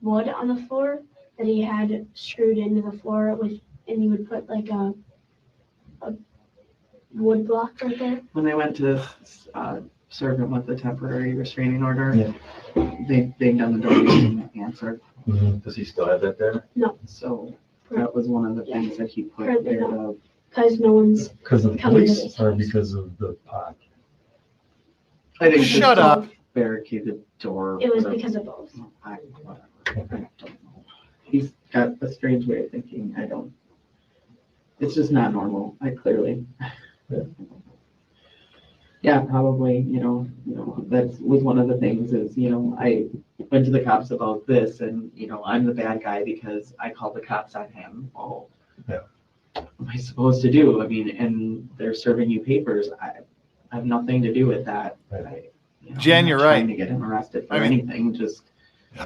wood on the floor that he had screwed into the floor with, and he would put like a wood block right there. When they went to serve him with the temporary restraining order, Yeah. they banged on the door, he didn't answer. Mm-hmm. Does he still have that there? So that was one of the things that he put Currently there. not. Because no one's, Because of the Coming to police this or house. because of the pot? I think Shut just up. barricaded or? It was whatever? because of both. Whatever. I don't know. He's got a strange way of thinking. It's just not normal. I clearly. Yeah, probably, that was one of the things is, I went to the cops about this and, I'm the bad guy because I called the cops on him. Well, Yeah. what am I supposed to do? I mean, and they're serving you papers. I have nothing to do with that. Right. Jen, I'm not you're trying right. to get him arrested for I mean- anything, just.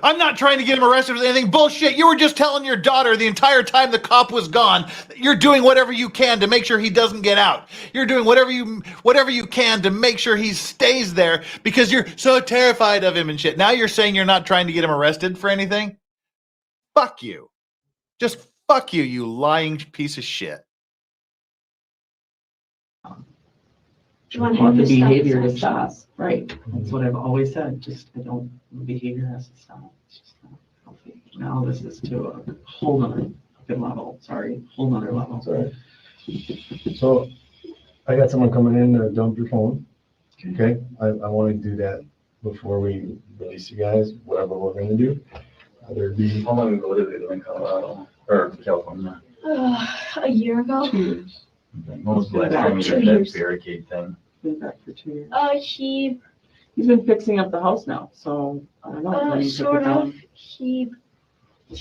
I'm not trying to get him arrested with anything. Bullshit. You were just telling your daughter the entire time the cop was gone that you're doing whatever you can to make sure he doesn't get out. You're doing whatever you can to make sure he stays there because you're so terrified of him and shit. Now you're saying you're not trying to get him arrested for anything? Fuck you. Just fuck you, you lying piece of shit. You want Want him the to stop behavior to his stop, actions. right? That's what I've always said, the behavior has to stop. It's just not healthy. Now this is to a whole nother fucking level, whole nother level. Sorry. So I got someone coming in to dump your phone. Okay, I want to do that before we release you guys, whatever we're gonna do. There'd be, How long ago did they live in Colorado or California? A year ago. 2 years. When was the last time you 2 did that years. barricade thing? Been back for 2 years. He He's been fixing up the house now, so I don't know. when he took it sort down. of. He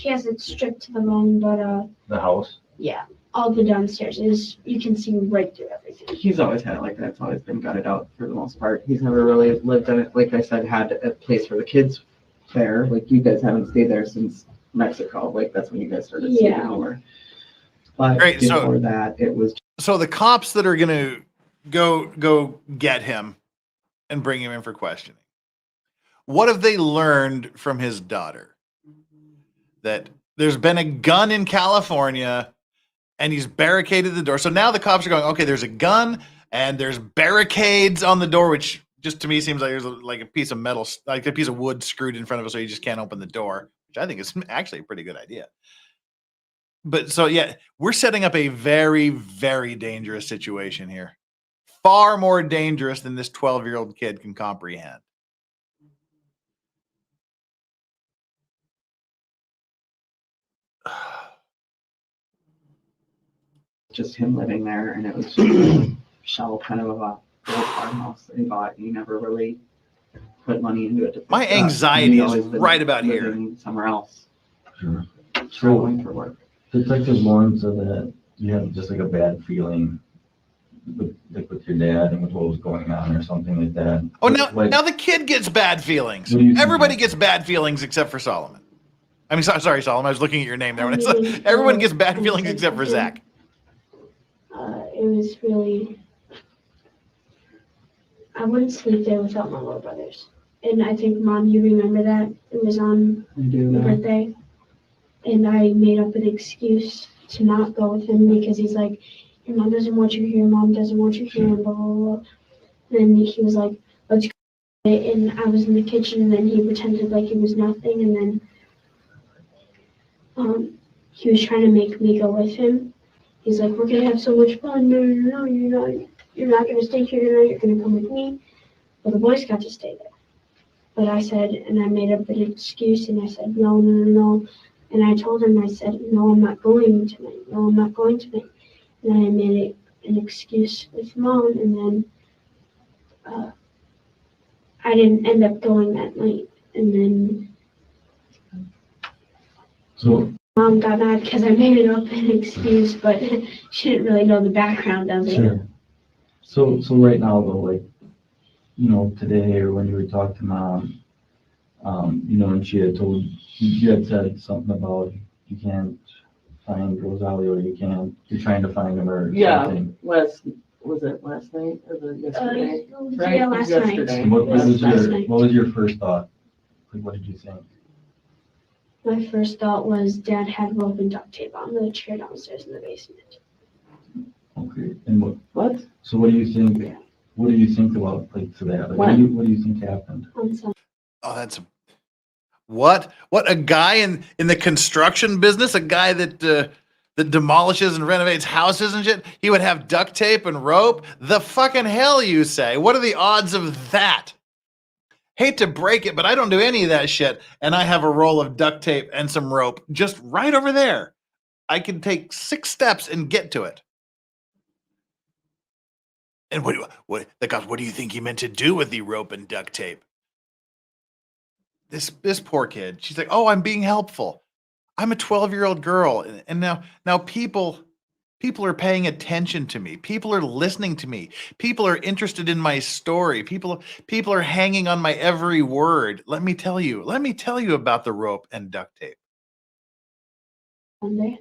has it stripped to the bone, but The house? yeah, all the downstairs is you can see right through everything. He's always had it like that. It's always been gutted out for the most part. He's never really lived in it. Like I said, had a place for the kids there. Like you guys haven't stayed there since Mexico. Like that's when you guys started sleeping Yeah. over. But Great, so- before that, it was So the cops that are going to go get him and bring him in for questioning. What have they learned from his daughter? That there's been a gun in California and he's barricaded the door. So now the cops are going, okay, there's a gun and there's barricades on the door, which just to me seems like there's like a piece of metal, like a piece of wood screwed in front of us so you just can't open the door, which I think is actually a pretty good idea. But so, yeah, we're setting up a very, very dangerous situation here. Far more dangerous than this 12-year-old kid can comprehend. just him living there, and it was just a shell kind of a old farmhouse that he bought. He never really put money into it. To fix My it up. anxiety He's is always been right about here. living somewhere else, Sure. traveling for work. Detective Lauren said that you had just like a bad feeling with your dad and with what was going on or something like that. Oh, now, Like, now the kid gets bad feelings. What do you think? Everybody gets bad feelings except for Solomon. I mean, sorry, Solomon. I was looking at your name there. When I said, everyone gets bad feelings except for Zach. It was really, I wouldn't sleep there without my little brothers. And I think, Mom, you remember that? It was on I do your know. birthday. And I made up an excuse to not go with him because he's like, your mom doesn't want you here, mom doesn't want you here, and blah, blah, blah. Then he was like, let's go. And I was in the kitchen, and then he pretended like it was nothing, and then he was trying to make me go with him. He's like, we're gonna have so much fun. No, you're not gonna stay here tonight, you're gonna come with me. Well, the boys got to stay there. But I said, and I made up an excuse, and I said, no. And I told him, I said, no, I'm not going tonight. No, I'm not going tonight. And I made an excuse with Mom, and then I didn't end up going that night. And then So, Mom got mad because I made up an excuse, but she didn't really know the background of it. sure. So right now though, like, today or when you were talking to Mom, and she had told, you had said something about you can't find Rosario, you're trying to find him or Yeah, something. was it last night or the yesterday? Right, Yeah, last yesterday. night. What was Last night. your first thought? Like, what did you think? My first thought was Dad had rope and duct tape on the chair downstairs in the basement. Okay, and What? so what do you think, what do you think about, like, to that? Like, When? what do you think happened? On Sunday. Oh, that's what a guy in the construction business, a guy that demolishes and renovates houses and shit. He would have duct tape and rope. The fucking hell, you say? What are the odds of that? hate to break it, but I don't do any of that shit. And I have a roll of duct tape and some rope just right over there. I can take 6 steps and get to it. And what do you think he meant to do with the rope and duct tape? This poor kid. She's like, oh, I'm being helpful. I'm a 12-year-old girl. And now people are paying attention to me. People are listening to me. People are interested in my story. People are hanging on my every word. Let me tell you about the rope and duct tape. One day,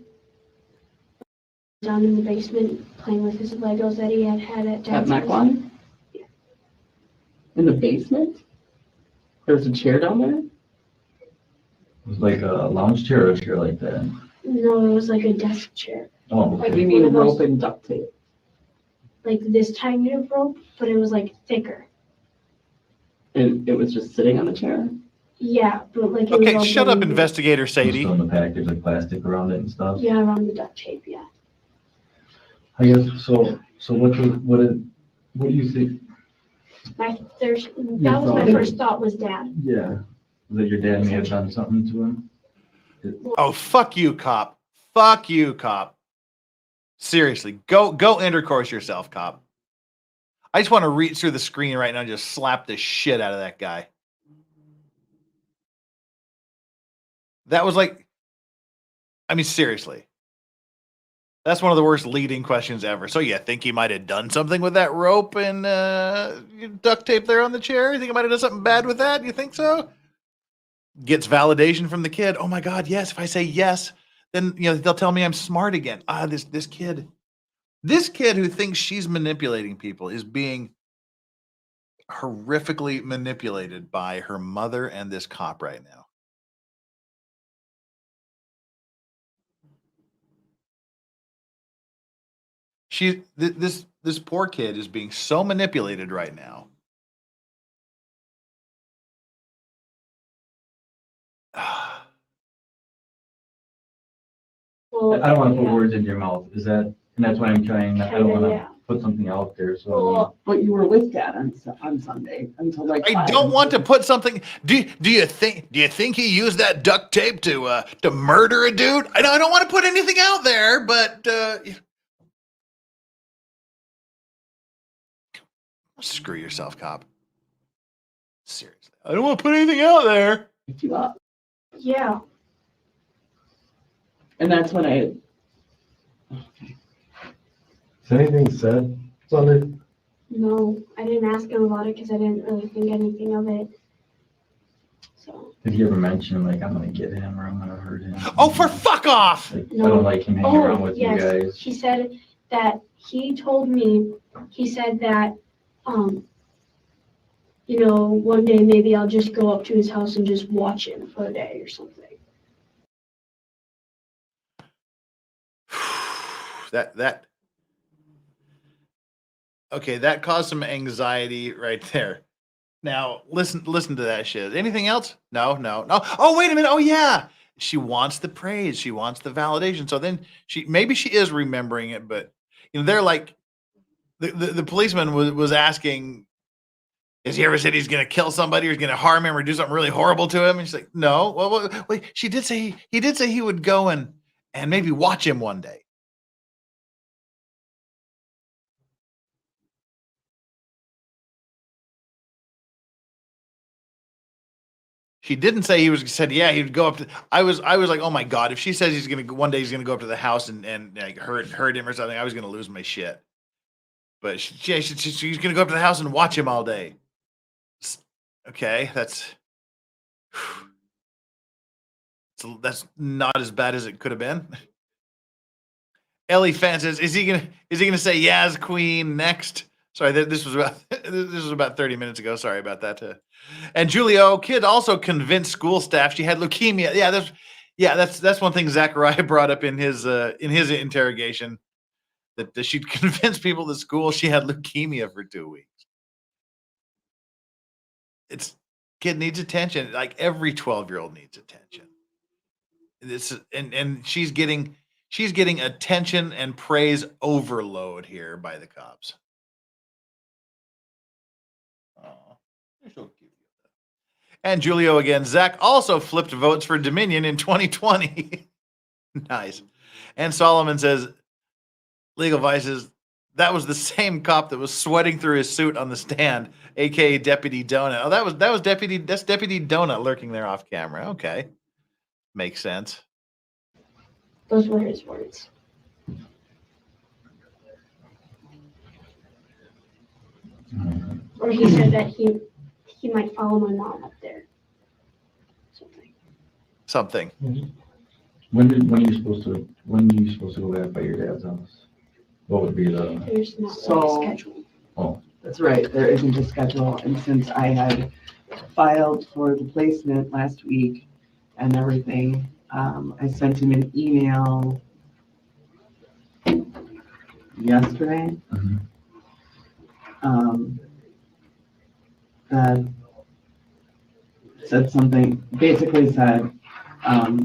down in the basement playing with his Legos that he had at At Dad's house. Mequon? Yeah. In the basement? There's a chair down there? It was like a lounge chair or a chair like that. No, it was like a desk chair. Oh, Like, You one mean of those- rope and duct tape? like this tiny of rope, but it was like thicker. And it was just sitting on the chair? Yeah, but like it was Okay, all shut up, blended. investigator It was still Sadie. in the package, like plastic around it and stuff. Yeah, around the duct tape. Yeah. I guess, so what do you think? That was my first thought was Dad. Yeah, that your dad may have done something to him? Oh, fuck you, cop. Fuck you, cop. Seriously, go intercourse yourself, cop. I just want to reach through the screen right now and just slap the shit out of that guy. That was like, I mean, seriously. That's one of the worst leading questions ever. So you think he might have done something with that rope and duct tape there on the chair? You think he might have done something bad with that? You think so? Gets validation from the kid. Oh my God, yes. If I say yes, then they'll tell me I'm smart again. This kid who thinks she's manipulating people is being horrifically manipulated by her mother and this cop right now. This poor kid is being so manipulated right now. Well, I don't want to put yeah. words in your mouth, and that's why I'm trying, I don't want Yeah. to put something out there, so. Well, But you were with Dad on Sunday until like I 5. don't want to put something. Do you think he used that duct tape to murder a dude? I don't want to put anything out there, but screw yourself, cop. Seriously, I don't want to put anything out there. Picked you up. Yeah. And that's when I, Is anything said Sunday? No, I didn't ask him about it because I didn't really think anything of it. So. Did he ever mention, like, I'm gonna get him or I'm gonna hurt him? Oh, for fuck off! Like, I No. don't like him hanging around with you yes. guys. He said that he told me, he said that, one day maybe I'll just go up to his house and just watch him for a day or something. Okay, that caused some anxiety right there. Now, listen to that shit. Anything else? No. Oh, wait a minute. Oh, yeah. She wants the praise. She wants the validation. So then maybe she is remembering it, but they're like, the policeman was asking, has he ever said he's going to kill somebody or he's going to harm him or do something really horrible to him? And she's like, no. Well, wait, he did say he would go and maybe watch him one day. She didn't say said, yeah, he'd go up to, I was like, oh my God, if she says one day he's going to go up to the house and like hurt him or something, I was going to lose my shit. But she's going to go up to the house and watch him all day. Okay. That's not as bad as it could have been. Ellie Fan says, is he going to say Yaz Queen next? Sorry, this was about 30 minutes ago. Sorry about that. And Julio, kid also convinced school staff she had leukemia. That's one thing Zachariah brought up in his interrogation, that she'd convinced people at school she had leukemia for 2 weeks. Kid needs attention. Like every 12-year-old needs attention. And she's getting attention and praise overload here by the cops. Oh, you're so cute. And Julio again. Zach also flipped votes for Dominion in 2020. Nice. And Solomon says, Legal Vices, that was the same cop that was sweating through his suit on the stand, aka Deputy Donut. Oh, that's Deputy Donut lurking there off camera. Okay. Makes sense. Those were his words. Or he said that he might follow my mom up there. Something. When are you supposed to go back by your dad's house? What would be the? There's not So- a schedule. Oh, That's right, there isn't a schedule, and since I had filed for the placement last week and everything, I sent him an email yesterday. Mhm. That said something, basically said, I've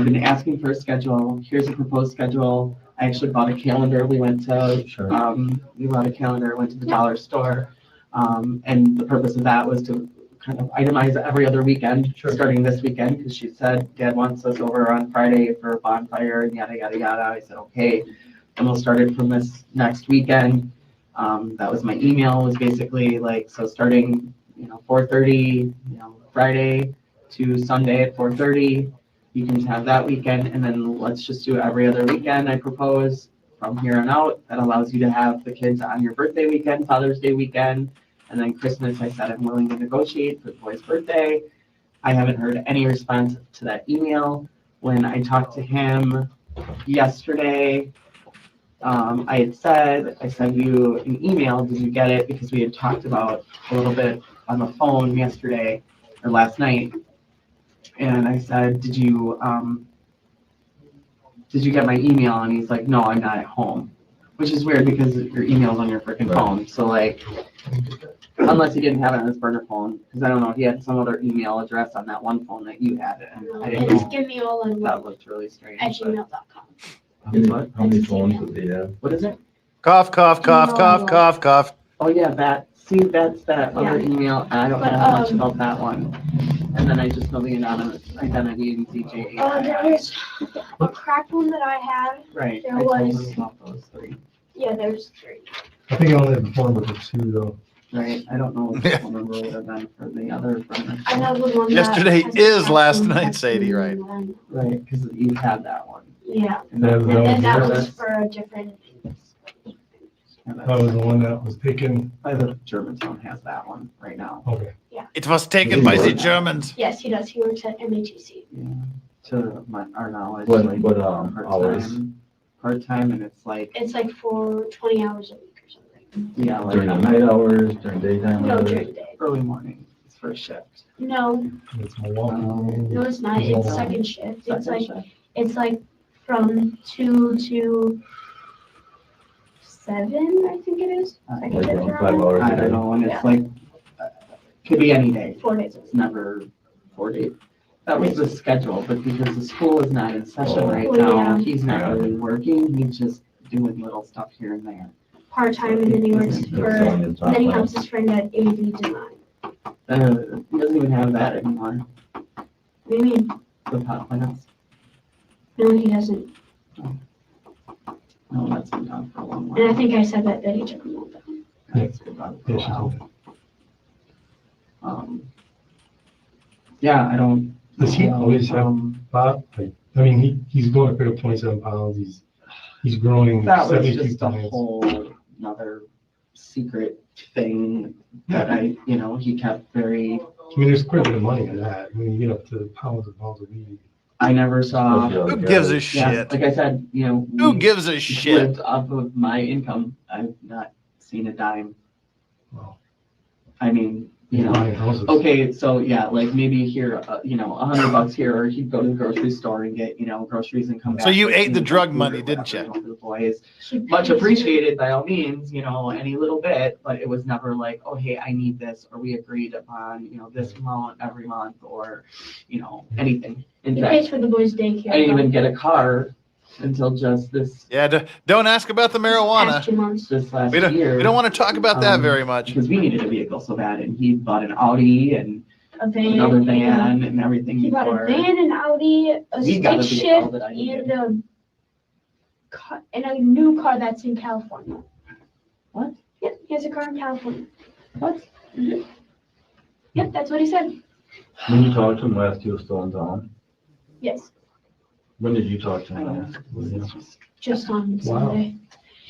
been asking for a schedule, here's a proposed schedule. I actually bought a calendar, we went to sure. we bought a calendar, went to the dollar store. And the purpose of that was to kind of itemize every other weekend, Sure. starting this weekend, because she said, Dad wants us over on Friday for a bonfire and yada, yada, yada. I said, okay, and we'll start it from this next weekend. That was my email, was basically like, so starting, 4:30, Friday to Sunday at 4:30. You can have that weekend, and then let's just do every other weekend, I propose, from here on out. That allows you to have the kids on your birthday weekend, Father's Day weekend, and then Christmas, I said I'm willing to negotiate for the boy's birthday. I haven't heard any response to that email. When I talked to him yesterday, I sent you an email, did you get it? Because we had talked about a little bit on the phone yesterday, or last night. And I said, did you get my email? And he's like, no, I'm not at home, which is weird because your email's on your freaking phone. So like, unless he didn't have it on his burner phone, because I don't know, he had some other email address on that one phone that you had, and I didn't Just know. give me all in That one looked really strange. at but- gmail.com. How many phones would they have? What is it? Cough, cough, cough, cough, cough, cough. Oh, yeah, that's that other Yeah. email, and I don't But, know much about that one. And then I just know the anonymous identity and ZJ. There was a cracked one that I had. Right, there I told was- him about those three, Yeah, there's 3. I think I only have one with the 2 though. right? I don't know what the phone number would have been for the other burner. I know the one that Yesterday has a is cracked last one, night, that's Sadie, the right? one. Right, because you had that one. Yeah, And That that- was- and that was that's- for a different. That was the one that was taken. By the Germantown has that one right now. Okay. It was taken by the Germans. Yes, he does. He works at MATC. Yeah, to our knowledge. What, like, what, hours? Part-time, and it's like, It's like for 20 hours a week or something. yeah, like During the night hours, during daytime No, hours? during the day. early morning, it's first shift. No, It's Milwaukee. no, it's not. It's second shift. It's Second like, shift. it's like from 2 to 7, I think it is. Second Like shift around around 5 there. hours I a don't day? know, and Yeah. it's like, could be any day. 4 days a It's week. never 4 days. That was the schedule, but because the school is not in session right Oh, now, yeah. he's not really working, he's just doing little stuff here and there. Part-time, and then he works That's for, on the and top then he line. helps his friend at AV Design. He doesn't even have that anymore, What do you mean? the pot plants. No, he doesn't. No, that's been done for a long And I while. think I said that he took them all down. It's been done for a Yeah, she while. told me. Yeah, I don't. Does he always have um, Bob? Like, I mean, he's going to pick up 27 pounds. He's growing That was 72 just a pounds. whole another secret thing that he kept very, I mean, there's quite a bit of money in that. I mean, you get up to pounds and pounds of meat. I never saw. Especially Who other gives a guys. Yeah, shit? like I said, Who we gives a shit? lived off of my income. I've not seen a dime. Wow. I mean, Buying houses. okay, so yeah, like maybe here, $100 here, or he'd go to the grocery store and get, groceries and come back. So you with, ate the drug food or money, didn't whatever, you? For the boys. She Much pays appreciated by all means, any little bit, but it was never like, oh, hey, I need this, or we agreed upon, this amount every month, or, anything. In He fact, pays for the boys' daycare. I didn't even get a car until just this Yeah, don't ask about the marijuana. Past 2 months. last We don't year. want to talk about that very much. Because we needed a vehicle so bad, and he bought an Audi, and a van. another van and everything He bought a before. van, an Audi, a We gotta stick be all shift, that I needed. and a new car that's in California. What? Yep, he has a car in California. What? Yep, that's what he said. When you talked to him last, he was still in town. Yes, When did you talk to I him know. last? Was he- just on Wow. Sunday.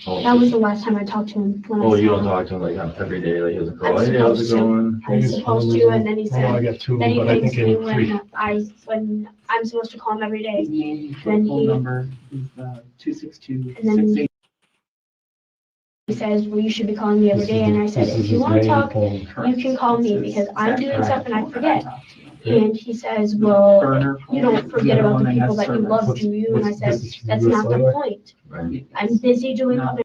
Oh, That was the last time I talked to him. When oh, I you saw don't him. talk to him like on every day, like he doesn't I'm go, hey, how's it supposed to. going? I'm supposed to, and then he Oh, I said, got two, then he but I thanks think me in three. when I'm supposed to call him every day. The Then phone he- number is 262 And then he says, well, you should be calling me every day, and I said, if you want to talk, you can call me, because I'm doing stuff and I forget. And he says, well, you don't forget about the people that you love, do you? And I said, that's not the point. Right. I'm busy doing other.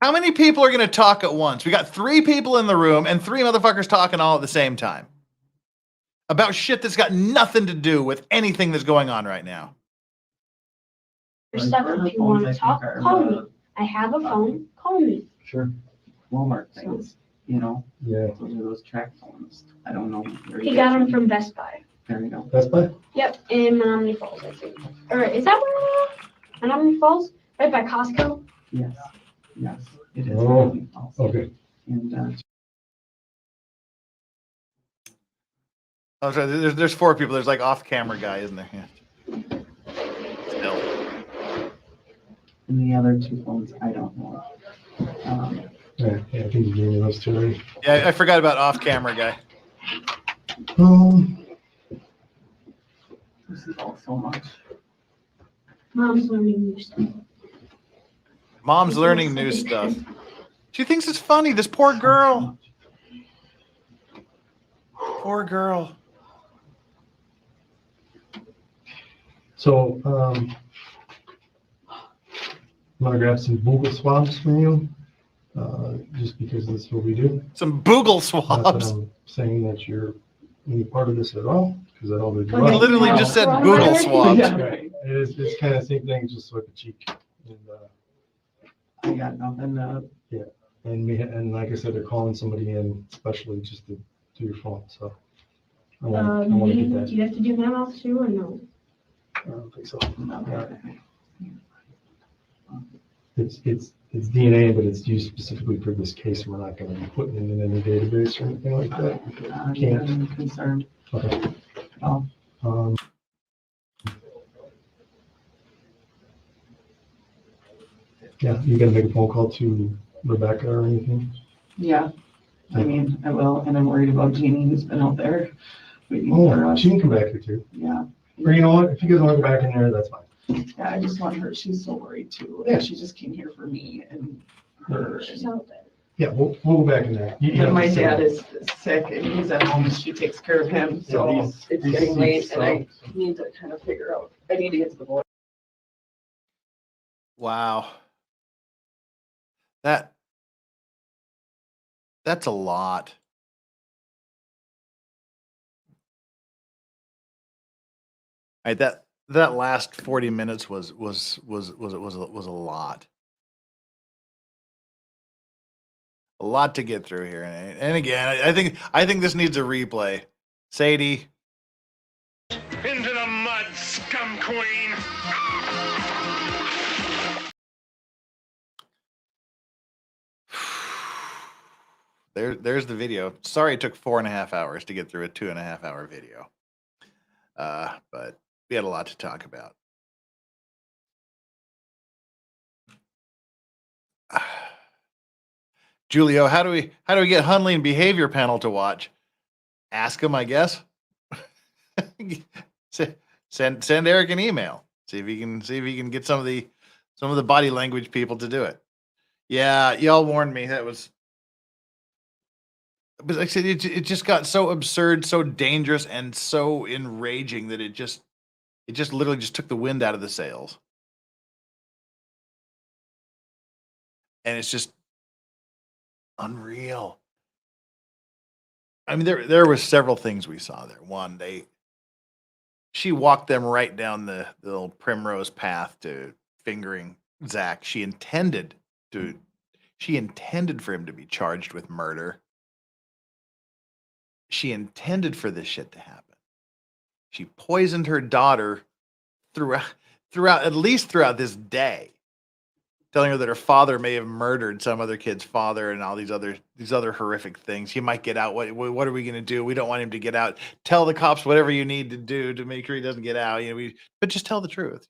How many people are going to talk at once? We got 3 people in the room and 3 motherfuckers talking all at the same time about shit that's got nothing to do with anything that's going on right now. stuff. If you want to talk, call me. I have a phone, call me. Sure. Walmart things, you know, Yeah. those are those track phones. I don't know where He you got get them from Best Buy. There you go. Best Buy? Yep, in Menominee Falls, I think. Or is that where Menominee Falls? Right by Costco? Yes, yes, it is. Oh, okay. And, Oh, sorry, there's 4 people. There's like off-camera guy, isn't there? Yeah. Still. and the other 2 phones, I don't know. Yeah, I think you gave me those two already. Yeah, I forgot about off-camera guy. This is all so much. Mom's learning new stuff. Mom's learning new stuff. She thinks it's funny. This poor girl. Poor girl. So, I'm gonna grab some Google swabs from you, just because that's what we do. Some boogle Not that swabs. I'm saying that you're any part of this at all, because I don't. He literally just said boogle Coronavirus? swabs. Yeah, Right. right. It's kind of same thing, just swipe a cheek. And, I got nothing, and like I said, they're calling somebody in especially just to do your phone, so. I want to Do get that. you have to do my mouth too, or no? I don't think so. no. It's DNA, but it's used specifically for this case, and we're not gonna be putting it in any database or anything like that. Can't. I'm concerned. Okay. Oh. Yeah, you gonna make a phone call to Rebecca or anything? Yeah, I mean, I will, and I'm worried about Jeannie, who's been out there waiting for Oh, us. she can come back here too. Yeah, Or you know what, if you guys wanna go back in there, that's fine. yeah, I just want her, she's so worried too. Yeah. She just came here for me and her. She's out there. Yeah, we'll go back in there. You And have my to dad sit- is sick and he's at home, and she takes care of him, so Yeah, it's these getting late and I seats, need to kind of figure out, I need to get to the boy. Wow. That's a lot. Right, that last 40 minutes was a lot. A lot to get through here. And again, I think this needs a replay. Sadie. Into the mud, scum queen! There's the video. Sorry it took 4.5 hours to get through a 2.5 hour video. But we had a lot to talk about. Julio, how do we get Hunley and behavior panel to watch? Ask him, I guess. Send Eric an email. See if he can get some of the body language people to do it. Yeah, y'all warned me. That was, but like I said, it just got so absurd, so dangerous, and so enraging that it just literally just took the wind out of the sails. And it's just unreal. I mean, there was several things we saw there. One, she walked them right down the little primrose path to fingering Zach. She intended for him to be charged with murder. she intended for this shit to happen. She poisoned her daughter throughout this day, telling her that her father may have murdered some other kid's father and all these other horrific things. He might get out. What are we going to do? We don't want him to get out. Tell the cops whatever you need to do to make sure he doesn't get out. But just tell the truth.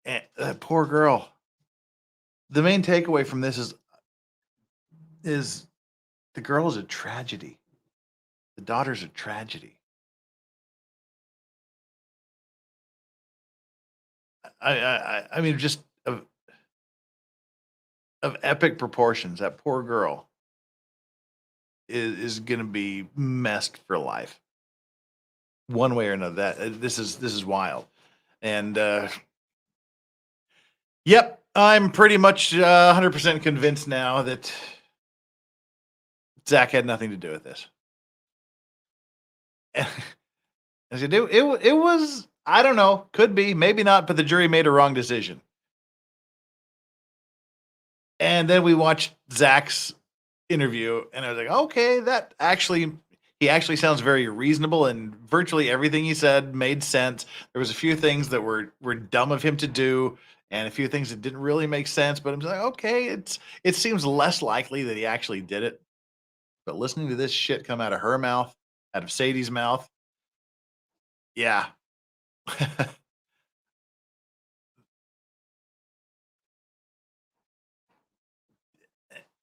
And that poor girl. The main takeaway from this is the girl is a tragedy. The daughter's a tragedy. I mean, just of epic proportions. That poor girl is going to be messed for life, one way or another. This is wild, and yep, I'm pretty much 100% convinced now that Zach had nothing to do with this. As you do, it was. I don't know. Could be, maybe not, but the jury made a wrong decision. And then we watched Zach's interview, and I was like, okay, he actually sounds very reasonable, and virtually everything he said made sense. There was a few things that were dumb of him to do, and a few things that didn't really make sense, but I'm like, okay, it seems less likely that he actually did it. But listening to this shit come out of her mouth, out of Sadie's mouth, yeah.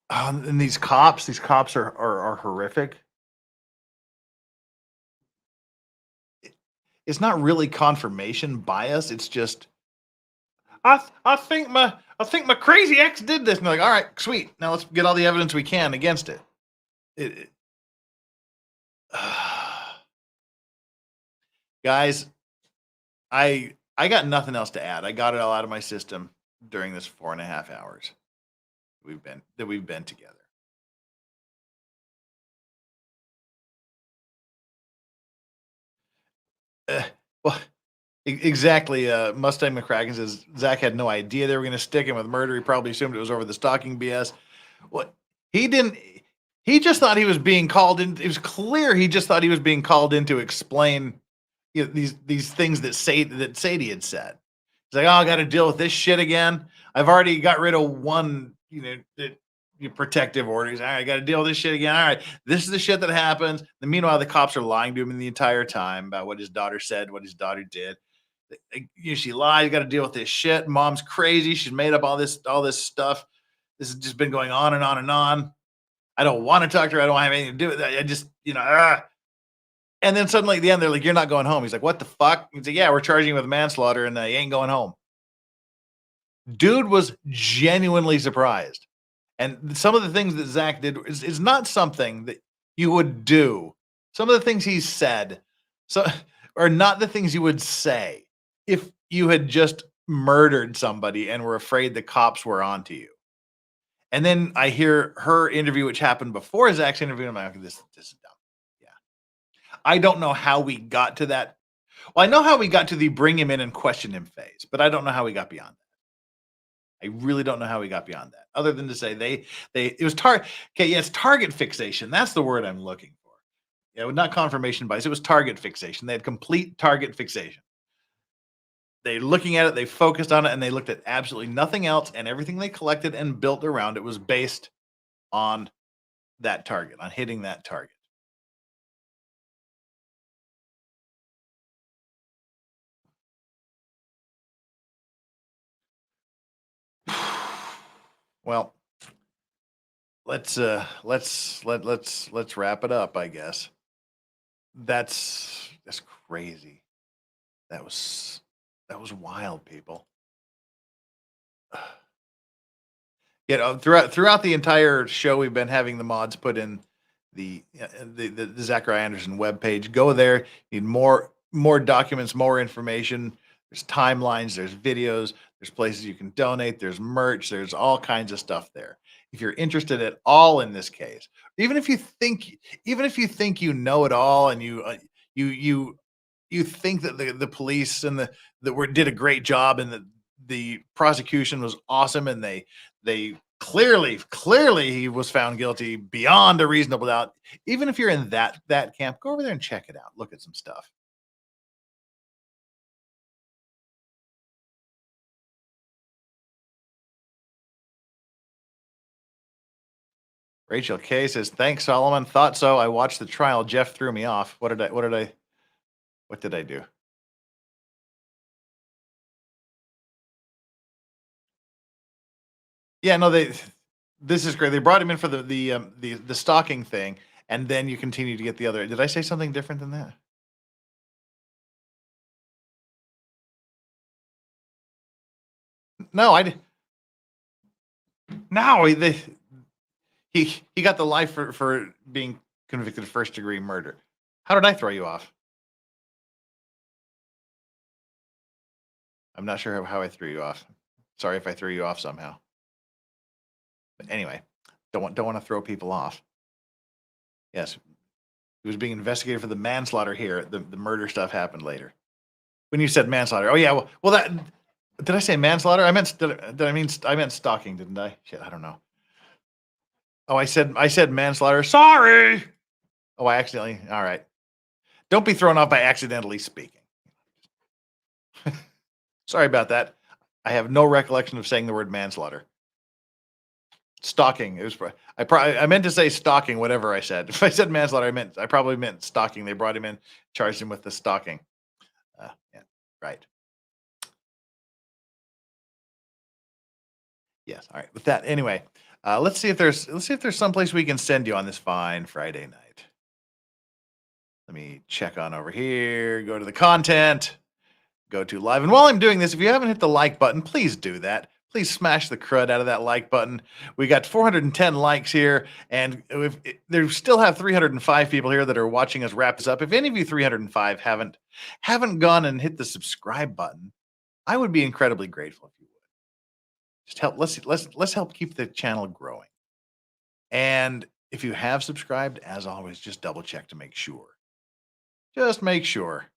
And these cops are horrific. It's not really confirmation bias. It's just, I think my crazy ex did this. And they're like, all right, sweet. Now let's get all the evidence we can against it. Guys, I got nothing else to add. I got it all out of my system during this 4.5 hours we've been together. Well, exactly. Mustang McCracken says Zach had no idea they were going to stick him with murder. He probably assumed it was over the stalking BS. What he didn't. He just thought he was being called in. It was clear he just thought he was being called in to explain these things that Sadie had said. He's like, oh, I got to deal with this shit again. I've already got rid of one, protective orders. All right, I got to deal with this shit again. All right, this is the shit that happens. And meanwhile, the cops are lying to him the entire time about what his daughter said, what his daughter did. She lied. Got to deal with this shit. Mom's crazy. She's made up all this stuff. This has just been going on and on and on. I don't want to talk to her. I don't have anything to do with that. I just, And then suddenly at the end, they're like, you're not going home. He's like, what the fuck? He's like, yeah, we're charging you with manslaughter and you ain't going home. Dude was genuinely surprised. And some of the things that Zach did is not something that you would do. Some of the things he said are not the things you would say if you had just murdered somebody and were afraid the cops were onto you. And then I hear her interview, which happened before Zach's interview. And I'm like, this is dumb. Yeah. I don't know how we got to that. Well, I know how we got to the bring him in and question him phase, but I don't know how we got beyond that. I really don't know how we got beyond that, other than to say it was it's target fixation. That's the word I'm looking for. Yeah, not confirmation bias. It was target fixation. They had complete target fixation. They looking at it, they focused on it, and they looked at absolutely nothing else, and everything they collected and built around it was based on that target, on hitting that target. Well, let's wrap it up, I guess. That's crazy. That was wild, people. Throughout the entire show, we've been having the mods put in the Zachariah Anderson webpage. Go there. Need more documents, more information. There's timelines, there's videos, there's places you can donate, there's merch, there's all kinds of stuff there. If you're interested at all in this case, even if you think you know it all and you think that the police and did a great job and the prosecution was awesome, and they clearly he was found guilty beyond a reasonable doubt. Even if you're in that camp, go over there and check it out. Look at some stuff. Rachel K says, "Thanks, Solomon. Thought so. I watched the trial. Jeff threw me off. What did I do?" Yeah, no, this is great. They brought him in for the stalking thing, and then you continue to get the other. Did I say something different than that? No, I did. No, he got the life for being convicted of first degree murder. How did I throw you off? I'm not sure how I threw you off. Sorry if I threw you off somehow. But anyway, don't want to throw people off. Yes, he was being investigated for the manslaughter here. The murder stuff happened later. When you said manslaughter, oh yeah, well that did I say manslaughter? I meant I meant stalking, didn't I? Shit, I don't know. Oh, I said manslaughter. Sorry. Oh, I accidentally. All right. Don't be thrown off by accidentally speaking. Sorry about that. I have no recollection of saying the word manslaughter. Stalking. It was. I meant to say stalking. Whatever I said. If I said manslaughter, I probably meant stalking. They brought him in, charged him with the stalking. Yeah. Right. Yes. All right. With that, anyway, let's see if there's someplace we can send you on this fine Friday night. Let me check on over here. Go to the content. Go to live. And while I'm doing this, if you haven't hit the like button, please do that. Please smash the crud out of that like button. We got 410 likes here, and there still have 305 people here that are watching us wrap this up. If any of you 305 haven't gone and hit the subscribe button, I would be incredibly grateful if you would. Just help. Let's help keep the channel growing. And if you have subscribed, as always, just double check to make sure. Just make sure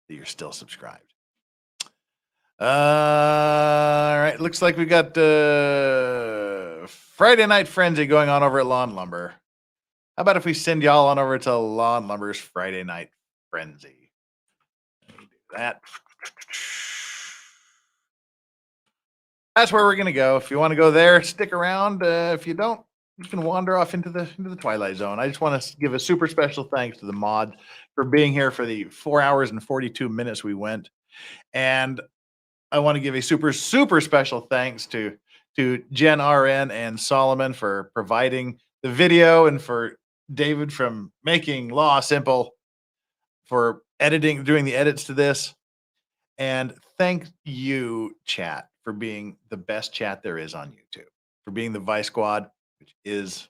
that you're still subscribed. All right. Looks like we got Friday Night Frenzy going on over at Lawn Lumber. How about if we send y'all on over to Lawn Lumber's Friday Night Frenzy? Let me do that. That's where we're gonna go. If you want to go there, stick around. If you don't, you can wander off into the Twilight Zone. I just want to give a super special thanks to the mod for being here for the 4 hours and 42 minutes we went, and I want to give a super special thanks to Jen RN and Solomon for providing the video, and for David from Making Law Simple for doing the edits to this. And thank you, chat, for being the best chat there is on YouTube, for being the Vice Squad, which is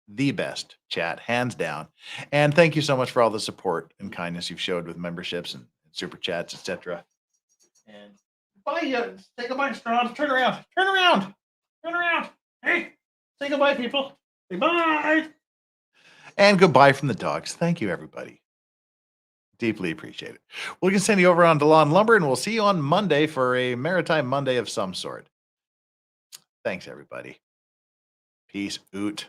the best chat, hands down. And thank you so much for all the support and kindness you've showed with memberships and super chats, etc. And bye. Say goodbye, Strawn. Turn around. Hey, say goodbye, people. Say bye. And goodbye from the dogs. Thank you, everybody. Deeply appreciate it. We can send you over on to Lawn Lumber, and we'll see you on Monday for a Maritime Monday of some sort. Thanks, everybody. Peace out.